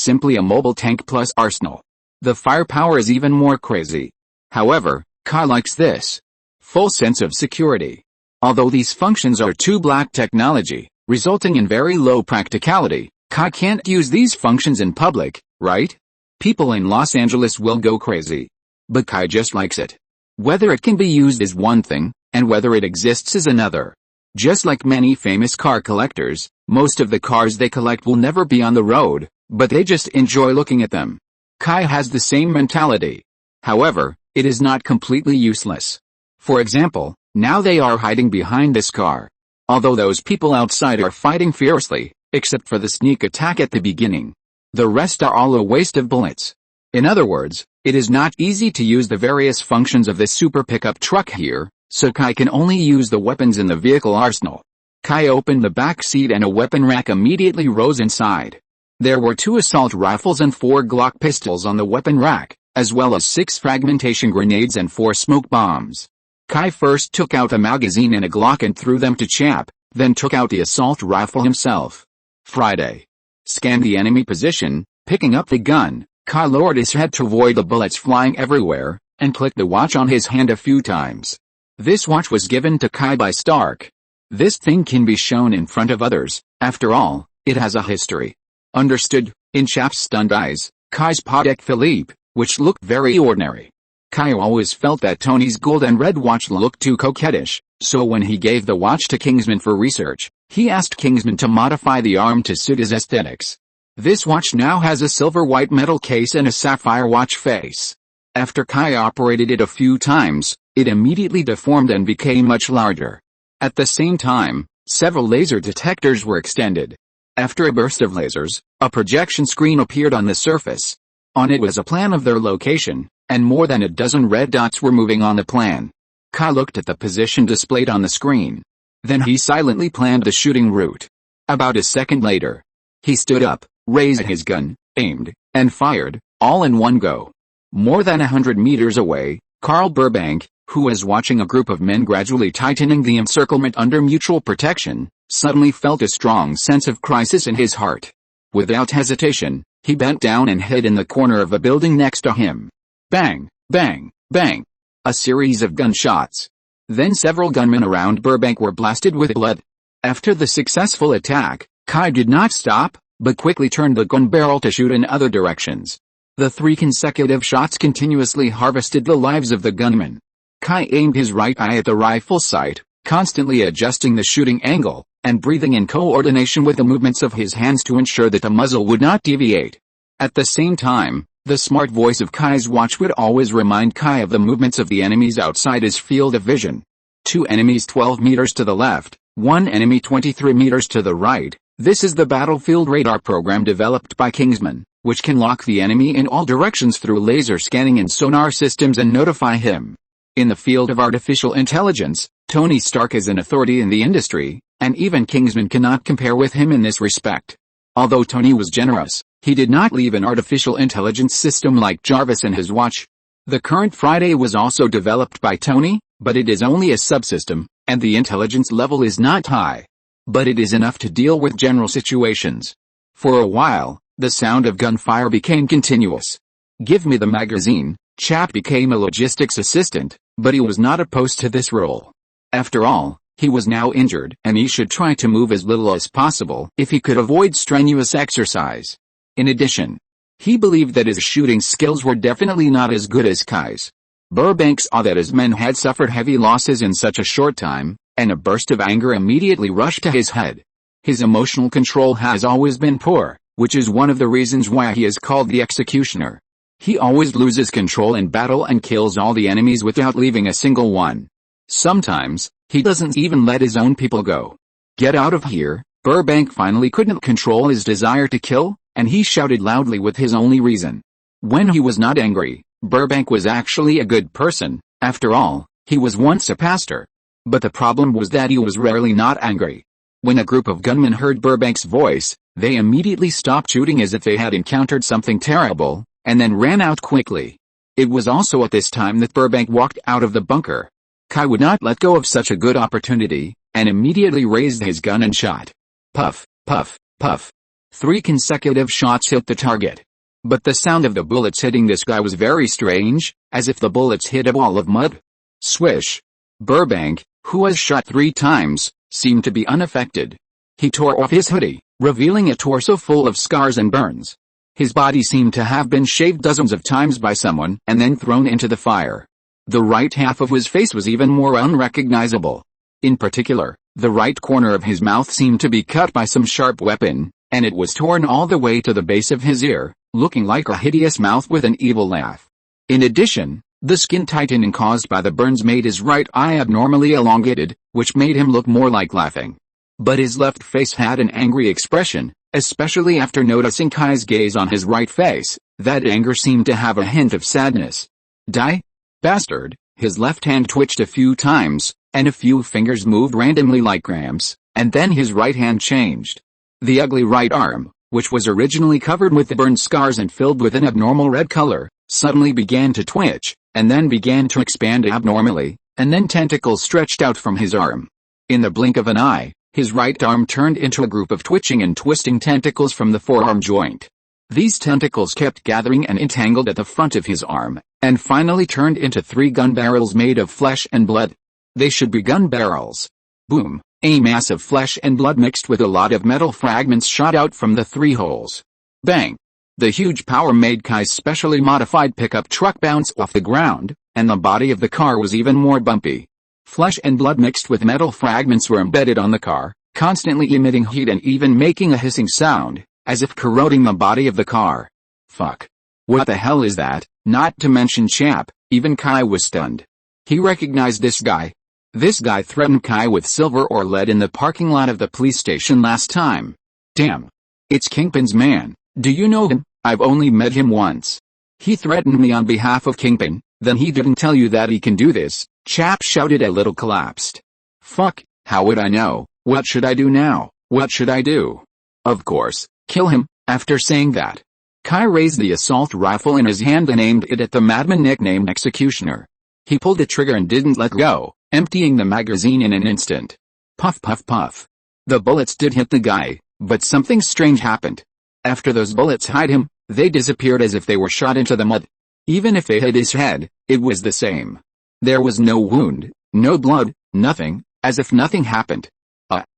simply a mobile tank plus arsenal. The firepower is even more crazy. However, Kai likes this full sense of security. Although these functions are too black technology, resulting in very low practicality, Kai can't use these functions in public, right? People in Los Angeles will go crazy. But Kai just likes it. Whether it can be used is one thing, and whether it exists is another. Just like many famous car collectors, most of the cars they collect will never be on the road, but they just enjoy looking at them. Kai has the same mentality. However, it is not completely useless. For example, now they are hiding behind this car. Although those people outside are fighting fiercely, except for the sneak attack at the beginning. The rest are all a waste of bullets. In other words, it is not easy to use the various functions of this super pickup truck here, so Kai can only use the weapons in the vehicle arsenal. Kai opened the back seat and a weapon rack immediately rose inside. There were 2 assault rifles and 4 Glock pistols on the weapon rack, as well as 6 fragmentation grenades and 4 smoke bombs. Kai first took out a magazine and a Glock and threw them to Chap, then took out the assault rifle himself. Friday. Scanned the enemy position, picking up the gun, Kai lowered his head to avoid the bullets flying everywhere, and clicked the watch on his hand a few times. This watch was given to Kai by Stark. This thing can be shown in front of others, after all, it has a history. Understood, in Chap's stunned eyes, Kai's Patek Philippe, which looked very ordinary. Kai always felt that Tony's gold and red watch looked too coquettish, so when he gave the watch to Kingsman for research, he asked Kingsman to modify the arm to suit his aesthetics. This watch now has a silver white metal case and a sapphire watch face. After Kai operated it a few times, it immediately deformed and became much larger. At the same time, several laser detectors were extended. After a burst of lasers, a projection screen appeared on the surface. On it was a plan of their location, and more than a dozen red dots were moving on the plan. Kai looked at the position displayed on the screen. Then he silently planned the shooting route. About a second later, he stood up, raised his gun, aimed, and fired, all in one go. More than 100 meters away, Carl Burbank, who was watching a group of men gradually tightening the encirclement under mutual protection, suddenly felt a strong sense of crisis in his heart. Without hesitation, he bent down and hid in the corner of a building next to him. Bang, bang, bang. A series of gunshots. Then several gunmen around Burbank were blasted with blood. After the successful attack, Kai did not stop, but quickly turned the gun barrel to shoot in other directions. The 3 consecutive shots continuously harvested the lives of the gunmen. Kai aimed his right eye at the rifle sight, constantly adjusting the shooting angle, and breathing in coordination with the movements of his hands to ensure that the muzzle would not deviate. At the same time, The smart voice of Kai's watch would always remind Kai of the movements of the enemies outside his field of vision. 2 enemies 12 meters to the left, 1 enemy 23 meters to the right. This is the battlefield radar program developed by Kingsman, which can lock the enemy in all directions through laser scanning and sonar systems and notify him. In the field of artificial intelligence, Tony Stark is an authority in the industry, and even Kingsman cannot compare with him in this respect. Although Tony was generous, he did not leave an artificial intelligence system like Jarvis in his watch. The current Friday was also developed by Tony, but it is only a subsystem, and the intelligence level is not high. But it is enough to deal with general situations. For a while, the sound of gunfire became continuous. Give me the magazine. Chap became a logistics assistant, but he was not opposed to this role. After all, he was now injured and he should try to move as little as possible if he could avoid strenuous exercise. In addition, he believed that his shooting skills were definitely not as good as Kai's. Burbank saw that his men had suffered heavy losses in such a short time, and a burst of anger immediately rushed to his head. His emotional control has always been poor, which is one of the reasons why he is called the executioner. He always loses control in battle and kills all the enemies without leaving a single one. Sometimes, he doesn't even let his own people go. Get out of here. Burbank finally couldn't control his desire to kill, and he shouted loudly with his only reason. When he was not angry, Burbank was actually a good person. After all, he was once a pastor. But the problem was that he was rarely not angry. When a group of gunmen heard Burbank's voice, they immediately stopped shooting as if they had encountered something terrible, and then ran out quickly. It was also at this time that Burbank walked out of the bunker. Kai would not let go of such a good opportunity, and immediately raised his gun and shot. Puff, puff, puff. 3 consecutive shots hit the target. But the sound of the bullets hitting this guy was very strange, as if the bullets hit a ball of mud. Swish. Burbank, who was shot 3 times, seemed to be unaffected. He tore off his hoodie, revealing a torso full of scars and burns. His body seemed to have been shaved dozens of times by someone and then thrown into the fire. The right half of his face was even more unrecognizable. In particular, the right corner of his mouth seemed to be cut by some sharp weapon, and it was torn all the way to the base of his ear, looking like a hideous mouth with an evil laugh. In addition, the skin tightening caused by the burns made his right eye abnormally elongated, which made him look more like laughing. But his left face had an angry expression, especially after noticing Kai's gaze on his right face. That anger seemed to have a hint of sadness. Die? Bastard. His left hand twitched a few times, and a few fingers moved randomly like cramps, and then his right hand changed. The ugly right arm, which was originally covered with the burn scars and filled with an abnormal red color, suddenly began to twitch, and then began to expand abnormally, and then tentacles stretched out from his arm. In the blink of an eye, his right arm turned into a group of twitching and twisting tentacles from the forearm joint. These tentacles kept gathering and entangled at the front of his arm, and finally turned into 3 gun barrels made of flesh and blood. They should be gun barrels. Boom! A mass of flesh and blood mixed with a lot of metal fragments shot out from the 3 holes. Bang! The huge power made Kai's specially modified pickup truck bounce off the ground, and the body of the car was even more bumpy. Flesh and blood mixed with metal fragments were embedded on the car, constantly emitting heat and even making a hissing sound, as if corroding the body of the car. Fuck. What the hell is that? Not to mention chap, even Kai was stunned. He recognized this guy. This guy threatened Kai with silver or lead in the parking lot of the police station last time. Damn. It's Kingpin's man. Do you know him? I've only met him once. He threatened me on behalf of Kingpin, then he didn't tell you that he can do this, chap shouted, a little collapsed. Fuck, how would I know? What should I do now? What should I do? Of course, kill him. After saying that, Kai raised the assault rifle in his hand and aimed it at the madman nicknamed Executioner. He pulled the trigger and didn't let go, emptying the magazine in an instant. Puff puff puff. The bullets did hit the guy, but something strange happened. After those bullets hit him, they disappeared as if they were shot into the mud. Even if they hit his head, it was the same. There was no wound, no blood, nothing, as if nothing happened.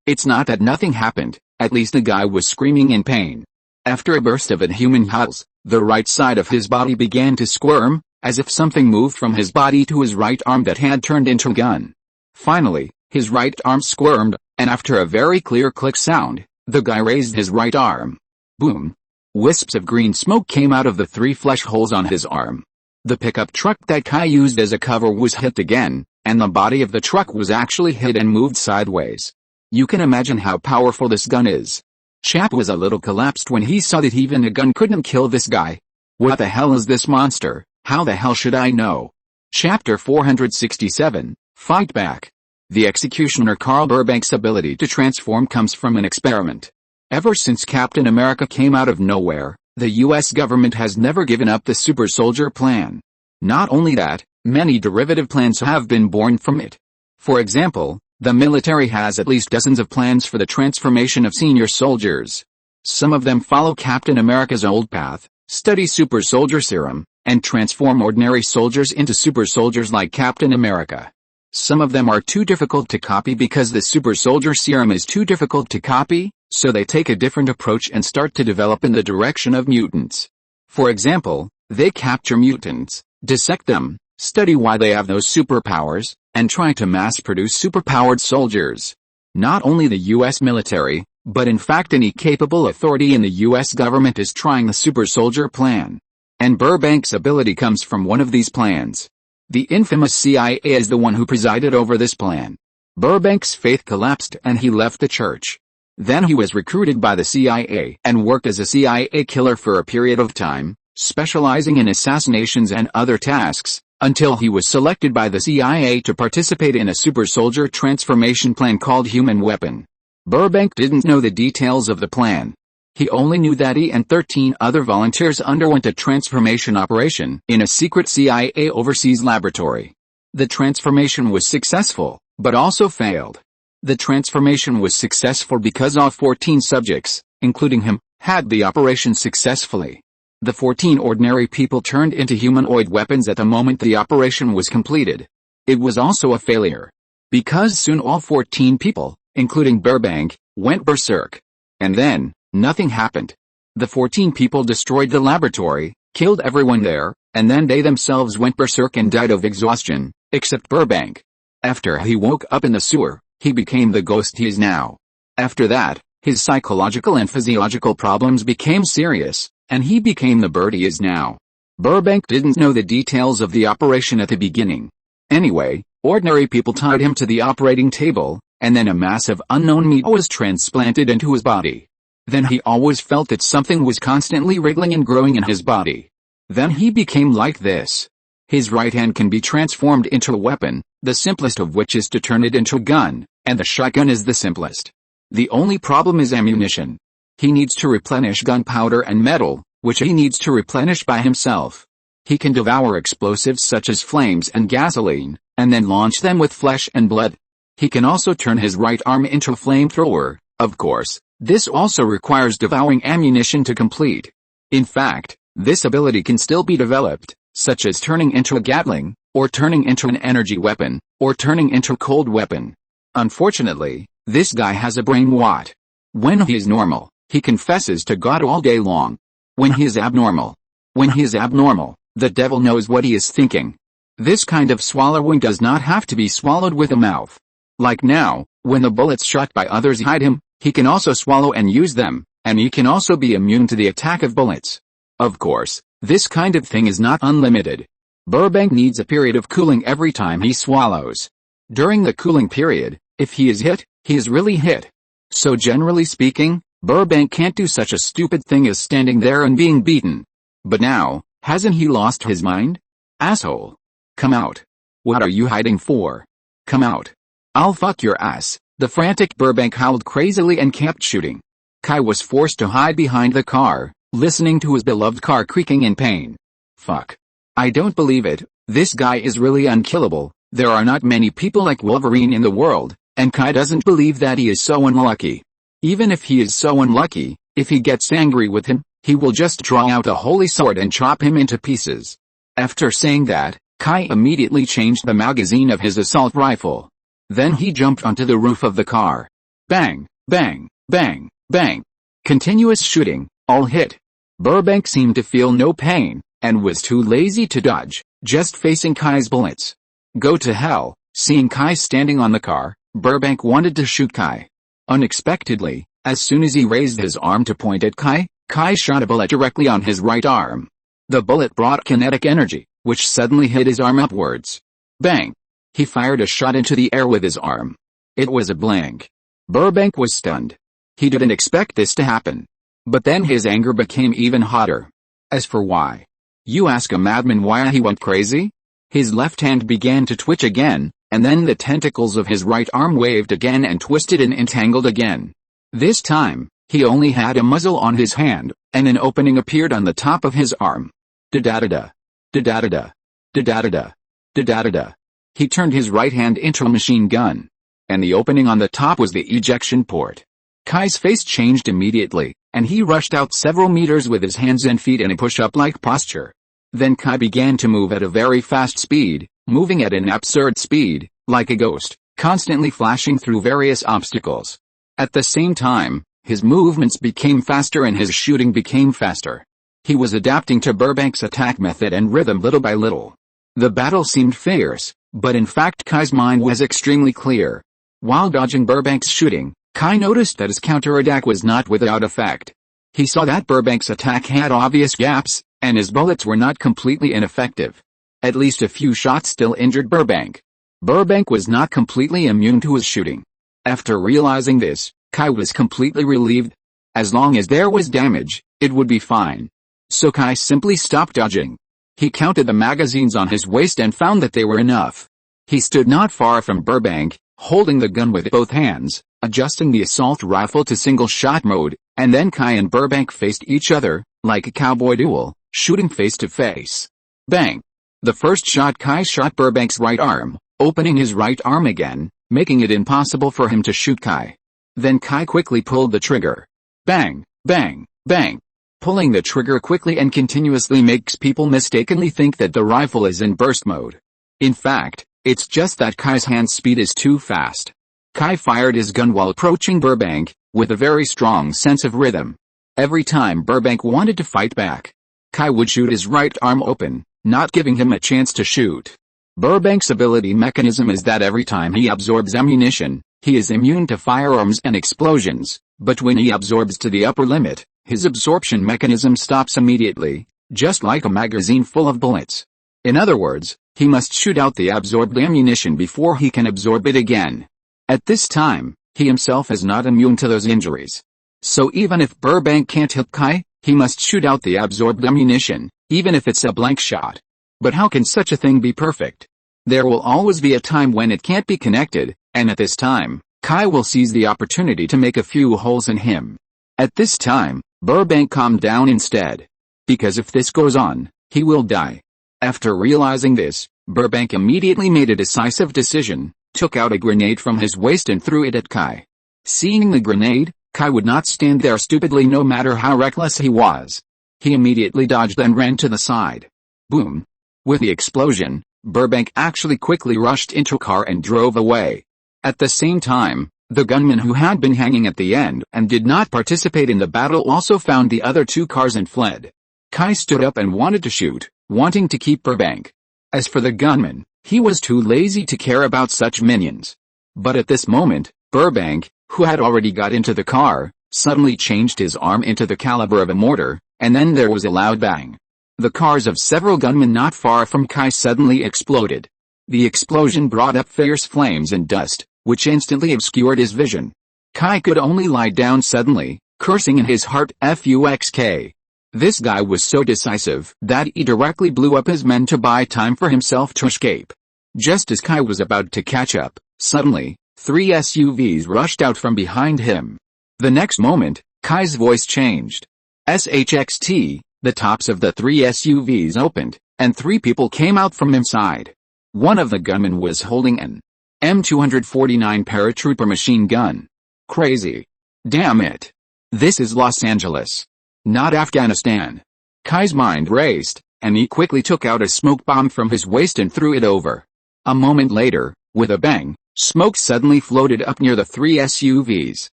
It's not that nothing happened, at least the guy was screaming in pain. After a burst of inhuman howls, the right side of his body began to squirm, as if something moved from his body to his right arm that had turned into a gun. Finally, his right arm squirmed, and after a very clear click sound, the guy raised his right arm. Boom. Wisps of green smoke came out of the 3 flesh holes on his arm. The pickup truck that Kai used as a cover was hit again, and the body of the truck was actually hit and moved sideways. You can imagine how powerful this gun is. Chap was a little collapsed when he saw that even a gun couldn't kill this guy. What the hell is this monster? How the hell should I know? Chapter 467, Fight Back. The executioner Carl Burbank's ability to transform comes from an experiment. Ever since Captain America came out of nowhere, the US government has never given up the super soldier plan. Not only that, many derivative plans have been born from it. For example, the military has at least dozens of plans for the transformation of senior soldiers. Some of them follow Captain America's old path, study super soldier serum, and transform ordinary soldiers into super soldiers like Captain America. Some of them are too difficult to copy because the super soldier serum is too difficult to copy, so they take a different approach and start to develop in the direction of mutants. For example, they capture mutants, dissect them, study why they have those superpowers, and try to mass-produce superpowered soldiers. Not only the US military, but in fact any capable authority in the US government is trying the super soldier plan. And Burbank's ability comes from one of these plans. The infamous CIA is the one who presided over this plan. Burbank's faith collapsed and he left the church. Then he was recruited by the CIA and worked as a CIA killer for a period of time, specializing in assassinations and other tasks, until he was selected by the CIA to participate in a super soldier transformation plan called Human Weapon. Burbank didn't know the details of the plan. He only knew that he and 13 other volunteers underwent a transformation operation in a secret CIA overseas laboratory. The transformation was successful, but also failed. The transformation was successful because all 14 subjects, including him, had the operation successfully. The 14 ordinary people turned into humanoid weapons at the moment the operation was completed. It was also a failure. Because soon all 14 people, including Burbank, went berserk. And then, nothing happened. The 14 people destroyed the laboratory, killed everyone there, and then they themselves went berserk and died of exhaustion, except Burbank. After he woke up in the sewer, he became the ghost he is now. After that, his psychological and physiological problems became serious, and he became the bird he is now. Burbank didn't know the details of the operation at the beginning. Anyway, ordinary people tied him to the operating table, and then a mass of unknown meat was transplanted into his body. Then he always felt that something was constantly wriggling and growing in his body. Then he became like this. His right hand can be transformed into a weapon, the simplest of which is to turn it into a gun, and the shotgun is the simplest. The only problem is ammunition. He needs to replenish gunpowder and metal, which he needs to replenish by himself. He can devour explosives such as flames and gasoline, and then launch them with flesh and blood. He can also turn his right arm into a flamethrower. Of course, this also requires devouring ammunition to complete. In fact, this ability can still be developed, such as turning into a Gatling, or turning into an energy weapon, or turning into a cold weapon. Unfortunately, this guy has a brain what? When he is normal, he confesses to God all day long. When he is abnormal, the devil knows what he is thinking. This kind of swallowing does not have to be swallowed with a mouth. Like now, when the bullets shot by others hide him, he can also swallow and use them, and he can also be immune to the attack of bullets. Of course, this kind of thing is not unlimited. Burbank needs a period of cooling every time he swallows. During the cooling period, if he is hit, he is really hit. So generally speaking, Burbank can't do such a stupid thing as standing there and being beaten. But now, hasn't he lost his mind? Asshole. Come out. What are you hiding for? Come out. I'll fuck your ass. The frantic Burbank howled crazily and kept shooting. Kai was forced to hide behind the car, listening to his beloved car creaking in pain. Fuck. I don't believe it. This guy is really unkillable. There are not many people like Wolverine in the world, and Kai doesn't believe that he is so unlucky. Even if he is so unlucky, if he gets angry with him, he will just draw out a holy sword and chop him into pieces. After saying that, Kai immediately changed the magazine of his assault rifle. Then he jumped onto the roof of the car. Bang, bang, bang, bang. Continuous shooting, all hit. Burbank seemed to feel no pain, and was too lazy to dodge, just facing Kai's bullets. Go to hell. Seeing Kai standing on the car, Burbank wanted to shoot Kai. Unexpectedly, as soon as he raised his arm to point at Kai, Kai shot a bullet directly on his right arm. The bullet brought kinetic energy, which suddenly hit his arm upwards. Bang! He fired a shot into the air with his arm. It was a blank. Burbank was stunned. He didn't expect this to happen. But then his anger became even hotter. As for why? You ask a madman why he went crazy? His left hand began to twitch again, and then the tentacles of his right arm waved again and twisted and entangled again. This time, he only had a muzzle on his hand, and an opening appeared on the top of his arm. Da-da-da-da. Da-da-da-da. Da-da-da-da. Da-da-da-da. He turned his right hand into a machine gun. And the opening on the top was the ejection port. Kai's face changed immediately, and he rushed out several meters with his hands and feet in a push-up-like posture. Then Kai began to move at a very fast speed, moving at an absurd speed, like a ghost, constantly flashing through various obstacles. At the same time, his movements became faster and his shooting became faster. He was adapting to Burbank's attack method and rhythm little by little. The battle seemed fierce, but in fact Kai's mind was extremely clear. While dodging Burbank's shooting, Kai noticed that his counterattack was not without effect. He saw that Burbank's attack had obvious gaps, and his bullets were not completely ineffective. At least a few shots still injured Burbank. Burbank was not completely immune to his shooting. After realizing this, Kai was completely relieved. As long as there was damage, it would be fine. So Kai simply stopped dodging. He counted the magazines on his waist and found that they were enough. He stood not far from Burbank, holding the gun with both hands, adjusting the assault rifle to single-shot mode, and then Kai and Burbank faced each other, like a cowboy duel, shooting face to face. Bang! The first shot Kai shot Burbank's right arm, opening his right arm again, making it impossible for him to shoot Kai. Then Kai quickly pulled the trigger. Bang! Bang! Bang! Pulling the trigger quickly and continuously makes people mistakenly think that the rifle is in burst mode. In fact, it's just that Kai's hand speed is too fast. Kai fired his gun while approaching Burbank, with a very strong sense of rhythm. Every time Burbank wanted to fight back, Kai would shoot his right arm open, not giving him a chance to shoot. Burbank's ability mechanism is that every time he absorbs ammunition, he is immune to firearms and explosions, but when he absorbs to the upper limit, his absorption mechanism stops immediately, just like a magazine full of bullets. In other words, he must shoot out the absorbed ammunition before he can absorb it again. At this time, he himself is not immune to those injuries. So even if Burbank can't hit Kai, he must shoot out the absorbed ammunition, even if it's a blank shot. But how can such a thing be perfect? There will always be a time when it can't be connected, and at this time, Kai will seize the opportunity to make a few holes in him. At this time, Burbank calmed down instead. Because if this goes on, he will die. After realizing this, Burbank immediately made a decisive decision, took out a grenade from his waist and threw it at Kai. Seeing the grenade, Kai would not stand there stupidly no matter how reckless he was. He immediately dodged and ran to the side. Boom! With the explosion, Burbank actually quickly rushed into a car and drove away. At the same time, the gunman who had been hanging at the end and did not participate in the battle also found the other two cars and fled. Kai stood up and wanted to shoot, wanting to keep Burbank. As for the gunman, he was too lazy to care about such minions. But at this moment, Burbank, who had already got into the car, suddenly changed his arm into the caliber of a mortar, and then there was a loud bang. The cars of several gunmen not far from Kai suddenly exploded. The explosion brought up fierce flames and dust, which instantly obscured his vision. Kai could only lie down suddenly, cursing in his heart "Fuck." This guy was so decisive that he directly blew up his men to buy time for himself to escape. Just as Kai was about to catch up, suddenly, 3 SUVs rushed out from behind him. The next moment, Kai's voice changed. SHXT, the tops of the 3 SUVs opened, and 3 people came out from inside. One of the gunmen was holding an M249 paratrooper machine gun. Crazy. Damn it. This is Los Angeles, not Afghanistan. Kai's mind raced, and he quickly took out a smoke bomb from his waist and threw it over. A moment later, with a bang, smoke suddenly floated up near the 3 SUVs.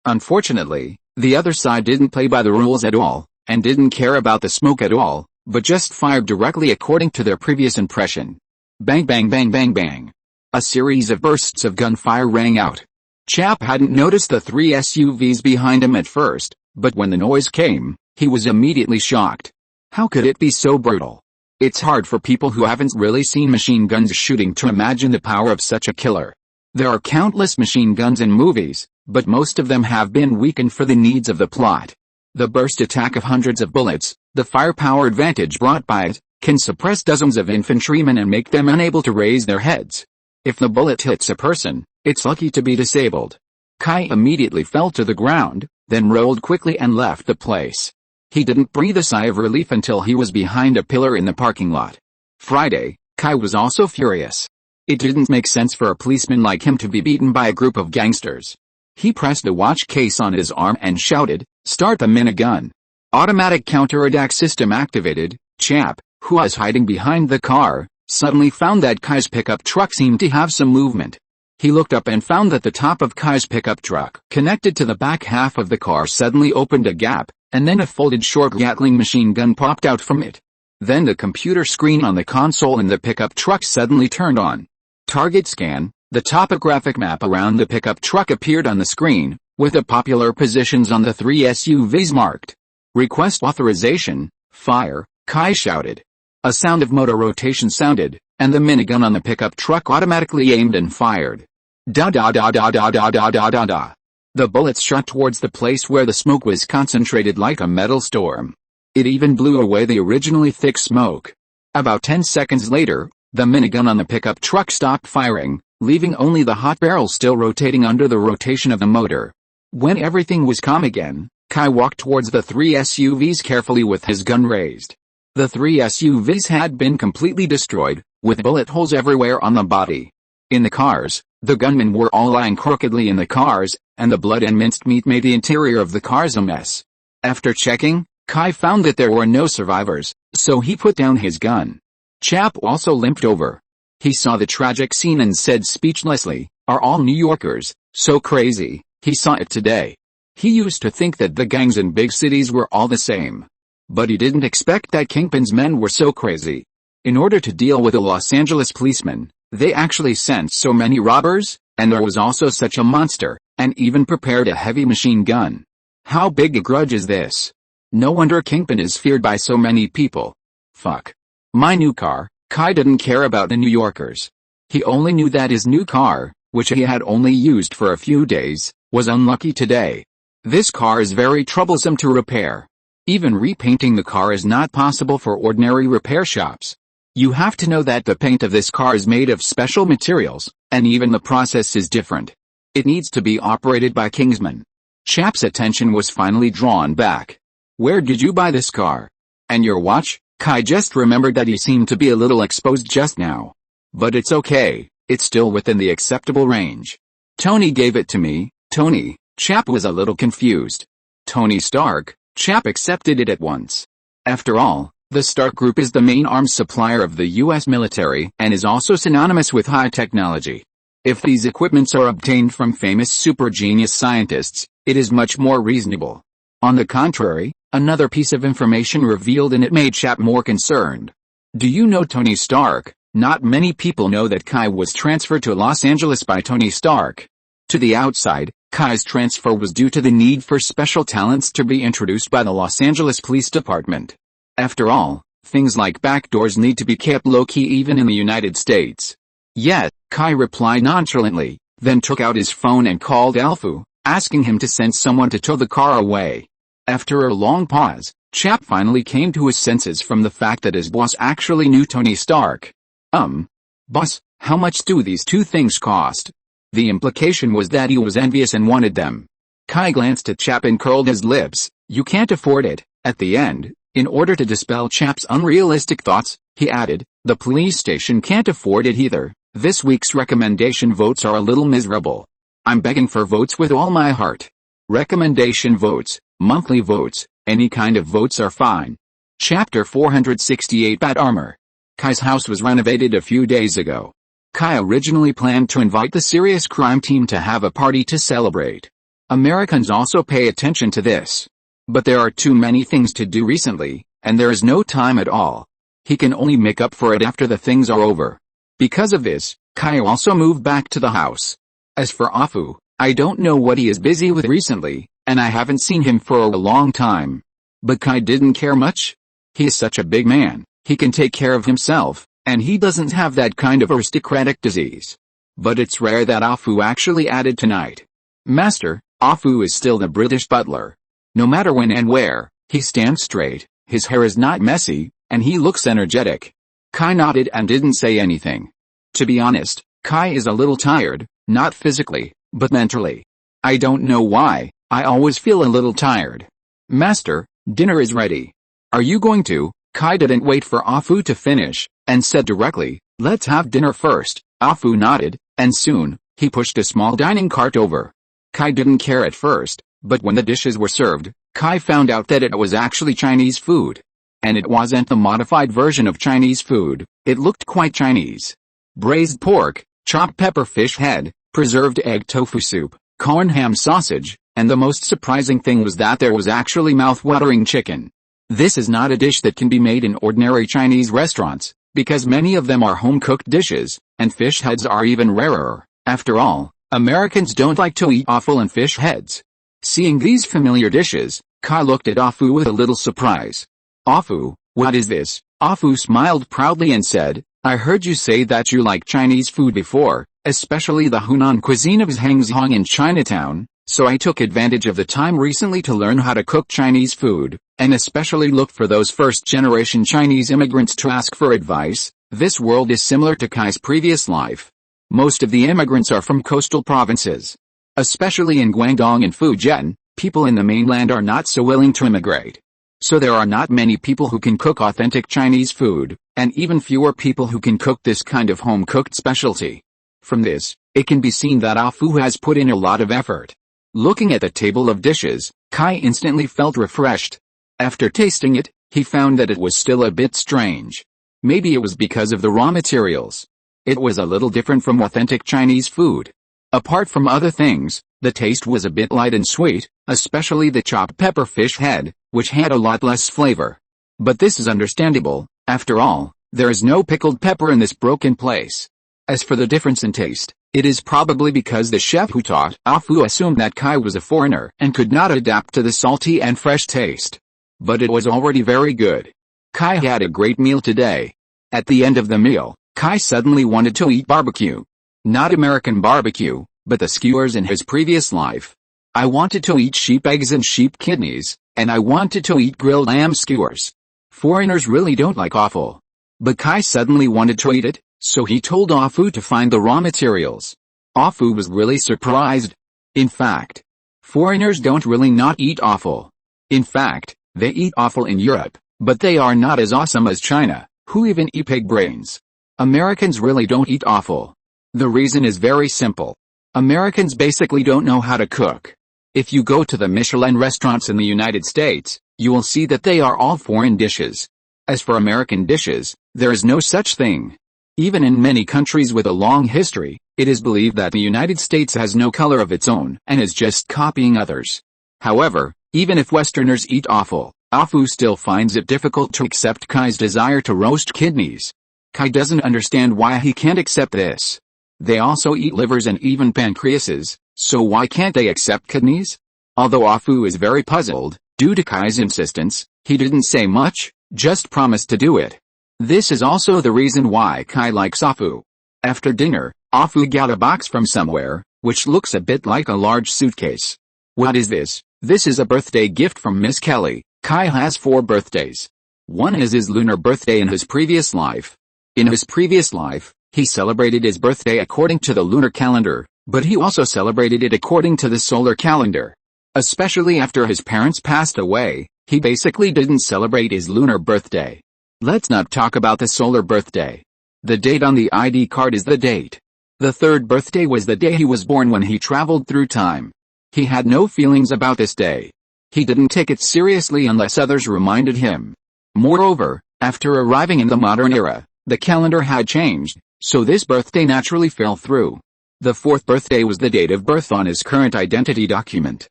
Unfortunately, the other side didn't play by the rules at all, and didn't care about the smoke at all, but just fired directly according to their previous impression. Bang bang bang bang bang. A series of bursts of gunfire rang out. Chap hadn't noticed the 3 SUVs behind him at first, but when the noise came, He was immediately shocked. How could it be so brutal? It's hard for people who haven't really seen machine guns shooting to imagine the power of such a killer. There are countless machine guns in movies, but most of them have been weakened for the needs of the plot. The burst attack of hundreds of bullets, the firepower advantage brought by it, can suppress dozens of infantrymen and make them unable to raise their heads. If the bullet hits a person, it's lucky to be disabled. Kai immediately fell to the ground, then rolled quickly and left the place. He didn't breathe a sigh of relief until he was behind a pillar in the parking lot. Friday, Kai was also furious. It didn't make sense for a policeman like him to be beaten by a group of gangsters. He pressed a watch case on his arm and shouted, "Start the minigun." Automatic counterattack system activated. Chap, who was hiding behind the car, suddenly found that Kai's pickup truck seemed to have some movement. He looked up and found that the top of Kai's pickup truck, connected to the back half of the car, suddenly opened a gap, and then a folded short Gatling machine gun popped out from it. Then the computer screen on the console in the pickup truck suddenly turned on. Target scan. The topographic map around the pickup truck appeared on the screen, with the popular positions on the 3 SUVs marked. Request authorization. Fire, Kai shouted. A sound of motor rotation sounded, and the minigun on the pickup truck automatically aimed and fired. Da da da da da da da da da da. The bullets shot towards the place where the smoke was concentrated like a metal storm. It even blew away the originally thick smoke. About 10 seconds later, the minigun on the pickup truck stopped firing, leaving only the hot barrel still rotating under the rotation of the motor. When everything was calm again, Kai walked towards the 3 SUVs carefully with his gun raised. The 3 SUVs had been completely destroyed, with bullet holes everywhere on the body. In the cars, the gunmen were all lying crookedly in the cars, and the blood and minced meat made the interior of the cars a mess. After checking, Kai found that there were no survivors, so he put down his gun. Chap also limped over. He saw the tragic scene and said speechlessly, "Are all New Yorkers so crazy?" He saw it today. He used to think that the gangs in big cities were all the same. But he didn't expect that Kingpin's men were so crazy. In order to deal with a Los Angeles policeman, they actually sent so many robbers, and there was also such a monster, and even prepared a heavy machine gun. How big a grudge is this? No wonder Kingpin is feared by so many people. Fuck. My new car. Kai didn't care about the New Yorkers. He only knew that his new car, which he had only used for a few days, was unlucky today. This car is very troublesome to repair. Even repainting the car is not possible for ordinary repair shops. You have to know that the paint of this car is made of special materials, and even the process is different. It needs to be operated by Kingsmen. Chap's attention was finally drawn back. Where did you buy this car? And your watch? Kai just remembered that he seemed to be a little exposed just now. But it's okay, it's still within the acceptable range. Tony gave it to me. Tony. Chap was a little confused. Tony Stark. Chap accepted it at once. After all, the Stark Group is the main arms supplier of the US military and is also synonymous with high technology. If these equipments are obtained from famous super genius scientists, it is much more reasonable. On the contrary, another piece of information revealed in it made Chap more concerned. Do you know Tony Stark? Not many people know that Kai was transferred to Los Angeles by Tony Stark. To the outside, Kai's transfer was due to the need for special talents to be introduced by the Los Angeles Police Department. After all, things like backdoors need to be kept low-key even in the United States. Yet, Kai replied nonchalantly, then took out his phone and called Alfu, asking him to send someone to tow the car away. After a long pause, Chap finally came to his senses from the fact that his boss actually knew Tony Stark. Boss, how much do these two things cost? The implication was that he was envious and wanted them. Kai glanced at Chap and curled his lips. You can't afford it. At the end, in order to dispel Chap's unrealistic thoughts, he added, the police station can't afford it either. This week's recommendation votes are a little miserable. I'm begging for votes with all my heart. Recommendation votes, monthly votes, any kind of votes are fine. Chapter 468 Bat Armor. Kai's house was renovated a few days ago. Kai originally planned to invite the serious crime team to have a party to celebrate. Americans also pay attention to this. But there are too many things to do recently, and there is no time at all. He can only make up for it after the things are over. Because of this, Kai also moved back to the house. As for Afu, I don't know what he is busy with recently, and I haven't seen him for a long time. But Kai didn't care much. He is such a big man, he can take care of himself, and he doesn't have that kind of aristocratic disease. But it's rare that Afu actually added tonight. Master, Afu is still the British butler. No matter when and where, he stands straight, his hair is not messy, and he looks energetic. Kai nodded and didn't say anything. To be honest, Kai is a little tired, not physically, but mentally. I don't know why, I always feel a little tired. Master, dinner is ready. Are you going to? Kai didn't wait for Afu to finish, and said directly, let's have dinner first. Afu nodded, and soon, he pushed a small dining cart over. Kai didn't care at first, but when the dishes were served, Kai found out that it was actually Chinese food. And it wasn't the modified version of Chinese food, it looked quite Chinese. Braised pork, chopped pepper fish head, preserved egg tofu soup, corn ham sausage, and the most surprising thing was that there was actually mouth-watering chicken. This is not a dish that can be made in ordinary Chinese restaurants, because many of them are home-cooked dishes, and fish heads are even rarer. After all, Americans don't like to eat offal and fish heads. Seeing these familiar dishes, Kai looked at Afu with a little surprise. Afu, what is this? Afu smiled proudly and said, I heard you say that you like Chinese food before, especially the Hunan cuisine of Hangzhou in Chinatown, so I took advantage of the time recently to learn how to cook Chinese food, and especially look for those first-generation Chinese immigrants to ask for advice. This world is similar to Kai's previous life. Most of the immigrants are from coastal provinces. Especially in Guangdong and Fujian, people in the mainland are not so willing to immigrate. So there are not many people who can cook authentic Chinese food, and even fewer people who can cook this kind of home-cooked specialty. From this, it can be seen that Afu has put in a lot of effort. Looking at the table of dishes, Kai instantly felt refreshed. After tasting it, he found that it was still a bit strange. Maybe it was because of the raw materials. It was a little different from authentic Chinese food. Apart from other things, the taste was a bit light and sweet, especially the chopped pepper fish head, which had a lot less flavor. But this is understandable, after all, there is no pickled pepper in this broken place. As for the difference in taste, it is probably because the chef who taught Afu assumed that Kai was a foreigner and could not adapt to the salty and fresh taste. But it was already very good. Kai had a great meal today. At the end of the meal, Kai suddenly wanted to eat barbecue. Not American barbecue, but the skewers in his previous life. I wanted to eat sheep eggs and sheep kidneys, and I wanted to eat grilled lamb skewers. Foreigners really don't like offal. But Kai suddenly wanted to eat it, so he told Afu to find the raw materials. Afu was really surprised. In fact, foreigners don't really not eat offal. In fact, they eat offal in Europe, but they are not as awesome as China, who even eat pig brains. Americans really don't eat offal. The reason is very simple. Americans basically don't know how to cook. If you go to the Michelin restaurants in the United States, you will see that they are all foreign dishes. As for American dishes, there is no such thing. Even in many countries with a long history, it is believed that the United States has no color of its own and is just copying others. However, even if Westerners eat offal, Afu still finds it difficult to accept Kai's desire to roast kidneys. Kai doesn't understand why he can't accept this. They also eat livers and even pancreases, so why can't they accept kidneys? Although Afu is very puzzled, due to Kai's insistence, he didn't say much, just promised to do it. This is also the reason why Kai likes Afu. After dinner, Afu got a box from somewhere, which looks a bit like a large suitcase. What is this? This is a birthday gift from Miss Kelly. Kai has 4 birthdays. One is his lunar birthday in his previous life. In his previous life, he celebrated his birthday according to the lunar calendar, but he also celebrated it according to the solar calendar. Especially after his parents passed away, he basically didn't celebrate his lunar birthday. Let's not talk about the solar birthday. The date on the ID card is the date. The 3rd birthday was the day he was born when he traveled through time. He had no feelings about this day. He didn't take it seriously unless others reminded him. Moreover, after arriving in the modern era, the calendar had changed, so this birthday naturally fell through. The 4th birthday was the date of birth on his current identity document.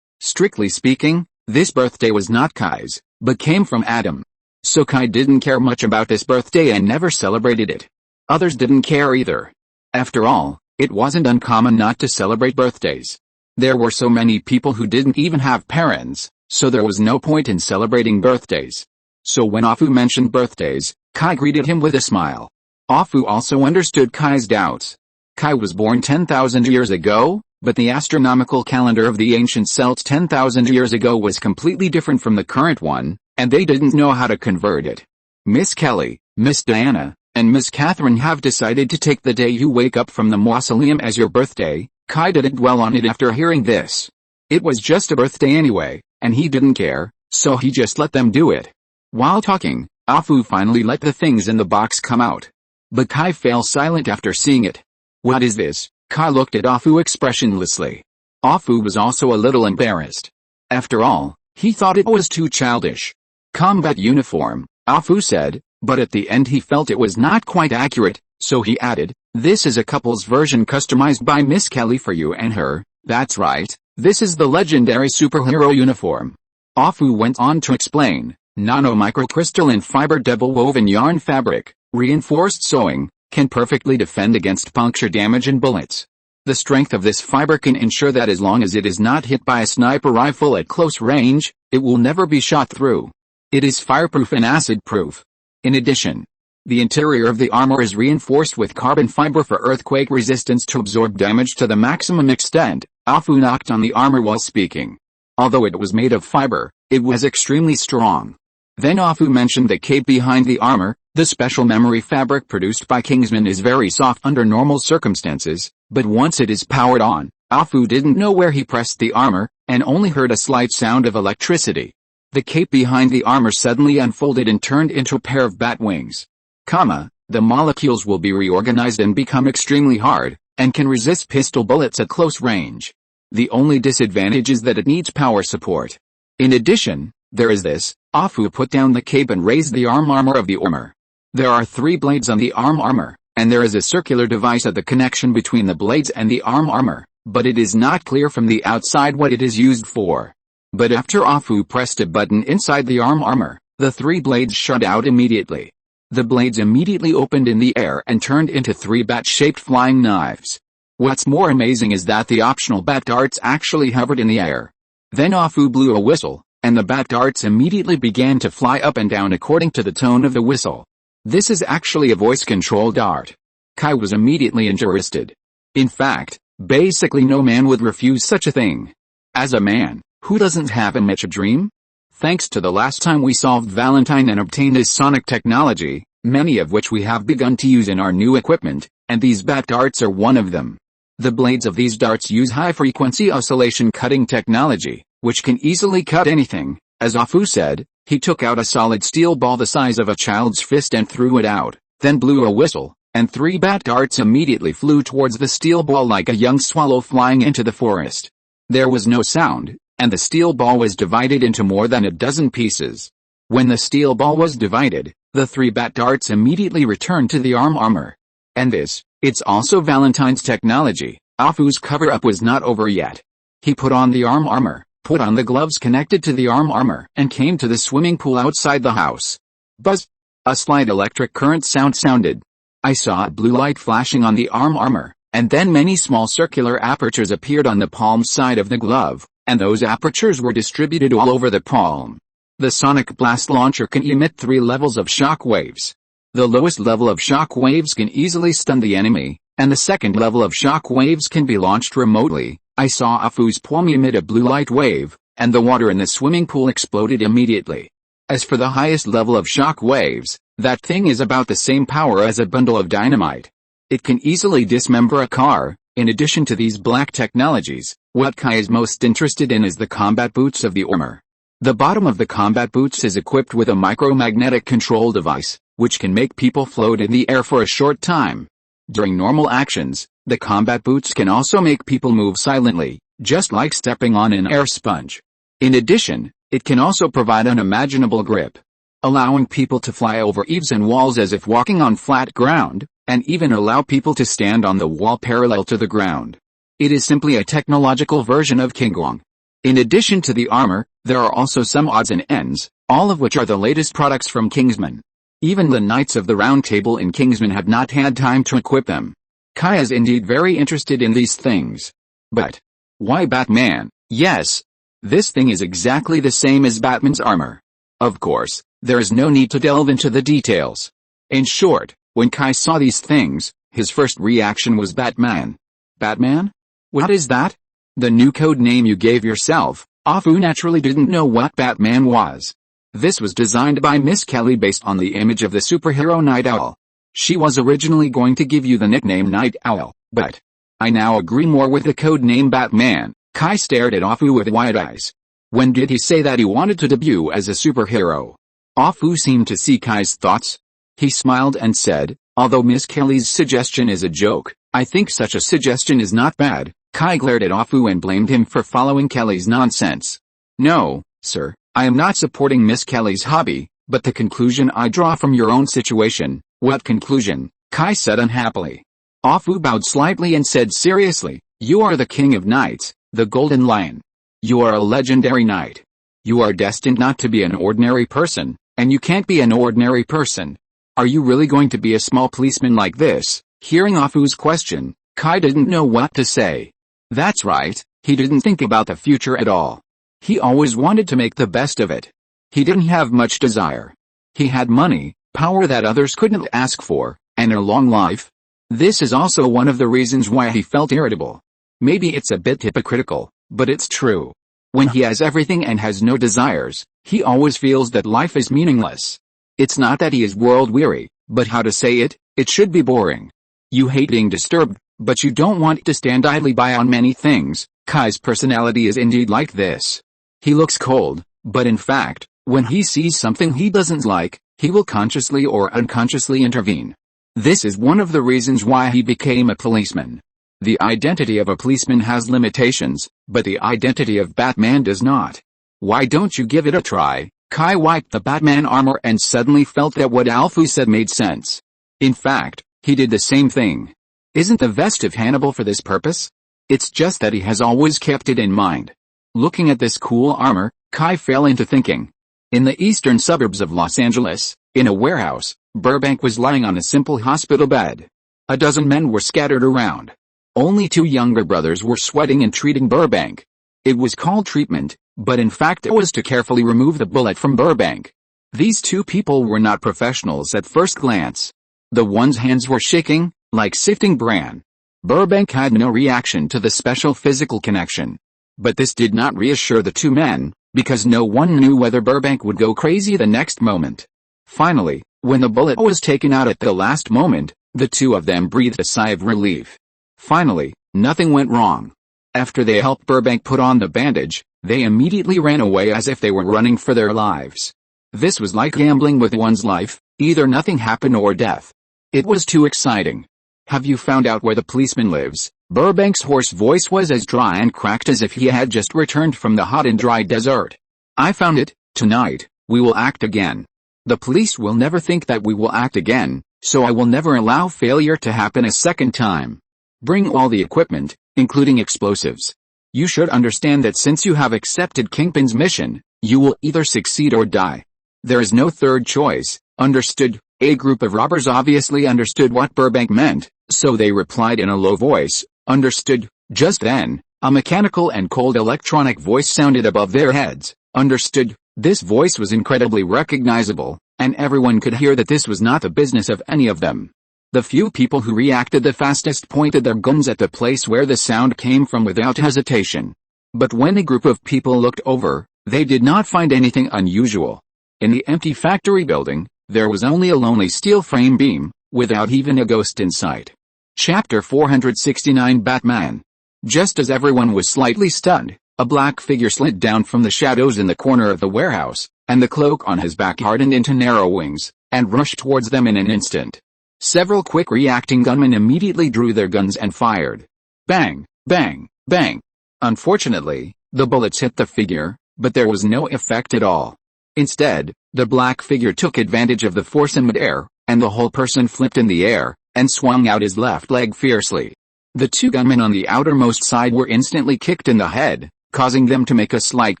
Strictly speaking, this birthday was not Kai's, but came from Adam. So Kai didn't care much about this birthday and never celebrated it. Others didn't care either. After all, it wasn't uncommon not to celebrate birthdays. There were so many people who didn't even have parents, so there was no point in celebrating birthdays. So when Afu mentioned birthdays, Kai greeted him with a smile. Afu also understood Kai's doubts. Kai was born 10,000 years ago, but the astronomical calendar of the ancient Celts 10,000 years ago was completely different from the current one, and they didn't know how to convert it. Miss Kelly, Miss Diana, and Miss Catherine have decided to take the day you wake up from the mausoleum as your birthday. Kai didn't dwell on it after hearing this. It was just a birthday anyway, and he didn't care, so he just let them do it. While talking, Afu finally let the things in the box come out. But Kai fell silent after seeing it. What is this? Kai looked at Afu expressionlessly. Afu was also a little embarrassed. After all, he thought it was too childish. Combat uniform, Afu said, but at the end he felt it was not quite accurate, so he added, this is a couple's version customized by Miss Kelly for you and her. That's right, this is the legendary superhero uniform. Afu went on to explain, nano-microcrystalline fiber double-woven yarn fabric, reinforced sewing, can perfectly defend against puncture damage and bullets. The strength of this fiber can ensure that as long as it is not hit by a sniper rifle at close range, it will never be shot through. It is fireproof and acid-proof. In addition, the interior of the armor is reinforced with carbon fiber for earthquake resistance to absorb damage to the maximum extent. Afu knocked on the armor while speaking. Although it was made of fiber, it was extremely strong. Then Afu mentioned the cape behind the armor. The special memory fabric produced by Kingsman is very soft under normal circumstances, but once it is powered on, Afu didn't know where he pressed the armor, and only heard a slight sound of electricity. The cape behind the armor suddenly unfolded and turned into a pair of bat wings. The molecules will be reorganized and become extremely hard, and can resist pistol bullets at close range. The only disadvantage is that it needs power support. In addition, there is this. Afu put down the cape and raised the armor of the armor. There are 3 blades on the armor, and there is a circular device at the connection between the blades and the armor, but it is not clear from the outside what it is used for. But after Afu pressed a button inside the armor, the 3 blades shot out immediately. The blades immediately opened in the air and turned into 3 bat-shaped flying knives. What's more amazing is that the optional bat darts actually hovered in the air. Then Afu blew a whistle, and the bat darts immediately began to fly up and down according to the tone of the whistle. This is actually a voice-controlled dart. Kai was immediately interested. In fact, basically no man would refuse such a thing. As a man, who doesn't have a mecha dream? Thanks to the last time we solved Valentine and obtained his sonic technology, many of which we have begun to use in our new equipment, and these bat darts are one of them. The blades of these darts use high-frequency oscillation cutting technology, which can easily cut anything. As Afu said, he took out a solid steel ball the size of a child's fist and threw it out, then blew a whistle, and 3 bat darts immediately flew towards the steel ball like a young swallow flying into the forest. There was no sound, and the steel ball was divided into more than a dozen pieces. When the steel ball was divided, the 3 bat darts immediately returned to the armor. And it's also Valentine's technology. Afu's cover-up was not over yet. He put on the armor, put on the gloves connected to the armor, and came to the swimming pool outside the house. Buzz! A slight electric current sounded. I saw a blue light flashing on the armor, and then many small circular apertures appeared on the palm side of the glove, and those apertures were distributed all over the palm. The sonic blast launcher can emit 3 levels of shock waves. The lowest level of shock waves can easily stun the enemy, and the second level of shock waves can be launched remotely. I saw Afu's palm emit a blue light wave, and the water in the swimming pool exploded immediately. As for the highest level of shock waves, that thing is about the same power as a bundle of dynamite. It can easily dismember a car. In addition to these black technologies, what Kai is most interested in is the combat boots of the armor. The bottom of the combat boots is equipped with a micromagnetic control device, which can make people float in the air for a short time. During normal actions, the combat boots can also make people move silently, just like stepping on an air sponge. In addition, it can also provide unimaginable grip, allowing people to fly over eaves and walls as if walking on flat ground, and even allow people to stand on the wall parallel to the ground. It is simply a technological version of Kingguang. In addition to the armor, there are also some odds and ends, all of which are the latest products from Kingsman. Even the Knights of the Round Table in Kingsman have not had time to equip them. Kai is indeed very interested in these things. But why Batman? Yes, This thing is exactly the same as Batman's armor. Of course, there is no need to delve into the details. In short, when Kai saw these things, his first reaction was Batman. Batman? What is that? The new code name you gave yourself. Afu naturally didn't know what Batman was. This was designed by Miss Kelly based on the image of the superhero Night Owl. She was originally going to give you the nickname Night Owl, but I now agree more with the code name Batman. Kai stared at Afu with wide eyes. When did he say that he wanted to debut as a superhero? Afu seemed to see Kai's thoughts. He smiled and said, although Miss Kelly's suggestion is a joke, I think such a suggestion is not bad. Kai glared at Afu and blamed him for following Kelly's nonsense. No, sir, I am not supporting Miss Kelly's hobby, but the conclusion I draw from your own situation. What conclusion? Kai said unhappily. Afu bowed slightly and said seriously, you are the king of knights, the golden lion. You are a legendary knight. You are destined not to be an ordinary person, and you can't be an ordinary person. Are you really going to be a small policeman like this? Hearing Afu's question, Kai didn't know what to say. That's right, he didn't think about the future at all. He always wanted to make the best of it. He didn't have much desire. He had money, power that others couldn't ask for, and a long life. This is also one of the reasons why he felt irritable. Maybe it's a bit hypocritical, but it's true. When he has everything and has no desires, he always feels that life is meaningless. It's not that he is world-weary, but how to say it, it should be boring. You hate being disturbed, but you don't want to stand idly by on many things. Kai's personality is indeed like this. He looks cold, but in fact, when he sees something he doesn't like, he will consciously or unconsciously intervene. This is one of the reasons why he became a policeman. The identity of a policeman has limitations, but the identity of Batman does not. Why don't you give it a try? Kai wiped the Batman armor and suddenly felt that what Afu said made sense. In fact, he did the same thing. Isn't the vest of Hannibal for this purpose? It's just that he has always kept it in mind. Looking at this cool armor, Kai fell into thinking. In the eastern suburbs of Los Angeles, in a warehouse, Burbank was lying on a simple hospital bed. A dozen men were scattered around. Only two younger brothers were sweating and treating Burbank. It was called treatment, but in fact it was to carefully remove the bullet from Burbank. These two people were not professionals at first glance. The one's hands were shaking, like sifting bran. Burbank had no reaction to the special physical connection. But this did not reassure the two men, because no one knew whether Burbank would go crazy the next moment. Finally, when the bullet was taken out at the last moment, the two of them breathed a sigh of relief. Finally, nothing went wrong. After they helped Burbank put on the bandage, they immediately ran away as if they were running for their lives. This was like gambling with one's life, either nothing happened or death. It was too exciting. Have you found out where the policeman lives? Burbank's hoarse voice was as dry and cracked as if he had just returned from the hot and dry desert. I found it. Tonight, we will act again. The police will never think that we will act again, so I will never allow failure to happen a second time. Bring all the equipment, including explosives. You should understand that since you have accepted Kingpin's mission, you will either succeed or die. There is no third choice, understood? A group of robbers obviously understood what Burbank meant, so they replied in a low voice, understood. Just then, a mechanical and cold electronic voice sounded above their heads, understood. This voice was incredibly recognizable, and everyone could hear that this was not the business of any of them. The few people who reacted the fastest pointed their guns at the place where the sound came from without hesitation. But when a group of people looked over, they did not find anything unusual. In the empty factory building, there was only a lonely steel frame beam, without even a ghost in sight. Chapter 469 Batman. Just as everyone was slightly stunned, a black figure slid down from the shadows in the corner of the warehouse, and the cloak on his back hardened into narrow wings, and rushed towards them in an instant. Several quick reacting gunmen immediately drew their guns and fired. Bang, bang, bang. Unfortunately, the bullets hit the figure, but there was no effect at all. Instead, the black figure took advantage of the force in midair, and the whole person flipped in the air, and swung out his left leg fiercely. The two gunmen on the outermost side were instantly kicked in the head, causing them to make a slight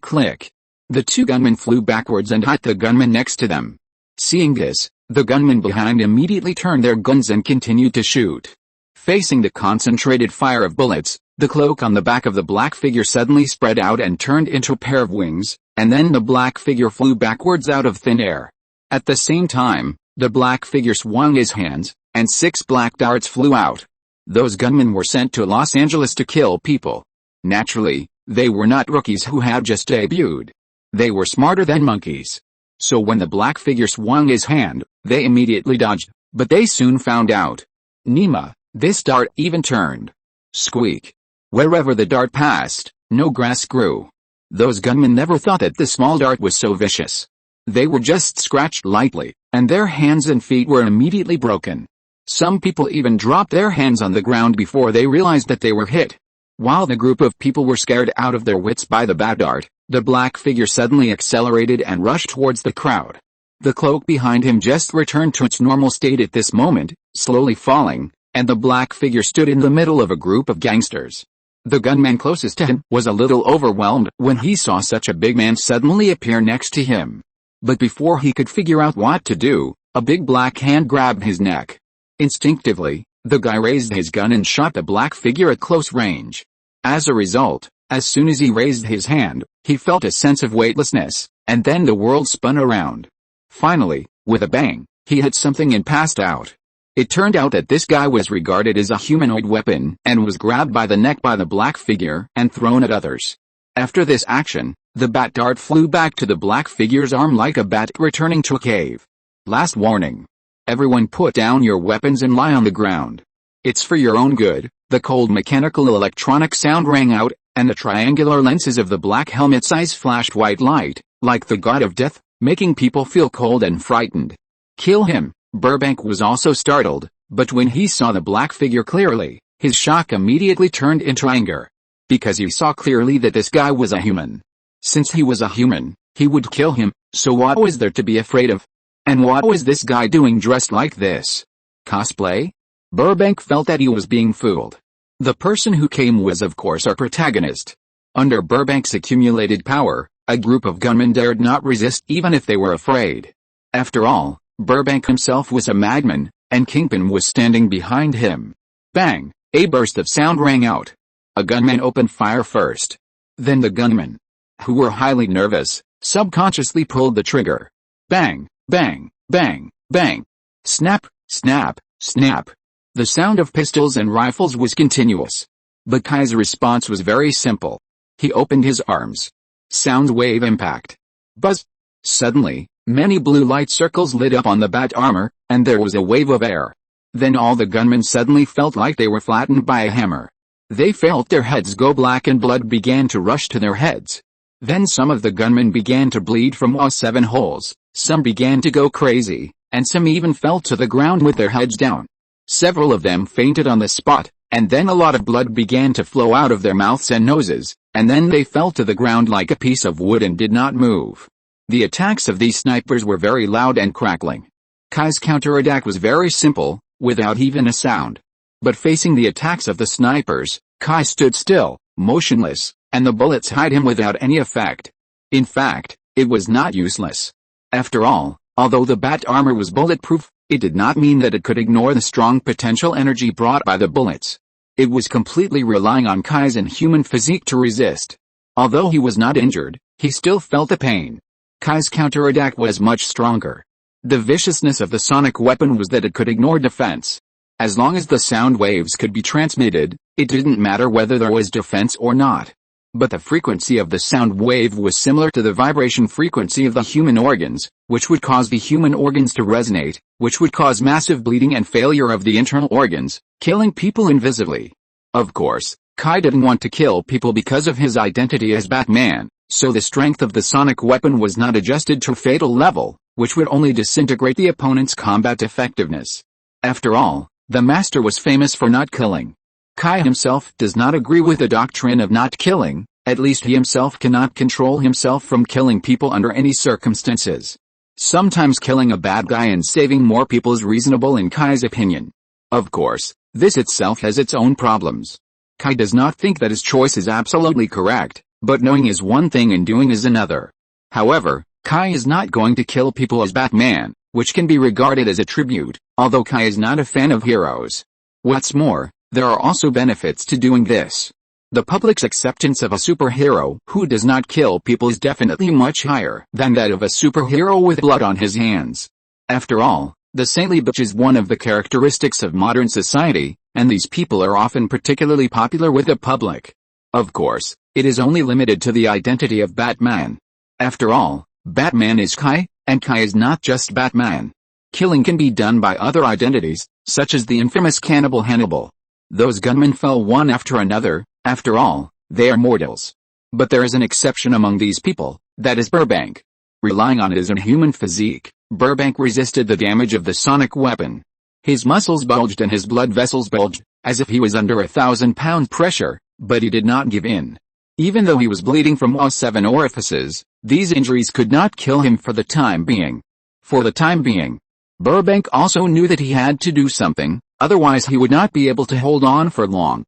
click. The two gunmen flew backwards and hit the gunman next to them. Seeing this, the gunmen behind immediately turned their guns and continued to shoot. Facing the concentrated fire of bullets, The cloak on the back of the black figure suddenly spread out and turned into a pair of wings, and then the black figure flew backwards out of thin air. At the same time, the black figure swung his hands, and 6 black darts flew out. Those gunmen were sent to Los Angeles to kill people. Naturally, they were not rookies who had just debuted. They were smarter than monkeys. So when the black figure swung his hand, they immediately dodged, but they soon found out. Nema, this dart even turned. Squeak. Wherever the dart passed, no grass grew. Those gunmen never thought that the small dart was so vicious. They were just scratched lightly, and their hands and feet were immediately broken. Some people even dropped their hands on the ground before they realized that they were hit. While the group of people were scared out of their wits by the bad dart, the black figure suddenly accelerated and rushed towards the crowd. The cloak behind him just returned to its normal state at this moment, slowly falling, and the black figure stood in the middle of a group of gangsters. The gunman closest to him was a little overwhelmed when he saw such a big man suddenly appear next to him. But before he could figure out what to do, a big black hand grabbed his neck. Instinctively, the guy raised his gun and shot the black figure at close range. As a result, as soon as he raised his hand, he felt a sense of weightlessness, and then the world spun around. Finally, with a bang, he hit something and passed out. It turned out that this guy was regarded as a humanoid weapon and was grabbed by the neck by the black figure and thrown at others. After this action, the bat dart flew back to the black figure's arm like a bat returning to a cave. Last warning. Everyone put down your weapons and lie on the ground. It's for your own good. The cold mechanical electronic sound rang out, and the triangular lenses of the black helmet's eyes flashed white light, like the god of death, making people feel cold and frightened. Kill him. Burbank was also startled, but when he saw the black figure clearly, his shock immediately turned into anger. Because he saw clearly that this guy was a human. Since he was a human, he would kill him, so what was there to be afraid of? And what was this guy doing dressed like this? Cosplay? Burbank felt that he was being fooled. The person who came was of course our protagonist. Under Burbank's accumulated power, a group of gunmen dared not resist even if they were afraid. After all, Burbank himself was a madman, and Kingpin was standing behind him. Bang! A burst of sound rang out. A gunman opened fire first. Then the gunmen, who were highly nervous, subconsciously pulled the trigger. Bang! Bang! Bang! Bang! Snap! Snap! Snap! The sound of pistols and rifles was continuous. But Kai's response was very simple. He opened his arms. Sound wave impact. Buzz! Suddenly, many blue light circles lit up on the bat armor, and there was a wave of air. Then all the gunmen suddenly felt like they were flattened by a hammer. They felt their heads go black and blood began to rush to their heads. Then some of the gunmen began to bleed from all 7 holes, some began to go crazy, and some even fell to the ground with their heads down. Several of them fainted on the spot, and then a lot of blood began to flow out of their mouths and noses, and then they fell to the ground like a piece of wood and did not move. The attacks of these snipers were very loud and crackling. Kai's counterattack was very simple, without even a sound. But facing the attacks of the snipers, Kai stood still, motionless, and the bullets hit him without any effect. In fact, it was not useless. After all, although the bat armor was bulletproof, it did not mean that it could ignore the strong potential energy brought by the bullets. It was completely relying on Kai's inhuman physique to resist. Although he was not injured, he still felt the pain. Kai's counterattack was much stronger. The viciousness of the sonic weapon was that it could ignore defense. As long as the sound waves could be transmitted, it didn't matter whether there was defense or not. But the frequency of the sound wave was similar to the vibration frequency of the human organs, which would cause the human organs to resonate, which would cause massive bleeding and failure of the internal organs, killing people invisibly. Of course, Kai didn't want to kill people because of his identity as Batman, so the strength of the sonic weapon was not adjusted to a fatal level, which would only disintegrate the opponent's combat effectiveness. After all, the master was famous for not killing. Kai himself does not agree with the doctrine of not killing, at least he himself cannot control himself from killing people under any circumstances. Sometimes killing a bad guy and saving more people is reasonable in Kai's opinion. Of course, this itself has its own problems. Kai does not think that his choice is absolutely correct, but knowing is one thing and doing is another. However, Kai is not going to kill people as Batman, which can be regarded as a tribute, although Kai is not a fan of heroes. What's more, there are also benefits to doing this. The public's acceptance of a superhero who does not kill people is definitely much higher than that of a superhero with blood on his hands. After all, the saintly bitch is one of the characteristics of modern society, and these people are often particularly popular with the public. Of course, it is only limited to the identity of Batman. After all, Batman is Kai, and Kai is not just Batman. Killing can be done by other identities, such as the infamous cannibal Hannibal. Those gunmen fell one after another. After all, they are mortals. But there is an exception among these people, that is Burbank. Relying on his inhuman physique, Burbank resisted the damage of the sonic weapon. His muscles bulged and his blood vessels bulged, as if he was under 1,000-pound pressure, but he did not give in. Even though he was bleeding from all 7 orifices, these injuries could not kill him for the time being. For the time being, Burbank also knew that he had to do something, otherwise he would not be able to hold on for long.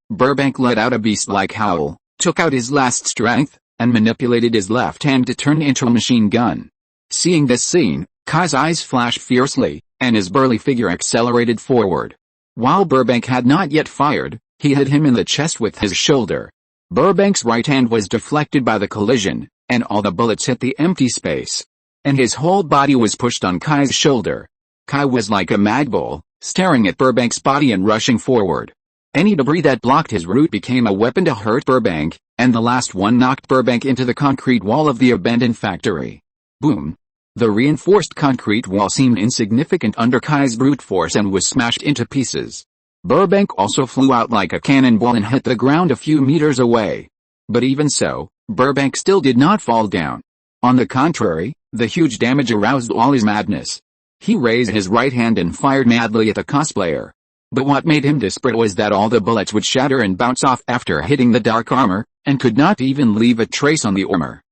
Burbank let out a beast-like howl, took out his last strength, and manipulated his left hand to turn into a machine gun. Seeing this scene, Kai's eyes flashed fiercely, and his burly figure accelerated forward. While Burbank had not yet fired, he hit him in the chest with his shoulder. Burbank's right hand was deflected by the collision, and all the bullets hit the empty space. And his whole body was pushed on Kai's shoulder. Kai was like a mad bull, staring at Burbank's body and rushing forward. Any debris that blocked his route became a weapon to hurt Burbank, and the last one knocked Burbank into the concrete wall of the abandoned factory. Boom! The reinforced concrete wall seemed insignificant under Kai's brute force and was smashed into pieces. Burbank also flew out like a cannonball and hit the ground a few meters away. But even so, Burbank still did not fall down. On the contrary, the huge damage aroused all his madness. He raised his right hand and fired madly at the cosplayer. But what made him desperate was that all the bullets would shatter and bounce off after hitting the dark armor, and could not even leave a trace on the armor.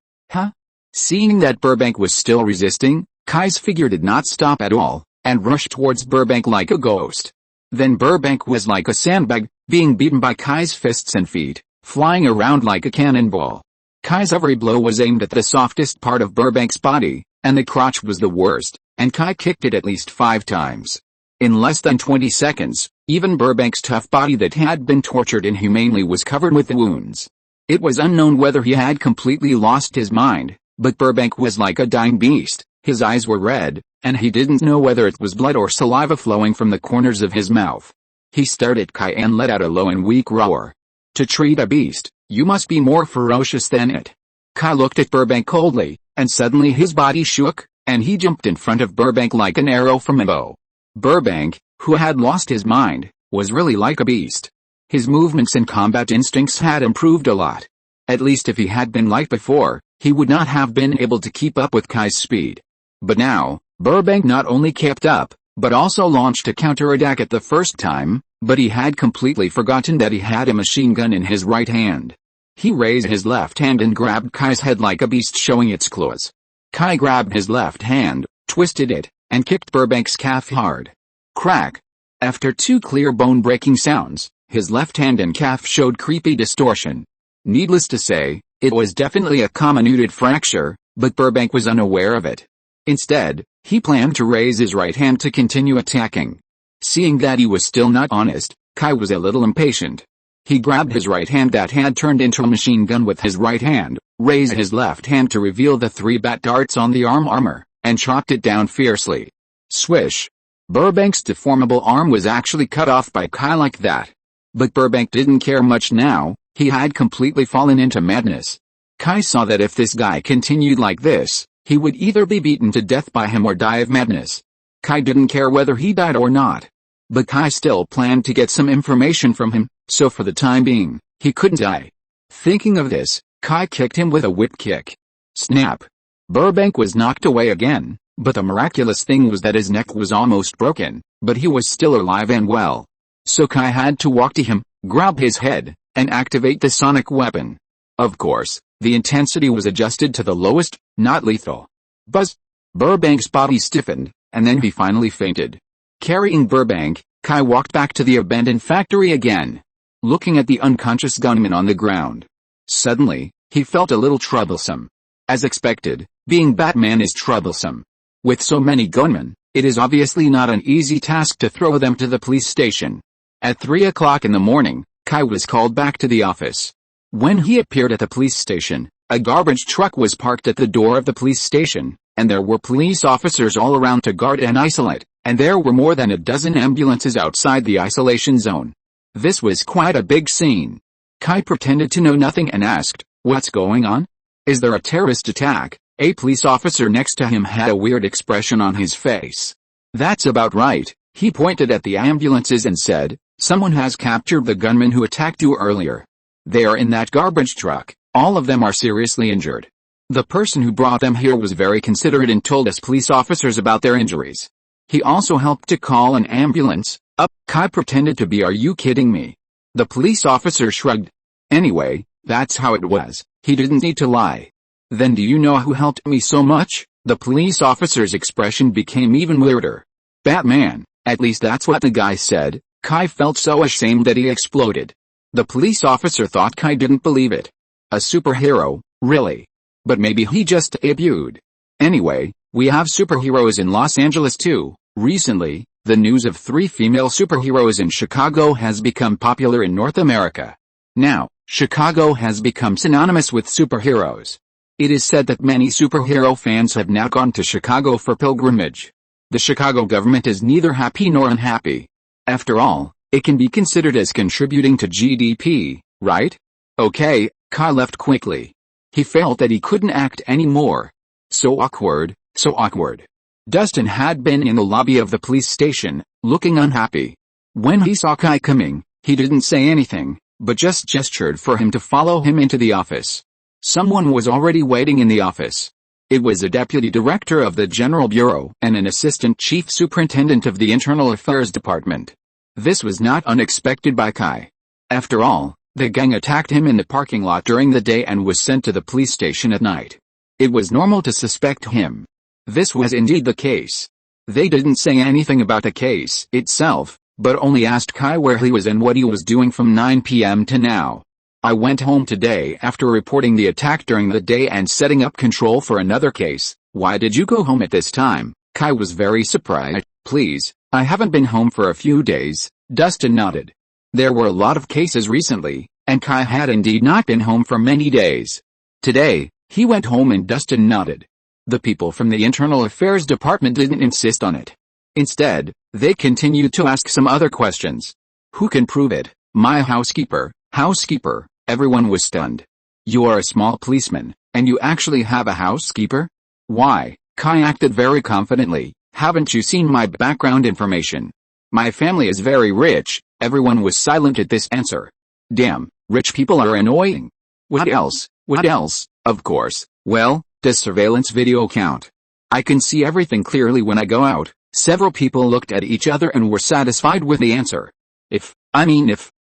Seeing that Burbank was still resisting, Kai's figure did not stop at all, and rushed towards Burbank like a ghost. Then Burbank was like a sandbag, being beaten by Kai's fists and feet, flying around like a cannonball. Kai's every blow was aimed at the softest part of Burbank's body, and the crotch was the worst, and Kai kicked it at least 5 times. In less than 20 seconds, even Burbank's tough body that had been tortured inhumanely was covered with wounds. It was unknown whether he had completely lost his mind, but Burbank was like a dying beast. His eyes were red, and he didn't know whether it was blood or saliva flowing from the corners of his mouth. He stared at Kai and let out a low and weak roar. To treat a beast, you must be more ferocious than it. Kai looked at Burbank coldly, and suddenly his body shook, and he jumped in front of Burbank like an arrow from a bow. Burbank, who had lost his mind, was really like a beast. His movements and combat instincts had improved a lot. At least if he had been like before, he would not have been able to keep up with Kai's speed. But now, Burbank not only kept up, but also launched a counterattack at the first time, but he had completely forgotten that he had a machine gun in his right hand. He raised his left hand and grabbed Kai's head like a beast showing its claws. Kai grabbed his left hand, twisted it, and kicked Burbank's calf hard. Crack! After 2 clear bone-breaking sounds, his left hand and calf showed creepy distortion. Needless to say, it was definitely a comminuted fracture, but Burbank was unaware of it. Instead, he planned to raise his right hand to continue attacking. Seeing that he was still not honest, Kai was a little impatient. He grabbed his right hand that had turned into a machine gun with his right hand, raised his left hand to reveal the 3 bat darts on the armor, and chopped it down fiercely. Swish! Burbank's deformable arm was actually cut off by Kai like that. But Burbank didn't care much now, he had completely fallen into madness. Kai saw that if this guy continued like this, he would either be beaten to death by him or die of madness. Kai didn't care whether he died or not. But Kai still planned to get some information from him, so for the time being, he couldn't die. Thinking of this, Kai kicked him with a whip kick. Snap! Burbank was knocked away again, but the miraculous thing was that his neck was almost broken, but he was still alive and well. So Kai had to walk to him, grab his head, and activate the sonic weapon. Of course, the intensity was adjusted to the lowest, not lethal. Buzz! Burbank's body stiffened, and then he finally fainted. Carrying Burbank, Kai walked back to the abandoned factory again, looking at the unconscious gunman on the ground. Suddenly, he felt a little troublesome. As expected, being Batman is troublesome. With so many gunmen, it is obviously not an easy task to throw them to the police station. At 3 o'clock in the morning, Kai was called back to the office. When he appeared at the police station, a garbage truck was parked at the door of the police station, and there were police officers all around to guard and isolate, and there were more than a dozen ambulances outside the isolation zone. This was quite a big scene. Kai pretended to know nothing and asked, "What's going on? Is there a terrorist attack?" A police officer next to him had a weird expression on his face. "That's about right." He pointed at the ambulances and said, "Someone has captured the gunman who attacked you earlier. They are in that garbage truck. All of them are seriously injured." The person who brought them here was very considerate and told us police officers about their injuries. He also helped to call an ambulance. Kai pretended to be, "Are you kidding me?" The police officer shrugged. "Anyway, that's how it was. He didn't need to lie." "Then do you know who helped me so much?" The police officer's expression became even weirder. "Batman, at least that's what the guy said." Kai felt so ashamed that he exploded. The police officer thought Kai didn't believe it. A superhero, really? But maybe he just debuted. Anyway, we have superheroes in Los Angeles too. Recently, the news of 3 female superheroes in Chicago has become popular in North America. Now, Chicago has become synonymous with superheroes. It is said that many superhero fans have now gone to Chicago for pilgrimage. The Chicago government is neither happy nor unhappy. After all, it can be considered as contributing to GDP, right? Okay, Kai left quickly. He felt that he couldn't act anymore. So awkward, so awkward. Dustin had been in the lobby of the police station, looking unhappy. When he saw Kai coming, he didn't say anything, but just gestured for him to follow him into the office. Someone was already waiting in the office. It was a deputy director of the General Bureau and an assistant chief superintendent of the Internal Affairs Department. This was not unexpected by Kai. After all, the gang attacked him in the parking lot during the day and was sent to the police station at night. It was normal to suspect him. This was indeed the case. They didn't say anything about the case itself, but only asked Kai where he was and what he was doing from 9 p.m. to now. "I went home today after reporting the attack during the day and setting up control for another case." "Why did you go home at this time?" Kai was very surprised. "Please, I haven't been home for a few days." Dustin nodded. There were a lot of cases recently, and Kai had indeed not been home for many days. Today, he went home and Dustin nodded. The people from the Internal Affairs Department didn't insist on it. Instead, they continued to ask some other questions. "Who can prove it?" "My housekeeper." "Housekeeper?" Everyone was stunned. "You are a small policeman, and you actually have a housekeeper?" "Why?" Kai acted very confidently. "Haven't you seen my background information? My family is very rich." Everyone was silent at this answer. "Damn, rich people are annoying." "What else?" "What else?" "Of course. Well, does surveillance video count?" "I can see everything clearly when I go out." Several people looked at each other and were satisfied with the answer. If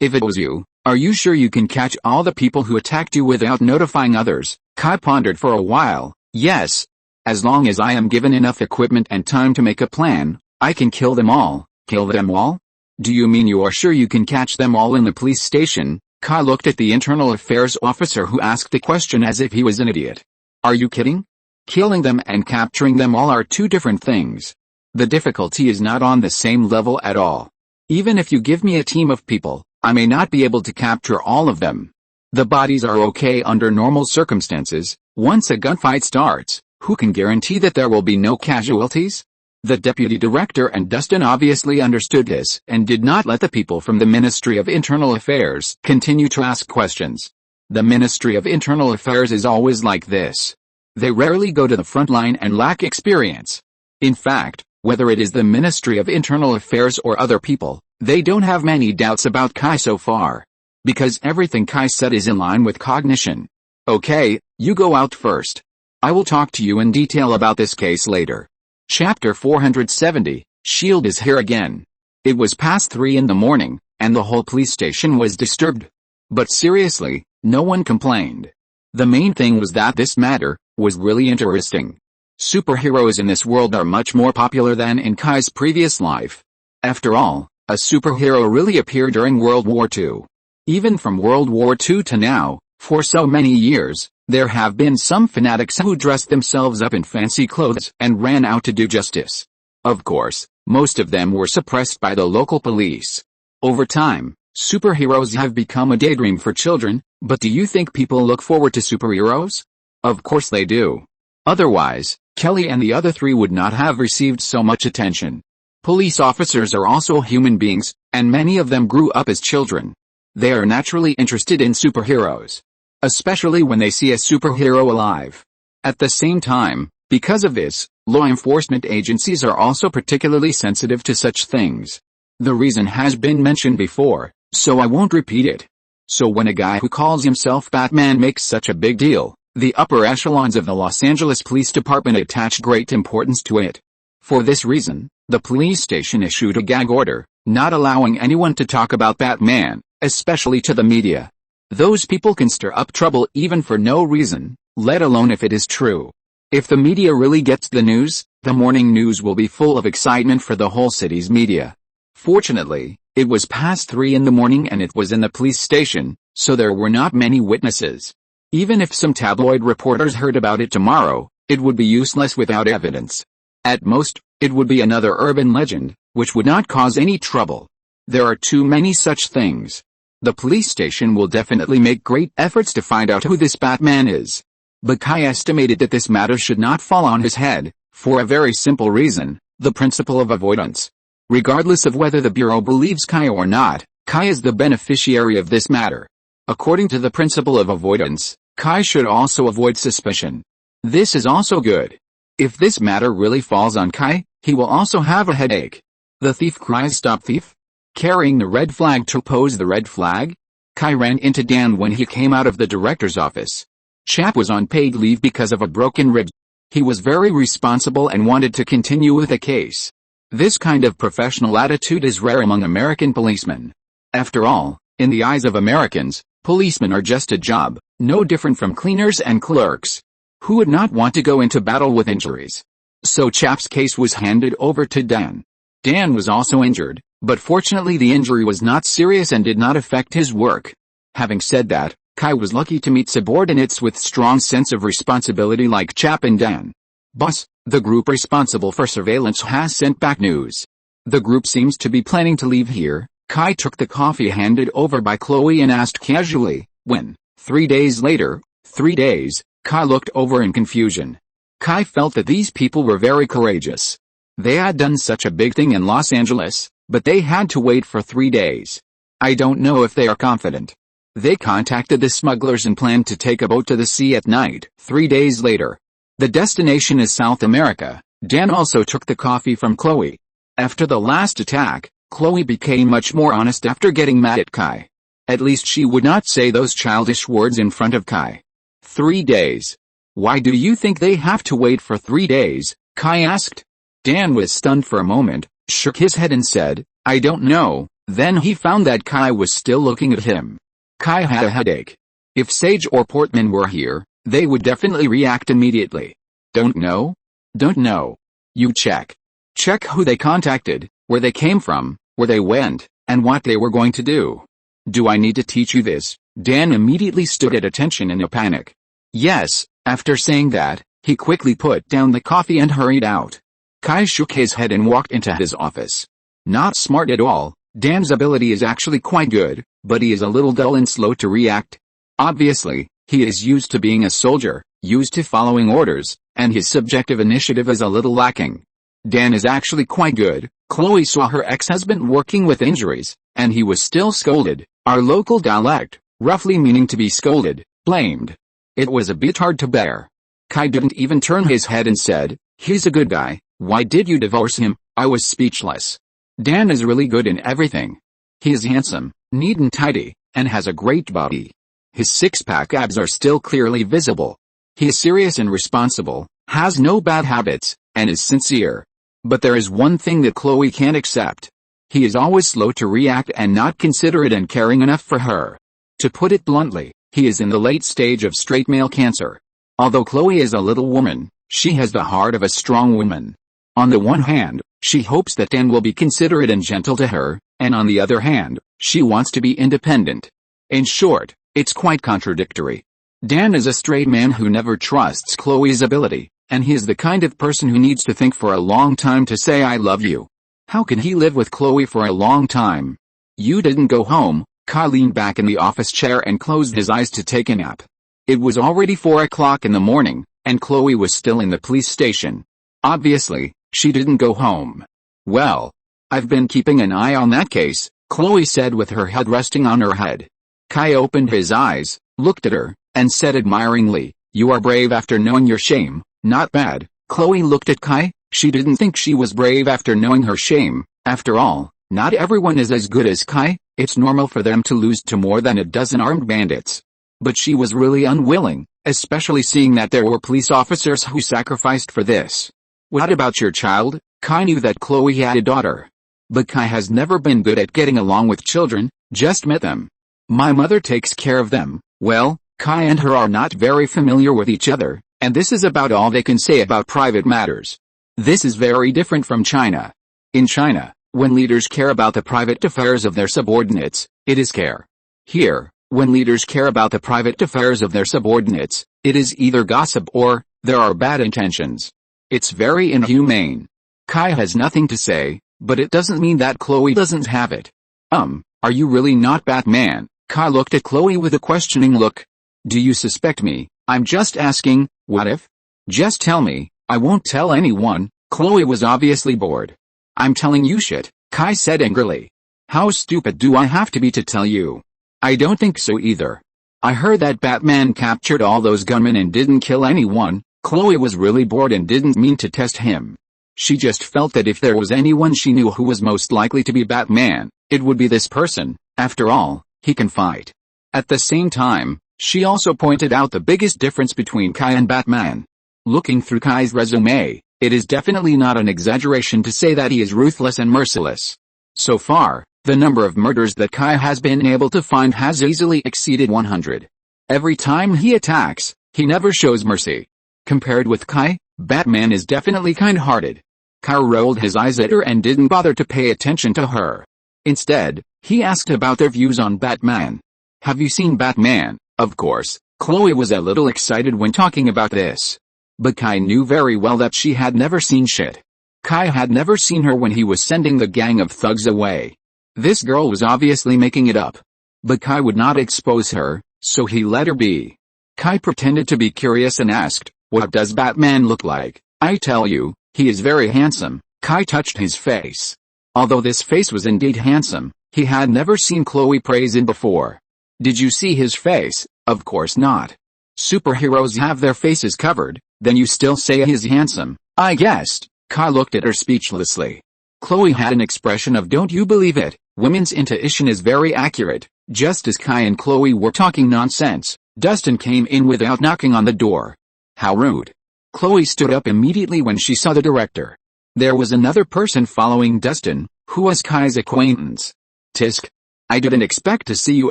it was you, are you sure you can catch all the people who attacked you without notifying others?" Kai pondered for a while. "Yes. As long as I am given enough equipment and time to make a plan, I can kill them all." "Kill them all? Do you mean you are sure you can catch them all in the police station?" Kai looked at the internal affairs officer who asked the question as if he was an idiot. "Are you kidding? Killing them and capturing them all are 2 different things. The difficulty is not on the same level at all. Even if you give me a team of people, I may not be able to capture all of them. The bodies are okay under normal circumstances. Once a gunfight starts, who can guarantee that there will be no casualties?" The deputy director and Dustin obviously understood this and did not let the people from the Ministry of Internal Affairs continue to ask questions. The Ministry of Internal Affairs is always like this. They rarely go to the front line and lack experience. In fact, whether it is the Ministry of Internal Affairs or other people, they don't have many doubts about Kai so far. Because everything Kai said is in line with cognition. "Okay, you go out first. I will talk to you in detail about this case later." Chapter 470, S.H.I.E.L.D. is here again. It was past 3 in the morning, and the whole police station was disturbed. But seriously, no one complained. The main thing was that this matter was really interesting. Superheroes in this world are much more popular than in Kai's previous life. After all, a superhero really appeared during World War II. Even from World War II to now, for so many years, there have been some fanatics who dressed themselves up in fancy clothes and ran out to do justice. Of course, most of them were suppressed by the local police. Over time, Superheroes have become a daydream for children, but do you think people look forward to superheroes? Of course they do. Otherwise, Kelly and the other three would not have received so much attention. Police officers are also human beings, and many of them grew up as children. They are naturally interested in superheroes, especially when they see a superhero alive. At the same time, because of this, law enforcement agencies are also particularly sensitive to such things. The reason has been mentioned before, so I won't repeat it. So when a guy who calls himself Batman makes such a big deal, the upper echelons of the Los Angeles Police Department attach great importance to it. For this reason, the police station issued a gag order, not allowing anyone to talk about Batman, especially to the media. Those people can stir up trouble even for no reason, let alone if it is true. If the media really gets the news, the morning news will be full of excitement for the whole city's media. Fortunately, it was past 3 in the morning and it was in the police station, so there were not many witnesses. Even if some tabloid reporters heard about it tomorrow, it would be useless without evidence. At most, it would be another urban legend, which would not cause any trouble. There are too many such things. The police station will definitely make great efforts to find out who this Batman is. But Kai estimated that this matter should not fall on his head, for a very simple reason, the principle of avoidance. Regardless of whether the Bureau believes Kai or not, Kai is the beneficiary of this matter. According to the principle of avoidance, Kai should also avoid suspicion. This is also good. If this matter really falls on Kai, he will also have a headache. The thief cries stop thief. Carrying the red flag to oppose the red flag? Kai ran into Dan when he came out of the director's office. Chap was on paid leave because of a broken rib. He was very responsible and wanted to continue with the case. This kind of professional attitude is rare among American policemen. After all, in the eyes of Americans, policemen are just a job, no different from cleaners and clerks. Who would not want to go into battle with injuries? So Chap's case was handed over to Dan. Dan was also injured, but fortunately the injury was not serious and did not affect his work. Having said that, Kai was lucky to meet subordinates with strong sense of responsibility like Chap and Dan. Boss, the group responsible for surveillance has sent back news. The group seems to be planning to leave here. Kai took the coffee handed over by Chloe and asked casually, when? 3 days later. 3 days, Kai looked over in confusion. Kai felt that these people were very courageous. They had done such a big thing in Los Angeles, but they had to wait for 3 days. I don't know if they are confident. They contacted the smugglers and planned to take a boat to the sea at night. 3 days later. The destination is South America. Dan also took the coffee from Chloe. After the last attack, Chloe became much more honest after getting mad at Kai. At least she would not say those childish words in front of Kai. 3 days. Why do you think they have to wait for 3 days? Kai asked. Dan was stunned for a moment, shook his head and said, I don't know. Then he found that Kai was still looking at him. Kai had a headache. If Sage or Portman were here, they would definitely react immediately. Don't know? Don't know. You check. Check who they contacted, where they came from, where they went, and what they were going to do. Do I need to teach you this? Dan immediately stood at attention in a panic. Yes, after saying that, he quickly put down the coffee and hurried out. Kai shook his head and walked into his office. Not smart at all, Dan's ability is actually quite good, but he is a little dull and slow to react. Obviously, he is used to being a soldier, used to following orders, and his subjective initiative is a little lacking. Dan is actually quite good. Chloe saw her ex-husband working with injuries, and he was still scolded, our local dialect, roughly meaning to be scolded, blamed. It was a bit hard to bear. Kai didn't even turn his head and said, he's a good guy, why did you divorce him? I was speechless. Dan is really good in everything. He is handsome, neat and tidy, and has a great body. His six-pack abs are still clearly visible. He is serious and responsible, has no bad habits, and is sincere. But there is one thing that Chloe can't accept. He is always slow to react and not considerate and caring enough for her. To put it bluntly, he is in the late stage of straight male cancer. Although Chloe is a little woman, she has the heart of a strong woman. On the one hand, she hopes that Dan will be considerate and gentle to her, and on the other hand, she wants to be independent. In short, it's quite contradictory. Dan is a straight man who never trusts Chloe's ability, and he is the kind of person who needs to think for a long time to say I love you. How can he live with Chloe for a long time? You didn't go home. Kai leaned back in the office chair and closed his eyes to take a nap. It was already 4 o'clock in the morning, and Chloe was still in the police station. Obviously, she didn't go home. Well, I've been keeping an eye on that case, Chloe said with her head resting on her head. Kai opened his eyes, looked at her, and said admiringly, "You are brave after knowing your shame, not bad." Chloe looked at Kai. She didn't think she was brave after knowing her shame. After all, not everyone is as good as Kai. It's normal for them to lose to more than a dozen armed bandits. But she was really unwilling, especially seeing that there were police officers who sacrificed for this. "What about your child?" Kai knew that Chloe had a daughter. But Kai has never been good at getting along with children, just met them. "My mother takes care of them." Well, Kai and her are not very familiar with each other, and this is about all they can say about private matters. This is very different from China. In China, when leaders care about the private affairs of their subordinates, it is care. Here, when leaders care about the private affairs of their subordinates, it is either gossip or, there are bad intentions. It's very inhumane. Kai has nothing to say, but it doesn't mean that Chloe doesn't have it. Are you really not Batman? Kai looked at Chloe with a questioning look. "Do you suspect me?" "I'm just asking, what if?" "Just tell me." "I won't tell anyone." Chloe was obviously bored. "I'm telling you shit," Kai said angrily. "How stupid do I have to be to tell you?" "I don't think so either. I heard that Batman captured all those gunmen and didn't kill anyone." Chloe was really bored and didn't mean to test him. She just felt that if there was anyone she knew who was most likely to be Batman, it would be this person. After all, he can fight. At the same time, she also pointed out the biggest difference between Kai and Batman. Looking through Kai's resume, it is definitely not an exaggeration to say that he is ruthless and merciless. So far, the number of murders that Kai has been able to find has easily exceeded 100. Every time he attacks, he never shows mercy. Compared with Kai, Batman is definitely kind-hearted. Kai rolled his eyes at her and didn't bother to pay attention to her. Instead, he asked about their views on Batman. "Have you seen Batman?" Of course, Chloe was a little excited when talking about this. But Kai knew very well that she had never seen shit. Kai had never seen her when he was sending the gang of thugs away. This girl was obviously making it up. But Kai would not expose her, so he let her be. Kai pretended to be curious and asked, "What does Batman look like?" "I tell you, he is very handsome." Kai touched his face. Although this face was indeed handsome, he had never seen Chloe praise it before. "Did you see his face?" "Of course not. Superheroes have their faces covered, then you still say he's handsome." "I guessed." Kai looked at her speechlessly. Chloe had an expression of "don't you believe it." Women's intuition is very accurate. Just as Kai and Chloe were talking nonsense, Dustin came in without knocking on the door. How rude. Chloe stood up immediately when she saw the director. There was another person following Dustin, who was Kai's acquaintance. "Tisk. I didn't expect to see you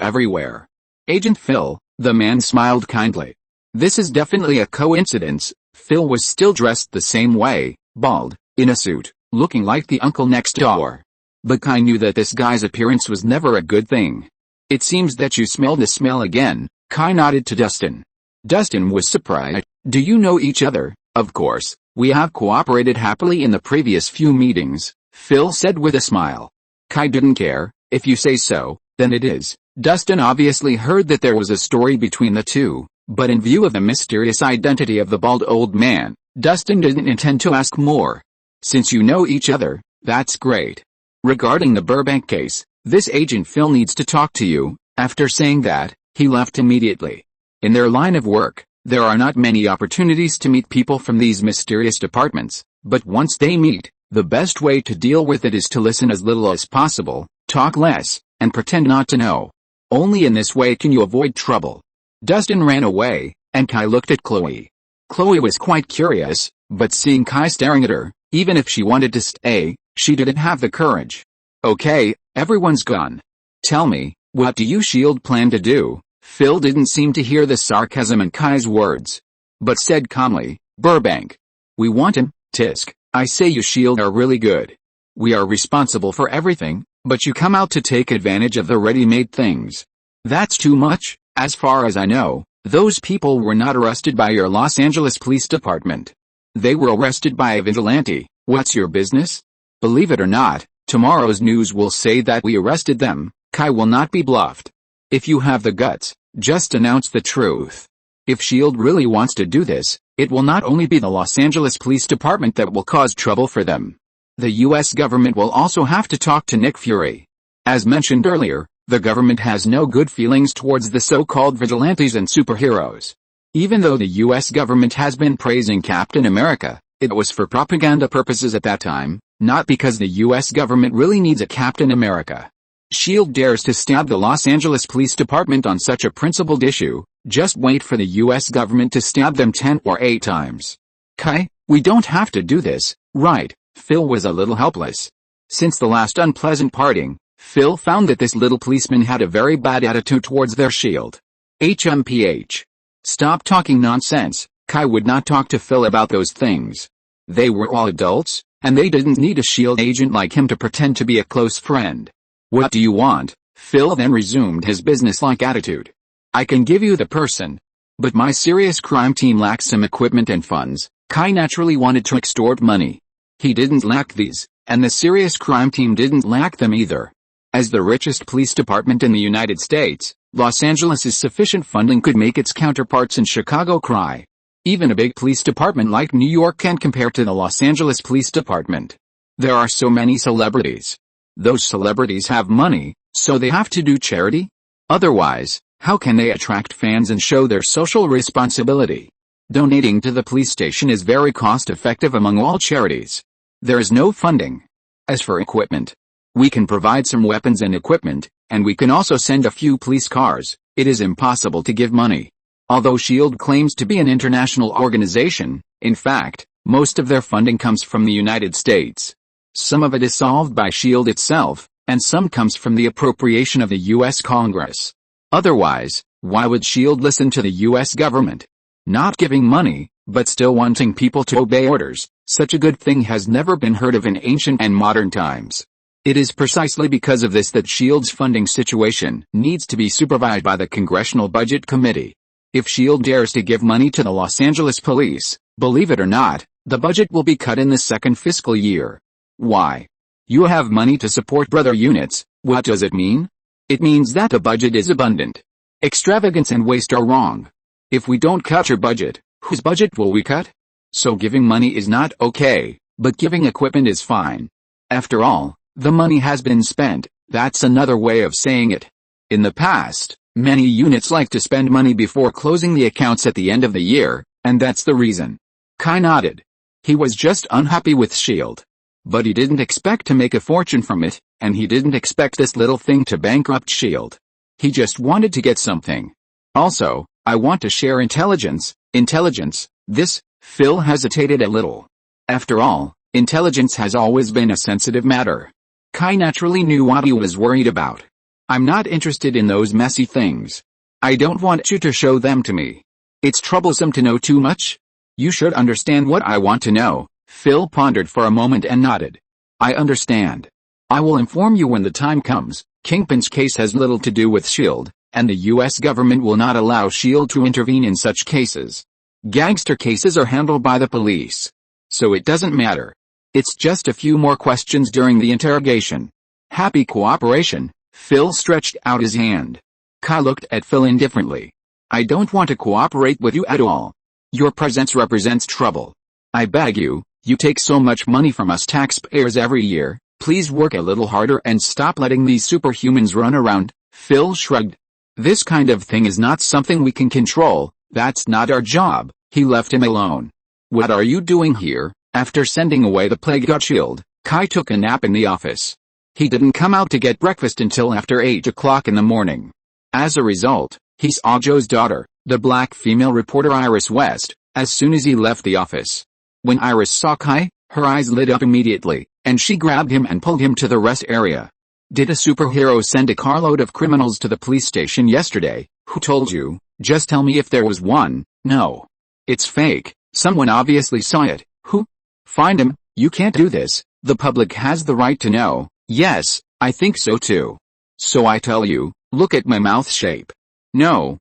everywhere." "Agent Phil," the man smiled kindly. "This is definitely a coincidence." Phil was still dressed the same way, bald, in a suit, looking like the uncle next door. But Kai knew that this guy's appearance was never a good thing. "It seems that you smelled the smell again." Kai nodded to Dustin. Dustin was surprised. "Do you know each other?" "Of course, we have cooperated happily in the previous few meetings," Phil said with a smile. Kai didn't care. "If you say so, then it is." Dustin obviously heard that there was a story between the two, but in view of the mysterious identity of the bald old man, Dustin didn't intend to ask more. "Since you know each other, that's great. Regarding the Burbank case, this agent Phil needs to talk to you." After saying that, he left immediately. In their line of work, there are not many opportunities to meet people from these mysterious departments, but once they meet, the best way to deal with it is to listen as little as possible, talk less, and pretend not to know. Only in this way can you avoid trouble. Dustin ran away, and Kai looked at Chloe. Chloe was quite curious, but seeing Kai staring at her, even if she wanted to stay, she didn't have the courage. "Okay, everyone's gone. Tell me, what do you SHIELD plan to do?" Phil didn't seem to hear the sarcasm in Kai's words, but said calmly, "Burbank. We want him, Tisk. I say you SHIELD are really good. We are responsible for everything, but you come out to take advantage of the ready-made things. That's too much." "As far as I know, those people were not arrested by your Los Angeles Police Department. They were arrested by a vigilante." "What's your business?" "Believe it or not, Tomorrow's news will say that we arrested them. Kai will not be bluffed. If you have the guts, just announce the truth. If S.H.I.E.L.D. really wants to do this, it will not only be the Los Angeles Police Department that will cause trouble for them. The U.S. government will also have to talk to Nick Fury. As mentioned earlier, the government has no good feelings towards the so-called vigilantes and superheroes. Even though the U.S. government has been praising Captain America, it was for propaganda purposes at that time, not because the U.S. government really needs a Captain America. S.H.I.E.L.D. dares to stab the Los Angeles Police Department on such a principled issue. Just wait for the U.S. government to stab them 10 or 8 times. Kai, we don't have to do this, right? Phil was a little helpless. Since the last unpleasant parting, Phil found that this little policeman had a very bad attitude towards their S.H.I.E.L.D. HMPH. Stop talking nonsense. Kai would not talk to Phil about those things. They were all adults, and they didn't need a S.H.I.E.L.D. agent like him to pretend to be a close friend. What do you want? Phil then resumed his businesslike attitude. I can give you the person. But my serious crime team lacks some equipment and funds. Kai naturally wanted to extort money. He didn't lack these, and the serious crime team didn't lack them either. As the richest police department in the United States, Los Angeles' sufficient funding could make its counterparts in Chicago cry. Even a big police department like New York can't compare to the Los Angeles Police Department. There are so many celebrities. Those celebrities have money, so they have to do charity? Otherwise, how can they attract fans and show their social responsibility? Donating to the police station is very cost-effective among all charities. There is no funding. As for equipment, we can provide some weapons and equipment, and we can also send a few police cars. It is impossible to give money. Although S.H.I.E.L.D. claims to be an international organization, in fact, most of their funding comes from the United States. Some of it is solved by S.H.I.E.L.D. itself, and some comes from the appropriation of the U.S. Congress. Otherwise, why would S.H.I.E.L.D. listen to the U.S. government? Not giving money, but still wanting people to obey orders, such a good thing has never been heard of in ancient and modern times. It is precisely because of this that S.H.I.E.L.D.'s funding situation needs to be supervised by the Congressional Budget Committee. If S.H.I.E.L.D. dares to give money to the Los Angeles Police, believe it or not, the budget will be cut in the second fiscal year. Why? You have money to support brother units. What does it mean? It means that the budget is abundant. Extravagance and waste are wrong. If we don't cut your budget, whose budget will we cut? So giving money is not okay, but giving equipment is fine. After all, the money has been spent. That's another way of saying it. In the past, many units like to spend money before closing the accounts at the end of the year, and that's the reason. Kai nodded. He was just unhappy with S.H.I.E.L.D. But he didn't expect to make a fortune from it, and he didn't expect this little thing to bankrupt S.H.I.E.L.D. He just wanted to get something. Also, I want to share intelligence. Intelligence, this, Phil hesitated a little. After all, intelligence has always been a sensitive matter. Kai naturally knew what he was worried about. I'm not interested in those messy things. I don't want you to show them to me. It's troublesome to know too much. You should understand what I want to know. Phil pondered for a moment and nodded. I understand. I will inform you when the time comes. Kingpin's case has little to do with S.H.I.E.L.D., and the U.S. government will not allow S.H.I.E.L.D. to intervene in such cases. Gangster cases are handled by the police. So it doesn't matter. It's just a few more questions during the interrogation. Happy cooperation. Phil stretched out his hand. Kai looked at Phil indifferently. I don't want to cooperate with you at all. Your presence represents trouble. I beg you, you take so much money from us taxpayers every year, please work a little harder and stop letting these superhumans run around. Phil shrugged. This kind of thing is not something we can control, that's not our job. He left him alone. What are you doing here? After sending away the plague god S.H.I.E.L.D., Kai took a nap in the office. He didn't come out to get breakfast until after 8 o'clock in the morning. As a result, he saw Joe's daughter, the black female reporter Iris West, as soon as he left the office. When Iris saw Kai, her eyes lit up immediately, and she grabbed him and pulled him to the rest area. Did a superhero send a carload of criminals to the police station yesterday? Who told you? Just tell me if there was one. No. It's fake. Someone obviously saw it. Who? Find him. You can't do this. The public has the right to know. Yes, I think so too. So I tell you, look at my mouth shape. No.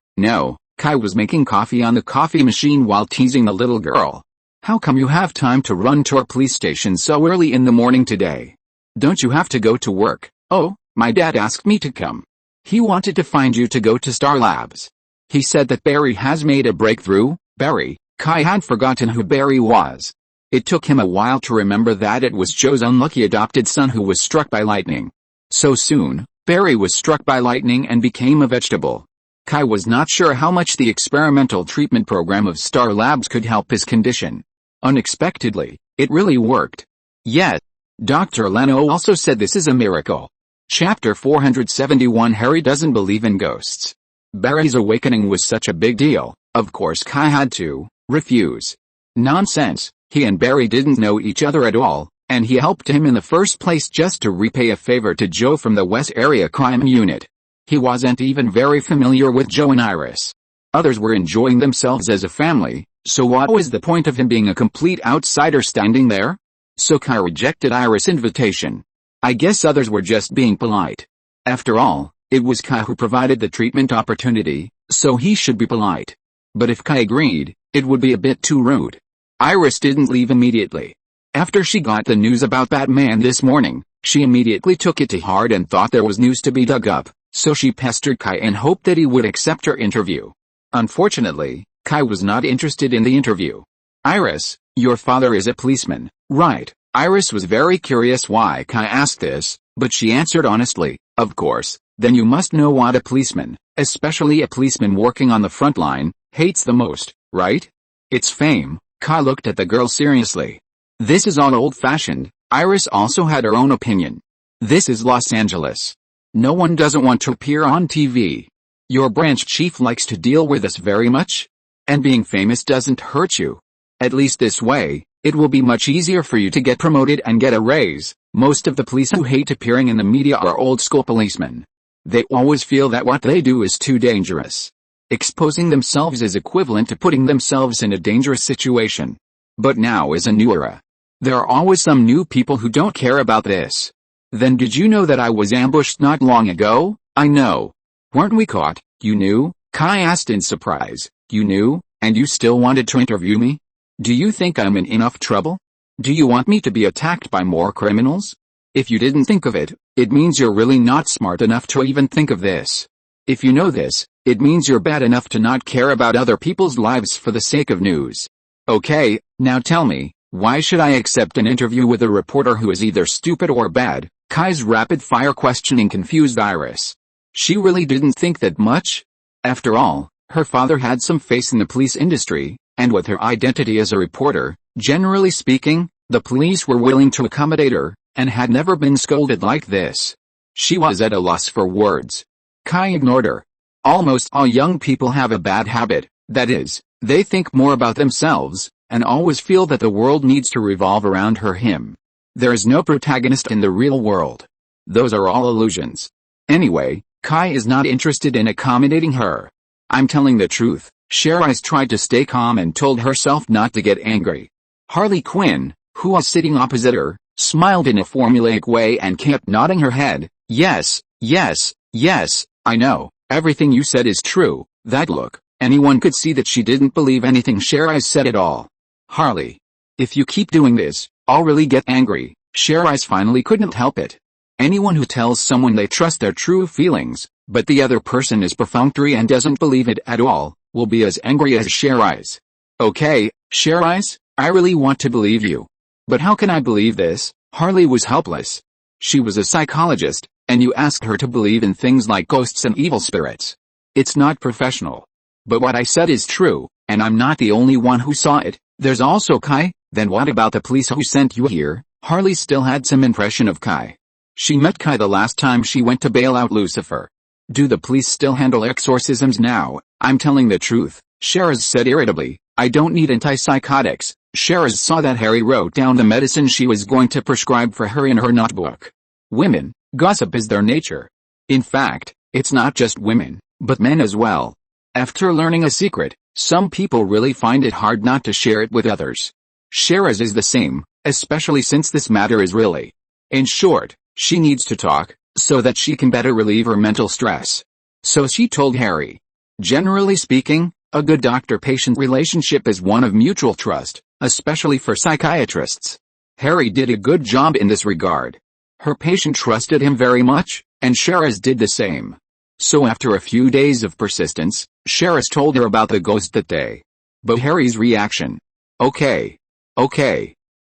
Kai was making coffee on the coffee machine while teasing the little girl. How come you have time to run to our police station so early in the morning today? Don't you have to go to work? Oh, my dad asked me to come. He wanted to find you to go to Star Labs. He said that Barry has made a breakthrough. Barry? Kai had forgotten who Barry was. It took him a while to remember that it was Joe's unlucky adopted son who was struck by lightning. So soon, Barry was struck by lightning and became a vegetable. Kai was not sure how much the experimental treatment program of Star Labs could help his condition. Unexpectedly, it really worked. Yes. Dr. Leno also said this is a miracle. Chapter 471 Harry doesn't believe in ghosts. Barry's awakening was such a big deal, of course Kai had to refuse. Nonsense, he and Barry didn't know each other at all, and he helped him in the first place just to repay a favor to Joe from the West Area Crime Unit. He wasn't even very familiar with Joe and Iris. Others were enjoying themselves as a family, so what was the point of him being a complete outsider standing there? So Kai rejected Iris' invitation. I guess others were just being polite. After all, it was Kai who provided the treatment opportunity, so he should be polite. But if Kai agreed, it would be a bit too rude. Iris didn't leave immediately. After she got the news about Batman this morning, she immediately took it to heart and thought there was news to be dug up, so she pestered Kai and hoped that he would accept her interview. Unfortunately, Kai was not interested in the interview. Iris, your father is a policeman, right? Iris was very curious why Kai asked this, but she answered honestly, of course. Then you must know what a policeman, especially a policeman working on the front line, hates the most, right? It's fame. Kai looked at the girl seriously. This is all old-fashioned. Iris also had her own opinion. This is Los Angeles. No one doesn't want to appear on TV. Your branch chief likes to deal with us very much. And being famous doesn't hurt you. At least this way, it will be much easier for you to get promoted and get a raise. Most of the police who hate appearing in the media are old-school policemen. They always feel that what they do is too dangerous. Exposing themselves is equivalent to putting themselves in a dangerous situation. But now is a new era. There are always some new people who don't care about this. Then did you know that I was ambushed not long ago? I know. Weren't we caught? You knew? Kai asked in surprise. You knew, and you still wanted to interview me? Do you think I'm in enough trouble? Do you want me to be attacked by more criminals? If you didn't think of it, it means you're really not smart enough to even think of this. If you know this, it means you're bad enough to not care about other people's lives for the sake of news. Okay, now tell me, why should I accept an interview with a reporter who is either stupid or bad? Kai's rapid-fire questioning confused Iris. She really didn't think that much. After all, her father had some face in the police industry, and with her identity as a reporter, generally speaking, the police were willing to accommodate her, and had never been scolded like this. She was at a loss for words. Kai ignored her. Almost all young people have a bad habit, that is, they think more about themselves, and always feel that the world needs to revolve around him. There is no protagonist in the real world. Those are all illusions. Anyway, Kai is not interested in accommodating her. I'm telling the truth. Cherise tried to stay calm and told herself not to get angry. Harley Quinn, who was sitting opposite her, smiled in a formulaic way and kept nodding her head. Yes, yes, yes, I know, everything you said is true. That look, anyone could see that she didn't believe anything Cherise said at all. Harley, if you keep doing this, I'll really get angry. Cherise finally couldn't help it. Anyone who tells someone they trust their true feelings, but the other person is perfunctory and doesn't believe it at all, will be as angry as Cherise. Okay, Cherise, I really want to believe you. But how can I believe this? Harley was helpless. She was a psychologist, and you asked her to believe in things like ghosts and evil spirits. It's not professional. But what I said is true, and I'm not the only one who saw it. There's also Kai. Then what about the police who sent you here? Harley still had some impression of Kai. She met Kai the last time she went to bail out Lucifer. Do the police still handle exorcisms now? I'm telling the truth, Cherise said irritably. I don't need antipsychotics. Cherise saw that Harry wrote down the medicine she was going to prescribe for her in her notebook. Women, gossip is their nature. In fact, it's not just women, but men as well. After learning a secret, some people really find it hard not to share it with others. Cherise is the same, especially since this matter is really. In short, she needs to talk, so that she can better relieve her mental stress. So she told Harry. Generally speaking, a good doctor-patient relationship is one of mutual trust, especially for psychiatrists. Harry did a good job in this regard. Her patient trusted him very much, and Sheraz did the same. So after a few days of persistence, Sheraz told her about the ghost that day. But Harry's reaction? Okay.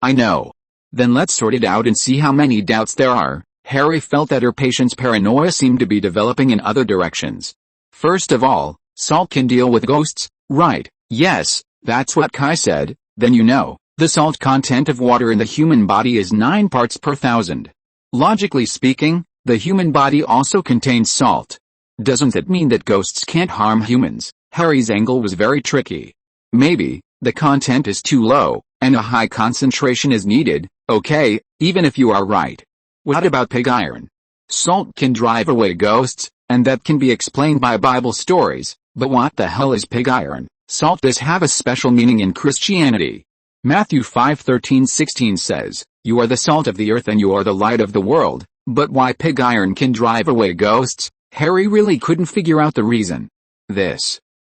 I know. Then let's sort it out and see how many doubts there are. Harry felt that her patient's paranoia seemed to be developing in other directions. First of all, salt can deal with ghosts, right? Yes, that's what Kai said. Then the salt content of water in the human body is 9 parts per thousand. Logically speaking, the human body also contains salt. Doesn't that mean that ghosts can't harm humans? Harry's angle was very tricky. Maybe the content is too low, and a high concentration is needed. Okay, even if you are right. What about pig iron? Salt can drive away ghosts, and that can be explained by Bible stories, but what the hell is pig iron? Salt does have a special meaning in Christianity. Matthew 5:13-16 says, "You are the salt of the earth and you are the light of the world," but why pig iron can drive away ghosts? Harry really couldn't figure out the reason.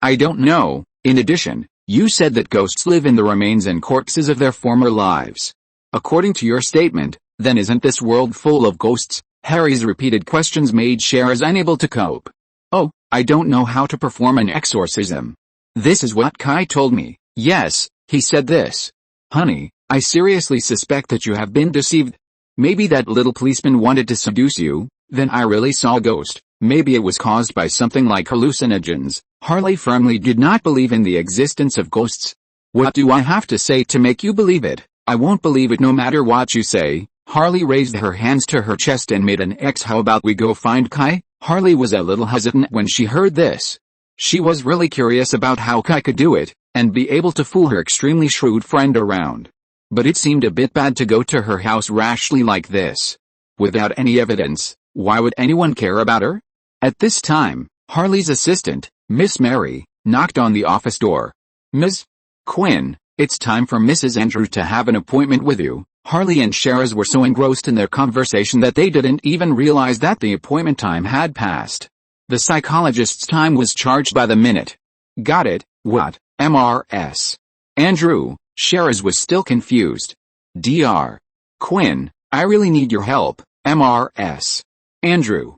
I don't know. In addition, you said that ghosts live in the remains and corpses of their former lives. According to your statement, then isn't this world full of ghosts? Harry's repeated questions made Sheraz unable to cope. Oh, I don't know how to perform an exorcism. This is what Kai told me. Yes, he said this. Honey, I seriously suspect that you have been deceived. Maybe that little policeman wanted to seduce you, then I really saw a ghost. Maybe it was caused by something like hallucinogens. Harley firmly did not believe in the existence of ghosts. What do I have to say to make you believe it? I won't believe it no matter what you say. Harley raised her hands to her chest and made an X. How about we go find Kai? Harley was a little hesitant when she heard this. She was really curious about how Kai could do it, and be able to fool her extremely shrewd friend around. But it seemed a bit bad to go to her house rashly like this. Without any evidence, why would anyone care about her? At this time, Harley's assistant, Miss Mary, knocked on the office door. Ms. Quinn, it's time for Mrs. Andrew to have an appointment with you. Harley and Sheraz were so engrossed in their conversation that they didn't even realize that the appointment time had passed. The psychologist's time was charged by the minute. Got it, what, MRS? Andrew, Sheraz was still confused. Dr. Quinn, I really need your help, MRS. Andrew.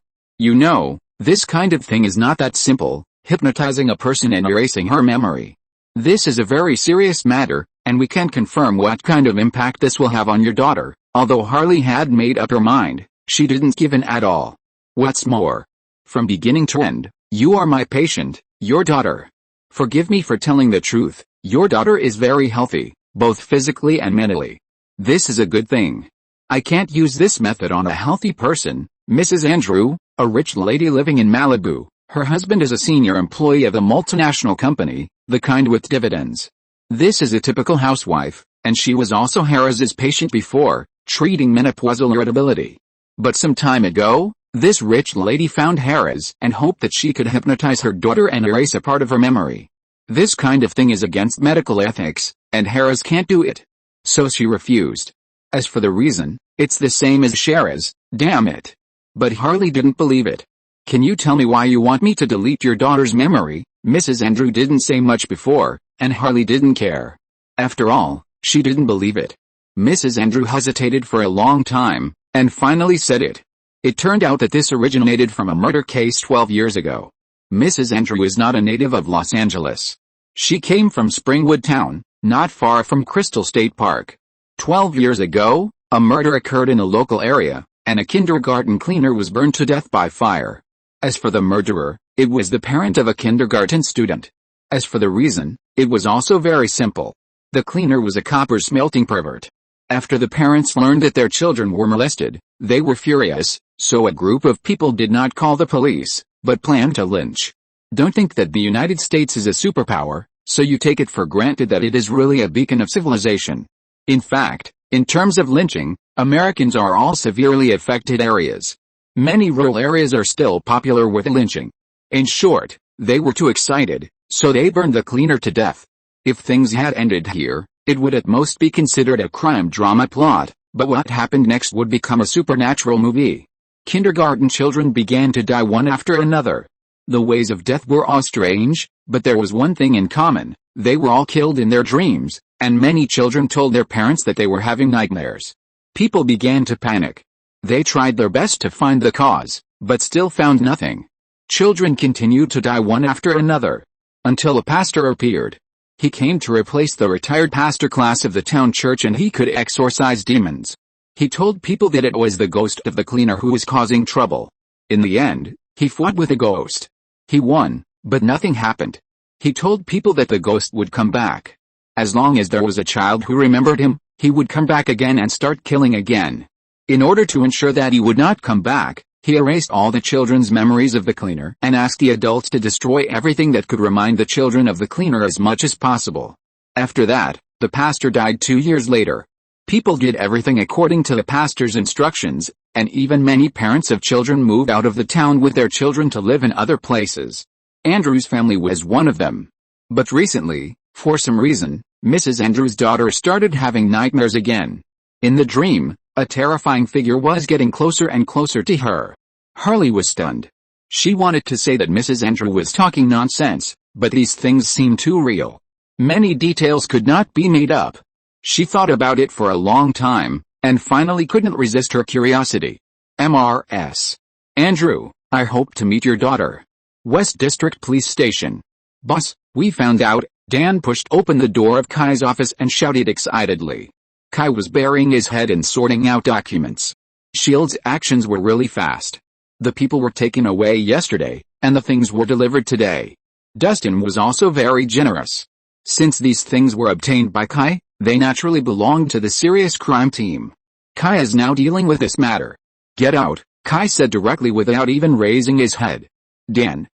This kind of thing is not that simple, hypnotizing a person and erasing her memory. This is a very serious matter, and we can't confirm what kind of impact this will have on your daughter. Although Harley had made up her mind, she didn't give in at all. What's more, from beginning to end, you are my patient, your daughter. Forgive me for telling the truth, your daughter is very healthy, both physically and mentally. This is a good thing. I can't use this method on a healthy person. Mrs. Andrew, a rich lady living in Malibu. Her husband is a senior employee of a multinational company, the kind with dividends. This is a typical housewife, and she was also Harris's patient before, treating menopausal irritability. But some time ago, this rich lady found Harris and hoped that she could hypnotize her daughter and erase a part of her memory. This kind of thing is against medical ethics, and Harris can't do it. So she refused. As for the reason, it's the same as Sheraz, damn it. But Harley didn't believe it. Can you tell me why you want me to delete your daughter's memory? Mrs. Andrew didn't say much before, and Harley didn't care. After all, she didn't believe it. Mrs. Andrew hesitated for a long time, and finally said it. It turned out that this originated from a murder case 12 years ago. Mrs. Andrew is not a native of Los Angeles. She came from Springwood Town, not far from Crystal State Park. 12 years ago, a murder occurred in a local area, and a kindergarten cleaner was burned to death by fire. As for the murderer, it was the parent of a kindergarten student. As for the reason, it was also very simple. The cleaner was a copper smelting pervert. After the parents learned that their children were molested, they were furious, so a group of people did not call the police, but planned to lynch. Don't think that the United States is a superpower, so you take it for granted that it is really a beacon of civilization. In fact, in terms of lynching, Americans are all severely affected areas. Many rural areas are still popular with lynching. In short, they were too excited, so they burned the cleaner to death. If things had ended here, it would at most be considered a crime drama plot, but what happened next would become a supernatural movie. Kindergarten children began to die one after another. The ways of death were all strange, but there was one thing in common: they were all killed in their dreams, and many children told their parents that they were having nightmares. People began to panic. They tried their best to find the cause, but still found nothing. Children continued to die one after another, until a pastor appeared. He came to replace the retired pastor class of the town church, and he could exorcise demons. He told people that it was the ghost of the cleaner who was causing trouble. In the end, he fought with the ghost. He won, but nothing happened. He told people that the ghost would come back. As long as there was a child who remembered him, he would come back again and start killing again. In order to ensure that he would not come back, he erased all the children's memories of the cleaner and asked the adults to destroy everything that could remind the children of the cleaner as much as possible. After that, the pastor died 2 years later. People did everything according to the pastor's instructions, and even many parents of children moved out of the town with their children to live in other places. Andrew's family was one of them. But recently, for some reason, Mrs. Andrew's daughter started having nightmares again. In the dream, a terrifying figure was getting closer and closer to her. Harley was stunned. She wanted to say that Mrs. Andrew was talking nonsense, but these things seemed too real. Many details could not be made up. She thought about it for a long time, and finally couldn't resist her curiosity. Mrs. Andrew, I hope to meet your daughter. West District Police Station. Boss, we found out. Dan pushed open the door of Kai's office and shouted excitedly. Kai was burying his head and sorting out documents. Shield's actions were really fast. The people were taken away yesterday, and the things were delivered today. Dustin was also very generous. Since these things were obtained by Kai, they naturally belonged to the serious crime team. Kai is now dealing with this matter. Get out, Kai said directly without even raising his head. Dan,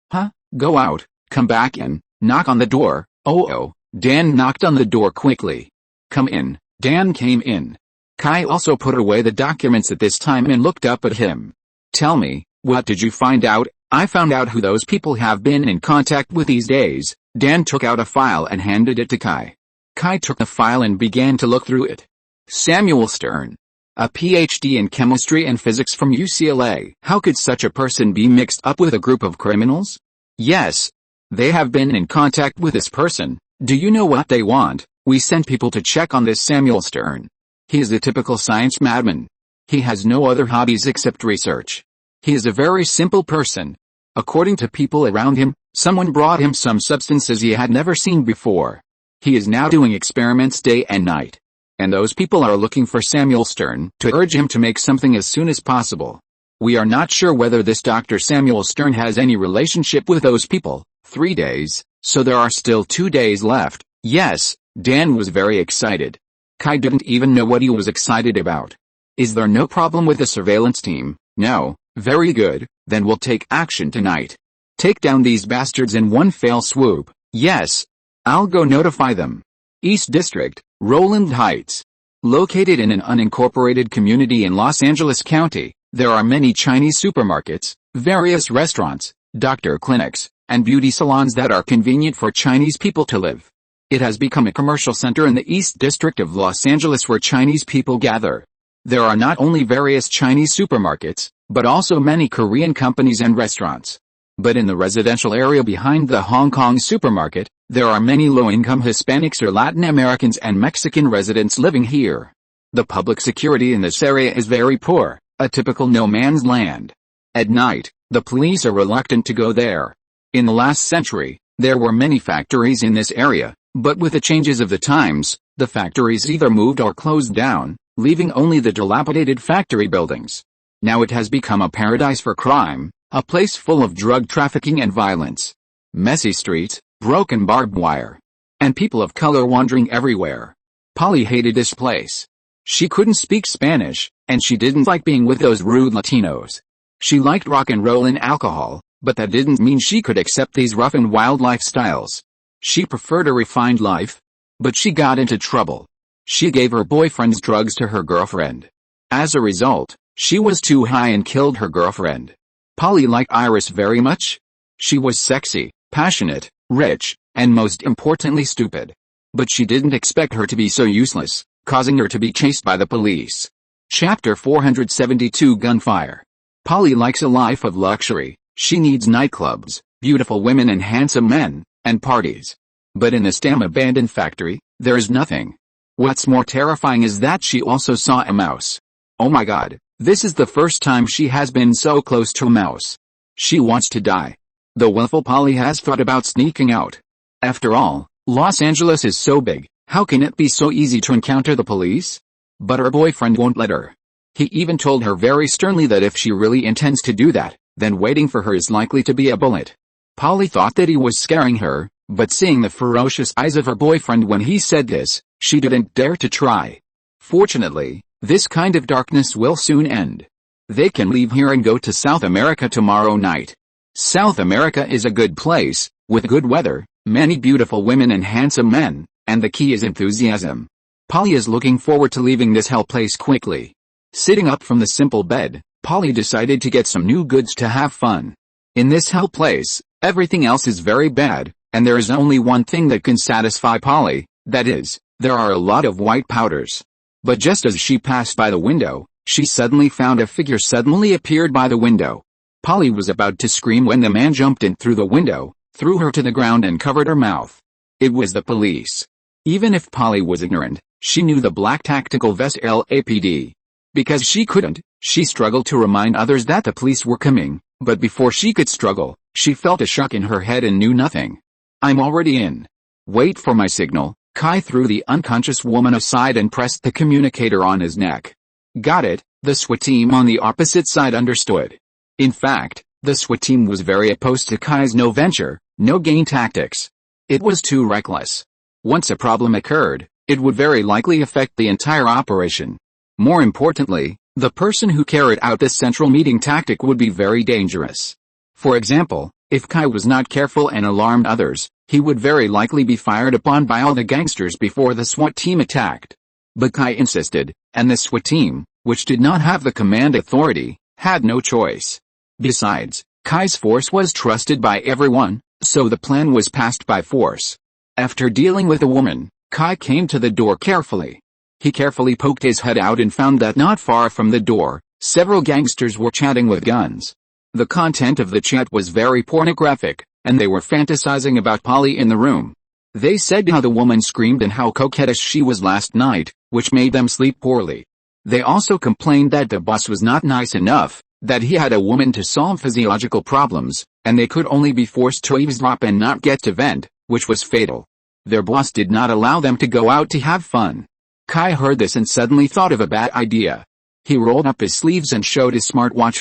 go out, come back in, knock on the door. Oh, Dan knocked on the door quickly. Come in. Dan came in. Kai also put away the documents at this time and looked up at him. Tell me, what did you find out? I found out who those people have been in contact with these days. Dan took out a file and handed it to Kai. Kai took the file and began to look through it. Samuel Stern. A PhD in chemistry and physics from UCLA. How could such a person be mixed up with a group of criminals? Yes. They have been in contact with this person. Do you know what they want? We sent people to check on this Samuel Stern. He is a typical science madman. He has no other hobbies except research. He is a very simple person. According to people around him, someone brought him some substances he had never seen before. He is now doing experiments day and night. And those people are looking for Samuel Stern to urge him to make something as soon as possible. We are not sure whether this Dr. Samuel Stern has any relationship with those people. 3 days, so there are still 2 days left. Yes. Dan was very excited. Kai didn't even know what he was excited about. Is there no problem with the surveillance team? No. Very good, then we'll take action tonight. Take down these bastards in one fell swoop. Yes. I'll go notify them. East District, Rowland Heights. Located in an unincorporated community in Los Angeles County, there are many Chinese supermarkets, various restaurants, doctor clinics, and beauty salons that are convenient for Chinese people to live. It has become a commercial center in the East District of Los Angeles where Chinese people gather. There are not only various Chinese supermarkets, but also many Korean companies and restaurants. But in the residential area behind the Hong Kong supermarket, there are many low-income Hispanics or Latin Americans and Mexican residents living here. The public security in this area is very poor, a typical no-man's land. At night, the police are reluctant to go there. In the last century, there were many factories in this area. But with the changes of the times, the factories either moved or closed down, leaving only the dilapidated factory buildings. Now it has become a paradise for crime, a place full of drug trafficking and violence. Messy streets, broken barbed wire, and people of color wandering everywhere. Polly hated this place. She couldn't speak Spanish, and she didn't like being with those rude Latinos. She liked rock and roll and alcohol, but that didn't mean she could accept these rough and wild lifestyles. She preferred a refined life. But she got into trouble. She gave her boyfriend's drugs to her girlfriend. As a result, she was too high and killed her girlfriend. Polly liked Iris very much. She was sexy, passionate, rich, and most importantly stupid. But she didn't expect her to be so useless, causing her to be chased by the police. Chapter 472 Gunfire. Polly likes a life of luxury. She needs nightclubs, beautiful women and handsome men, and parties. But in this damn abandoned factory, there is nothing. What's more terrifying is that she also saw a mouse. Oh my god, This is the first time she has been so close to a mouse. She wants to die. The willful Polly has thought about sneaking out. After all, Los Angeles is so big, how can it be so easy to encounter the police? But her boyfriend won't let her. He even told her very sternly that if she really intends to do that, then waiting for her is likely to be a bullet. Polly thought that he was scaring her, but seeing the ferocious eyes of her boyfriend when he said this, she didn't dare to try. Fortunately, this kind of darkness will soon end. They can leave here and go to South America tomorrow night. South America is a good place, with good weather, many beautiful women and handsome men, and the key is enthusiasm. Polly is looking forward to leaving this hell place quickly. Sitting up from the simple bed, Polly decided to get some new goods to have fun. In this hell place, everything else is very bad, and there is only one thing that can satisfy Polly, that is, there are a lot of white powders. But just as she passed by the window, she suddenly found a figure suddenly appeared by the window. Polly was about to scream when the man jumped in through the window, threw her to the ground and covered her mouth. It was the police. Even if Polly was ignorant, she knew the black tactical vest LAPD. Because she couldn't, she struggled to remind others that the police were coming, but before she could struggle, she felt a shock in her head and knew nothing. I'm already in. Wait for my signal. Kai threw the unconscious woman aside and pressed the communicator on his neck. Got it, the SWAT team on the opposite side understood. In fact, the SWAT team was very opposed to Kai's no venture, no gain tactics. It was too reckless. Once a problem occurred, it would very likely affect the entire operation. More importantly, the person who carried out this central meeting tactic would be very dangerous. For example, if Kai was not careful and alarmed others, he would very likely be fired upon by all the gangsters before the SWAT team attacked. But Kai insisted, and the SWAT team, which did not have the command authority, had no choice. Besides, Kai's force was trusted by everyone, so the plan was passed by force. After dealing with the woman, Kai came to the door carefully. He carefully poked his head out and found that not far from the door, several gangsters were chatting with guns. The content of the chat was very pornographic, and they were fantasizing about Polly in the room. They said how the woman screamed and how coquettish she was last night, which made them sleep poorly. They also complained that the boss was not nice enough, that he had a woman to solve physiological problems, and they could only be forced to eavesdrop and not get to vent, which was fatal. Their boss did not allow them to go out to have fun. Kai heard this and suddenly thought of a bad idea. He rolled up his sleeves and showed his smartwatch.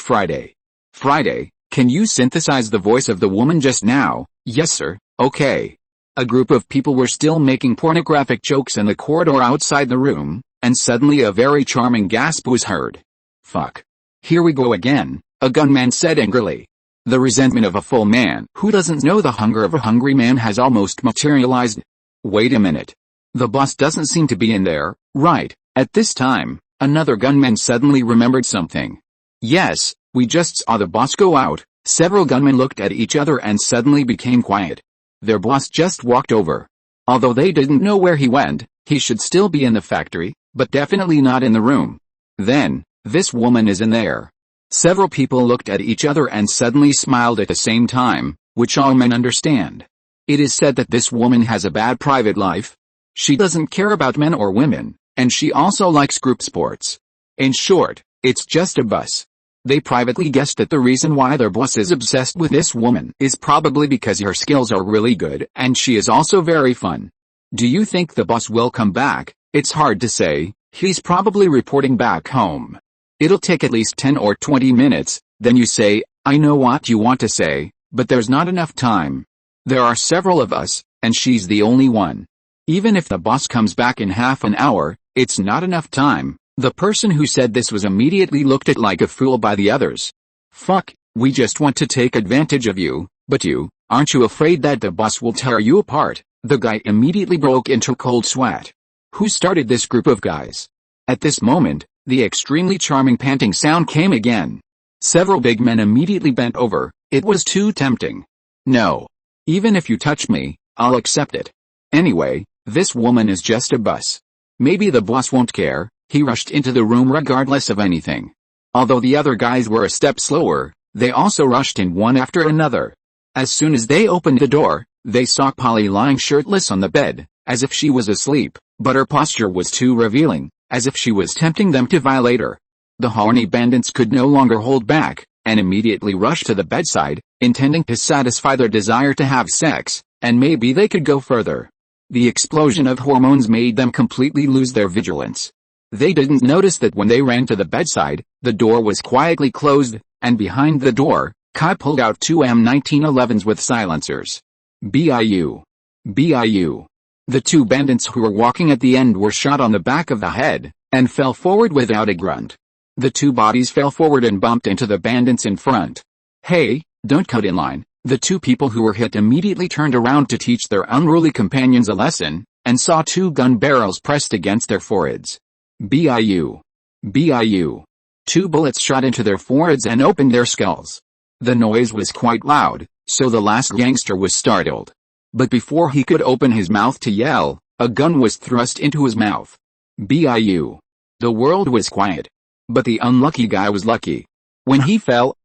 Friday, can you synthesize the voice of the woman just now? Yes sir, okay. A group of people were still making pornographic jokes in the corridor outside the room, and suddenly a very charming gasp was heard. Fuck. Here we go again, a gunman said angrily. The resentment of a full man who doesn't know the hunger of a hungry man has almost materialized. Wait a minute. The boss doesn't seem to be in there, right? At this time, another gunman suddenly remembered something. Yes, we just saw the boss go out. Several gunmen looked at each other and suddenly became quiet. Their boss just walked over. Although they didn't know where he went, he should still be in the factory, but definitely not in the room. Then, this woman is in there. Several people looked at each other and suddenly smiled at the same time, which all men understand. It is said that this woman has a bad private life. She doesn't care about men or women, and she also likes group sports. In short, it's just a bus. They privately guessed that the reason why their boss is obsessed with this woman is probably because her skills are really good and she is also very fun. Do you think the boss will come back? It's hard to say, he's probably reporting back home. It'll take at least 10 or 20 minutes, then you say, I know what you want to say, but there's not enough time. There are several of us, and she's the only one. Even if the boss comes back in half an hour, it's not enough time. The person who said this was immediately looked at like a fool by the others. Fuck, we just want to take advantage of you, but aren't you afraid that the boss will tear you apart? The guy immediately broke into cold sweat. Who started this group of guys? At this moment, the extremely charming panting sound came again. Several big men immediately bent over. It was too tempting. No. Even if you touch me, I'll accept it. Anyway, this woman is just a bus. Maybe the boss won't care. He rushed into the room regardless of anything. Although the other guys were a step slower, they also rushed in one after another. As soon as they opened the door, they saw Polly lying shirtless on the bed, as if she was asleep, but her posture was too revealing, as if she was tempting them to violate her. The horny bandits could no longer hold back, and immediately rushed to the bedside, intending to satisfy their desire to have sex, and maybe they could go further. The explosion of hormones made them completely lose their vigilance. They didn't notice that when they ran to the bedside, the door was quietly closed, and behind the door, Kai pulled out two M1911s with silencers. BIU. BIU. The two bandits who were walking at the end were shot on the back of the head, and fell forward without a grunt. The two bodies fell forward and bumped into the bandits in front. Hey, don't cut in line. The two people who were hit immediately turned around to teach their unruly companions a lesson, and saw two gun barrels pressed against their foreheads. BIU. BIU. Two bullets shot into their foreheads and opened their skulls. The noise was quite loud, so the last gangster was startled. But before he could open his mouth to yell, a gun was thrust into his mouth. BIU. The world was quiet. But the unlucky guy was lucky. When he fell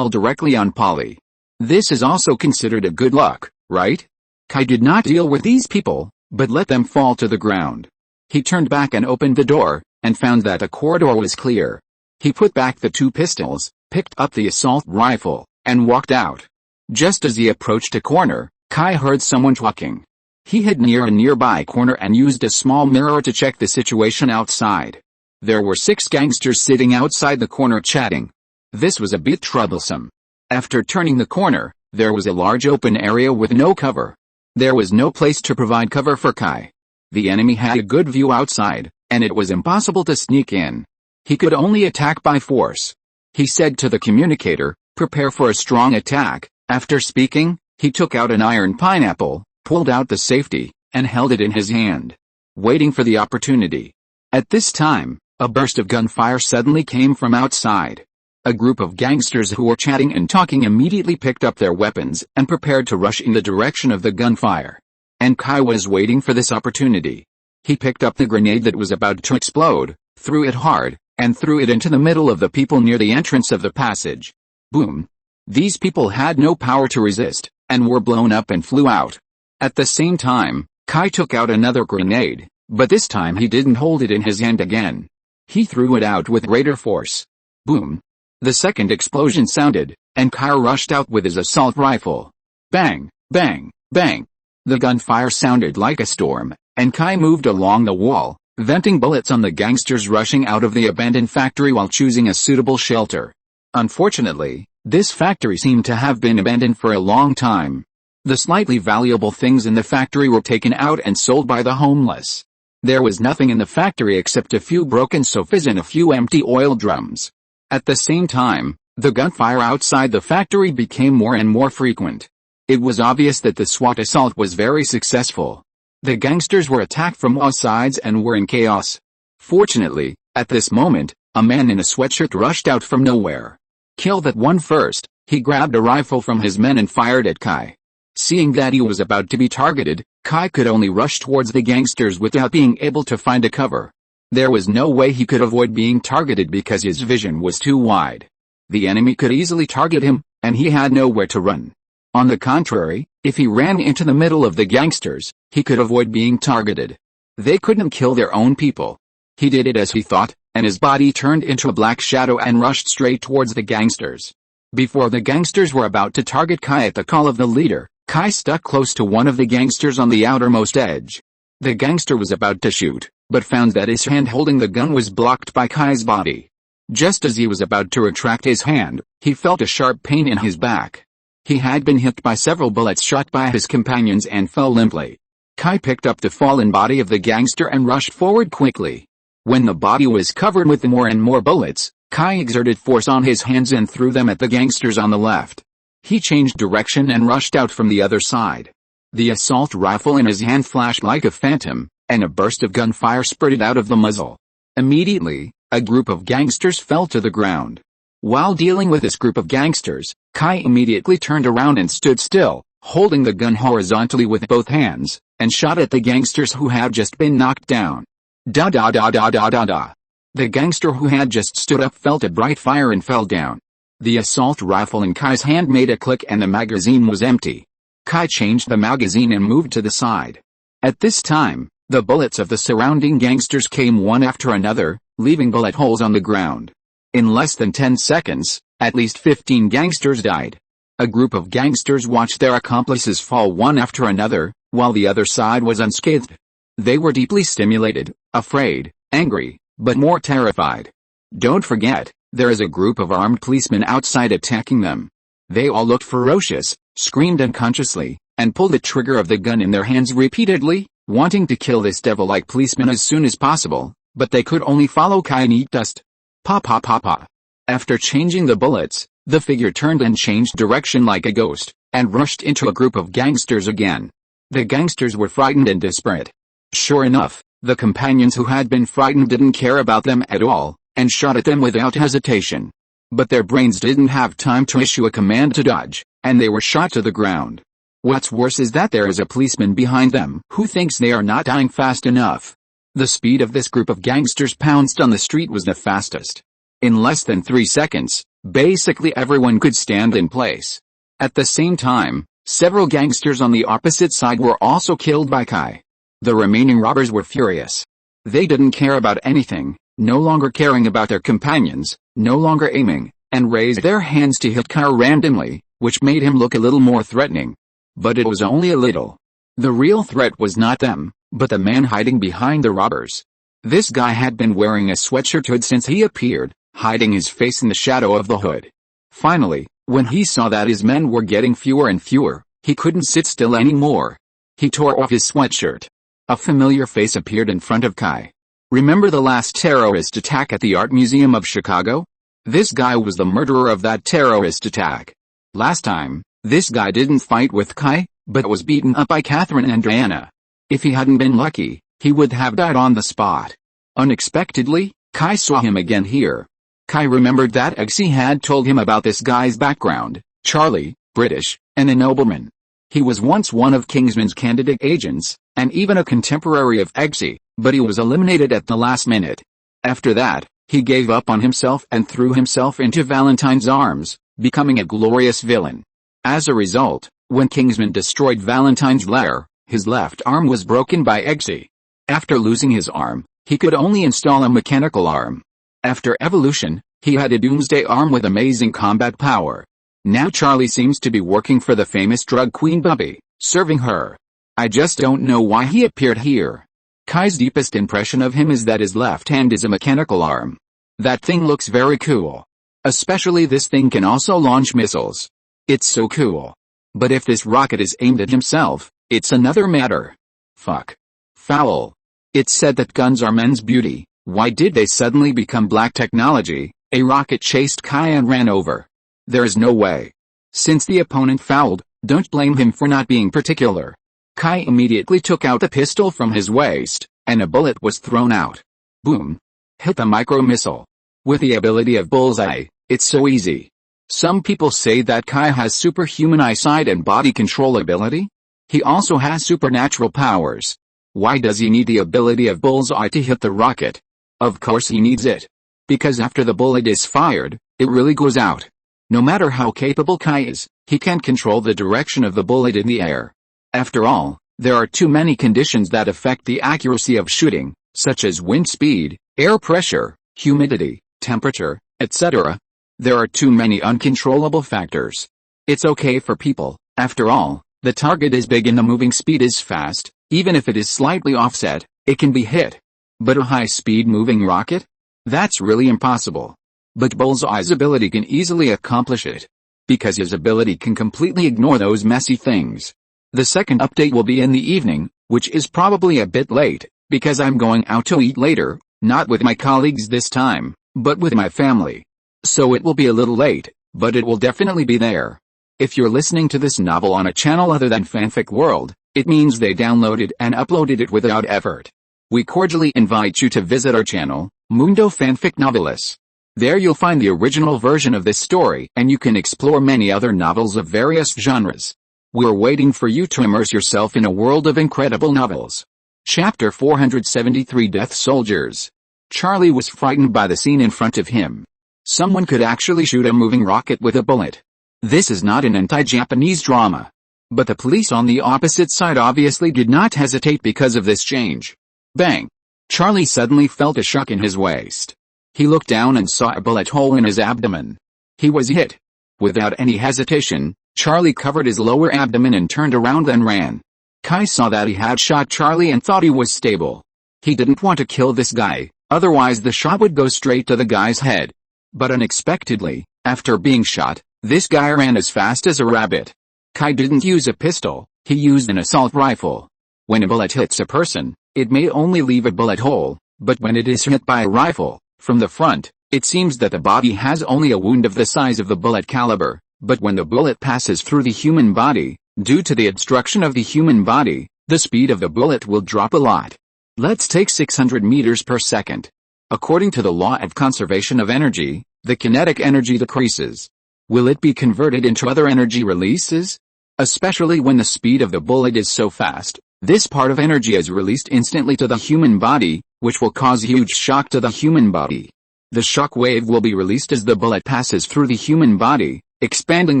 directly on Polly. This is also considered a good luck, right? Kai did not deal with these people, but let them fall to the ground. He turned back and opened the door, and found that the corridor was clear. He put back the two pistols, picked up the assault rifle, and walked out. Just as he approached a corner, Kai heard someone talking. He hid near a nearby corner and used a small mirror to check the situation outside. There were 6 gangsters sitting outside the corner chatting. This was a bit troublesome. After turning the corner, there was a large open area with no cover. There was no place to provide cover for Kai. The enemy had a good view outside, and it was impossible to sneak in. He could only attack by force. He said to the communicator, "Prepare for a strong attack." After speaking, he took out an iron pineapple, pulled out the safety, and held it in his hand, waiting for the opportunity. At this time, a burst of gunfire suddenly came from outside. A group of gangsters who were chatting and talking immediately picked up their weapons and prepared to rush in the direction of the gunfire. And Kai was waiting for this opportunity. He picked up the grenade that was about to explode, threw it hard, and threw it into the middle of the people near the entrance of the passage. Boom! These people had no power to resist, and were blown up and flew out. At the same time, Kai took out another grenade, but this time he didn't hold it in his hand again. He threw it out with greater force. Boom! The second explosion sounded, and Kai rushed out with his assault rifle. Bang! Bang! Bang! The gunfire sounded like a storm, and Kai moved along the wall, venting bullets on the gangsters rushing out of the abandoned factory while choosing a suitable shelter. Unfortunately, this factory seemed to have been abandoned for a long time. The slightly valuable things in the factory were taken out and sold by the homeless. There was nothing in the factory except a few broken sofas and a few empty oil drums. At the same time, the gunfire outside the factory became more and more frequent. It was obvious that the SWAT assault was very successful. The gangsters were attacked from all sides and were in chaos. Fortunately, at this moment, a man in a sweatshirt rushed out from nowhere. Kill that one first. He grabbed a rifle from his men and fired at Kai. Seeing that he was about to be targeted, Kai could only rush towards the gangsters without being able to find a cover. There was no way he could avoid being targeted because his vision was too wide. The enemy could easily target him, and he had nowhere to run. On the contrary, if he ran into the middle of the gangsters, he could avoid being targeted. They couldn't kill their own people. He did it as he thought, and his body turned into a black shadow and rushed straight towards the gangsters. Before the gangsters were about to target Kai at the call of the leader, Kai stuck close to one of the gangsters on the outermost edge. The gangster was about to shoot, but found that his hand holding the gun was blocked by Kai's body. Just as he was about to retract his hand, he felt a sharp pain in his back. He had been hit by several bullets shot by his companions and fell limply. Kai picked up the fallen body of the gangster and rushed forward quickly. When the body was covered with more and more bullets, Kai exerted force on his hands and threw them at the gangsters on the left. He changed direction and rushed out from the other side. The assault rifle in his hand flashed like a phantom, and a burst of gunfire spurted out of the muzzle. Immediately, a group of gangsters fell to the ground. While dealing with this group of gangsters, Kai immediately turned around and stood still, holding the gun horizontally with both hands, and shot at the gangsters who had just been knocked down. Da da da da da da da. The gangster who had just stood up felt a bright fire and fell down. The assault rifle in Kai's hand made a click and the magazine was empty. Kai changed the magazine and moved to the side. At this time, the bullets of the surrounding gangsters came one after another, leaving bullet holes on the ground. In less than 10 seconds, at least 15 gangsters died. A group of gangsters watched their accomplices fall one after another, while the other side was unscathed. They were deeply stimulated, afraid, angry, but more terrified. Don't forget, there is a group of armed policemen outside attacking them. They all looked ferocious, screamed unconsciously, and pulled the trigger of the gun in their hands repeatedly, wanting to kill this devil-like policeman as soon as possible, but they could only follow Kai and eat dust. Pa pa pa pa. After changing the bullets, the figure turned and changed direction like a ghost, and rushed into a group of gangsters again. The gangsters were frightened and desperate. Sure enough, the companions who had been frightened didn't care about them at all, and shot at them without hesitation. But their brains didn't have time to issue a command to dodge, and they were shot to the ground. What's worse is that there is a policeman behind them who thinks they are not dying fast enough. The speed of this group of gangsters pounced on the street was the fastest. In less than 3 seconds, basically everyone could stand in place. At the same time, several gangsters on the opposite side were also killed by Kai. The remaining robbers were furious. They didn't care about anything, no longer caring about their companions, no longer aiming, and raised their hands to hit Kai randomly, which made him look a little more threatening. But it was only a little. The real threat was not them, but the man hiding behind the robbers. This guy had been wearing a sweatshirt hood since he appeared, hiding his face in the shadow of the hood. Finally, when he saw that his men were getting fewer and fewer, he couldn't sit still anymore. He tore off his sweatshirt. A familiar face appeared in front of Kai. Remember the last terrorist attack at the Art Museum of Chicago? This guy was the murderer of that terrorist attack. Last time, this guy didn't fight with Kai, but was beaten up by Catherine and Diana. If he hadn't been lucky, he would have died on the spot. Unexpectedly, Kai saw him again here. Kai remembered that Eggsy had told him about this guy's background: Charlie, British, and a nobleman. He was once one of Kingsman's candidate agents, and even a contemporary of Eggsy, but he was eliminated at the last minute. After that, he gave up on himself and threw himself into Valentine's arms, becoming a glorious villain. As a result, when Kingsman destroyed Valentine's lair, his left arm was broken by Eggsy. After losing his arm, he could only install a mechanical arm. After evolution, he had a doomsday arm with amazing combat power. Now Charlie seems to be working for the famous drug queen Bubby, serving her. I just don't know why he appeared here. Kai's deepest impression of him is that his left hand is a mechanical arm. That thing looks very cool. Especially this thing can also launch missiles. It's so cool. But if this rocket is aimed at himself, it's another matter. Fuck. Foul. It's said that guns are men's beauty. Why did they suddenly become black technology? A rocket chased Kai and ran over. There is no way. Since the opponent fouled, don't blame him for not being particular. Kai immediately took out the pistol from his waist, and a bullet was thrown out. Boom. Hit the micro missile. With the ability of Bullseye, it's so easy. Some people say that Kai has superhuman eyesight and body control ability. He also has supernatural powers. Why does he need the ability of Bullseye to hit the rocket? Of course he needs it. Because after the bullet is fired, it really goes out. No matter how capable Kai is, he can't control the direction of the bullet in the air. After all, there are too many conditions that affect the accuracy of shooting, such as wind speed, air pressure, humidity, temperature, etc. There are too many uncontrollable factors. It's okay for people, after all, the target is big and the moving speed is fast, even if it is slightly offset, it can be hit. But a high-speed moving rocket? That's really impossible. But Bullseye's ability can easily accomplish it. Because his ability can completely ignore those messy things. The second update will be in the evening, which is probably a bit late, because I'm going out to eat later, not with my colleagues this time, but with my family. So it will be a little late, but it will definitely be there. If you're listening to this novel on a channel other than Fanfic World, it means they downloaded and uploaded it without effort. We cordially invite you to visit our channel, Mundo Fanfic Novelis. There you'll find the original version of this story and you can explore many other novels of various genres. We're waiting for you to immerse yourself in a world of incredible novels. Chapter 473 Death Soldiers. Charlie was frightened by the scene in front of him. Someone could actually shoot a moving rocket with a bullet. This is not an anti-Japanese drama. But the police on the opposite side obviously did not hesitate because of this change. Bang! Charlie suddenly felt a shock in his waist. He looked down and saw a bullet hole in his abdomen. He was hit. Without any hesitation, Charlie covered his lower abdomen and turned around and ran. Kai saw that he had shot Charlie and thought he was stable. He didn't want to kill this guy, otherwise the shot would go straight to the guy's head. But unexpectedly, after being shot, this guy ran as fast as a rabbit. Kai didn't use a pistol, he used an assault rifle. When a bullet hits a person, it may only leave a bullet hole, but when it is hit by a rifle, from the front, it seems that the body has only a wound of the size of the bullet caliber, but when the bullet passes through the human body, due to the obstruction of the human body, the speed of the bullet will drop a lot. Let's take 600 meters per second. According to the law of conservation of energy, the kinetic energy decreases. Will it be converted into other energy releases? Especially when the speed of the bullet is so fast, this part of energy is released instantly to the human body, which will cause huge shock to the human body. The shock wave will be released as the bullet passes through the human body, expanding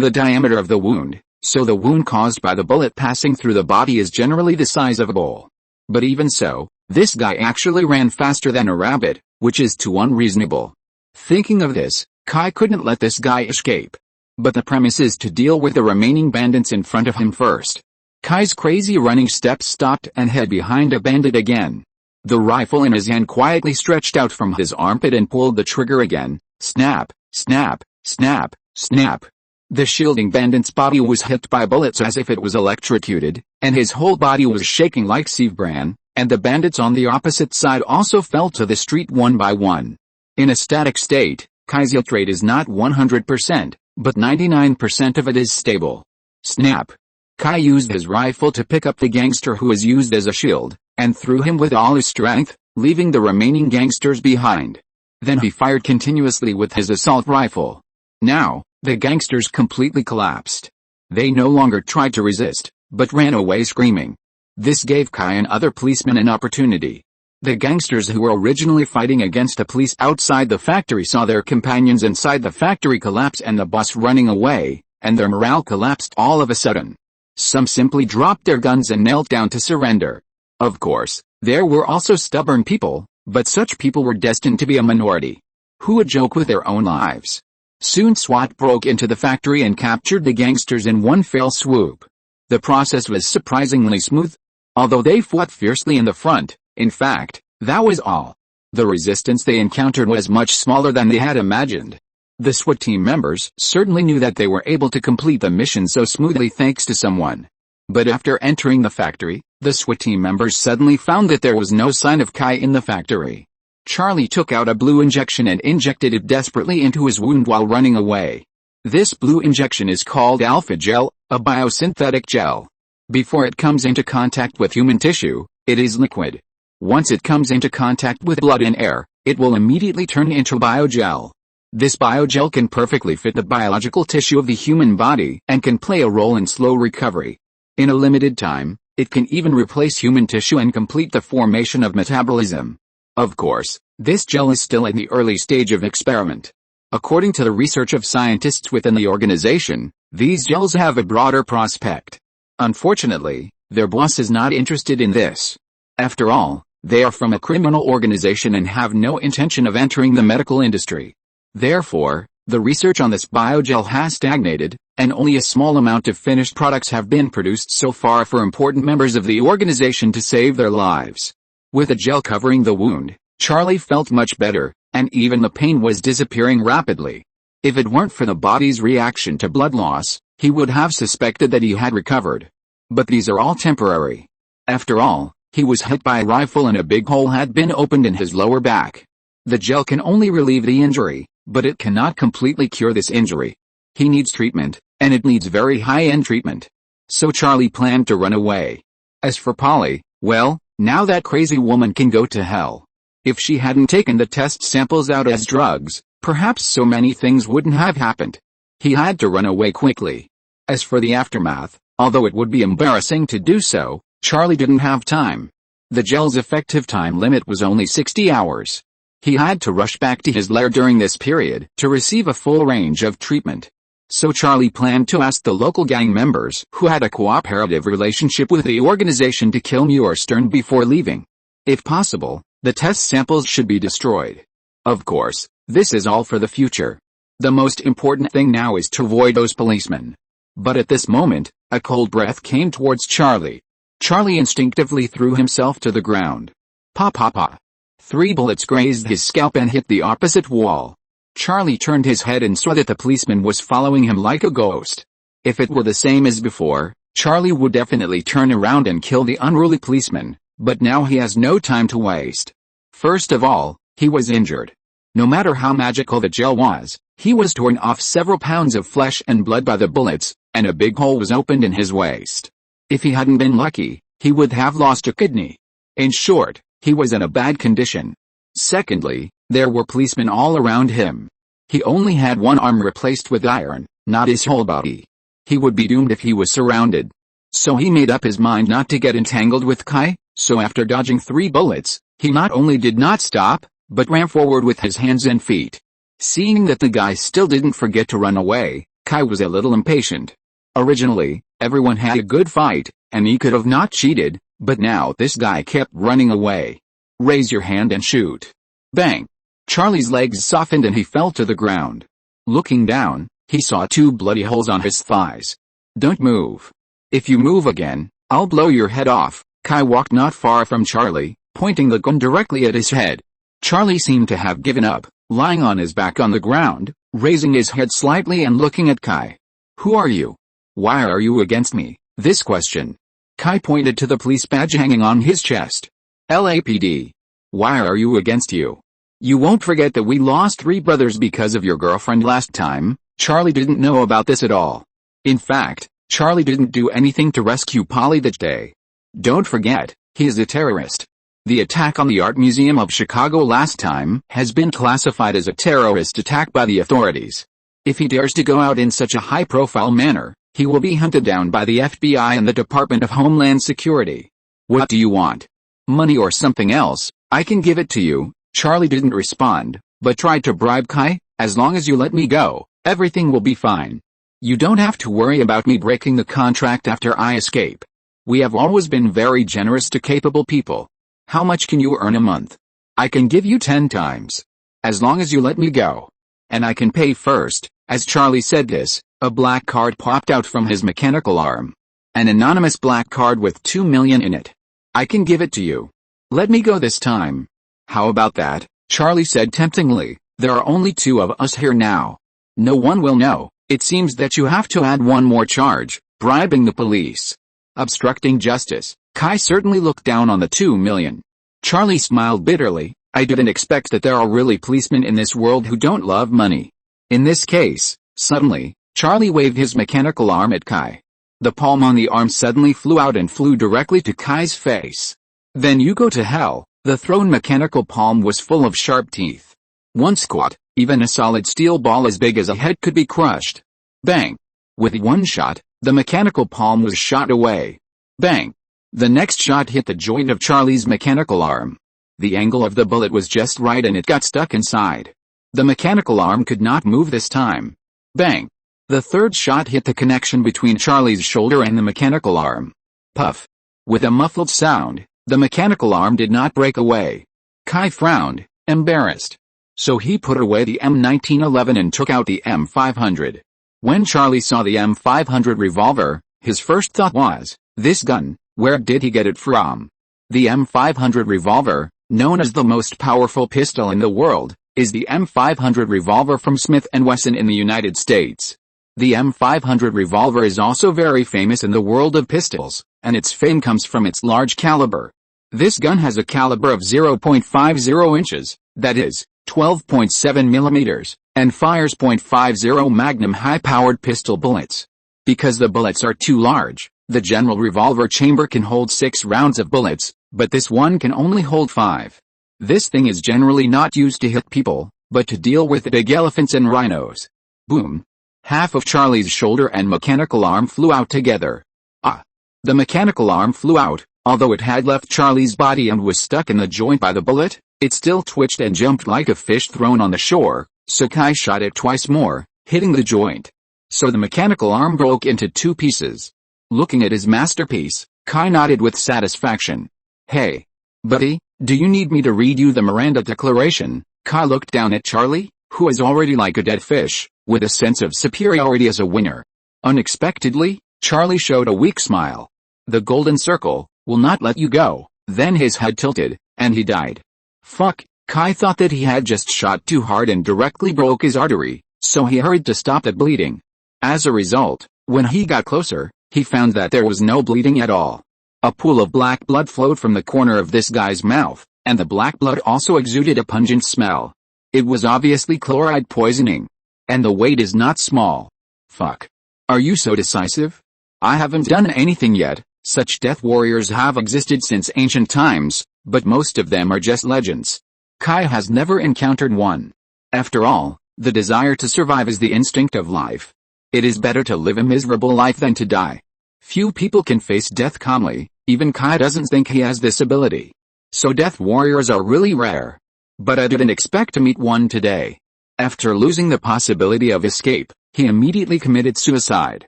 the diameter of the wound, so the wound caused by the bullet passing through the body is generally the size of a bowl. But even so, this guy actually ran faster than a rabbit, which is too unreasonable. Thinking of this, Kai couldn't let this guy escape. But the premise is to deal with the remaining bandits in front of him first. Kai's crazy running steps stopped and hid behind a bandit again. The rifle in his hand quietly stretched out from his armpit and pulled the trigger again. Snap, snap, snap, snap. The shielding bandit's body was hit by bullets as if it was electrocuted, and his whole body was shaking like sieve bran, and the bandits on the opposite side also fell to the street one by one. In a static state, Kai's hit rate is not 100%, but 99% of it is stable. Snap. Kai used his rifle to pick up the gangster who was used as a shield, and threw him with all his strength, leaving the remaining gangsters behind. Then he fired continuously with his assault rifle. Now, the gangsters completely collapsed. They no longer tried to resist, but ran away screaming. This gave Kai and other policemen an opportunity. The gangsters who were originally fighting against the police outside the factory saw their companions inside the factory collapse and the boss running away, and their morale collapsed all of a sudden. Some simply dropped their guns and knelt down to surrender. Of course, there were also stubborn people, but such people were destined to be a minority. Who would joke with their own lives? Soon SWAT broke into the factory and captured the gangsters in one fell swoop. The process was surprisingly smooth. Although they fought fiercely in the front, in fact, that was all. The resistance they encountered was much smaller than they had imagined. The SWAT team members certainly knew that they were able to complete the mission so smoothly thanks to someone. But after entering the factory, the SWAT team members suddenly found that there was no sign of Kai in the factory. Charlie took out a blue injection and injected it desperately into his wound while running away. This blue injection is called alpha gel, a biosynthetic gel. Before it comes into contact with human tissue, it is liquid. Once it comes into contact with blood and air, it will immediately turn into biogel. This biogel can perfectly fit the biological tissue of the human body and can play a role in slow recovery. In a limited time, it can even replace human tissue and complete the formation of metabolism. Of course, this gel is still in the early stage of experiment. According to the research of scientists within the organization, these gels have a broader prospect. Unfortunately, their boss is not interested in this. After all, they are from a criminal organization and have no intention of entering the medical industry. Therefore, the research on this biogel has stagnated, and only a small amount of finished products have been produced so far for important members of the organization to save their lives. With the gel covering the wound, Charlie felt much better, and even the pain was disappearing rapidly. If it weren't for the body's reaction to blood loss, he would have suspected that he had recovered. But these are all temporary. After all, he was hit by a rifle and a big hole had been opened in his lower back. The gel can only relieve the injury, but it cannot completely cure this injury. He needs treatment, and it needs very high-end treatment. So Charlie planned to run away. As for Polly, well, now that crazy woman can go to hell. If she hadn't taken the test samples out as drugs, perhaps so many things wouldn't have happened. He had to run away quickly. As for the aftermath, although it would be embarrassing to do so, Charlie didn't have time. The gel's effective time limit was only 60 hours. He had to rush back to his lair during this period to receive a full range of treatment. So Charlie planned to ask the local gang members who had a cooperative relationship with the organization to kill Muir Stern before leaving. If possible, the test samples should be destroyed. Of course, this is all for the future. The most important thing now is to avoid those policemen. But at this moment, a cold breath came towards Charlie. Charlie instinctively threw himself to the ground. Pa pa pa. 3 bullets grazed his scalp and hit the opposite wall. Charlie turned his head and saw that the policeman was following him like a ghost. If it were the same as before, Charlie would definitely turn around and kill the unruly policeman, but now he has no time to waste. First of all, he was injured. No matter how magical the gel was, he was torn off several pounds of flesh and blood by the bullets, and a big hole was opened in his waist. If he hadn't been lucky, he would have lost a kidney. In short, he was in a bad condition. Secondly, there were policemen all around him. He only had one arm replaced with iron, not his whole body. He would be doomed if he was surrounded. So he made up his mind not to get entangled with Kai, so after dodging 3 bullets, he not only did not stop, but ran forward with his hands and feet. Seeing that the guy still didn't forget to run away, Kai was a little impatient. Originally, everyone had a good fight, and he could have not cheated, but now this guy kept running away. Raise your hand and shoot. Bang! Charlie's legs softened and he fell to the ground. Looking down, he saw 2 bloody holes on his thighs. Don't move. If you move again, I'll blow your head off. Kai walked not far from Charlie, pointing the gun directly at his head. Charlie seemed to have given up, lying on his back on the ground, raising his head slightly and looking at Kai. Who are you? Why are you against me? This question. Kai pointed to the police badge hanging on his chest. LAPD. Why are you against you? You won't forget that we lost 3 brothers because of your girlfriend last time. Charlie didn't know about this at all. In fact, Charlie didn't do anything to rescue Polly that day. Don't forget, he is a terrorist. The attack on the Art Museum of Chicago last time has been classified as a terrorist attack by the authorities. If he dares to go out in such a high-profile manner, he will be hunted down by the FBI and the Department of Homeland Security. What do you want? Money or something else? I can give it to you. Charlie didn't respond, but tried to bribe Kai. As long as you let me go, everything will be fine. You don't have to worry about me breaking the contract after I escape. We have always been very generous to capable people. How much can you earn a month? I can give you 10 times. As long as you let me go. And I can pay first. As Charlie said this, a black card popped out from his mechanical arm. An anonymous black card with 2 million in it. I can give it to you. Let me go this time. How about that? Charlie said temptingly. There are only 2 of us here now. No one will know. It seems that you have to add one more charge, bribing the police. Obstructing justice. Kai certainly looked down on the 2 million. Charlie smiled bitterly. I didn't expect that there are really policemen in this world who don't love money. In this case, suddenly, Charlie waved his mechanical arm at Kai. The palm on the arm suddenly flew out and flew directly to Kai's face. Then you go to hell. The thrown mechanical palm was full of sharp teeth. One squat, even a solid steel ball as big as a head could be crushed. Bang! With one shot, the mechanical palm was shot away. Bang! The next shot hit the joint of Charlie's mechanical arm. The angle of the bullet was just right and it got stuck inside. The mechanical arm could not move this time. Bang! The third shot hit the connection between Charlie's shoulder and the mechanical arm. Puff! With a muffled sound, the mechanical arm did not break away. Kai frowned, embarrassed. So he put away the M1911 and took out the M500. When Charlie saw the M500 revolver, his first thought was, this gun, where did he get it from? The M500 revolver, known as the most powerful pistol in the world, is the M500 revolver from Smith & Wesson in the United States. The M500 revolver is also very famous in the world of pistols, and its fame comes from its large caliber. This gun has a caliber of 0.50 inches, that is, 12.7 millimeters, and fires .50 Magnum high-powered pistol bullets. Because the bullets are too large, the general revolver chamber can hold 6 rounds of bullets, but this one can only hold 5. This thing is generally not used to hit people, but to deal with big elephants and rhinos. Boom! Half of Charlie's shoulder and mechanical arm flew out together. Ah! The mechanical arm flew out, although it had left Charlie's body and was stuck in the joint by the bullet, it still twitched and jumped like a fish thrown on the shore, so Kai shot it twice more, hitting the joint. So the mechanical arm broke into 2 pieces. Looking at his masterpiece, Kai nodded with satisfaction. Hey, buddy, do you need me to read you the Miranda Declaration? Kai looked down at Charlie, who was already like a dead fish, with a sense of superiority as a winner. Unexpectedly, Charlie showed a weak smile. The golden circle will not let you go. Then his head tilted, and he died. Fuck, Kai thought that he had just shot too hard and directly broke his artery, so he hurried to stop the bleeding. As a result, when he got closer, he found that there was no bleeding at all. A pool of black blood flowed from the corner of this guy's mouth, and the black blood also exuded a pungent smell. It was obviously chloride poisoning. And the weight is not small. Fuck. Are you so decisive? I haven't done anything yet. Such death warriors have existed since ancient times, but most of them are just legends. Kai has never encountered one. After all, the desire to survive is the instinct of life. It is better to live a miserable life than to die. Few people can face death calmly, even Kai doesn't think he has this ability. So death warriors are really rare. But I didn't expect to meet one today. After losing the possibility of escape, he immediately committed suicide.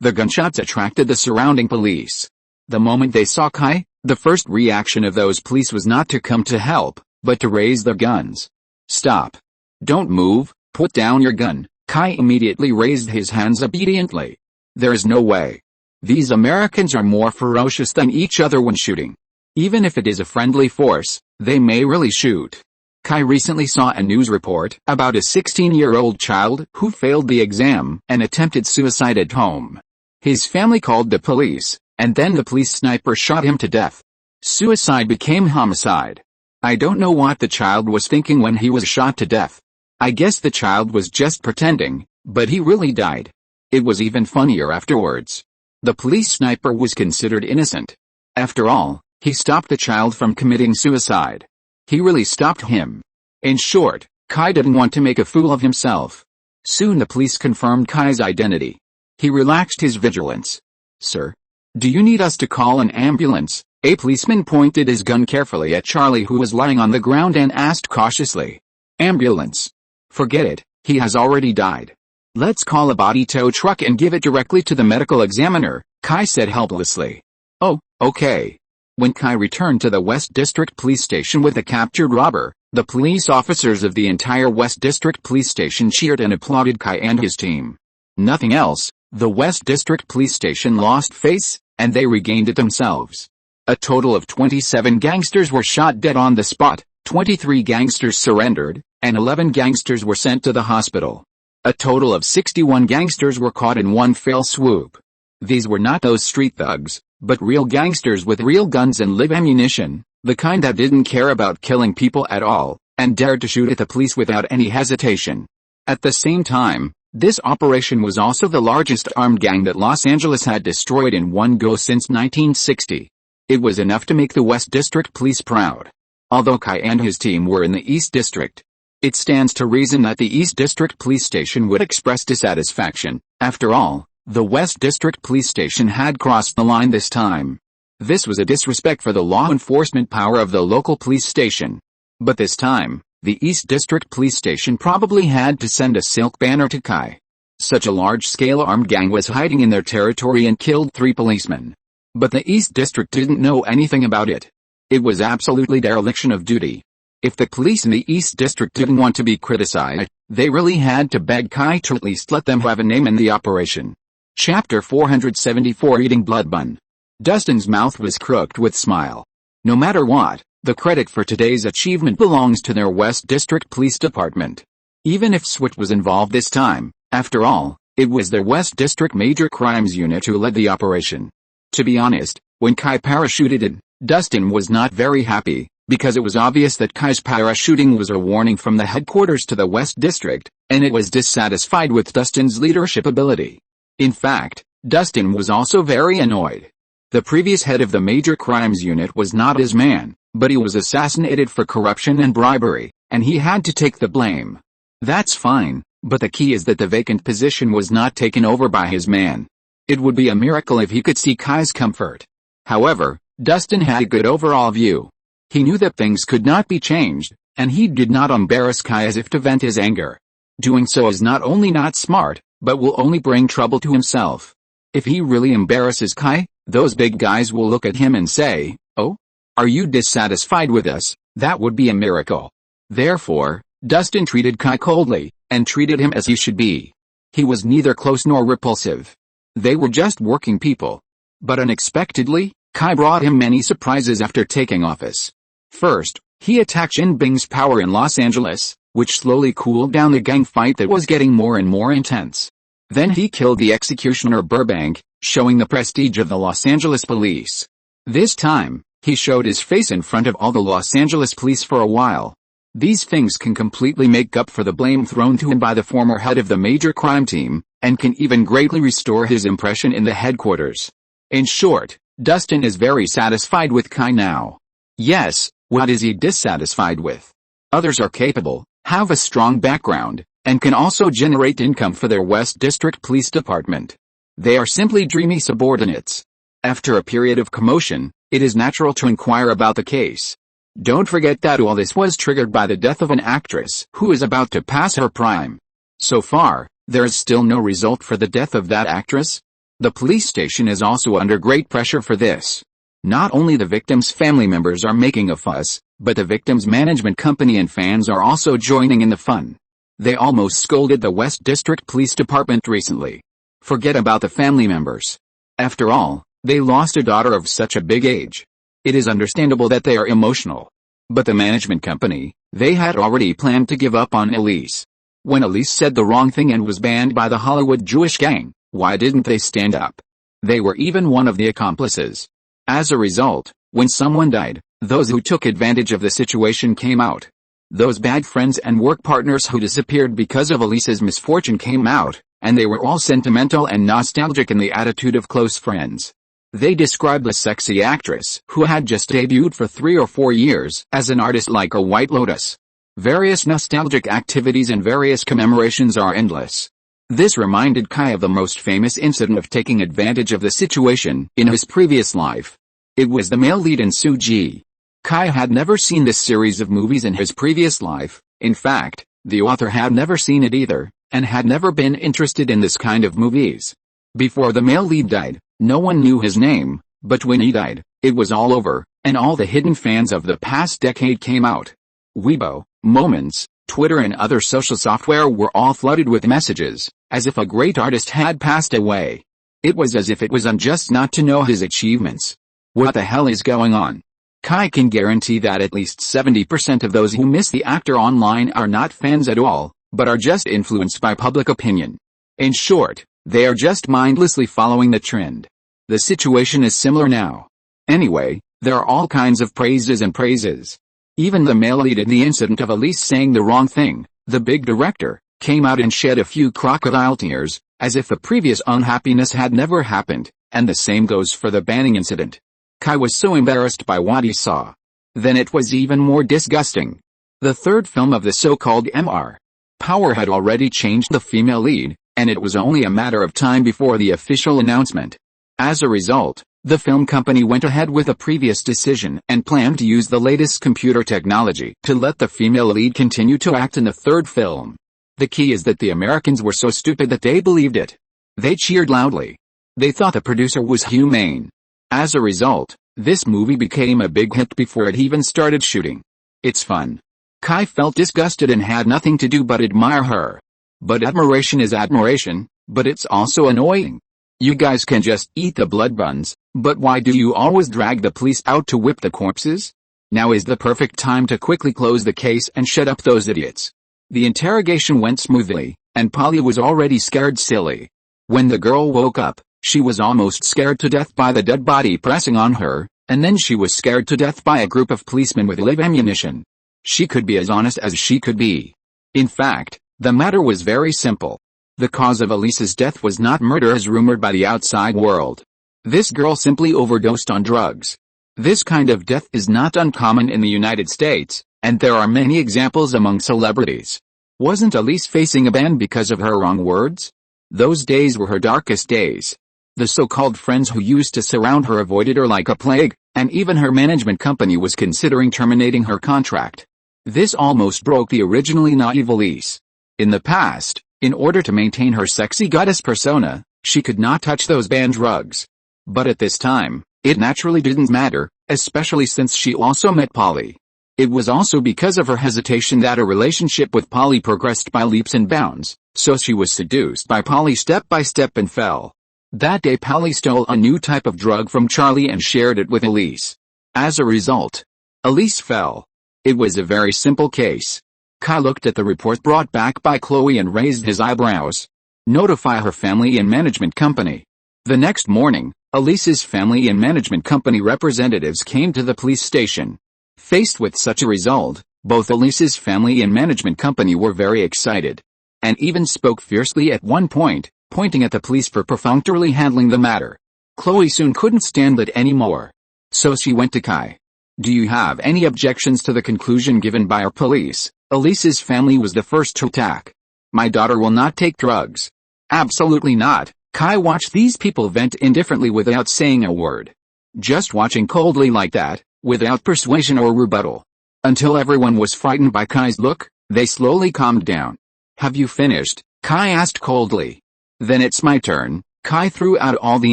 The gunshots attracted the surrounding police. The moment they saw Kai, the first reaction of those police was not to come to help, but to raise their guns. Stop. Don't move, put down your gun. Kai immediately raised his hands obediently. There is no way. These Americans are more ferocious than each other when shooting. Even if it is a friendly force, they may really shoot. Kai recently saw a news report about a 16-year-old child who failed the exam and attempted suicide at home. His family called the police, and then the police sniper shot him to death. Suicide became homicide. I don't know what the child was thinking when he was shot to death. I guess the child was just pretending, but he really died. It was even funnier afterwards. The police sniper was considered innocent. After all, he stopped the child from committing suicide. He really stopped him. In short, Kai didn't want to make a fool of himself. Soon the police confirmed Kai's identity. He relaxed his vigilance. Sir? Do you need us to call an ambulance? A policeman pointed his gun carefully at Charlie, who was lying on the ground, and asked cautiously. Ambulance? Forget it, he has already died. Let's call a body tow truck and give it directly to the medical examiner, Kai said helplessly. Oh, okay. When Kai returned to the West District Police Station with the captured robber, the police officers of the entire West District Police Station cheered and applauded Kai and his team. Nothing else, the West District Police Station lost face, and they regained it themselves. A total of 27 gangsters were shot dead on the spot, 23 gangsters surrendered, and 11 gangsters were sent to the hospital. A total of 61 gangsters were caught in one fell swoop. These were not those street thugs, but real gangsters with real guns and live ammunition, the kind that didn't care about killing people at all, and dared to shoot at the police without any hesitation. At the same time, this operation was also the largest armed gang that Los Angeles had destroyed in one go since 1960. It was enough to make the West District Police proud. Although Kai and his team were in the East District, it stands to reason that the East District Police Station would express dissatisfaction. After all, the West District Police Station had crossed the line this time. This was a disrespect for the law enforcement power of the local police station. But this time, the East District Police Station probably had to send a silk banner to Kai. Such a large-scale armed gang was hiding in their territory and killed 3 policemen. But the East District didn't know anything about it. It was absolutely dereliction of duty. If the police in the East District didn't want to be criticized, they really had to beg Kai to at least let them have a name in the operation. Chapter 474, Eating Blood Bun. Dustin's mouth was crooked with smile. No matter what, the credit for today's achievement belongs to their West District Police Department. Even if SWAT was involved this time, after all, it was their West District Major Crimes Unit who led the operation. To be honest, when Kai parachuted in, Dustin was not very happy, because it was obvious that Kai's parachuting was a warning from the headquarters to the West District, and it was dissatisfied with Dustin's leadership ability. In fact, Dustin was also very annoyed. The previous head of the Major Crimes Unit was not his man, but he was assassinated for corruption and bribery, and he had to take the blame. That's fine, but the key is that the vacant position was not taken over by his man. It would be a miracle if he could see Kai's comfort. However, Dustin had a good overall view. He knew that things could not be changed, and he did not embarrass Kai as if to vent his anger. Doing so is not only not smart, but will only bring trouble to himself. If he really embarrasses Kai, those big guys will look at him and say, "Oh? Are you dissatisfied with us?" That would be a miracle. Therefore, Dustin treated Kai coldly, and treated him as he should be. He was neither close nor repulsive. They were just working people. But unexpectedly, Kai brought him many surprises after taking office. First, he attacked Shin Bing's power in Los Angeles, which slowly cooled down the gang fight that was getting more and more intense. Then he killed the executioner Burbank, showing the prestige of the Los Angeles police. This time, he showed his face in front of all the Los Angeles police for a while. These things can completely make up for the blame thrown to him by the former head of the major crime team, and can even greatly restore his impression in the headquarters. In short, Dustin is very satisfied with Kai now. Yes, what is he dissatisfied with? Others are capable, have a strong background, and can also generate income for their West District Police Department. They are simply dreamy subordinates. After a period of commotion, it is natural to inquire about the case. Don't forget that all this was triggered by the death of an actress who is about to pass her prime. So far, there is still no result for the death of that actress. The police station is also under great pressure for this. Not only the victim's family members are making a fuss, but the victim's management company and fans are also joining in the fun. They almost scolded the West District Police Department recently. Forget about the family members. After all, they lost a daughter of such a big age. It is understandable that they are emotional. But the management company, they had already planned to give up on Elise. When Elise said the wrong thing and was banned by the Hollywood Jewish gang, why didn't they stand up? They were even one of the accomplices. As a result, when someone died, those who took advantage of the situation came out. Those bad friends and work partners who disappeared because of Elise's misfortune came out, and they were all sentimental and nostalgic in the attitude of close friends. They described the sexy actress, who had just debuted for 3 or 4 years, as an artist like a white lotus. Various nostalgic activities and various commemorations are endless. This reminded Kai of the most famous incident of taking advantage of the situation in his previous life. It was the male lead in Suji. Kai had never seen this series of movies in his previous life. In fact, the author had never seen it either, and had never been interested in this kind of movies. Before the male lead died, no one knew his name, but when he died, it was all over, and all the hidden fans of the past decade came out. Weibo, Moments, Twitter and other social software were all flooded with messages, as if a great artist had passed away. It was as if it was unjust not to know his achievements. What the hell is going on? Kai can guarantee that at least 70% of those who miss the actor online are not fans at all, but are just influenced by public opinion. In short, they are just mindlessly following the trend. The situation is similar now. Anyway, there are all kinds of praises and praises. Even the male lead in the incident of Elise saying the wrong thing, the big director, came out and shed a few crocodile tears, as if the previous unhappiness had never happened, and the same goes for the banning incident. Kai was so embarrassed by what he saw. Then it was even more disgusting. The third film of the so-called MR Power had already changed the female lead, and it was only a matter of time before the official announcement. As a result, the film company went ahead with a previous decision and planned to use the latest computer technology to let the female lead continue to act in the third film. The key is that the Americans were so stupid that they believed it. They cheered loudly. They thought the producer was humane. As a result, this movie became a big hit before it even started shooting. It's fun. Kai felt disgusted and had nothing to do but admire her. But admiration is admiration, but it's also annoying. You guys can just eat the blood buns, but why do you always drag the police out to whip the corpses? Now is the perfect time to quickly close the case and shut up those idiots. The interrogation went smoothly, and Polly was already scared silly. When the girl woke up, she was almost scared to death by the dead body pressing on her, and then she was scared to death by a group of policemen with live ammunition. She could be as honest as she could be. In fact, the matter was very simple. The cause of Elise's death was not murder as rumored by the outside world. This girl simply overdosed on drugs. This kind of death is not uncommon in the United States, and there are many examples among celebrities. Wasn't Elise facing a ban because of her wrong words? Those days were her darkest days. The so-called friends who used to surround her avoided her like a plague, and even her management company was considering terminating her contract. This almost broke the originally naive Elise. In the past, in order to maintain her sexy goddess persona, she could not touch those banned drugs. But at this time, it naturally didn't matter, especially since she also met Polly. It was also because of her hesitation that her relationship with Polly progressed by leaps and bounds, so she was seduced by Polly step by step and fell. That day Polly stole a new type of drug from Charlie and shared it with Elise. As a result, Elise fell. It was a very simple case. Kai looked at the report brought back by Chloe and raised his eyebrows. Notify her family and management company. The next morning, Elise's family and management company representatives came to the police station. Faced with such a result, both Elise's family and management company were very excited, and even spoke fiercely at one point, pointing at the police for perfunctorily handling the matter. Chloe soon couldn't stand it anymore. So she went to Kai. Do you have any objections to the conclusion given by our police? Elise's family was the first to attack. My daughter will not take drugs. Absolutely not. Kai watched these people vent indifferently without saying a word. Just watching coldly like that, without persuasion or rebuttal. Until everyone was frightened by Kai's look, they slowly calmed down. Have you finished? Kai asked coldly. Then it's my turn. Kai threw out all the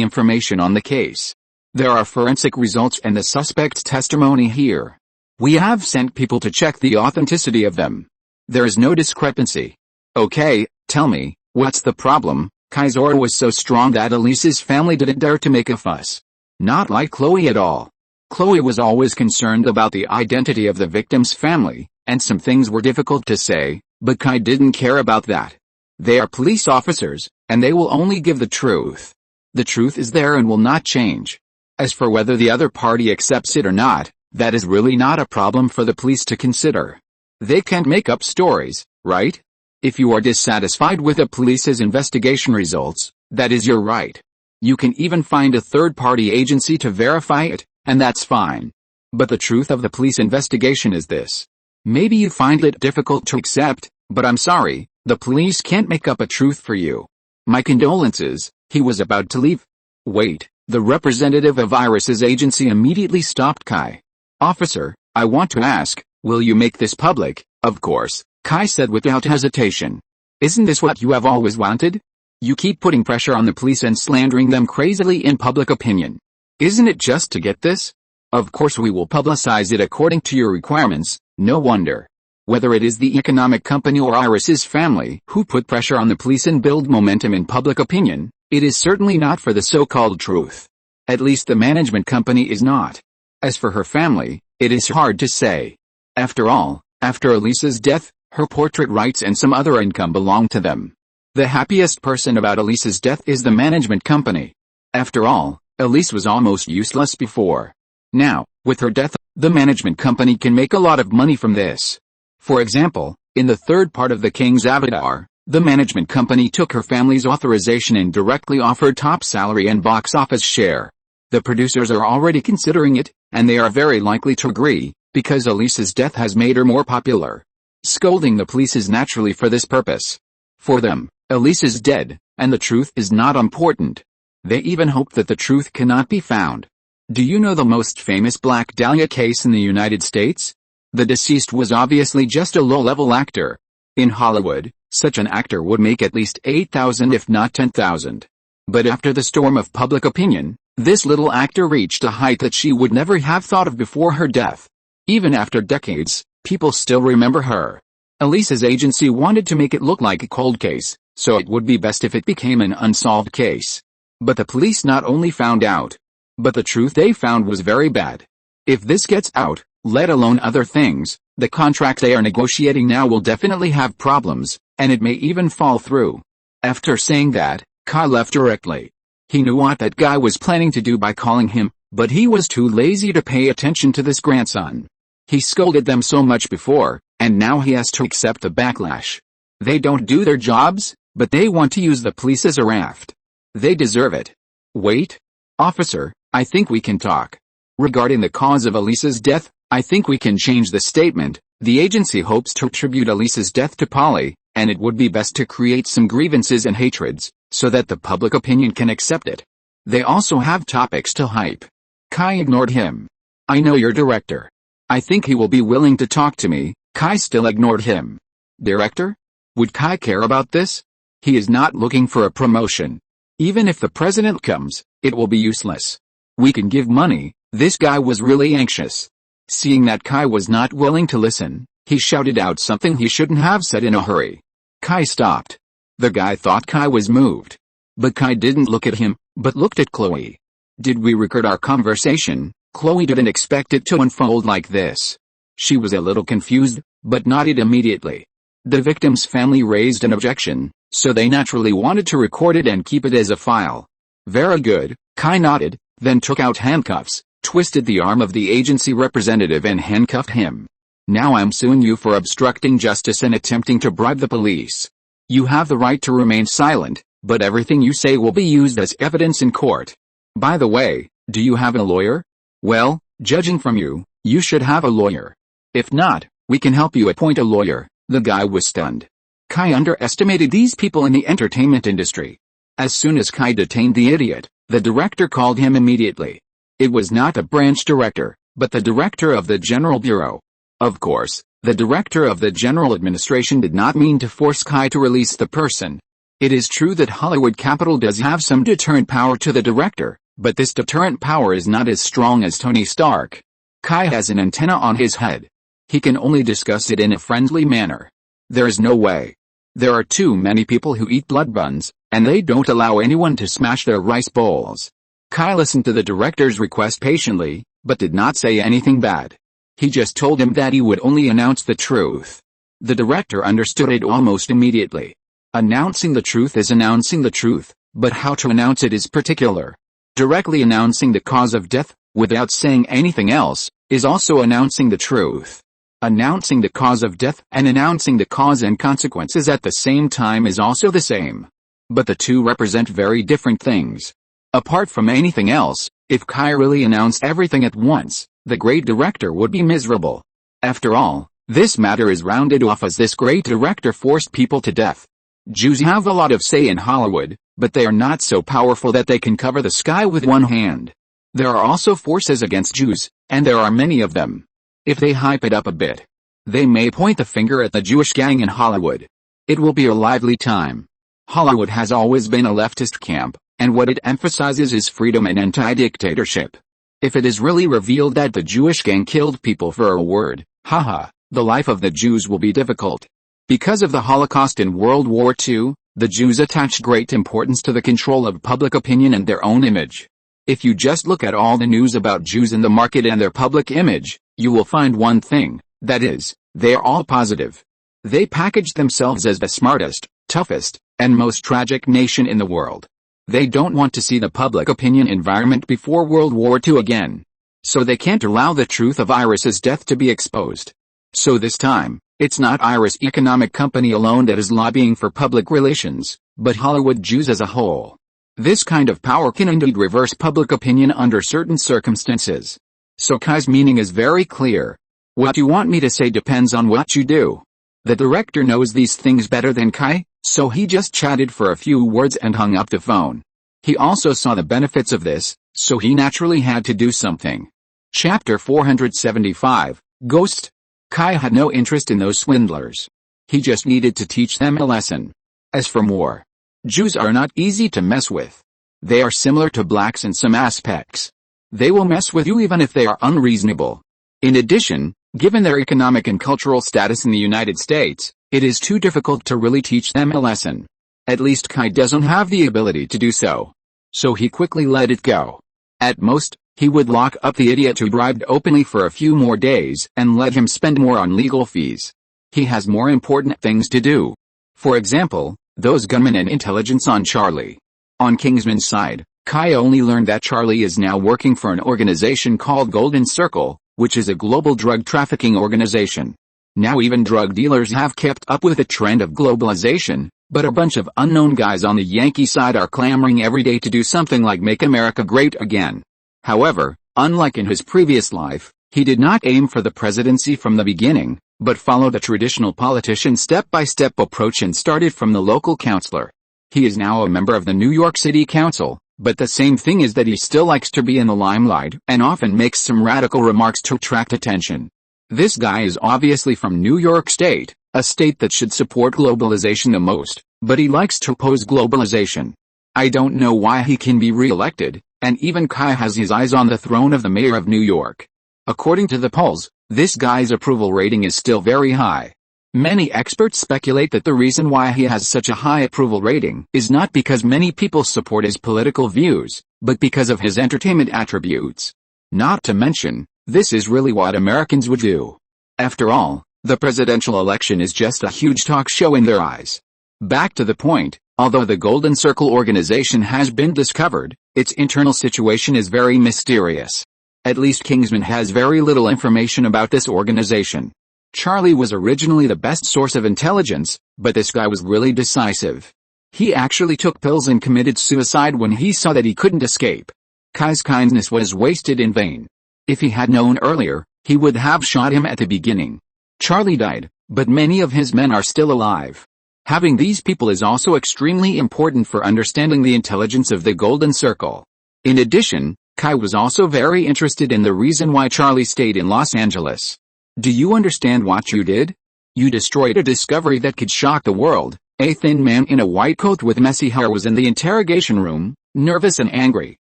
information on the case. There are forensic results and the suspect's testimony here. We have sent people to check the authenticity of them. There is no discrepancy. Okay, tell me, what's the problem? Kai's aura was so strong that Elise's family didn't dare to make a fuss. Not like Chloe at all. Chloe was always concerned about the identity of the victim's family, and some things were difficult to say, but Kai didn't care about that. They are police officers, and they will only give the truth. The truth is there and will not change. As for whether the other party accepts it or not, that is really not a problem for the police to consider. They can't make up stories, right? If you are dissatisfied with the police's investigation results, that is your right. You can even find a third-party agency to verify it, and that's fine. But the truth of the police investigation is this. Maybe you find it difficult to accept, but I'm sorry, the police can't make up a truth for you. My condolences. He was about to leave. Wait, the representative of Iris's agency immediately stopped Kai. Officer, I want to ask, will you make this public? Of course, Kai said without hesitation. Isn't this what you have always wanted? You keep putting pressure on the police and slandering them crazily in public opinion. Isn't it just to get this? Of course we will publicize it according to your requirements, no wonder. Whether it is the economic company or Iris's family who put pressure on the police and build momentum in public opinion, it is certainly not for the so-called truth. At least the management company is not. As for her family, it is hard to say. After all, after Elise's death, her portrait rights and some other income belong to them. The happiest person about Elise's death is the management company. After all, Elise was almost useless before. Now, with her death, the management company can make a lot of money from this. For example, in the third part of the King's Avatar, the management company took her family's authorization and directly offered top salary and box office share. The producers are already considering it, and they are very likely to agree, because Elise's death has made her more popular. Scolding the police is naturally for this purpose. For them, Elise is dead, and the truth is not important. They even hope that the truth cannot be found. Do you know the most famous Black Dahlia case in the United States? The deceased was obviously just a low-level actor. In Hollywood, such an actor would make at least $8,000 if not $10,000. But after the storm of public opinion, this little actor reached a height that she would never have thought of before her death. Even after decades, people still remember her. Elise's agency wanted to make it look like a cold case, so it would be best if it became an unsolved case. But the police not only found out, but the truth they found was very bad. If this gets out, let alone other things, the contract they are negotiating now will definitely have problems, and it may even fall through. After saying that, Kai left directly. He knew what that guy was planning to do by calling him, but he was too lazy to pay attention to this grandson. He scolded them so much before, and now he has to accept the backlash. They don't do their jobs, but they want to use the police as a raft. They deserve it. Wait. Officer, I think we can talk. Regarding the cause of Elise's death, I think we can change the statement. The agency hopes to attribute Elise's death to Polly, and it would be best to create some grievances and hatreds, so that the public opinion can accept it. They also have topics to hype. Kai ignored him. I know your director. I think he will be willing to talk to me. Kai still ignored him. Director? Would Kai care about this? He is not looking for a promotion. Even if the president comes, it will be useless. We can give money. This guy was really anxious. Seeing that Kai was not willing to listen, he shouted out something he shouldn't have said in a hurry. Kai stopped. The guy thought Kai was moved. But Kai didn't look at him, but looked at Chloe. Did we record our conversation? Chloe didn't expect it to unfold like this. She was a little confused, but nodded immediately. The victim's family raised an objection, so they naturally wanted to record it and keep it as a file. Very good, Kai nodded, then took out handcuffs, twisted the arm of the agency representative and handcuffed him. Now I'm suing you for obstructing justice and attempting to bribe the police. You have the right to remain silent, but everything you say will be used as evidence in court. By the way, do you have a lawyer? Well, judging from you, you should have a lawyer. If not, we can help you appoint a lawyer. The guy was stunned. Kai underestimated these people in the entertainment industry. As soon as Kai detained the idiot, the director called him immediately. It was not a branch director, but the director of the General Bureau. Of course, the director of the General Administration did not mean to force Kai to release the person. It is true that Hollywood capital does have some deterrent power to the director, but this deterrent power is not as strong as Tony Stark. Kai has an antenna on his head. He can only discuss it in a friendly manner. There is no way. There are too many people who eat blood buns, and they don't allow anyone to smash their rice bowls. Kai listened to the director's request patiently, but did not say anything bad. He just told him that he would only announce the truth. The director understood it almost immediately. Announcing the truth is announcing the truth, but how to announce it is particular. Directly announcing the cause of death, without saying anything else, is also announcing the truth. Announcing the cause of death and announcing the cause and consequences at the same time is also the same. But the two represent very different things. Apart from anything else, if Kai really announced everything at once, the great director would be miserable. After all, this matter is rounded off as this great director forced people to death. Jews have a lot of say in Hollywood, but they are not so powerful that they can cover the sky with one hand. There are also forces against Jews, and there are many of them. If they hype it up a bit, they may point the finger at the Jewish gang in Hollywood. It will be a lively time. Hollywood has always been a leftist camp, and what it emphasizes is freedom and anti-dictatorship. If it is really revealed that the Jewish gang killed people for a word, haha, the life of the Jews will be difficult. Because of the Holocaust in World War II, the Jews attached great importance to the control of public opinion and their own image. If you just look at all the news about Jews in the market and their public image, you will find one thing, that is, they are all positive. They package themselves as the smartest, toughest, and most tragic nation in the world. They don't want to see the public opinion environment before World War II again. So they can't allow the truth of Iris's death to be exposed. So this time, it's not Iris Economic Company alone that is lobbying for public relations, but Hollywood Jews as a whole. This kind of power can indeed reverse public opinion under certain circumstances. So Kai's meaning is very clear. What you want me to say depends on what you do. The director knows these things better than Kai, so he just chatted for a few words and hung up the phone. He also saw the benefits of this, so he naturally had to do something. Chapter 475, Ghost. Kai had no interest in those swindlers. He just needed to teach them a lesson. As for more, Jews are not easy to mess with. They are similar to blacks in some aspects. They will mess with you even if they are unreasonable. In addition, given their economic and cultural status in the United States, it is too difficult to really teach them a lesson. At least Kai doesn't have the ability to do so. So he quickly let it go. At most, he would lock up the idiot who bribed openly for a few more days and let him spend more on legal fees. He has more important things to do. For example, those gunmen and intelligence on Charlie. On Kingsman's side, Kai only learned that Charlie is now working for an organization called Golden Circle, which is a global drug trafficking organization. Now even drug dealers have kept up with the trend of globalization, but a bunch of unknown guys on the Yankee side are clamoring every day to do something like make America great again. However, unlike in his previous life, he did not aim for the presidency from the beginning, but followed a traditional politician step-by-step approach and started from the local councilor. He is now a member of the New York City Council, but the same thing is that he still likes to be in the limelight and often makes some radical remarks to attract attention. This guy is obviously from New York State, a state that should support globalization the most, but he likes to oppose globalization. I don't know why he can be re-elected, and even Kai has his eyes on the throne of the mayor of New York. According to the polls, this guy's approval rating is still very high. Many experts speculate that the reason why he has such a high approval rating is not because many people support his political views, but because of his entertainment attributes. Not to mention, this is really what Americans would do. After all, the presidential election is just a huge talk show in their eyes. Back to the point, although the Golden Circle organization has been discovered, its internal situation is very mysterious. At least Kingsman has very little information about this organization. Charlie was originally the best source of intelligence, but this guy was really decisive. He actually took pills and committed suicide when he saw that he couldn't escape. Kai's kindness was wasted in vain. If he had known earlier, he would have shot him at the beginning. Charlie died, but many of his men are still alive. Having these people is also extremely important for understanding the intelligence of the Golden Circle. In addition, Kai was also very interested in the reason why Charlie stayed in Los Angeles. Do you understand what you did? You destroyed a discovery that could shock the world. A thin man in a white coat with messy hair was in the interrogation room, nervous and angry.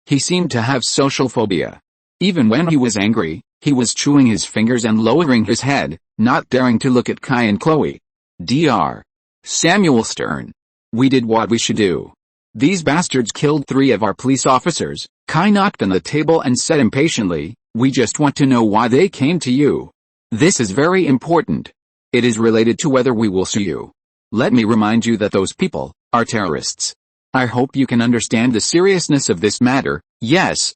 He seemed to have social phobia. Even when he was angry, he was chewing his fingers and lowering his head, not daring to look at Kai and Chloe. Dr. Samuel Stern. We did what we should do. These bastards killed 3 of our police officers. Kai knocked on the table and said impatiently, we just want to know why they came to you. This is very important. It is related to whether we will sue you. Let me remind you that those people are terrorists. I hope you can understand the seriousness of this matter. Yes,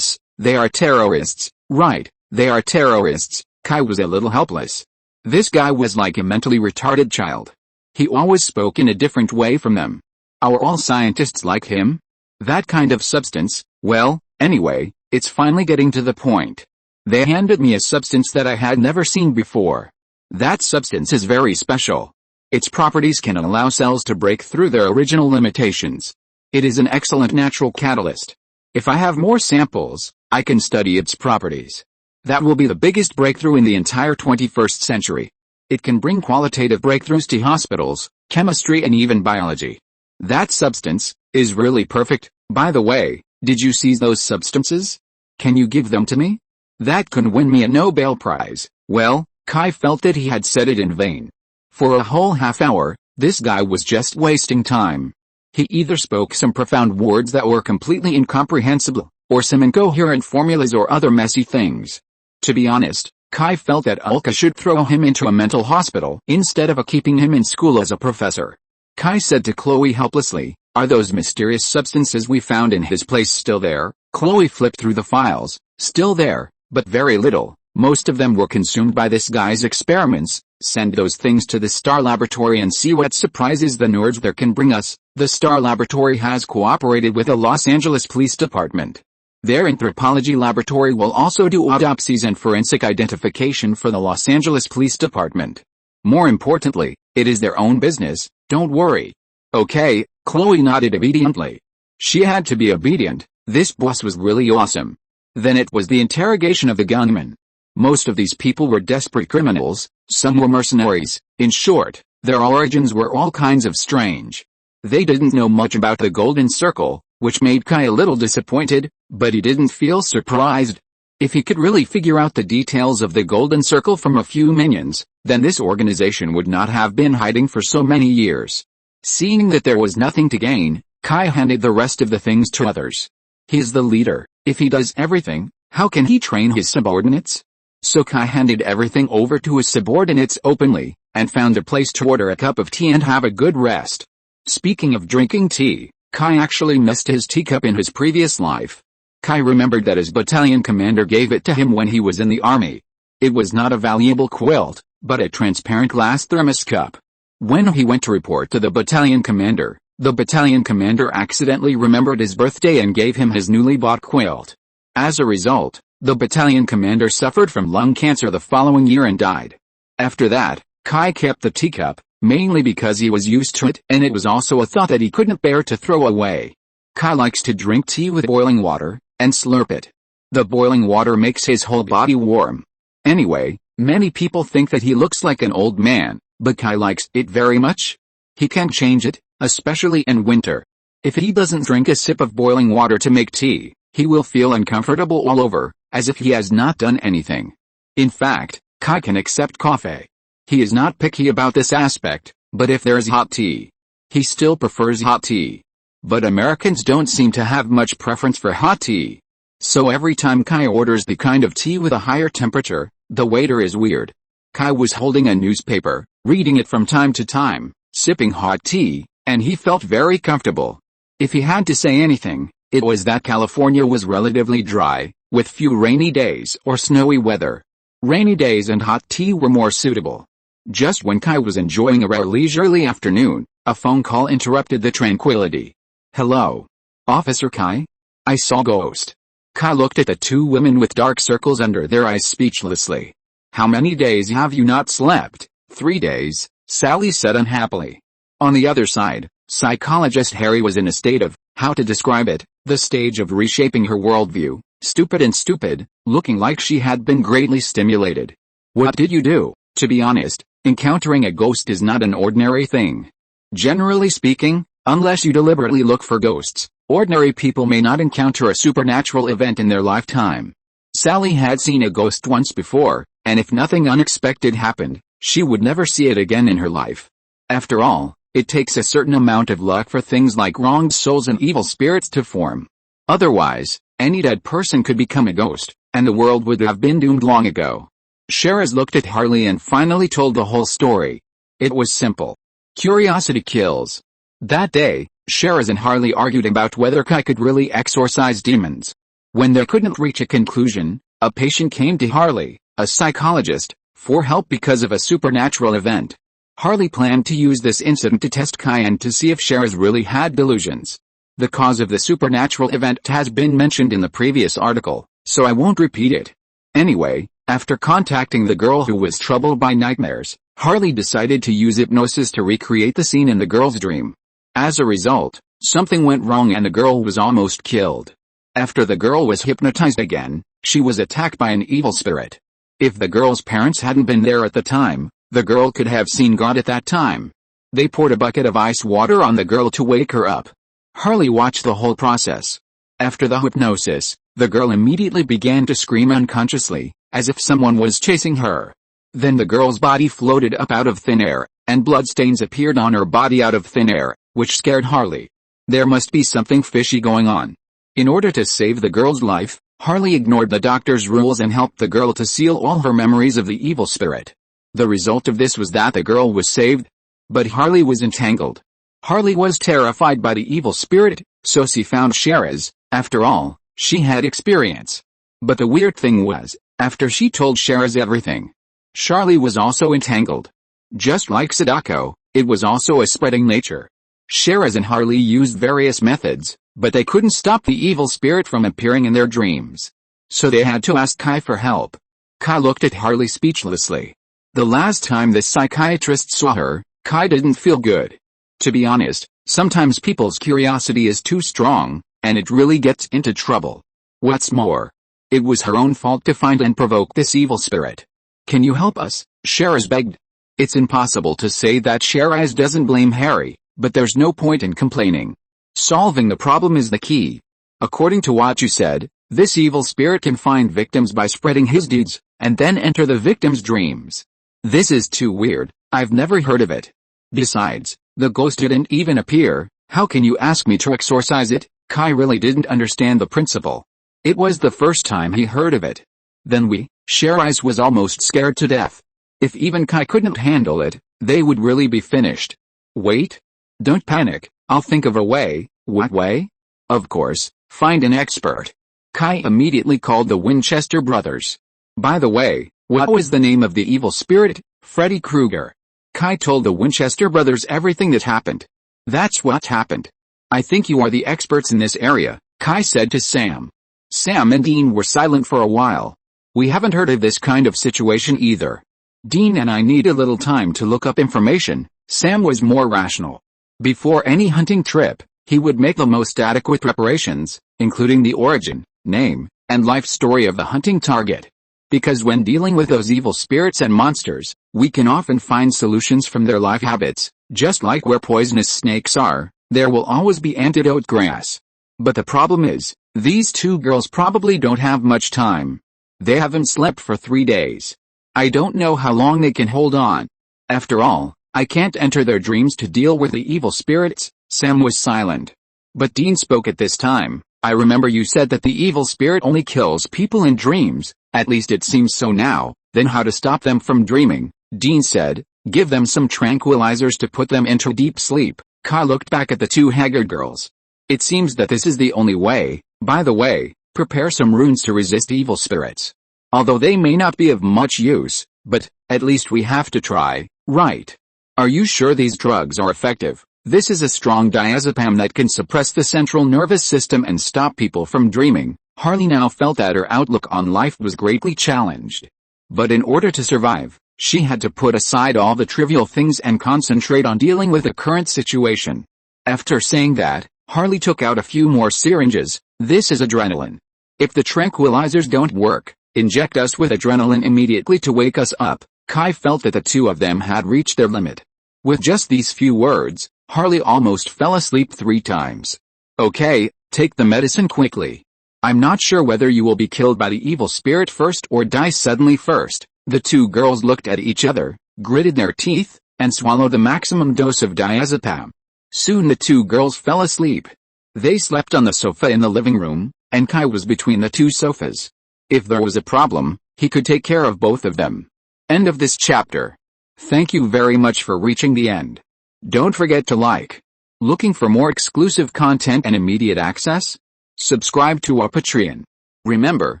they are terrorists. Right, they are terrorists. Kai was a little helpless. This guy was like a mentally retarded child. He always spoke in a different way from them. Are all scientists like him? That kind of substance? Well, anyway, it's finally getting to the point. They handed me a substance that I had never seen before. That substance is very special. Its properties can allow cells to break through their original limitations. It is an excellent natural catalyst. If I have more samples, I can study its properties. That will be the biggest breakthrough in the entire 21st century. It can bring qualitative breakthroughs to hospitals, chemistry and even biology. That substance is really perfect. By the way, did you seize those substances? Can you give them to me? That could win me a Nobel Prize. Well, Kai felt that he had said it in vain. For a whole half hour, this guy was just wasting time. He either spoke some profound words that were completely incomprehensible, or some incoherent formulas or other messy things. To be honest, Kai felt that Ulka should throw him into a mental hospital instead of keeping him in school as a professor. Kai said to Chloe helplessly, are those mysterious substances we found in his place still there? Chloe flipped through the files. Still there, but very little. Most of them were consumed by this guy's experiments. Send those things to the Star Laboratory and see what surprises the nerds there can bring us. The Star Laboratory has cooperated with the Los Angeles Police Department. Their anthropology laboratory will also do autopsies and forensic identification for the Los Angeles Police Department. More importantly, it is their own business, don't worry. Okay, Chloe nodded obediently. She had to be obedient. This boss was really awesome. Then it was the interrogation of the gunman. Most of these people were desperate criminals, some were mercenaries. In short, their origins were all kinds of strange. They didn't know much about the Golden Circle, which made Kai a little disappointed, but he didn't feel surprised. If he could really figure out the details of the Golden Circle from a few minions, then this organization would not have been hiding for so many years. Seeing that there was nothing to gain, Kai handed the rest of the things to others. He's the leader. If he does everything, how can he train his subordinates? So Kai handed everything over to his subordinates openly, and found a place to order a cup of tea and have a good rest. Speaking of drinking tea, Kai actually missed his teacup in his previous life. Kai remembered that his battalion commander gave it to him when he was in the army. It was not a valuable quilt, but a transparent glass thermos cup. When he went to report to the battalion commander accidentally remembered his birthday and gave him his newly bought quilt. As a result, the battalion commander suffered from lung cancer the following year and died. After that, Kai kept the teacup, mainly because he was used to it, and it was also a thought that he couldn't bear to throw away. Kai likes to drink tea with boiling water, and slurp it. The boiling water makes his whole body warm. Anyway, many people think that he looks like an old man, but Kai likes it very much. He can change it, especially in winter. If he doesn't drink a sip of boiling water to make tea, he will feel uncomfortable all over, as if he has not done anything. In fact, Kai can accept coffee. He is not picky about this aspect, but if there is hot tea, he still prefers hot tea. But Americans don't seem to have much preference for hot tea. So every time Kai orders the kind of tea with a higher temperature, the waiter is weird. Kai was holding a newspaper, reading it from time to time, sipping hot tea, and he felt very comfortable. If he had to say anything, it was that California was relatively dry, with few rainy days or snowy weather. Rainy days and hot tea were more suitable. Just when Kai was enjoying a rare leisurely afternoon, a phone call interrupted the tranquility. "Hello. Officer Kai? I saw ghost." Kai looked at the two women with dark circles under their eyes speechlessly. "How many days have you not slept?" 3 days, Sally said unhappily. On the other side, psychologist Harry was in a state of, how to describe it, the stage of reshaping her worldview, stupid, looking like she had been greatly stimulated. "What did you do?" To be honest, encountering a ghost is not an ordinary thing. Generally speaking, unless you deliberately look for ghosts, ordinary people may not encounter a supernatural event in their lifetime. Sally had seen a ghost once before, and if nothing unexpected happened, she would never see it again in her life. After all, it takes a certain amount of luck for things like wronged souls and evil spirits to form. Otherwise, any dead person could become a ghost, and the world would have been doomed long ago. Sheraz looked at Harley and finally told the whole story. It was simple. Curiosity kills. That day, Sheraz and Harley argued about whether Kai could really exorcise demons. When they couldn't reach a conclusion, a patient came to Harley, a psychologist, for help because of a supernatural event. Harley planned to use this incident to test Kai and to see if Sheraz really had delusions. The cause of the supernatural event has been mentioned in the previous article, so I won't repeat it. Anyway, after contacting the girl who was troubled by nightmares, Harley decided to use hypnosis to recreate the scene in the girl's dream. As a result, something went wrong and the girl was almost killed. After the girl was hypnotized again, she was attacked by an evil spirit. If the girl's parents hadn't been there at the time, the girl could have seen God at that time. They poured a bucket of ice water on the girl to wake her up. Harley watched the whole process. After the hypnosis, the girl immediately began to scream unconsciously, as if someone was chasing her. Then the girl's body floated up out of thin air, and bloodstains appeared on her body out of thin air, which scared Harley. There must be something fishy going on. In order to save the girl's life, Harley ignored the doctor's rules and helped the girl to seal all her memories of the evil spirit. The result of this was that the girl was saved, but Harley was entangled. Harley was terrified by the evil spirit, so she found Sheraz. After all, she had experience. But the weird thing was, after she told Sheraz everything, Charlie was also entangled. Just like Sadako, it was also a spreading nature. Sheraz and Harley used various methods, but they couldn't stop the evil spirit from appearing in their dreams. So they had to ask Kai for help. Kai looked at Harley speechlessly. The last time the psychiatrist saw her, Kai didn't feel good. To be honest, sometimes people's curiosity is too strong, and it really gets into trouble. What's more, it was her own fault to find and provoke this evil spirit. "Can you help us?" Sheraz begged. It's impossible to say that Sheraz doesn't blame Harry, but there's no point in complaining. Solving the problem is the key. According to what you said, this evil spirit can find victims by spreading his deeds, and then enter the victim's dreams. This is too weird, I've never heard of it. Besides, the ghost didn't even appear, how can you ask me to exorcise it? Kai really didn't understand the principle. It was the first time he heard of it. Then Sheraz was almost scared to death. If even Kai couldn't handle it, they would really be finished. Wait. Don't panic, I'll think of a way. What way? Of course, find an expert. Kai immediately called the Winchester brothers. By the way, what was the name of the evil spirit? Freddy Krueger. Kai told the Winchester brothers everything that happened. That's what happened. I think you are the experts in this area, Kai said to Sam. Sam and Dean were silent for a while. We haven't heard of this kind of situation either. Dean and I need a little time to look up information. Sam was more rational. Before any hunting trip, he would make the most adequate preparations, including the origin, name, and life story of the hunting target. Because when dealing with those evil spirits and monsters, we can often find solutions from their life habits. Just like where poisonous snakes are, there will always be antidote grass. But the problem is, These two girls probably don't have much time. They haven't slept for 3 days. I don't know how long they can hold on. After all, I can't enter their dreams to deal with the evil spirits." Sam was silent. But Dean spoke at this time. "I remember you said that the evil spirit only kills people in dreams, at least it seems so now. Then how to stop them from dreaming?" Dean said. "Give them some tranquilizers to put them into deep sleep." Kai looked back at the two haggard girls. "It seems that this is the only way. By the way, prepare some runes to resist evil spirits. Although they may not be of much use, but, at least we have to try, right? Are you sure these drugs are effective? This is a strong diazepam that can suppress the central nervous system and stop people from dreaming." Harley now felt that her outlook on life was greatly challenged. But in order to survive, she had to put aside all the trivial things and concentrate on dealing with the current situation. After saying that, Harley took out a few more syringes. "This is adrenaline. If the tranquilizers don't work, inject us with adrenaline immediately to wake us up." Kai felt that the two of them had reached their limit. With just these few words, Harley almost fell asleep 3 times. "Okay, take the medicine quickly. I'm not sure whether you will be killed by the evil spirit first or die suddenly first." The two girls looked at each other, gritted their teeth, and swallowed the maximum dose of diazepam. Soon the two girls fell asleep. They slept on the sofa in the living room, and Kai was between the two sofas. If there was a problem, he could take care of both of them. End of this chapter. Thank you very much for reaching the end. Don't forget to like. Looking for more exclusive content and immediate access? Subscribe to our Patreon. Remember,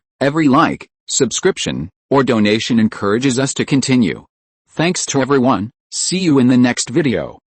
every like, subscription, or donation encourages us to continue. Thanks to everyone. See you in the next video.